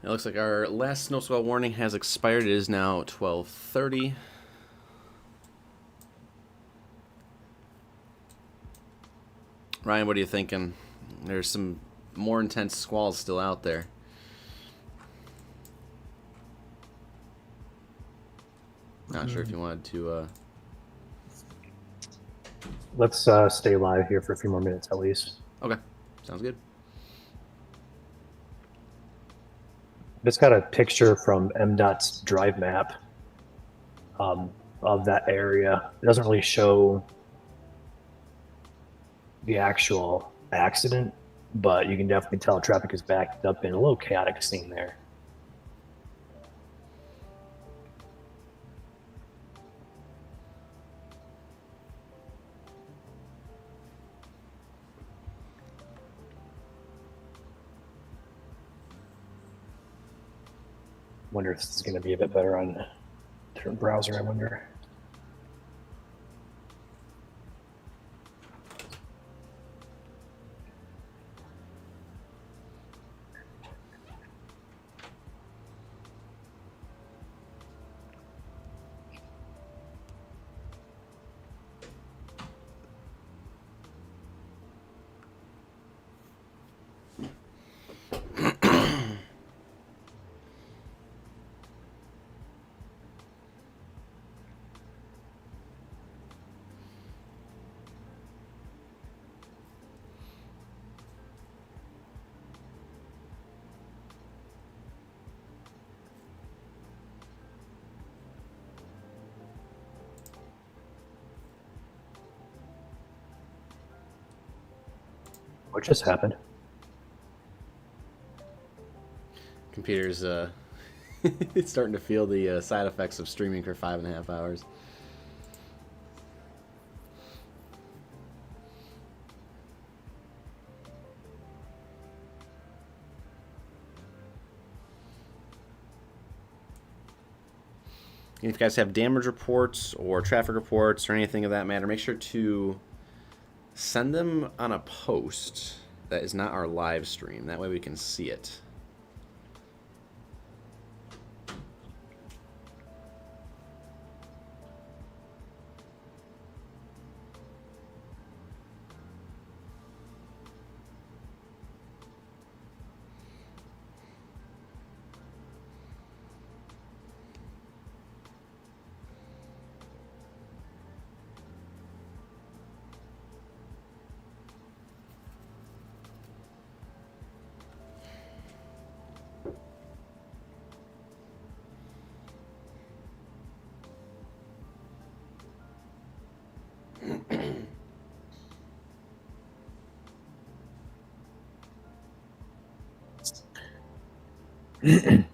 It looks like our last snow squall warning has expired. It is now 12:30. Ryan, what are you thinking? There's some more intense squalls still out there. Not sure if you wanted to... Let's stay live here for a few more minutes at least. Okay, sounds good. Just got a picture from MDOT's drive map of that area. It doesn't really show the actual accident, but you can definitely tell traffic is backed up in a little chaotic scene there. Wonder if this is going to be a bit better on a different browser. I wonder. What just happened? Computer's it's starting to feel the side effects of streaming for 5.5 hours. And if you guys have damage reports or traffic reports or anything of that matter, make sure to send them on a post that is not our live stream. That way we can see it. Current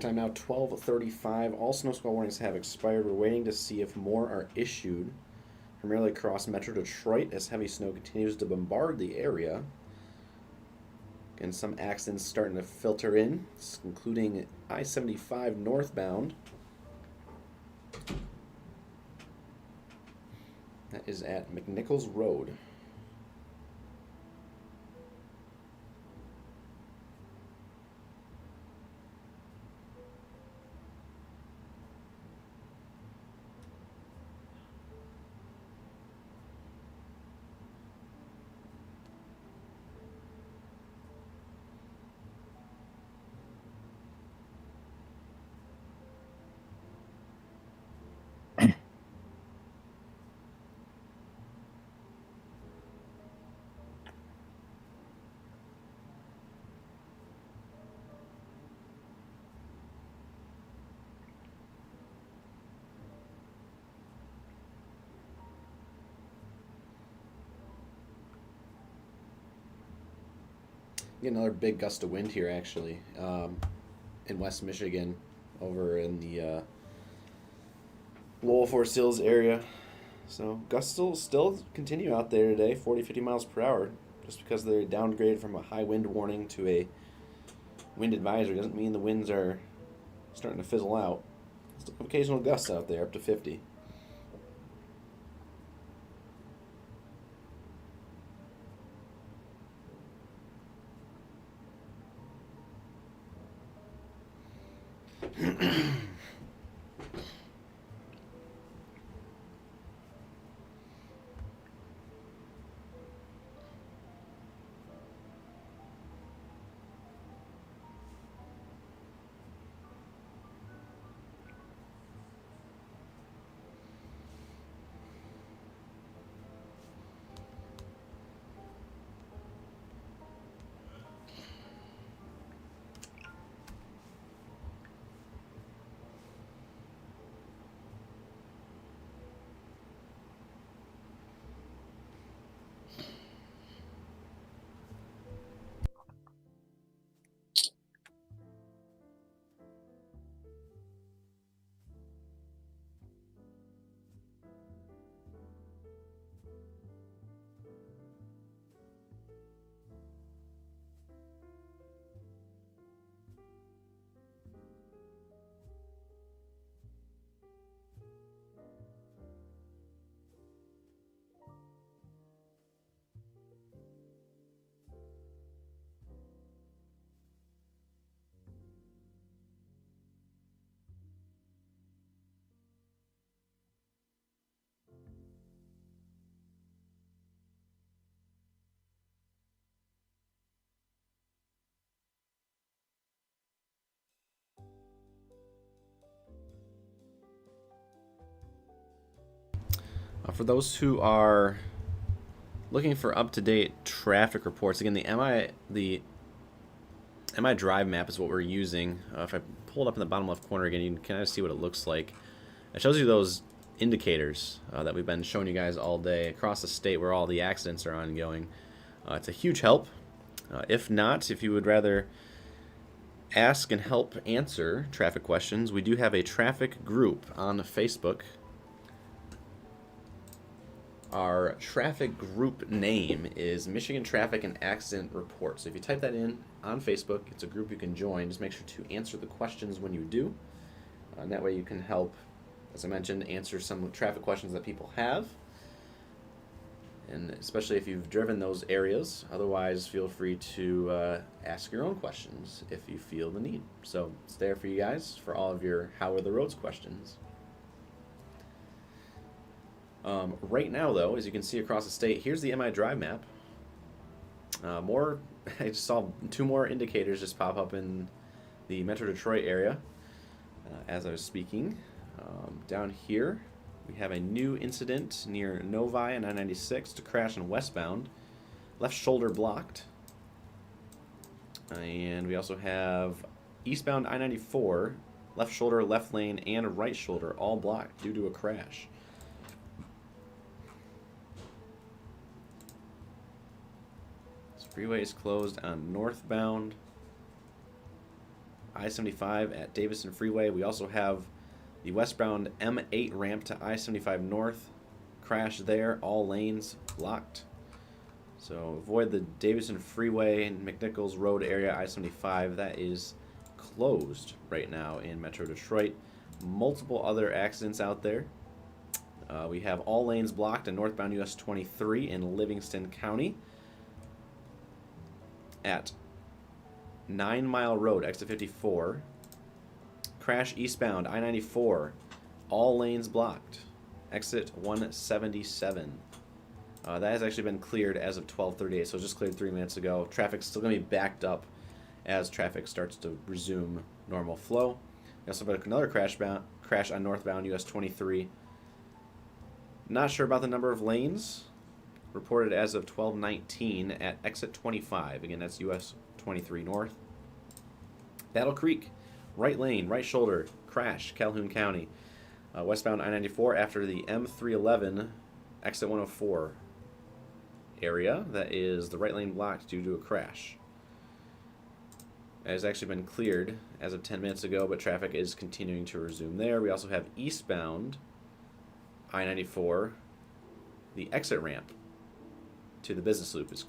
time now 12:35. All snow squall warnings have expired. We're waiting to see if more are issued, primarily across Metro Detroit as heavy snow continues to bombard the area. And some accidents starting to filter in, including I-75 northbound. That is at McNichols Road. Get another big gust of wind here, actually, in West Michigan, over in the Lowell Forest Hills area. So gusts still continue out there today, 40, 50 miles per hour. Just because they're downgraded from a high wind warning to a wind advisory doesn't mean the winds are starting to fizzle out. Still have occasional gusts out there, up to 50. For those who are looking for up-to-date traffic reports, again, the MI Drive map is what we're using. If I pull it up in the bottom left corner again, you can kind of see what it looks like. It shows you those indicators that we've been showing you guys all day across the state where all the accidents are ongoing. It's a huge help. If not, if you would rather ask and help answer traffic questions, we do have a traffic group on Facebook. Our traffic group name is Michigan Traffic and Accident Report. So if you type that in on Facebook, it's a group you can join. Just make sure to answer the questions when you do. And that way you can help, as I mentioned, answer some traffic questions that people have. And especially if you've driven those areas. Otherwise, feel free to ask your own questions if you feel the need. So it's there for you guys for all of your how are the roads questions. Right now, though, as you can see across the state, here's the MI Drive map. More I just saw 2 more indicators just pop up in the Metro Detroit area as I was speaking. Down here, we have a new incident near Novi and 996 to crash on westbound. Left shoulder blocked. And we also have eastbound I-94, left shoulder, left lane, and right shoulder all blocked due to a crash. This freeway is closed on northbound I-75 at Davison Freeway. We also have the westbound M8 ramp to I-75 north. Crash there, all lanes blocked. So avoid the Davison Freeway and McNichols Road area, I-75. That is closed right now in Metro Detroit. Multiple other accidents out there. We have all lanes blocked in northbound US 23 in Livingston County. At 9 Mile Road, exit 54. Crash eastbound, I-94. All lanes blocked. Exit 177. That has actually been cleared as of 12:38, so it just cleared 3 minutes ago. Traffic's still going to be backed up as traffic starts to resume normal flow. We also have another crash on northbound US 23. Not sure about the number of lanes. Reported as of 12:19 at exit 25. Again, that's US 23 north. Battle Creek, right lane, right shoulder, crash, Calhoun County. Westbound I-94 after the M311, exit 104 area. That is the right lane blocked due to a crash. It has actually been cleared as of 10 minutes ago, but traffic is continuing to resume there. We also have eastbound I-94. The exit ramp to the business loop is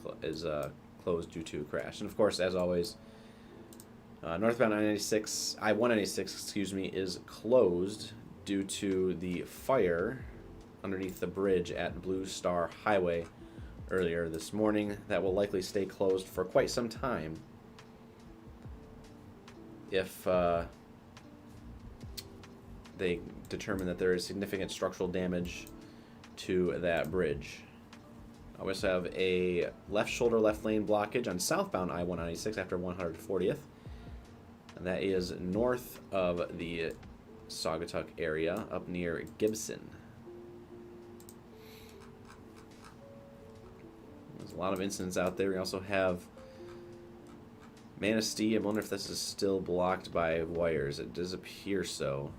closed due to a crash. And of course, as always, northbound I-196, excuse me, is closed due to the fire underneath the bridge at Blue Star Highway earlier this morning. That will likely stay closed for quite some time if they determine that there is significant structural damage to that bridge. I also have a left shoulder, left lane blockage on southbound I-196 after 140th. And that is north of the Saugatuck area up near Gibson. There's a lot of incidents out there. We also have Manistee. I wonder if this is still blocked by wires. It does appear so.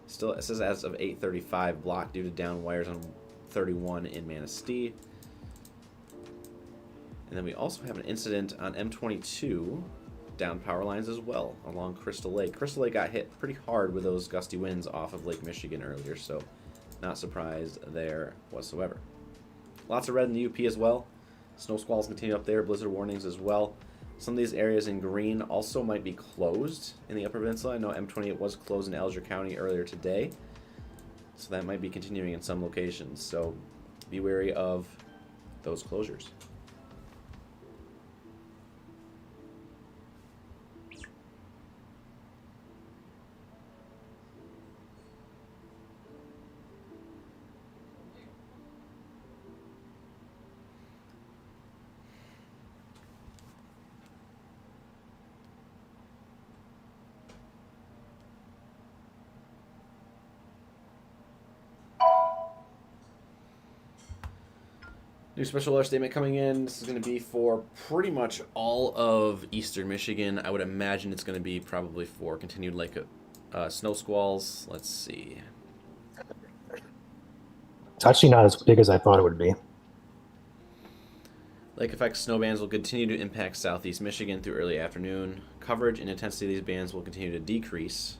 Still, it says as of 8:35 blocked due to down wires on 31 in Manistee. And then we also have an incident on M22, down power lines as well along Crystal Lake. Crystal Lake got hit pretty hard with those gusty winds off of Lake Michigan earlier, so not surprised there whatsoever. Lots of red in the UP as well. Snow squalls continue up there, blizzard warnings as well. Some of these areas in green also might be closed in the Upper Peninsula. I know M28 was closed in Alger County earlier today, so that might be continuing in some locations. So be wary of those closures. New special alert statement coming in. This is going to be for pretty much all of eastern Michigan. I would imagine it's going to be probably for continued lake snow squalls. Let's see. It's actually not as big as I thought it would be. Lake effect snow bands will continue to impact southeast Michigan through early afternoon. Coverage and intensity of these bands will continue to decrease.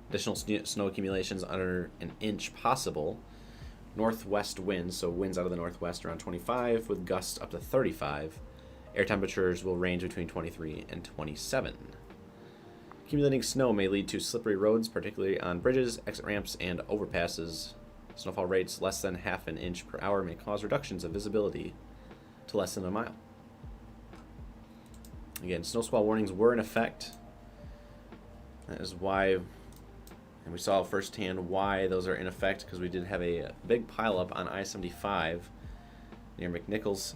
Additional snow accumulations under an inch possible. Northwest winds, so winds out of the northwest around 25 with gusts up to 35. Air temperatures will range between 23 and 27. Accumulating snow may lead to slippery roads, particularly on bridges, exit ramps, and overpasses. Snowfall rates less than half an inch per hour may cause reductions of visibility to less than a mile. Again, snow squall warnings were in effect. That is why... And we saw firsthand why those are in effect, because we did have a big pileup on I-75 near McNichols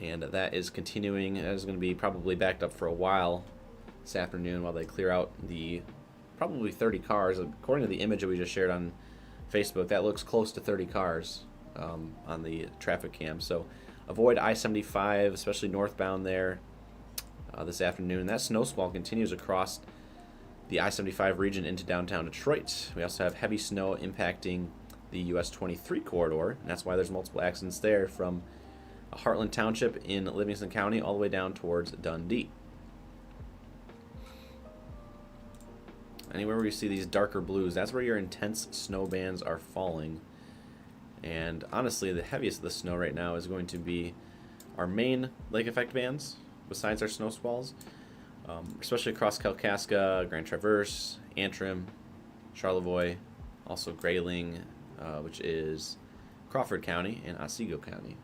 and that is continuing. That is going to be probably backed up for a while this afternoon while they clear out the probably 30 cars. According to the image that we just shared on Facebook, that looks close to 30 cars on the traffic cam. So avoid I-75, especially northbound there this afternoon. That snow squall continues across the I-75 region into downtown Detroit. We also have heavy snow impacting the US 23 corridor, and that's why there's multiple accidents there from Heartland Township in Livingston County all the way down towards Dundee. Anywhere where you see these darker blues, that's where your intense snow bands are falling. And honestly, the heaviest of the snow right now is going to be our main lake effect bands, besides our snow squalls, especially across Kalkaska, Grand Traverse, Antrim, Charlevoix, also Grayling, which is Crawford County, and Otsego County.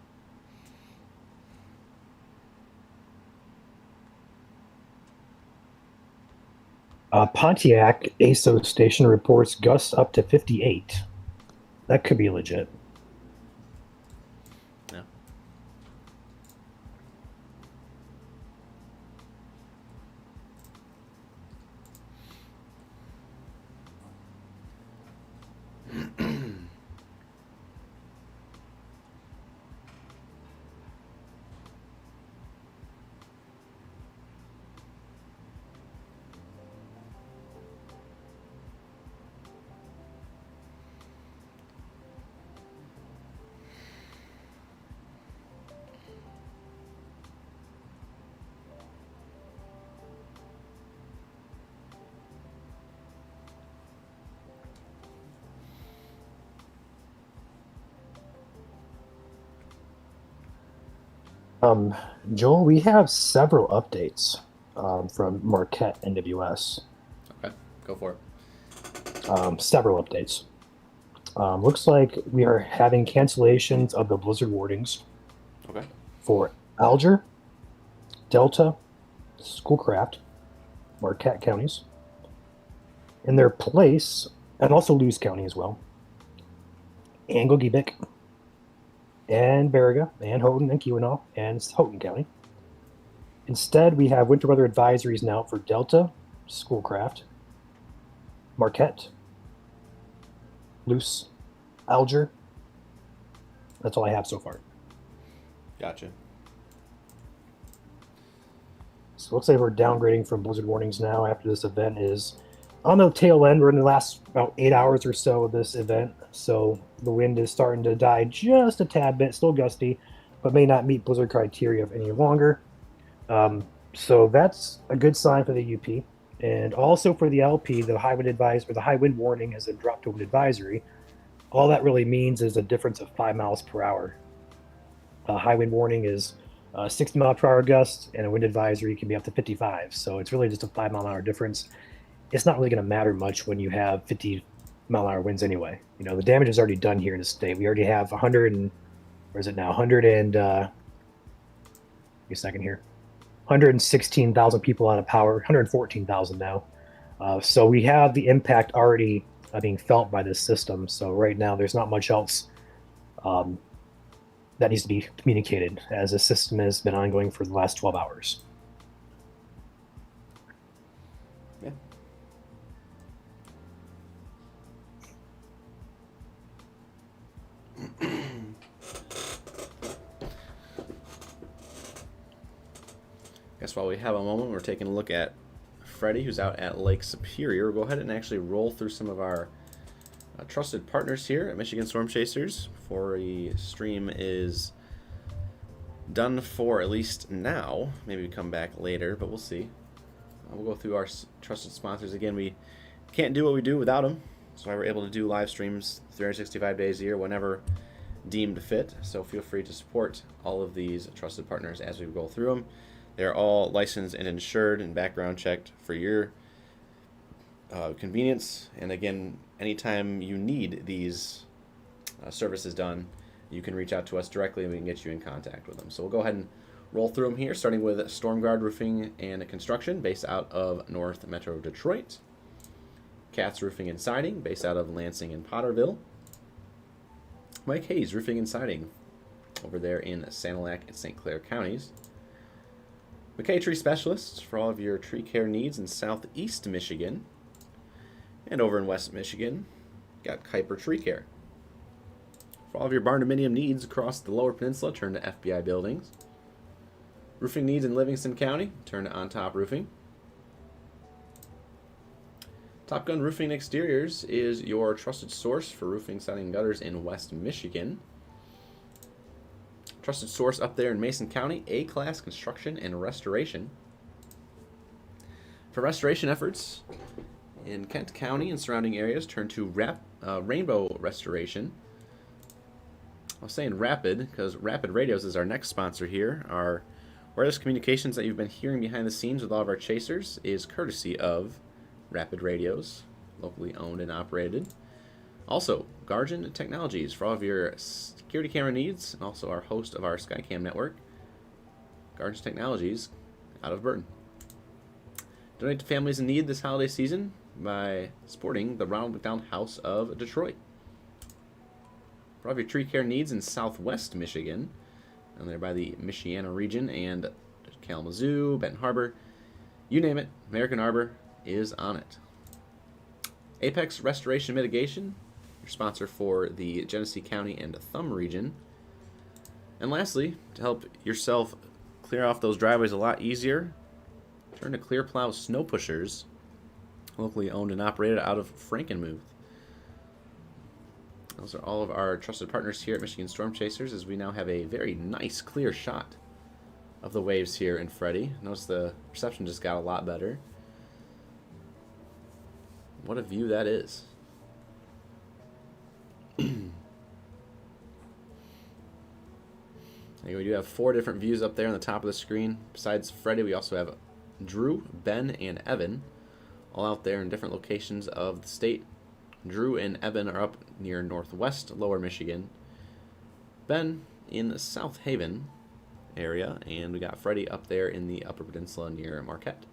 Pontiac ASO station reports gusts up to 58. That could be legit. Yeah. Joel, we have several updates from Marquette NWS. Okay, go for it. Several updates. Looks like we are having cancellations of the blizzard warnings Okay. for Alger, Delta, Schoolcraft, Marquette counties. In their place, and also Lewis County as well, and Gogebic, and Baraga, and Houghton, and Keweenaw, and Houghton County. Instead, we have winter weather advisories now for Delta, Schoolcraft, Marquette, Luce, Alger. That's all I have so far. Gotcha. So it looks like we're downgrading from blizzard warnings now after this event is on the tail end. We're in the last about 8 hours or so of this event. So the wind is starting to die just a tad bit, still gusty, but may not meet blizzard criteria any longer. So that's a good sign for the UP. And also for the LP, the high wind advisory, the high wind warning has been dropped to wind advisory. All that really means is a difference of 5 miles per hour. A high wind warning is 60 mile per hour gusts, and a wind advisory can be up to 55. So it's really just a 5 mile an hour difference. It's not really going to matter much when you have 50 mile an hour winds anyway. You know, the damage is already done here in the state. We already have 100 and, where is it now? 100 and, give me a second here. 116,000 people out of power, 114,000 now. So we have the impact already being felt by this system. So right now there's not much else that needs to be communicated, as the system has been ongoing for the last 12 hours. Yeah. Guess while we have a moment, we're taking a look at Freddie, who's out at Lake Superior. We'll go ahead and actually roll through some of our trusted partners here at Michigan Storm Chasers before the stream is done for at least now. Maybe we come back later, but we'll see. We'll go through our trusted sponsors again. We can't do what we do without them. That's why we're able to do live streams 365 days a year whenever deemed fit. So feel free to support all of these trusted partners as we go through them. They're all licensed and insured and background checked for your convenience. And again, anytime you need these services done, you can reach out to us directly and we can get you in contact with them. So we'll go ahead and roll through them here, starting with Stormguard Roofing and Construction, based out of North Metro Detroit. Katz Roofing and Siding, based out of Lansing and Potterville. Mike Hayes Roofing and Siding, over there in Sanilac and St. Clair counties. McKay Tree Specialists for all of your tree care needs in southeast Michigan. And over in West Michigan, got Kuiper Tree Care. For all of your barn dominium needs across the lower peninsula, turn to FBI Buildings. Roofing needs in Livingston County, turn to On Top Roofing. Top Gun Roofing and Exteriors is your trusted source for roofing, siding, and gutters in West Michigan. Trusted source up there in Mason County, A-Class Construction and Restoration. For restoration efforts in Kent County and surrounding areas, turn to Rainbow Restoration. I was saying Rapid because Rapid Radios is our next sponsor here. Our wireless communications that you've been hearing behind the scenes with all of our chasers is courtesy of Rapid Radios, locally owned and operated. Also, Guardian Technologies for all of your security camera needs, and also our host of our Skycam network, Guardian Technologies, out of Burton. Donate to families in need this holiday season by supporting the Ronald McDonald House of Detroit. For all of your tree care needs in southwest Michigan, and there by the Michiana region and Kalamazoo, Benton Harbor, you name it, American Arbor is on it. Apex Restoration Mitigation, your sponsor for the Genesee County and Thumb region. And lastly, to help yourself clear off those driveways a lot easier, turn to Clear Plow Snow Pushers, locally owned and operated out of Frankenmuth. Those are all of our trusted partners here at Michigan Storm Chasers, as we now have a very nice clear shot of the waves here in Freddie. Notice the reception just got a lot better. What a view that is. We do have 4 different views up there on the top of the screen. Besides Freddie, we also have Drew, Ben, and Evan, all out there in different locations of the state. Drew and Evan are up near northwest Lower Michigan. Ben in the South Haven area, and we got Freddie up there in the Upper Peninsula near Marquette.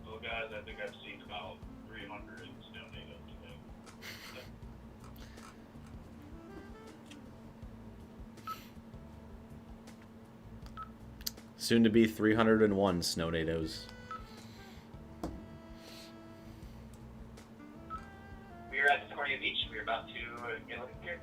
So guys, I think I've seen about 300 snow natives today. Soon to be 301 snow nados. We are at Concordia Beach. We are about to get a look here.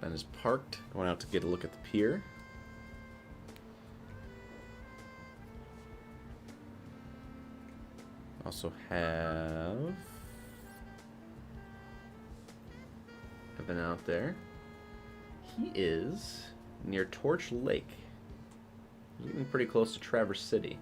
Ben is parked, going out to get a look at the pier. Also have Evan out there. He is near Torch Lake. He's getting pretty close to Traverse City.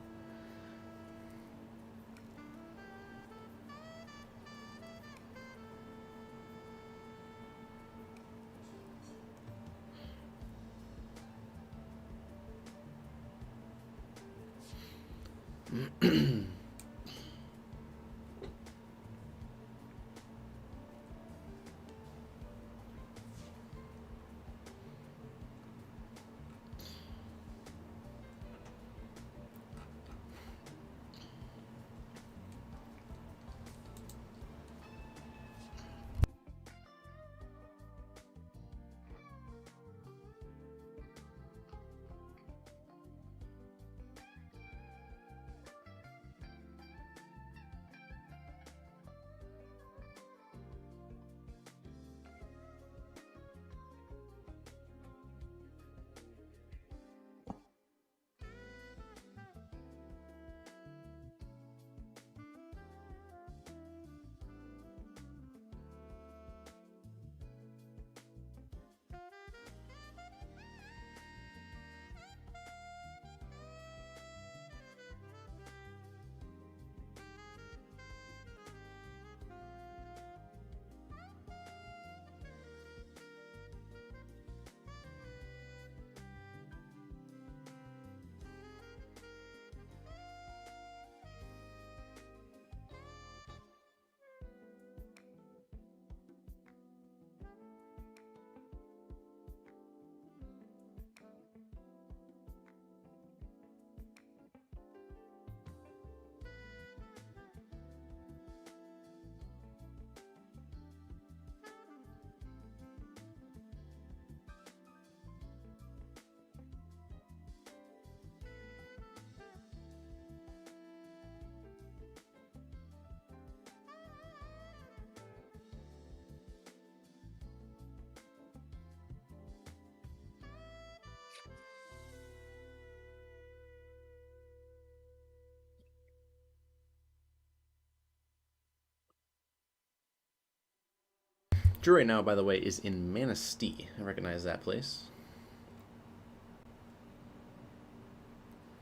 Drew right now, by the way, is in Manistee. I recognize that place.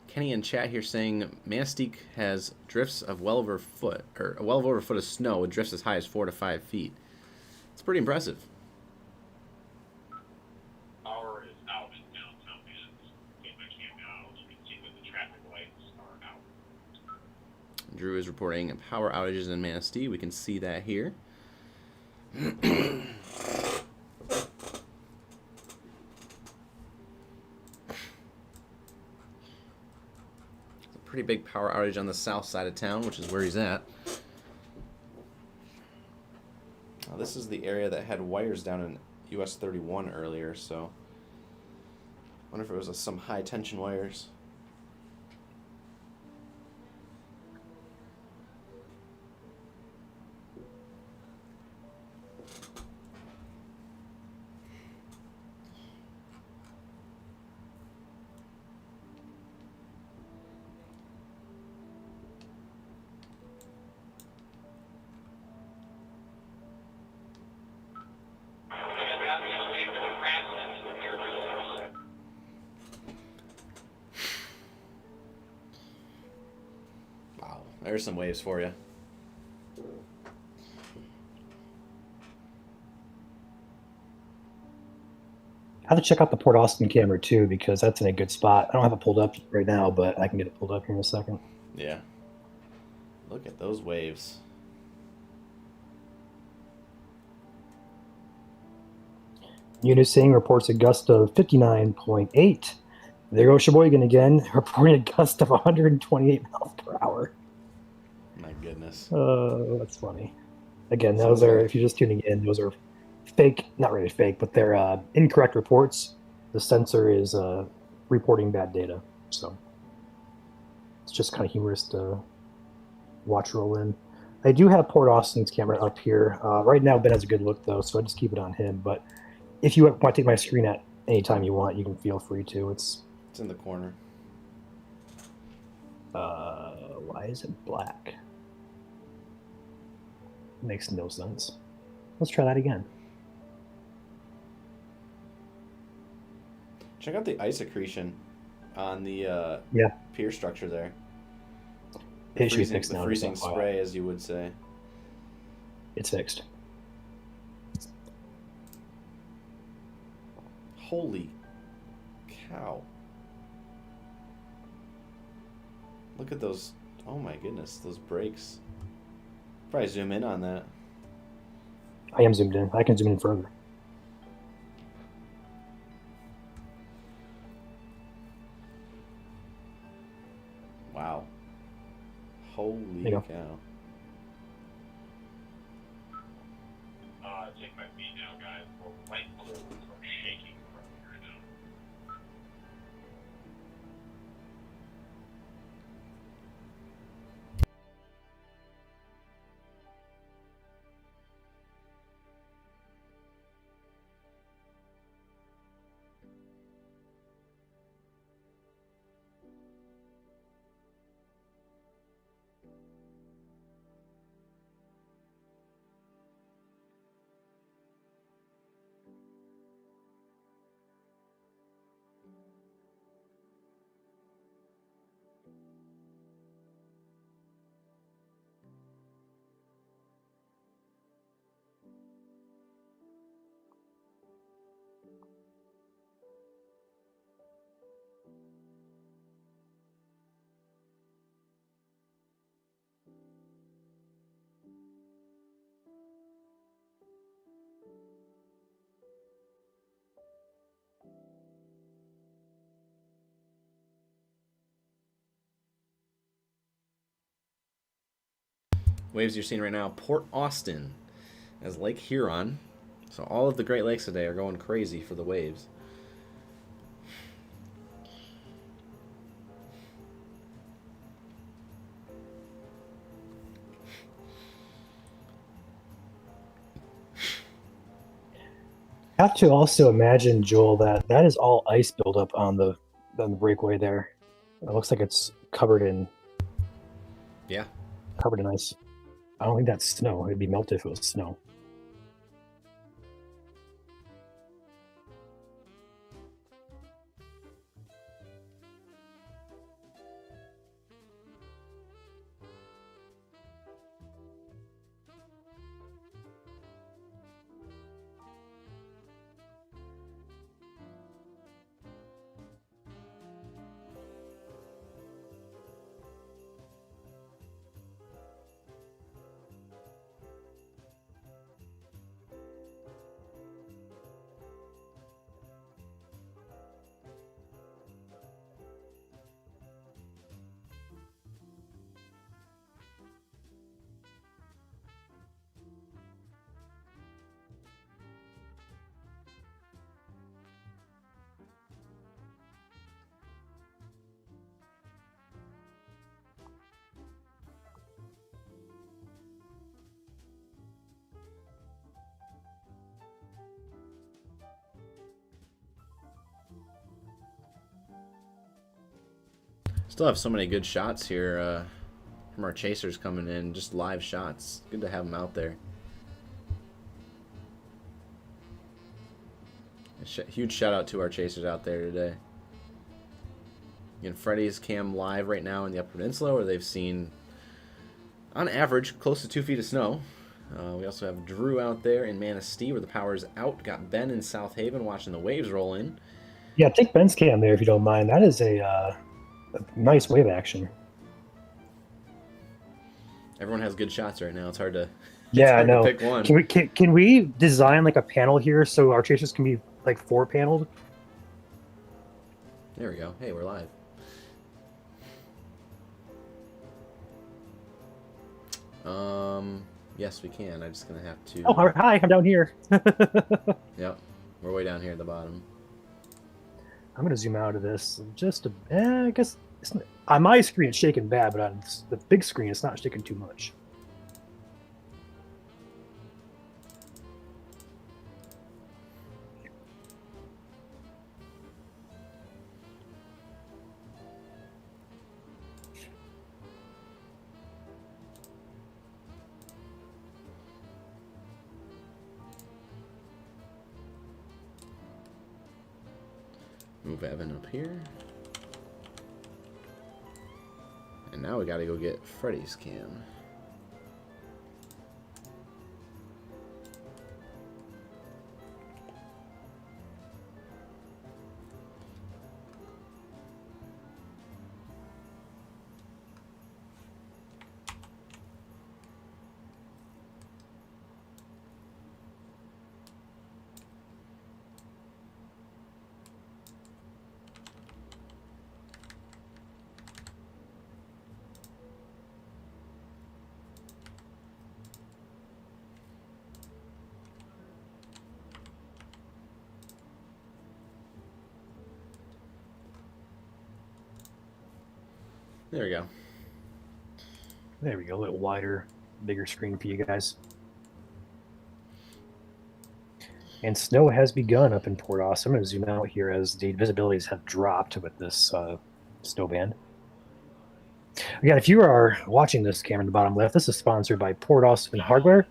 Kenny in chat here saying Manistee has drifts of well over a foot, or well over a foot of snow with drifts as high as 4 to 5 feet. It's pretty impressive. Power is out in downtown Manistee. If I came now, you can see that the traffic lights are out. Drew is reporting power outages in Manistee. We can see that here. Pretty big power outage on the south side of town, which is where he's at. Now, this is the area that had wires down in US 31 earlier, so I wonder if it was some high tension wires. Wow, there's some waves for you. I have to check out the Port Austin camera too, because that's in a good spot. I don't have it pulled up right now, but I can get it pulled up here in a second. Yeah. Look at those waves. Unising reports a gust of 59.8. There goes Sheboygan again, reporting a gust of 128 miles per hour. My goodness. That's funny. Again, those are, if you're just tuning in, those are fake, not really fake, but they're incorrect reports. The sensor is reporting bad data. So it's just kind of humorous to watch roll in. I do have Port Austin's camera up here. Right now, Ben has a good look, though, so I just keep it on him. But if you want to take my screen at any time you want, you can feel free to. It's in the corner. why is it black? Makes no sense. Let's try that again. Check out the ice accretion on the Yeah. pier structure there. It should be fixed The now. freezing spray, as you would say. It's fixed. Holy cow. Look at those. Oh my goodness, those brakes. Probably zoom in on that. I am zoomed in. I can zoom in further. Wow. Holy There you go. cow. Take my feet now, guys. We're light cold. We're shaking from here now. Waves you're seeing right now, Port Austin as Lake Huron. So all of the Great Lakes today are going crazy for the waves. I have to also imagine, Joel, that is all ice buildup on the breakaway there. It looks like it's covered in ice. I don't think that's snow. It'd be melted if it was snow. Still have so many good shots here from our chasers coming in. Just live shots. Good to have them out there. Huge shout out to our chasers out there today. Again, Freddy's cam live right now in the Upper Peninsula, where they've seen, on average, close to 2 feet of snow. We also have Drew out there in Manistee, where the power's out. Got Ben in South Haven watching the waves roll in. Yeah, take Ben's cam there if you don't mind. That is a nice wave action. Everyone has good shots right now. It's hard to, Yeah, I hard to know. pick one. Can we design like a panel here so our chasers can be like 4 paneled? There we go. Hey, we're live. Yes, we can. I'm just gonna have to. Oh, hi! I'm down here. Yep, we're way down here at the bottom. I'm gonna zoom out of this just a. I guess it's not, on my screen it's shaking bad, but on the big screen it's not shaking too much. Move Evan up here. And now we gotta go get Freddy's cam. There we go. There we go. A little wider, bigger screen for you guys. And snow has begun up in Port Austin. I'm going to zoom out here as the visibilities have dropped with this snow band. Again, if you are watching this camera in the bottom left, this is sponsored by Port Austin Hardware,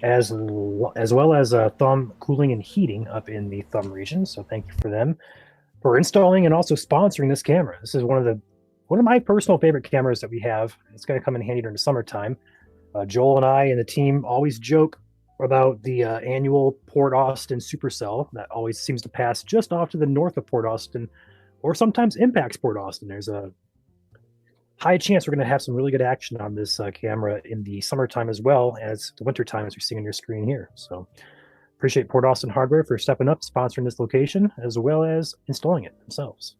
as well as Thumb Cooling and Heating up in the Thumb region. So thank you for them for installing and also sponsoring this camera. This is one of my personal favorite cameras that we have. It's going to come in handy during the summertime. Joel and I and the team always joke about the annual Port Austin supercell that always seems to pass just off to the north of Port Austin, or sometimes impacts Port Austin. There's a high chance we're going to have some really good action on this camera in the summertime as well as the wintertime, as you're seeing on your screen here. So appreciate Port Austin Hardware for stepping up, sponsoring this location, as well as installing it themselves.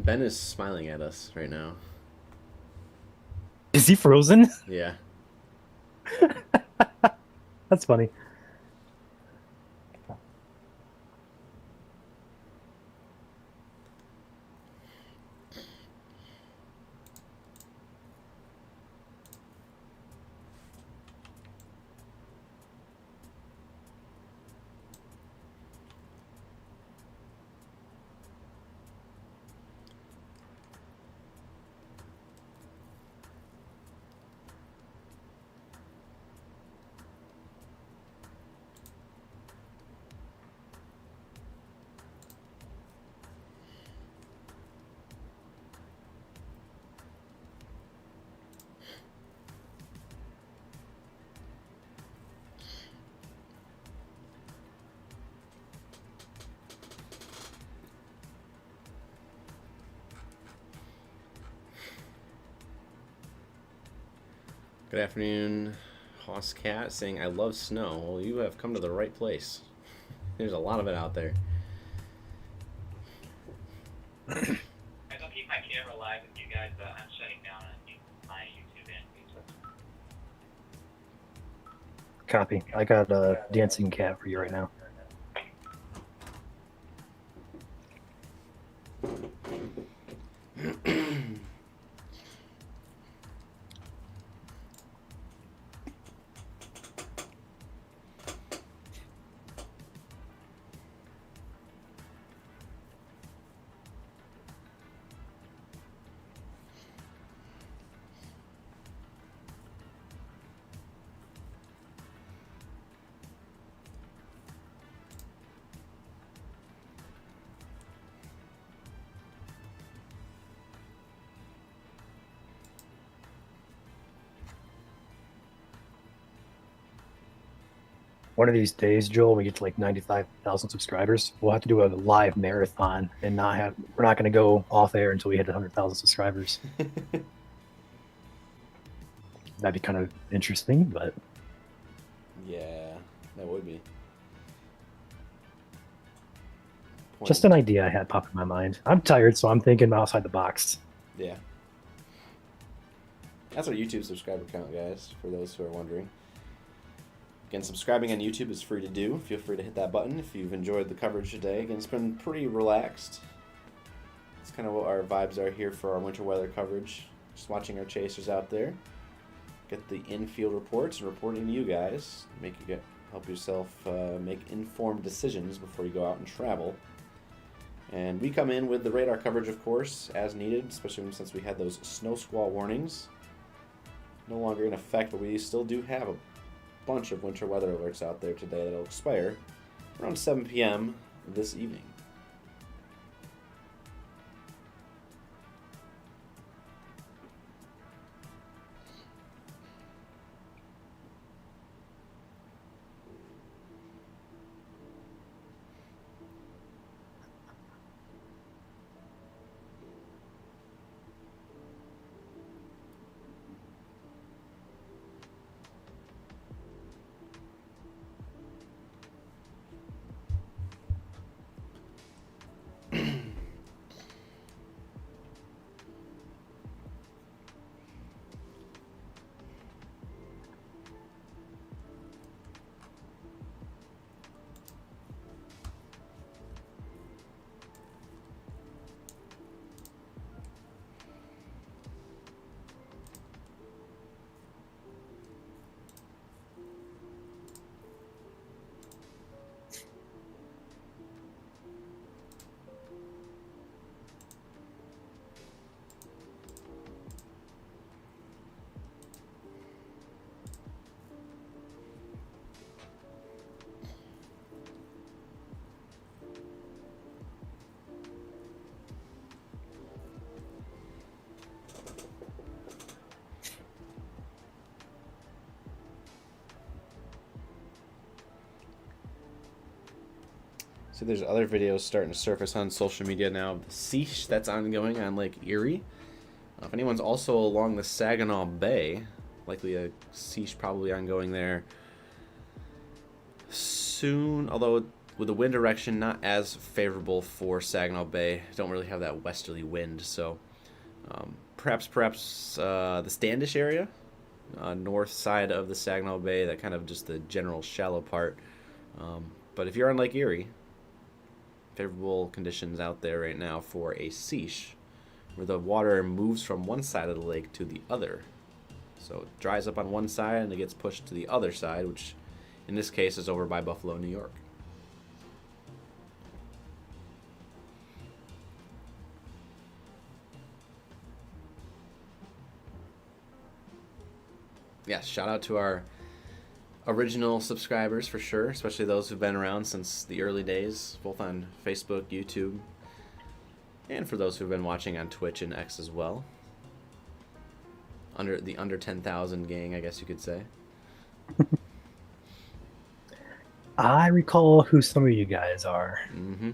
Ben is smiling at us right now. Is he frozen? Yeah. That's funny. Good afternoon, Hoss Cat saying I love snow. Well, you have come to the right place. There's a lot of it out there. Guys, I'll keep my camera live with you guys, but I'm shutting down my YouTube and Facebook. Copy. I got a dancing cat for you right now. One of these days, Joel, we get to like 95,000 subscribers, we'll have to do a live marathon and we're not going to go off air until we hit 100,000 subscribers. That'd be kind of interesting, but Yeah, that would be. just an idea I had pop in my mind. I'm tired, so I'm thinking outside the box. Yeah. That's our YouTube subscriber count, guys, for those who are wondering. Again, subscribing on YouTube is free to do. Feel free to hit that button if you've enjoyed the coverage today. Again, it's been pretty relaxed. It's kind of what our vibes are here for our winter weather coverage. Just watching our chasers out there. Get the infield reports and reporting to you guys. Help yourself make informed decisions before you go out and travel. And we come in with the radar coverage, of course, as needed, especially since we had those snow squall warnings. No longer in effect, but we still do have a bunch of winter weather alerts out there today that'll expire around 7 p.m. this evening. So there's other videos starting to surface on social media now of the siege that's ongoing on Lake Erie. If anyone's also along the Saginaw Bay, likely a siege probably ongoing there soon, although with the wind direction not as favorable for Saginaw Bay. Don't really have that westerly wind, so perhaps the Standish area, north side of the Saginaw Bay, that kind of just the general shallow part. But if you're on Lake Erie, favorable conditions out there right now for a seiche, where the water moves from one side of the lake to the other. So it dries up on one side and it gets pushed to the other side, which in this case is over by Buffalo, New York. Yeah, shout out to our original subscribers for sure, especially those who've been around since the early days, both on Facebook, YouTube, and for those who've been watching on Twitch and X as well. Under 10,000 gang, I guess you could say. I recall who some of you guys are. Mm-hmm.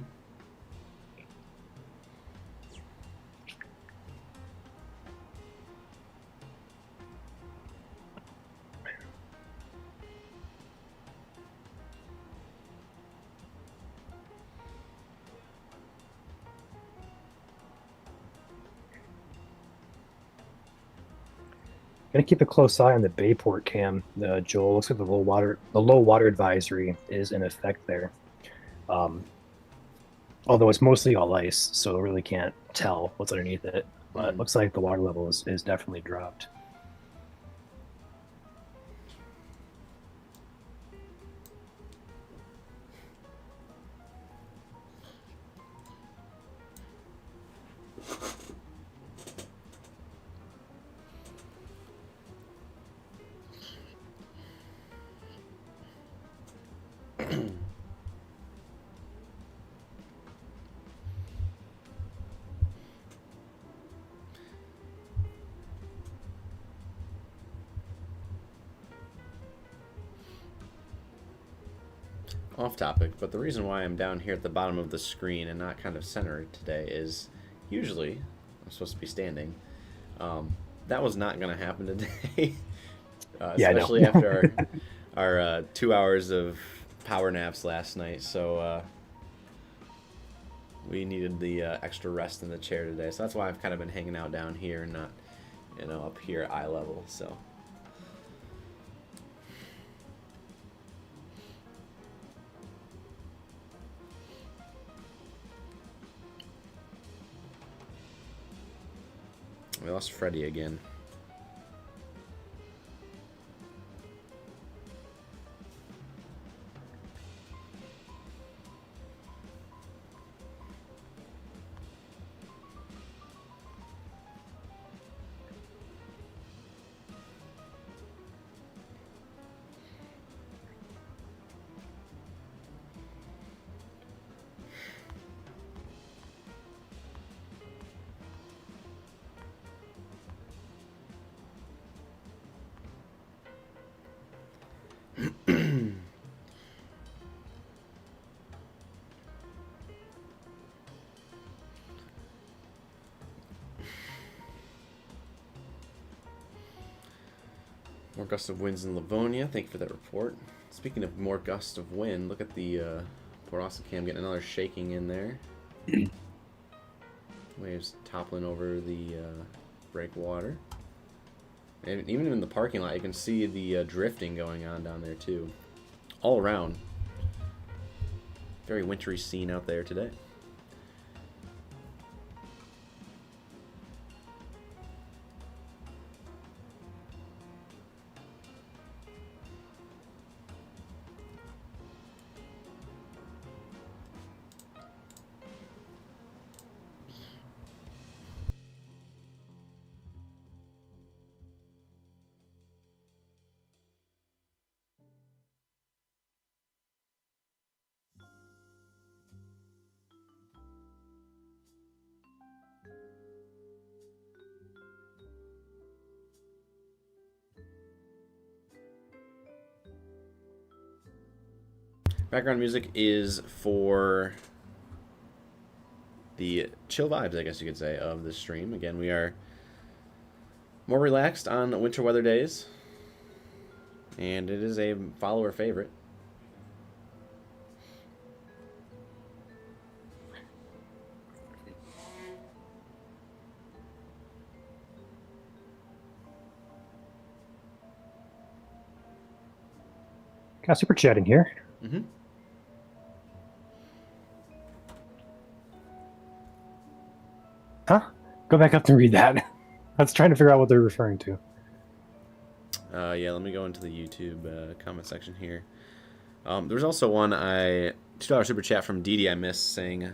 Gonna keep a close eye on the Bayport cam, Joel. Looks like the low water advisory is in effect there. Although it's mostly all ice, so really can't tell what's underneath it. But it looks like the water level is definitely dropped. Off topic, but the reason why I'm down here at the bottom of the screen and not kind of centered today is usually I'm supposed to be standing. That was not going to happen today. Yeah, especially after our 2 hours of power naps last night. So we needed the extra rest in the chair today. So that's why I've kind of been hanging out down here and not, up here at eye level. So. We lost Freddy again. More gusts of winds in Livonia. Thank you for that report. Speaking of more gusts of wind, look at the Port Austin cam getting another shaking in there. Waves toppling over the breakwater. And even in the parking lot, you can see the drifting going on down there too. All around. Very wintry scene out there today. Background music is for the chill vibes, I guess you could say, of the stream. Again, we are more relaxed on winter weather days, and it is a follower favorite. Got super chat in here. Mm-hmm. Huh? Go back up and read that. I was trying to figure out what they're referring to. Yeah, let me go into the YouTube comment section here. There's also one $2 super chat from Didi I missed saying,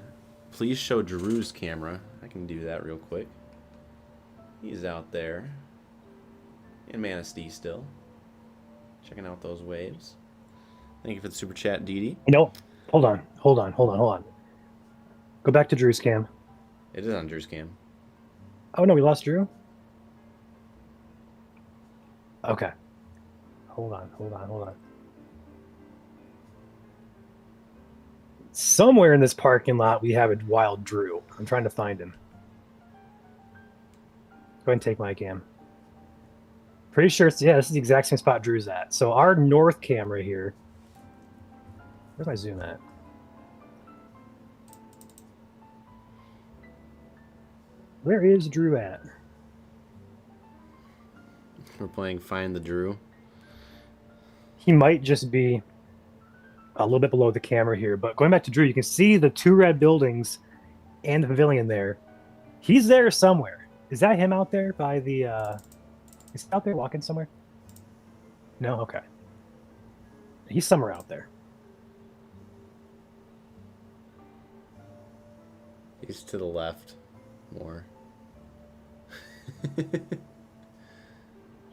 please show Drew's camera. I can do that real quick. He's out there in Manistee still, checking out those waves. Thank you for the super chat, Didi. You know, hold on. Go back to Drew's cam. It is on Drew's cam. Oh no, we lost Drew. Okay. Hold on. Somewhere in this parking lot, we have a wild Drew. I'm trying to find him. Go ahead and take my cam. Pretty sure it's, yeah, this is the exact same spot Drew's at. So our north camera here. Where's my zoom at? Where is Drew at? We're playing Find the Drew. He might just be a little bit below the camera here, but going back to Drew, you can see the two red buildings and the pavilion there. He's there somewhere. Is that him out there by the, is he out there walking somewhere? No? Okay. He's somewhere out there. He's to the left more.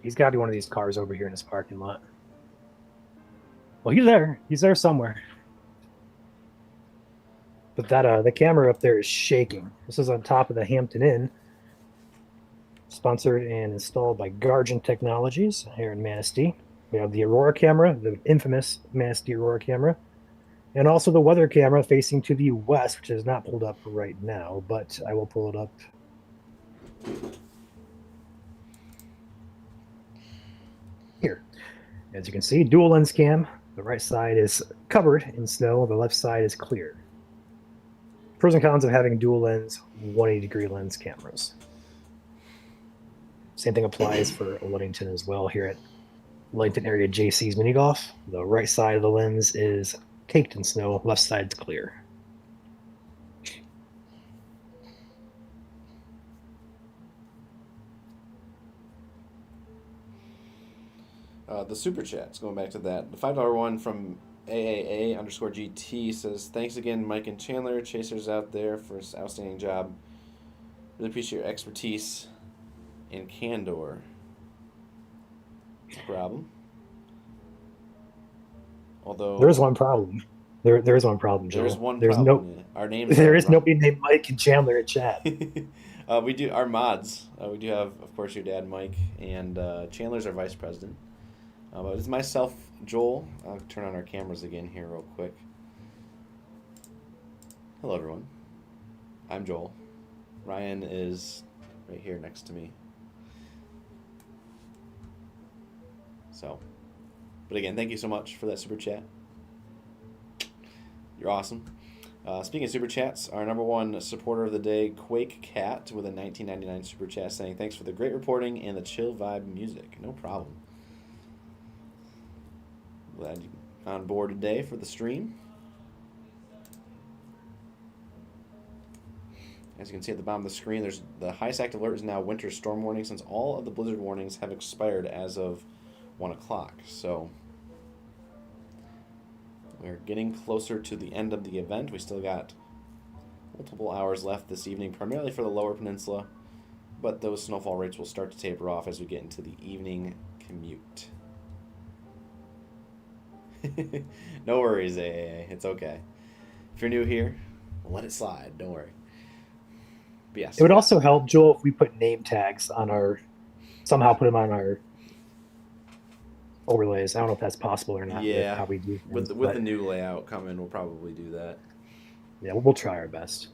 He's got to be one of these cars over here in this parking lot. Well, he's there. He's there somewhere. But that the camera up there is shaking. This is on top of the Hampton Inn. Sponsored and installed by Guardian Technologies here in Manistee. We have the Aurora camera, the infamous Manistee Aurora camera, and also the weather camera facing to the west, which is not pulled up right now, but I will pull it up. Here. As you can see, dual lens cam. The right side is covered in snow, the left side is clear. Pros and cons of having dual lens 180-degree lens cameras. Same thing applies for Ludington as well here at Ludington area JC's Mini Golf. The right side of the lens is caked in snow, left side's clear. The super chats, going back to that. The $5 one from AAA_GT says, thanks again, Mike and Chandler, chasers out there, for this outstanding job. Really appreciate your expertise and candor. No problem. Although There's one problem. There's one problem, Joe. There's one There's problem. no. Our names. There is nobody named Mike and Chandler at chat. We do our mods. We do have, of course, your dad, Mike, and Chandler's our vice president. But it's myself, Joel. I'll turn on our cameras again here real quick. Hello, everyone. I'm Joel. Ryan is right here next to me. So, but again, thank you so much for that super chat. You're awesome. Speaking of super chats, our number one supporter of the day, Quake Cat, with a $19.99 super chat saying, thanks for the great reporting and the chill vibe music. No problem. Glad you're on board today for the stream. As you can see at the bottom of the screen, there's the highest active alert is now winter storm warning, since all of the blizzard warnings have expired as of 1 o'clock. So we're getting closer to the end of the event. We still got multiple hours left this evening, primarily for the lower peninsula, but those snowfall rates will start to taper off as we get into the evening commute. No worries, AAA. It's okay. If you're new here, we'll let it slide. Don't worry. But yes, It would also help, Joel, if we put name tags on our, somehow put them on our overlays. I don't know if that's possible or not. Yeah, how we do things, with the new layout coming, we'll probably do that. Yeah, we'll try our best.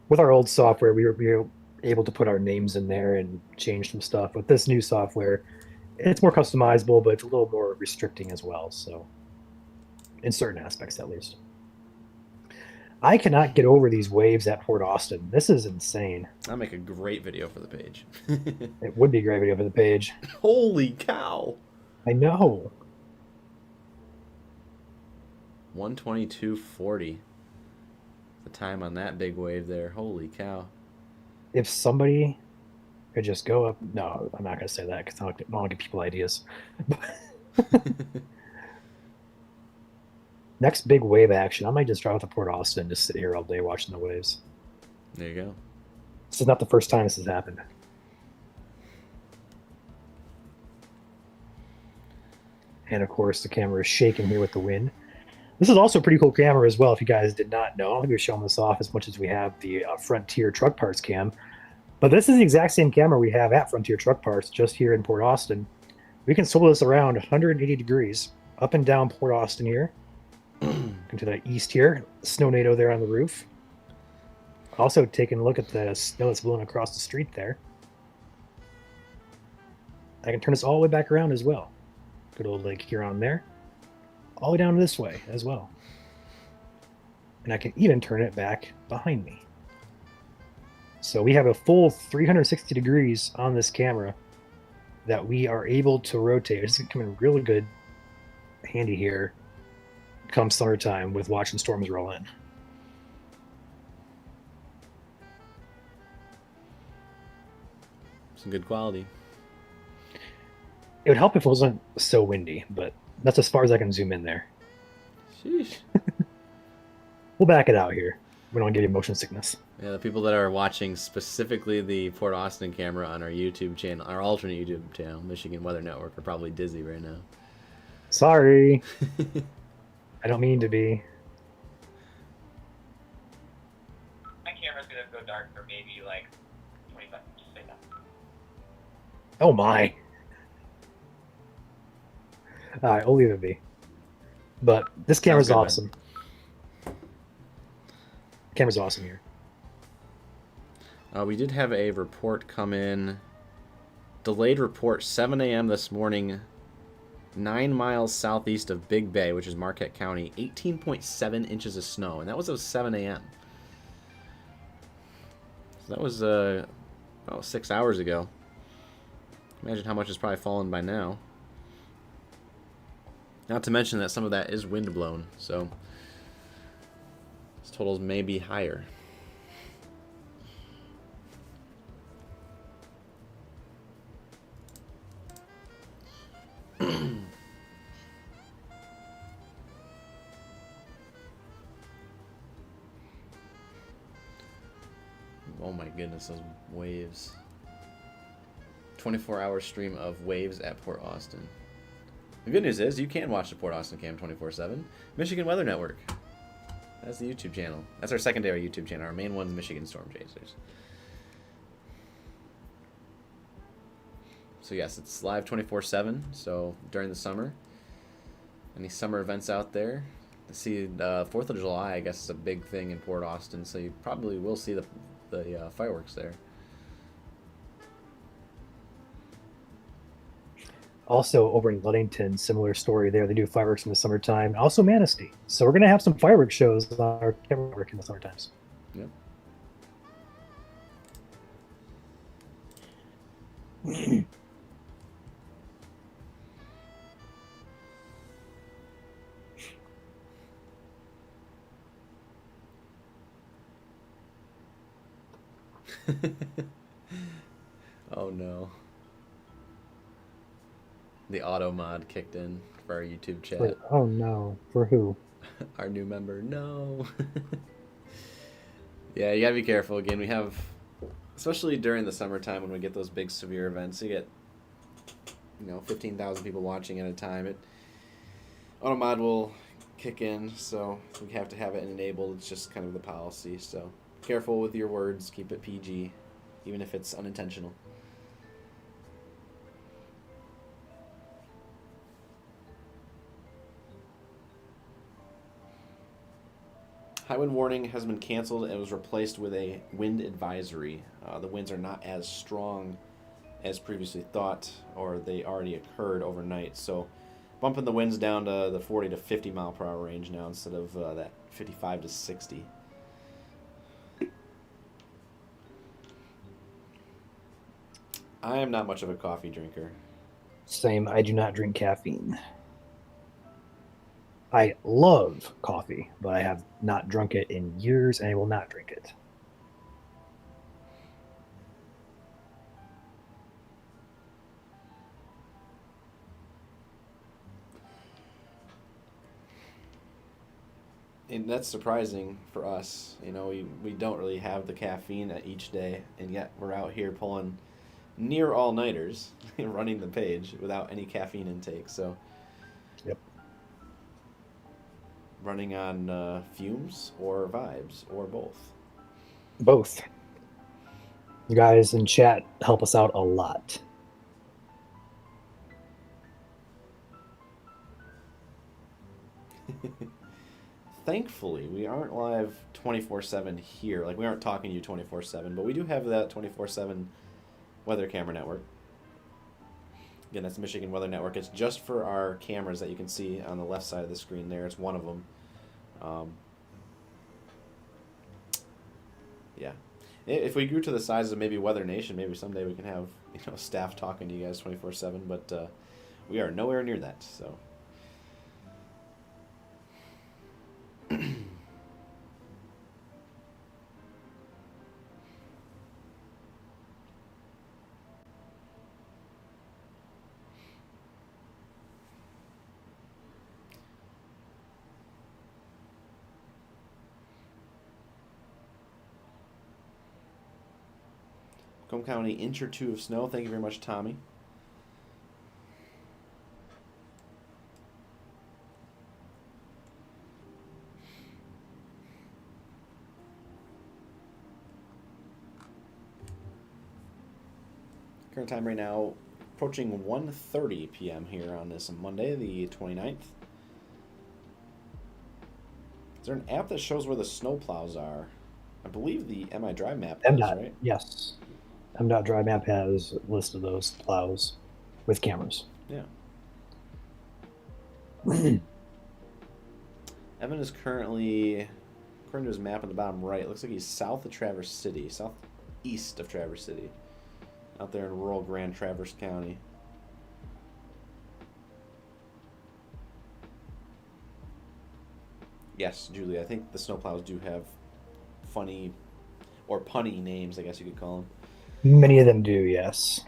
With our old software, we were able to put our names in there and change some stuff. With this new software, it's more customizable, but it's a little more restricting as well. So, in certain aspects, at least. I cannot get over these waves at Port Austin. This is insane. I'll make a great video for the page. It would be a great video for the page. Holy cow! I know. 122.40. The time on that big wave there. Holy cow. If somebody could just go up. No, I'm not going to say that because I don't want to give people ideas. Next big wave action, I might just drive out to Port Austin and just sit here all day watching the waves. There you go. This is not the first time this has happened. And of course, the camera is shaking here with the wind. This is also a pretty cool camera as well, if you guys did not know. I'm going to be showing this off as much as we have the Frontier Truck Parts cam. But this is the exact same camera we have at Frontier Truck Parts, just here in Port Austin. We can swivel this around 180 degrees, up and down Port Austin here. Into the east here, Snownado there on the roof. Also taking a look at the snow that's blowing across the street there. I can turn this all the way back around as well. Good old Lake Huron there. All the way down this way as well. And I can even turn it back behind me. So we have a full 360 degrees on this camera that we are able to rotate. It's going to come in really good handy here come summertime with watching storms roll in. Some good quality. It would help if it wasn't so windy, but that's as far as I can zoom in there. Sheesh. We'll back it out here. We don't want to give you motion sickness. Yeah, the people that are watching specifically the Port Austin camera on our YouTube channel, our alternate YouTube channel, Michigan Weather Network, are probably dizzy right now. Sorry. I don't mean to be. My camera's gonna go dark for maybe like 25 minutes. Just say that. Oh my. Alright, we'll leave it be. But this camera's good, man. awesome. Camera's awesome here. We did have a report come in. Delayed report, 7 a.m. this morning. 9 miles southeast of Big Bay, which is Marquette County. 18.7 inches of snow. And that was at 7 a.m. So that was about 6 hours ago. Imagine how much has probably fallen by now. Not to mention that some of that is wind blown. So these totals may be higher. Oh my goodness, those waves. 24-hour stream of waves at Port Austin. The good news is you can watch the Port Austin cam 24/7. Michigan Weather Network. That's the YouTube channel. That's our secondary YouTube channel. Our main one's Michigan Storm Chasers. So yes, it's live 24/7. So during the summer, any summer events out there, to see the 4th of July, I guess is a big thing in Port Austin. So you probably will see the fireworks there. Also over in Ludington, similar story there. They do fireworks in the summertime. Also Manistee. So we're going to have some fireworks shows on our camera work in the summer times. Yep. Oh no. The auto mod kicked in for our YouTube chat. Oh no. For who? Our new member, no. Yeah, you gotta be careful. Again, we have, especially during the summertime when we get those big severe events, you get, 15,000 people watching at a time. Auto mod will kick in, so we have to have it enabled. It's just kind of the policy. So careful with your words. Keep it PG, even if it's unintentional. High wind warning has been canceled and was replaced with a wind advisory. The winds are not as strong as previously thought, or they already occurred overnight. So bumping the winds down to the 40 to 50 mile per hour range now instead of that 55 to 60. I am not much of a coffee drinker. Same. I do not drink caffeine. I love coffee, but I have not drunk it in years, and I will not drink it. And that's surprising for us. You know, we don't really have the caffeine at each day, and yet we're out here pulling near all nighters, running the page without any caffeine intake. So, Yep. running on fumes or vibes or both. Both. You guys in chat help us out a lot. Thankfully, we aren't live 24/7 here. Like, we aren't talking to you 24/7, but we do have that 24/7 weather camera network. Again, that's the Michigan Weather Network. It's just for our cameras that you can see on the left side of the screen there. It's one of them. Yeah. If we grew to the size of maybe Weather Nation, maybe someday we can have, you know, staff talking to you guys 24/7, but we are nowhere near that, so. Macomb County, inch or two of snow. Thank you very much, Tommy. Current time right now, approaching 1:30 p.m. here on this Monday, the 29th. Is there an app that shows where the snow plows are? I believe the MI Drive map does, MDOT, right? yes. MDOT Drive Map has a list of those plows with cameras. Yeah. Evan is currently, according to his map on the bottom right, it looks like he's south of Traverse City, southeast of Traverse City, out there in rural Grand Traverse County. Yes, Julie, I think the snowplows do have funny or punny names, I guess you could call them. Many of them do, yes.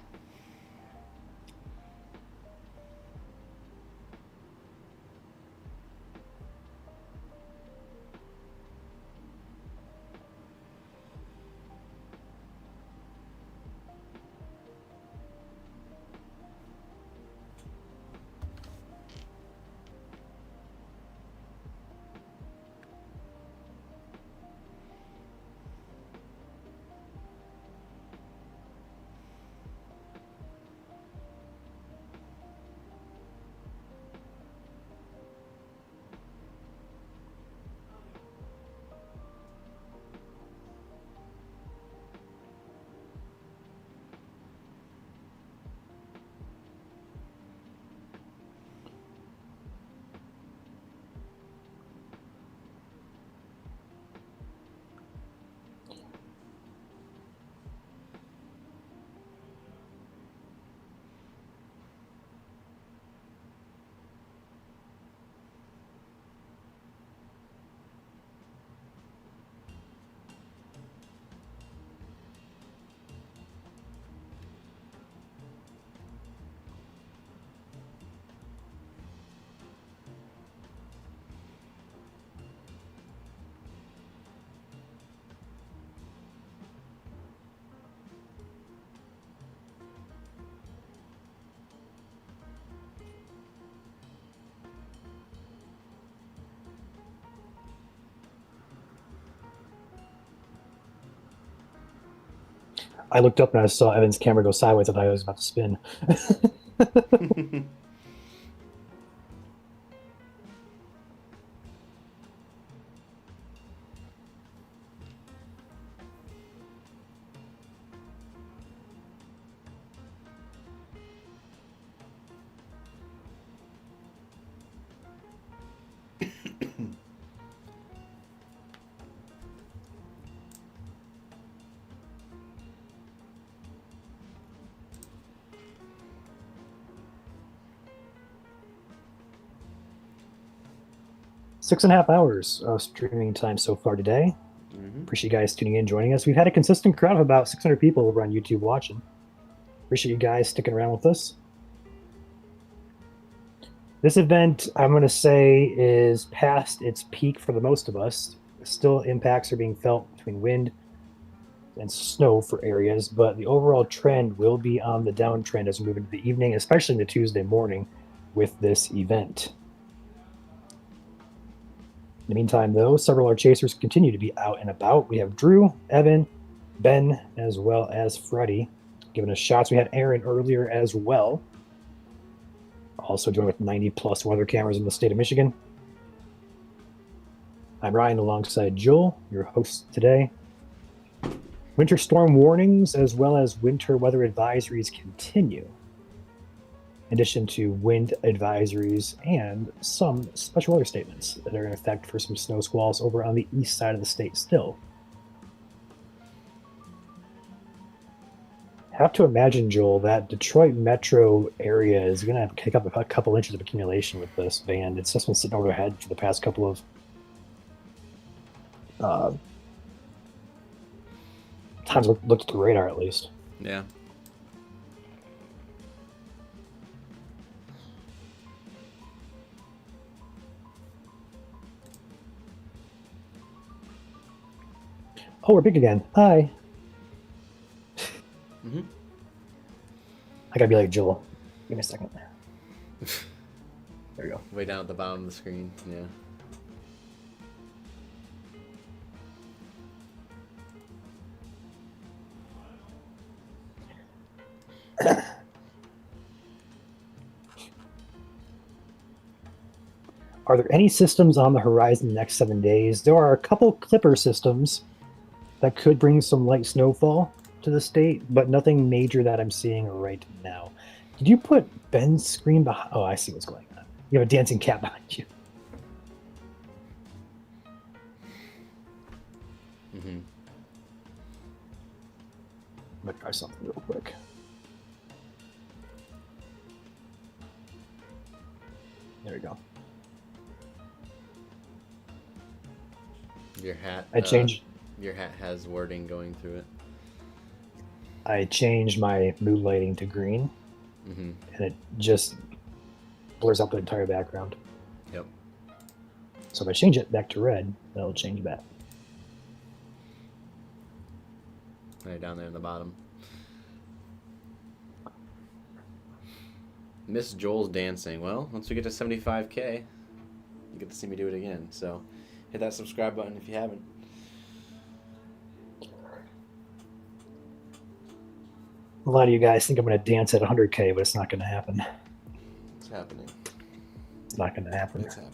I looked up and I saw Evan's camera go sideways. I thought I was about to spin. 6.5 hours of streaming time so far today. Mm-hmm. Appreciate you guys tuning in, joining us. We've had a consistent crowd of about 600 people over on YouTube watching. Appreciate you guys sticking around with us. This event, I'm going to say, is past its peak for the most of us. Still, impacts are being felt between wind and snow for areas, but the overall trend will be on the downtrend as we move into the evening, especially into Tuesday morning with this event. In the meantime, though, several of our chasers continue to be out and about. We have Drew, Evan, Ben, as well as Freddie giving us shots. We had Aaron earlier as well. Also joined with 90+ weather cameras in the state of Michigan. I'm Ryan alongside Joel, your host today. Winter storm warnings as well as winter weather advisories continue, in addition to wind advisories and some special weather statements that are in effect for some snow squalls over on the east side of the state still. I have to imagine, Joel, that Detroit metro area is going to kick up a couple inches of accumulation with this van. It's just been sitting over their head for the past couple of times looked at the radar, at least. Yeah. Oh, we're big again. Hi. Mm-hmm. I gotta be like Joel. Give me a second. There we go. Way down at the bottom of the screen. Yeah. Are there any systems on the horizon in the next 7 days? There are a couple Clipper systems that could bring some light snowfall to the state, but nothing major that I'm seeing right now. Did you put Ben's screen behind? Oh, I see what's going on. You have a dancing cat behind you. Mm-hmm. I'm gonna try something real quick. There we go. Your hat. I changed. Your hat has wording going through it. I changed my mood lighting to green, Mm-hmm. and it just blurs out the entire background. Yep. So if I change it back to red, that'll change back. Right down there in the bottom. Miss Joel's dancing. Well, once we get to 75K, you get to see me do it again. So hit that subscribe button if you haven't. A lot of you guys think I'm going to dance at 100K, but it's not going to happen. It's happening. It's not going to happen. It's happening.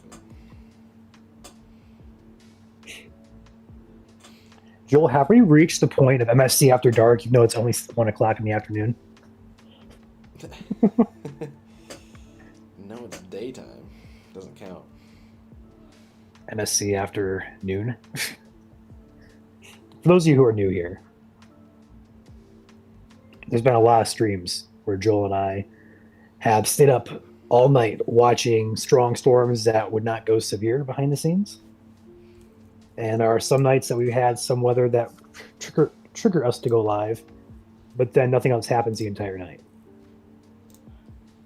Joel, have we reached the point of MSC After Dark, even though it's only 1 o'clock in the afternoon? No, it's daytime. Doesn't count. MSC After Noon? For those of you who are new here, there's been a lot of streams where Joel and I have stayed up all night watching strong storms that would not go severe behind the scenes. And there are some nights that we've had some weather that trigger us to go live, but then nothing else happens the entire night.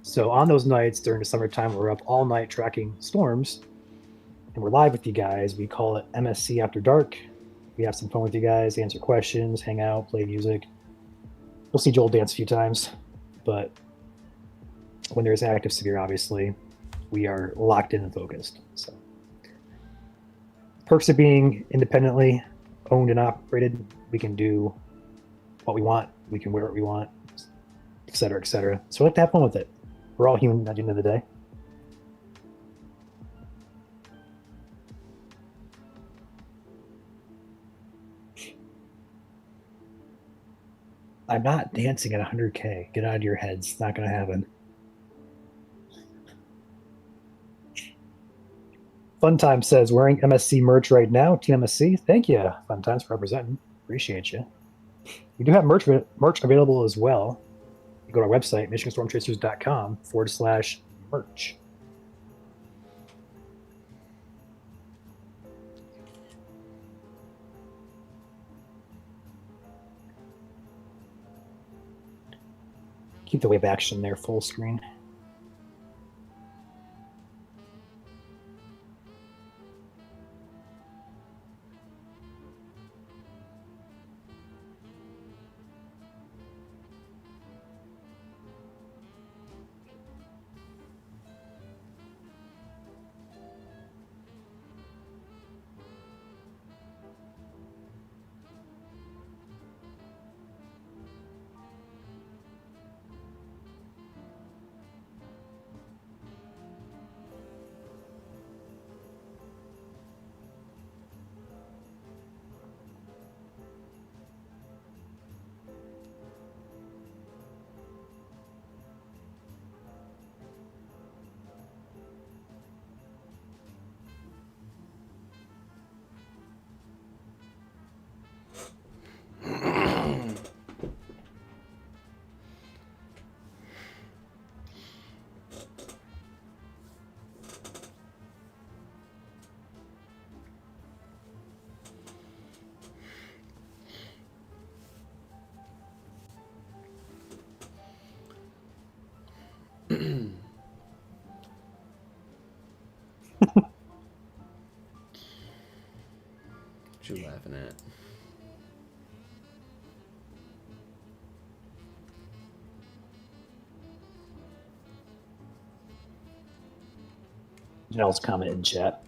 So on those nights during the summertime, we're up all night tracking storms, and we're live with you guys. We call it MSC After Dark. We have some fun with you guys, answer questions, hang out, play music. You'll see Joel dance a few times, but when there's active severe, obviously, we are locked in and focused. So perks of being independently owned and operated, we can do what we want, we can wear what we want, et cetera, et cetera. So I like to have fun with it. We're all human at the end of the day. I'm not dancing at 100K. Get out of your heads. It's not going to happen. Fun Time says, wearing MSC merch right now. Team MSC, thank you. Fun Times for representing. Appreciate you. We do have merch available as well. You go to our website, michiganstormchasers.com/merch. Keep the wave action there full screen. What you laughing at? Janelle's comment in chat.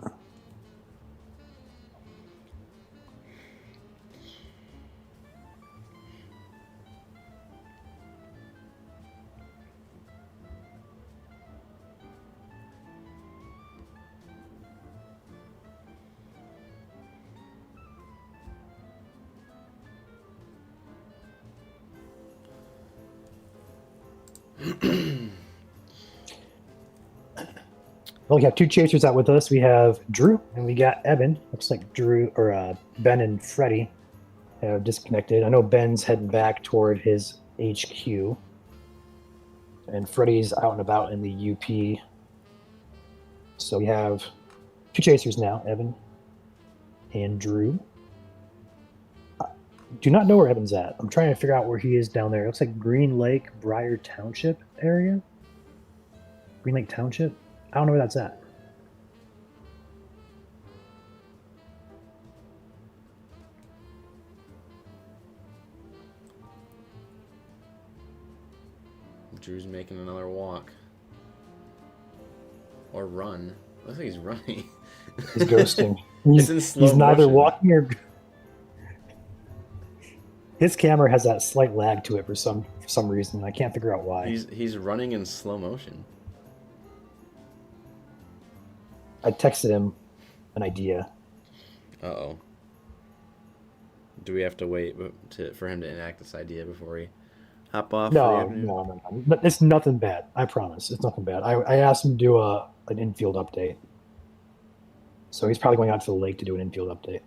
Well, we have two chasers out with us. We have Drew and we got Evan. Looks like Drew or Ben and Freddie have disconnected. I know Ben's heading back toward his HQ, and Freddie's out and about in the UP. So we have two chasers now, Evan and Drew. Do not know where Evan's at. I'm trying to figure out where he is down there. It looks like Green Lake, Briar Township area. Green Lake Township? I don't know where that's at. Drew's making another walk. Or run. Looks like he's running. He's ghosting. It's in slow He's neither motion. walking or... His camera has that slight lag to it for some reason. I can't figure out why. He's running in slow motion. I texted him an idea. Uh-oh. Do we have to wait for him to enact this idea before we hop off? No. But it's nothing bad. I promise. It's nothing bad. I asked him to do an infield update. So he's probably going out to the lake to do an infield update.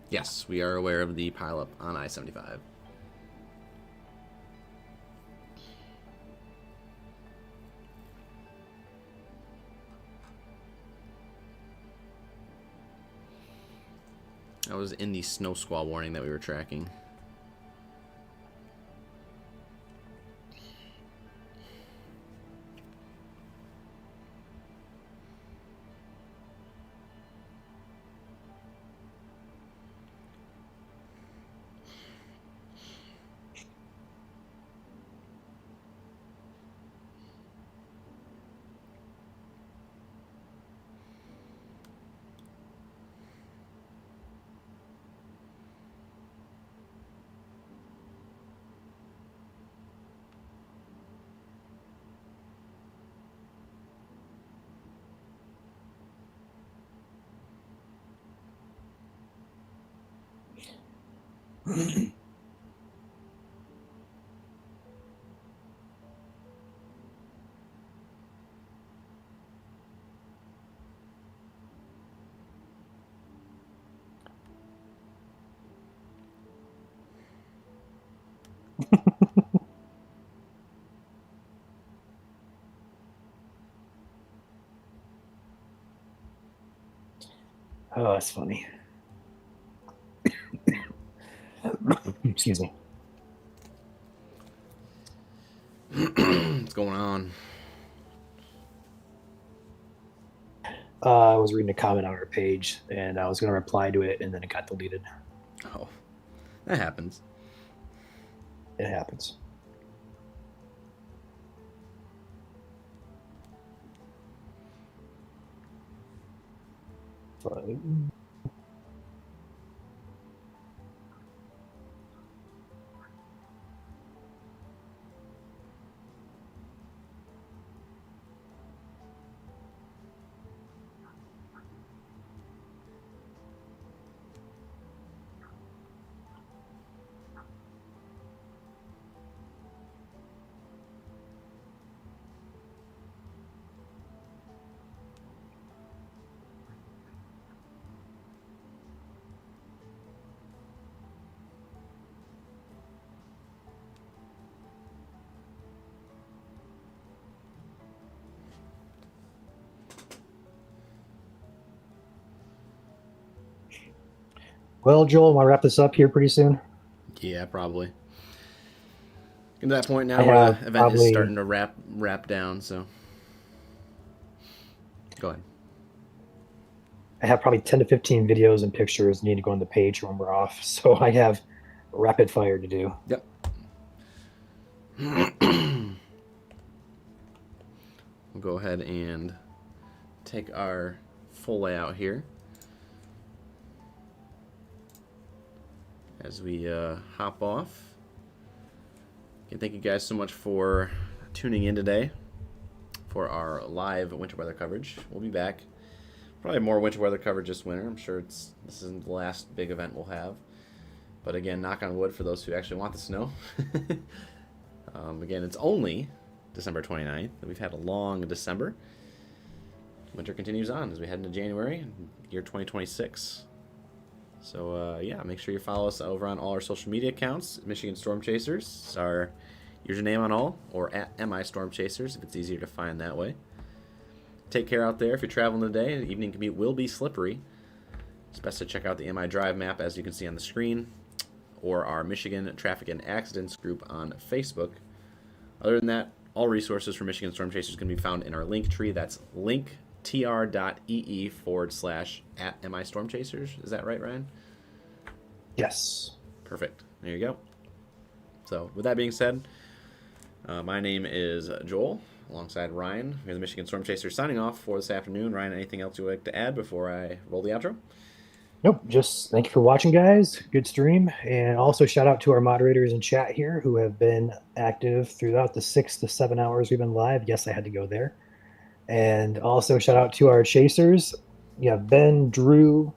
Yes, we are aware of the pileup on I-75. That was in the snow squall warning that we were tracking. Oh, that's funny. Excuse me. What's going on? I was reading a comment on our page, and I was going to reply to it, and then it got deleted. Oh, that happens. It happens. But, well, Joel, want to wrap this up here pretty soon? Yeah, probably. Getting to that point now I where have the event is probably- starting to wrap down, so go ahead. I have probably 10 to 15 videos and pictures need to go on the page when we're off, so I have rapid fire to do. Yep. We'll go ahead and take our full layout here as we hop off. Again, thank you guys so much for tuning in today for our live winter weather coverage. We'll be back. Probably more winter weather coverage this winter. I'm sure this isn't the last big event we'll have. But again, knock on wood for those who actually want the snow. Again, it's only December 29th. We've had a long December. Winter continues on as we head into January, year 2026. So, yeah, make sure you follow us over on all our social media accounts. Michigan Storm Chasers is our username on all, or at MI Storm Chasers if it's easier to find that way. Take care out there if you're traveling today. The evening commute will be slippery. It's best to check out the MI Drive map as you can see on the screen, or our Michigan Traffic and Accidents group on Facebook. Other than that, all resources for Michigan Storm Chasers can be found in our link tree. That's linktr.ee/@MI Storm Chasers. Is that right, Ryan? Yes. Perfect. There you go. So, with that being said, my name is Joel, alongside Ryan. We're the Michigan Storm Chasers signing off for this afternoon. Ryan, anything else you'd like to add before I roll the outro? Nope. Just thank you for watching, guys. Good stream. And also shout out to our moderators in chat here who have been active throughout the 6 to 7 hours we've been live. Yes, I had to go there. And also shout out to our chasers. You have Ben, Drew,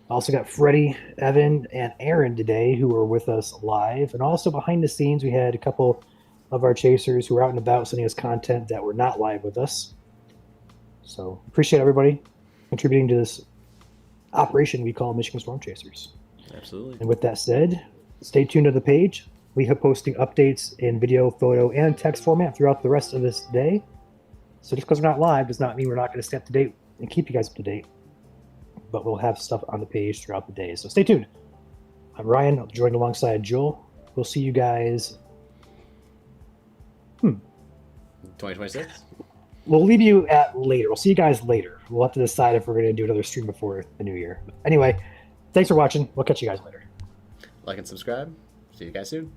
also got Freddie, Evan, and Aaron today who were with us live. And also behind the scenes, we had a couple of our chasers who were out and about sending us content that were not live with us. So appreciate everybody contributing to this operation we call Michigan Storm Chasers. Absolutely. And with that said, stay tuned to the page. We have posting updates in video, photo, and text format throughout the rest of this day. So just because we're not live does not mean we're not going to stay up to date and keep you guys up to date. But we'll have stuff on the page throughout the day. So stay tuned. I'm Ryan, joined alongside Joel. We'll see you guys. 2026? We'll leave you at later. We'll see you guys later. We'll have to decide if we're going to do another stream before the new year. But anyway, thanks for watching. We'll catch you guys later. Like and subscribe. See you guys soon.